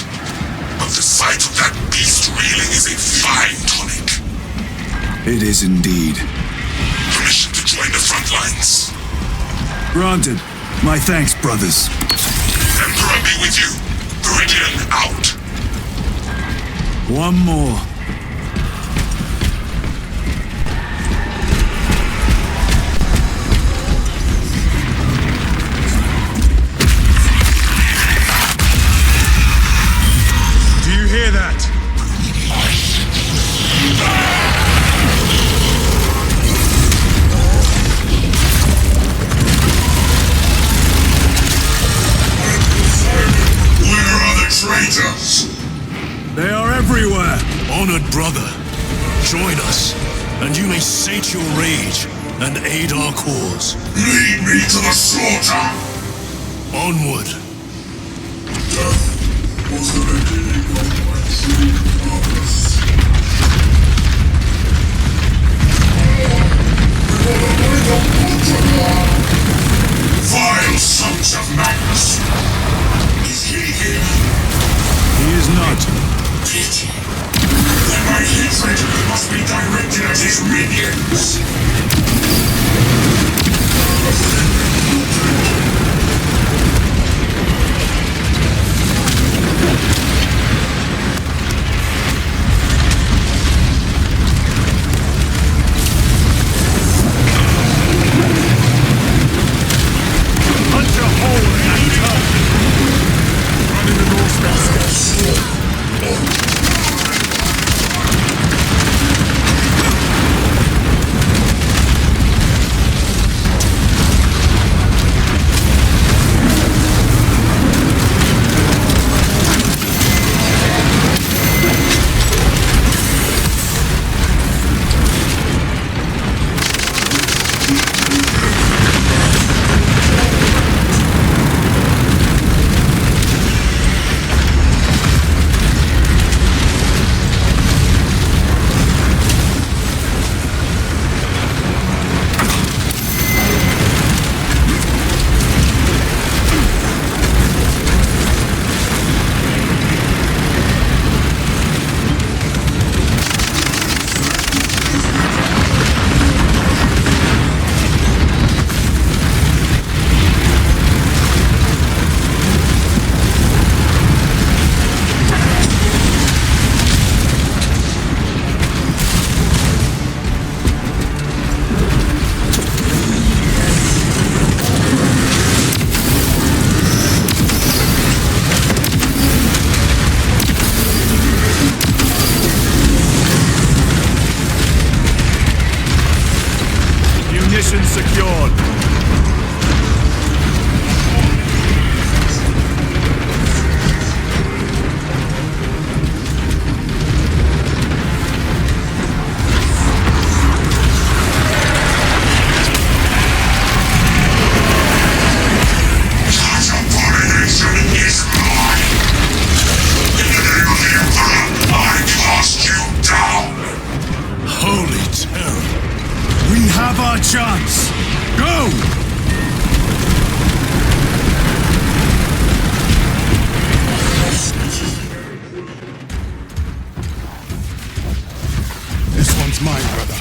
But the sight of that beast reeling is a fine tonic. It is indeed. Permission to join the front lines. Granted. My thanks, brothers. Emperor be with you. Meridian out. One more. Hear that? Where are the traitors? They are everywhere. Honored brother, join us, and you may sate your rage and aid our cause. Lead me to the slaughter. Onward. Death was the beginning of my true purpose. Vile sons of madness. Is he here? He is not. Pity. Then my hatred must be directed at his minions. Punch a hole in that tongue. Running the North Mission secured. Chance! Go! This one's mine, brother.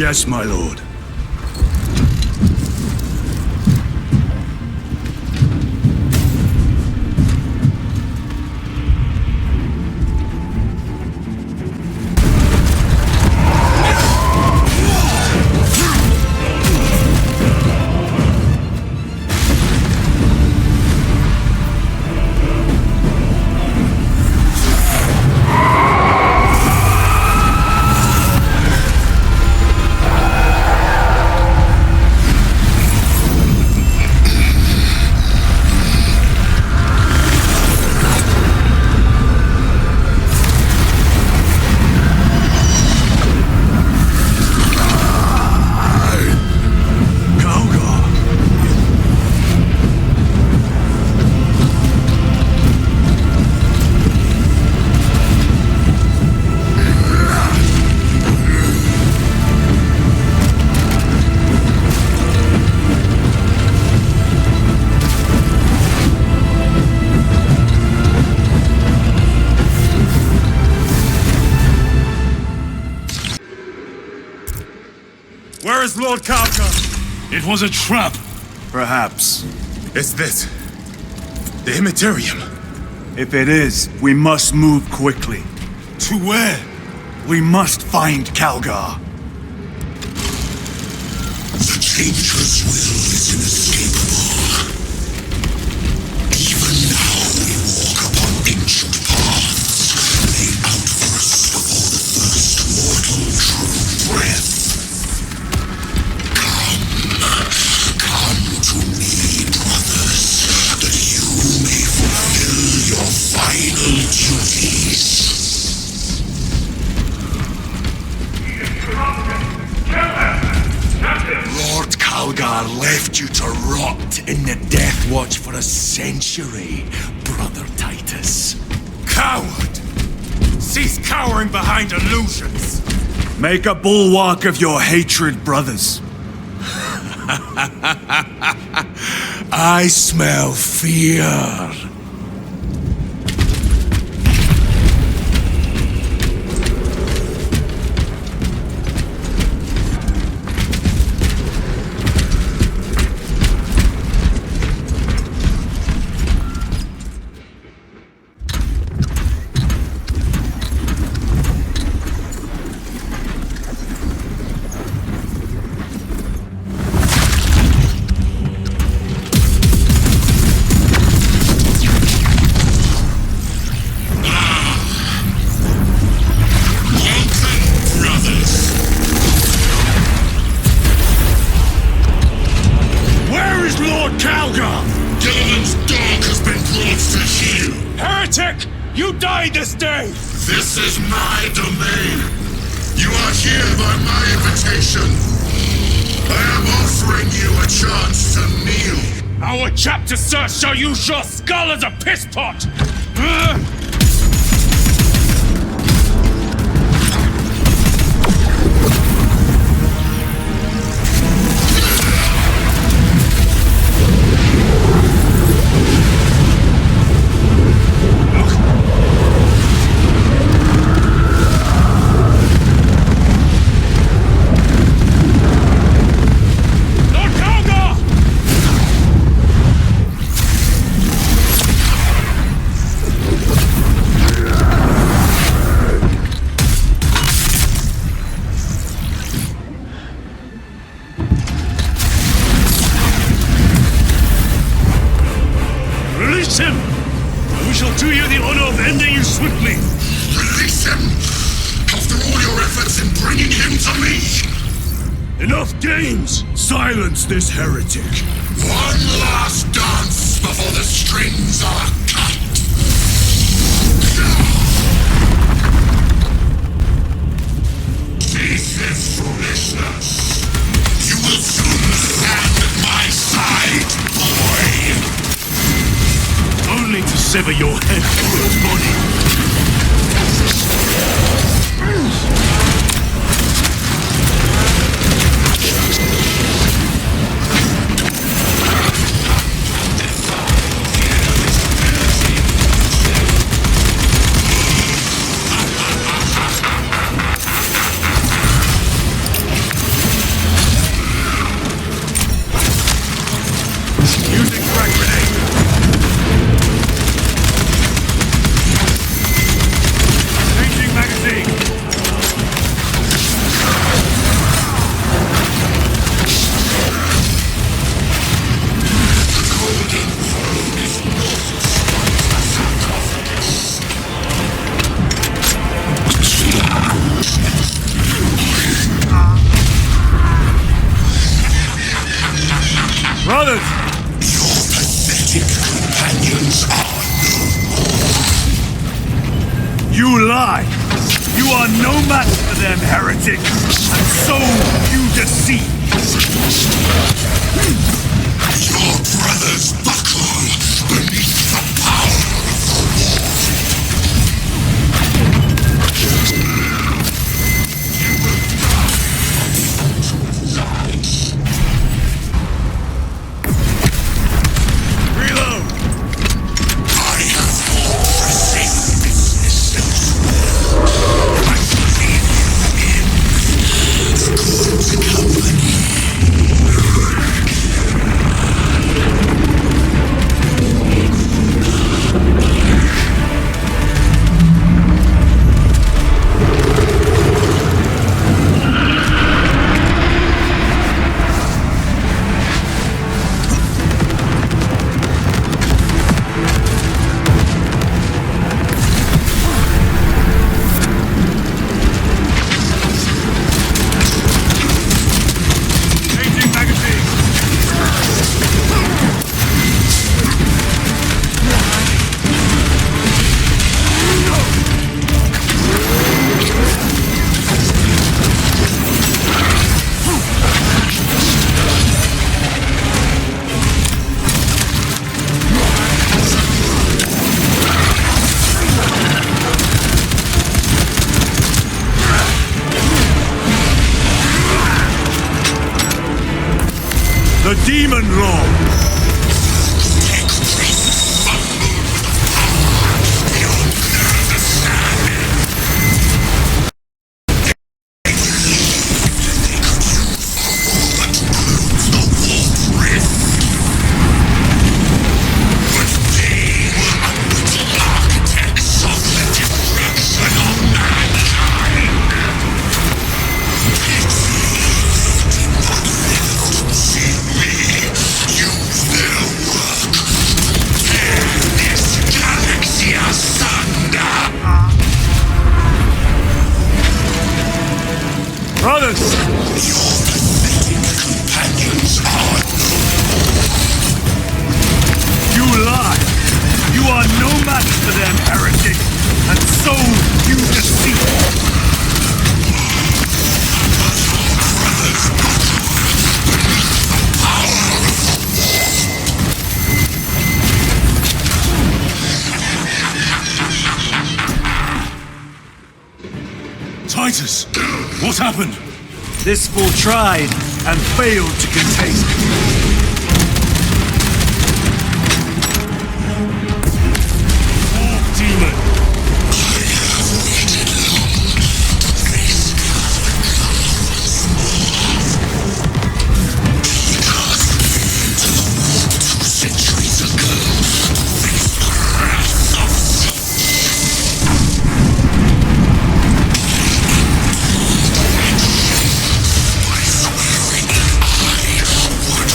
Yes, my lord. Where is Lord Kalka? It was a trap. Perhaps. It's this. The Immaterium. If it is, we must move quickly. To where? We must find Kalgar. The Changer's will is inescapable. Even now we walk upon ancient paths, laid out for us before the first mortal true breath. Come to me, brothers, that you may fulfill your final duties. Lord Kalgar left you to rot in the Death Watch for a century, Brother Titus. Coward! Cease cowering behind illusions! Make a bulwark of your hatred, brothers. I smell fear. This is my domain. You are here by my invitation. I am offering you a chance to kneel. Our chapter, sir, shall use your skull as a piss pot! Him! We shall do you the honor of ending you swiftly! Release him! After all your efforts in bringing him to me! Enough games! Silence this heretic! One last dance before the strings are cut! Cease this foolishness! You will soon stand at my side, boy! Only to sever your head from its body. Brothers! Your pathetic companions are no more. You lie! You are no match for them, heretic! And so you deceive! Your brothers buckle beneath the power of the war. Reload! I have fought for safe business elsewhere. I shall leave you in good company. Changing magazine! The Demon Lord! Brothers! Your pathetic companions are no more. You lie! You are no match for them, heretic! And so you deceive! Titus, what happened? This fool tried and failed to contain it. Orc demon! Centuries ago, face the wrath of by swearing I would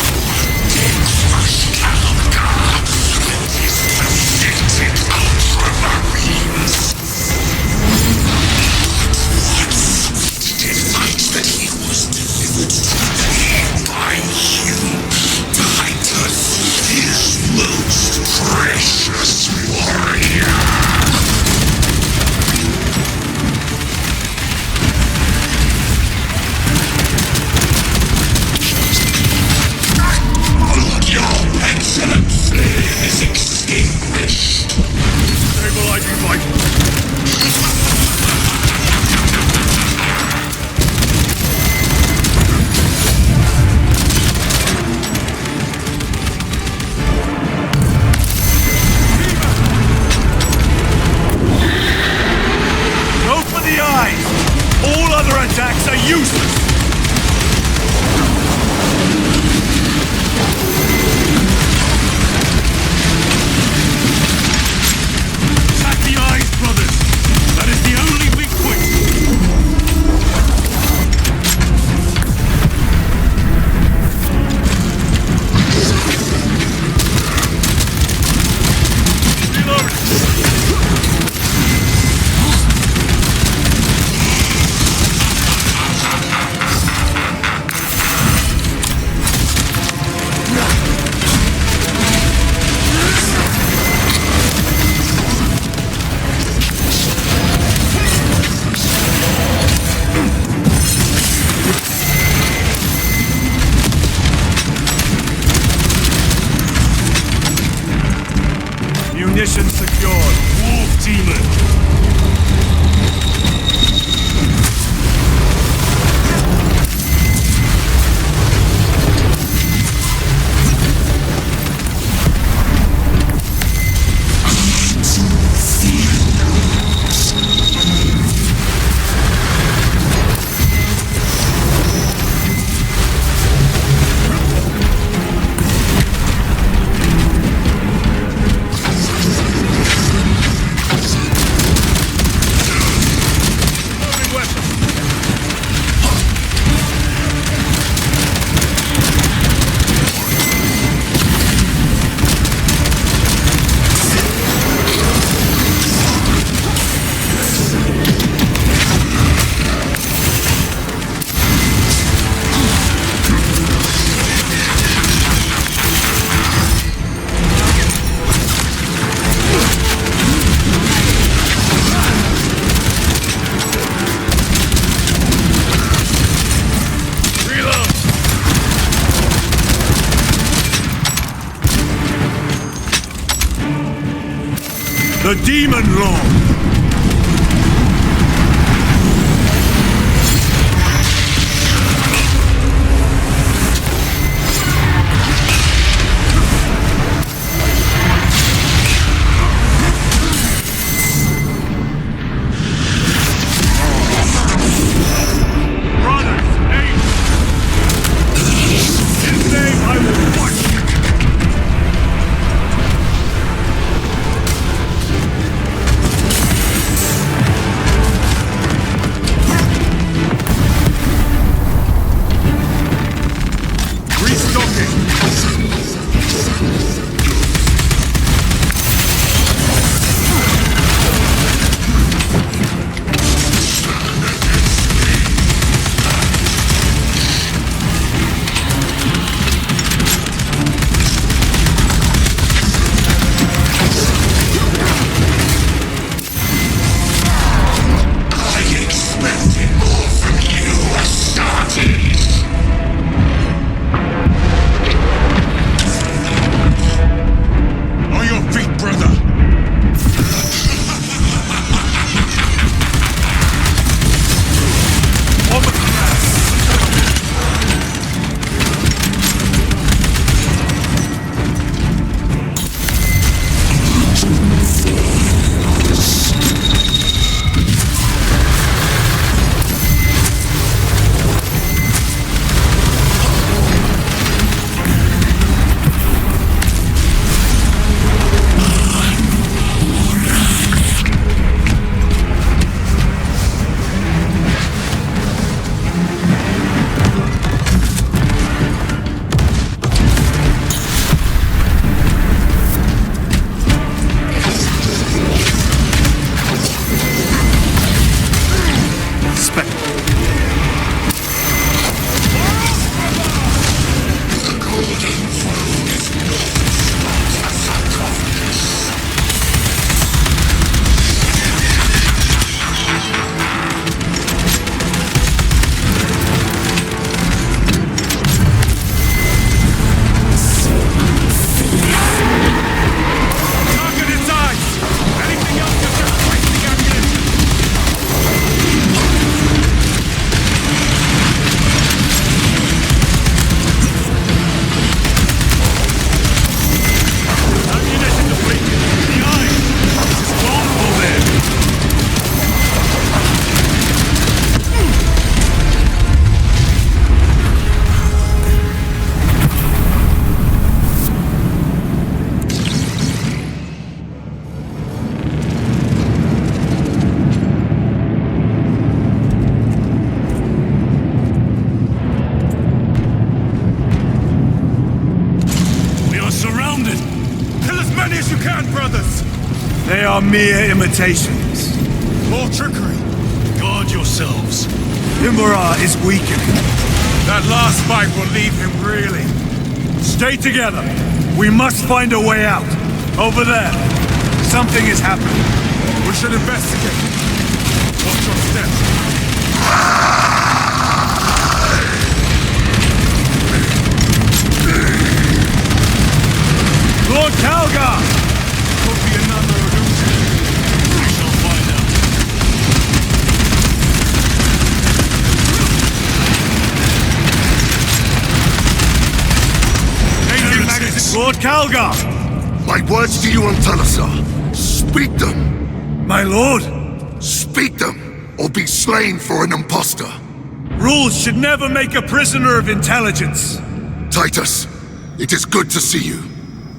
Position secured. Wolf demon! The Demon Lord! They are mere imitations. More trickery. Guard yourselves. Imra is weakening. That last fight will leave him reeling. Stay together. We must find a way out. Over there. Something is happening. We should investigate. Watch your steps. Lord Calgar! Could be another. Lord Calgar! My words to you on Talasar. Speak them! My lord! Speak them, or be slain for an impostor. Rules should never make a prisoner of intelligence. Titus, it is good to see you.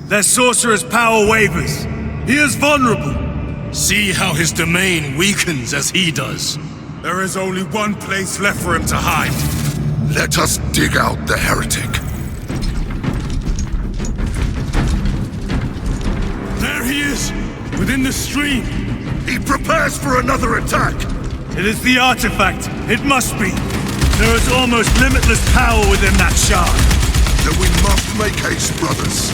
Their sorcerer's power wavers. He is vulnerable. See how his domain weakens as he does. There is only one place left for him to hide. Let us dig out the heretic. There he is! Within the stream! He prepares for another attack! It is the artifact. It must be. There is almost limitless power within that shard. Then we must make haste, brothers.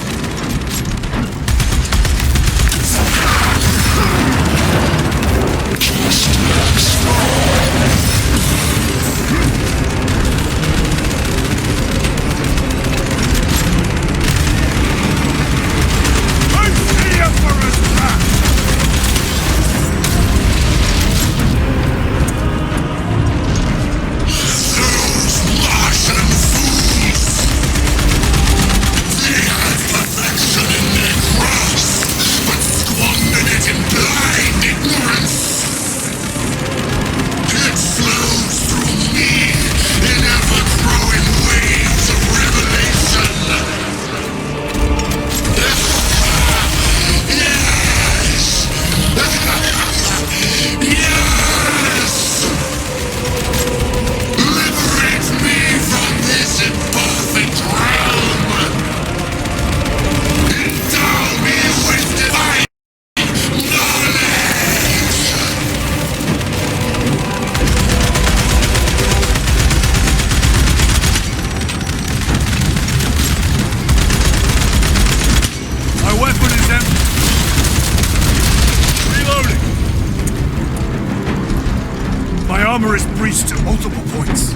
armor is breached at multiple points.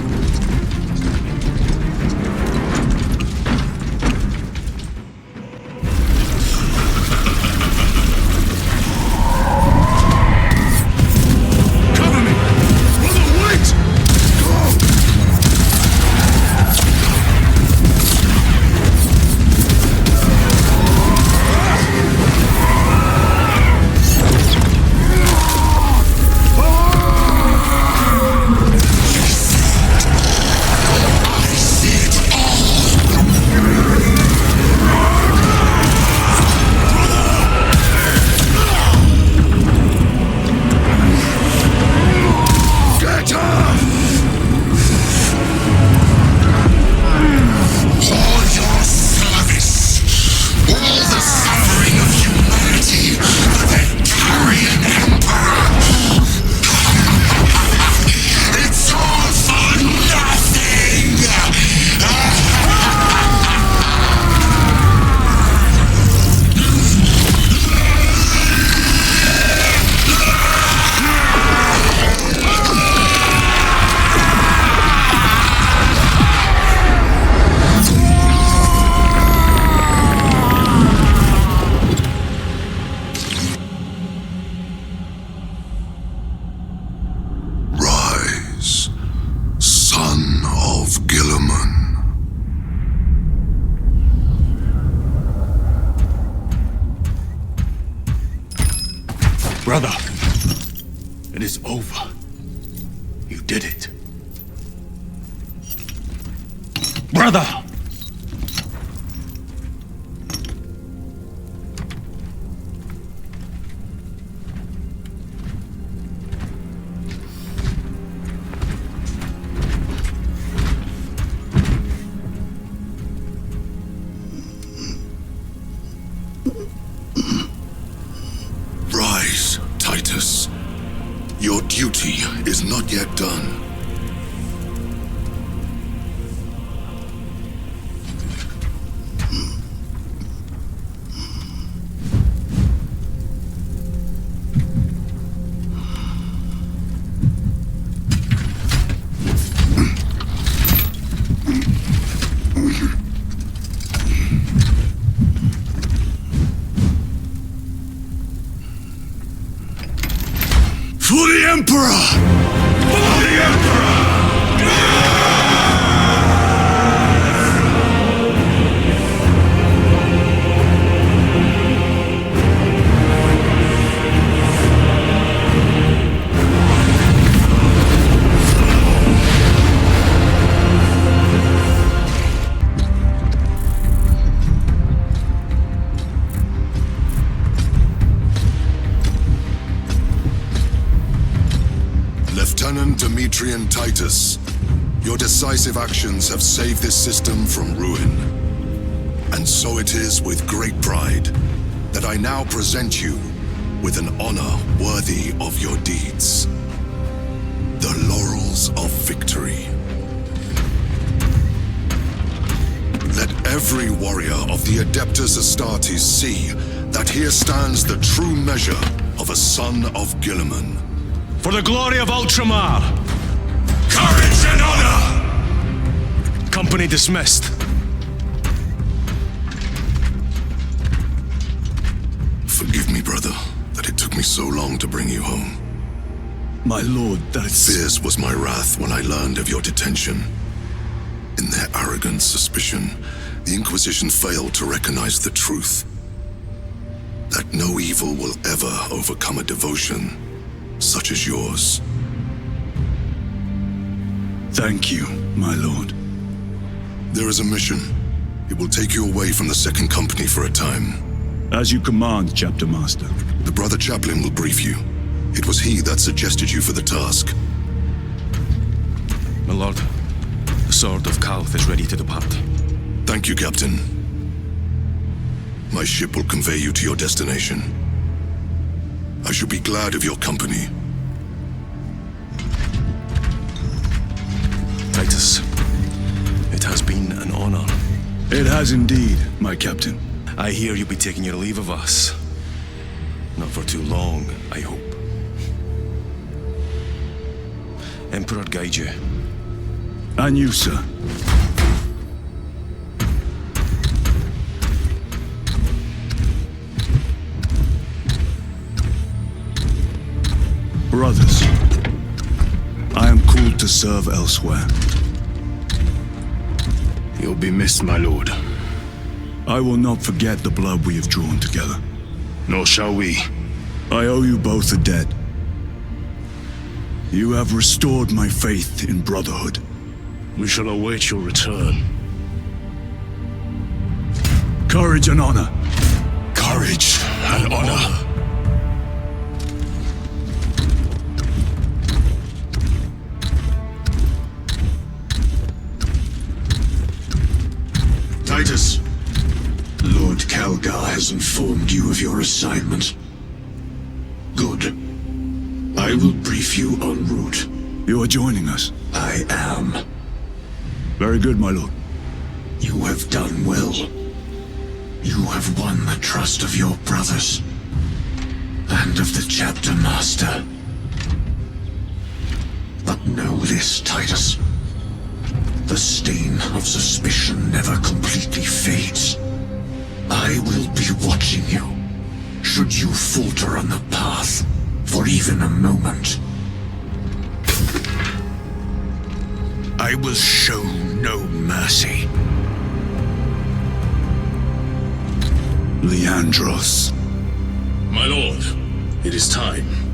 Cover me! Brother, wait! Brother, it is over. You did it. Brother! Rise, Titus. Your duty is not yet done. For the Emperor! For the Emperor! Demetrian Titus. Your decisive actions have saved this system from ruin. And so it is with great pride that I now present you with an honor worthy of your deeds. The laurels of victory. Let every warrior of the Adeptus Astartes see that here stands the true measure of a son of Guilliman. For the glory of Ultramar! Courage and honor! Company dismissed. Forgive me, brother, that it took me so long to bring you home. My lord, that's... Fierce was my wrath when I learned of your detention. In their arrogant suspicion, the Inquisition failed to recognize the truth. That no evil will ever overcome a devotion such as yours. Thank you, my lord. There is a mission. It will take you away from the Second Company for a time. As you command, Chapter Master. The Brother Chaplain will brief you. It was he that suggested you for the task. My lord, the Sword of Kalth is ready to depart. Thank you, Captain. My ship will convey you to your destination. I shall be glad of your company. Titus, it has been an honor. It has indeed, my captain. I hear you'll be taking your leave of us. Not for too long, I hope. Emperor guide you. And you, sir. Brothers, I am called to serve elsewhere. You'll be missed, my lord. I will not forget the blood we have drawn together. Nor shall we. I owe you both a debt. You have restored my faith in brotherhood. We shall await your return. Courage and honor. Courage and honor. Titus. Lord Calgar has informed you of your assignment. Good. I will brief you en route. You are joining us? I am. Very good, my lord. You have done well. You have won the trust of your brothers. And of the Chapter Master. But know this, Titus. The stain of suspicion never completely fades. I will be watching you, should you falter on the path for even a moment. I will show no mercy. Leandros. My lord, it is time.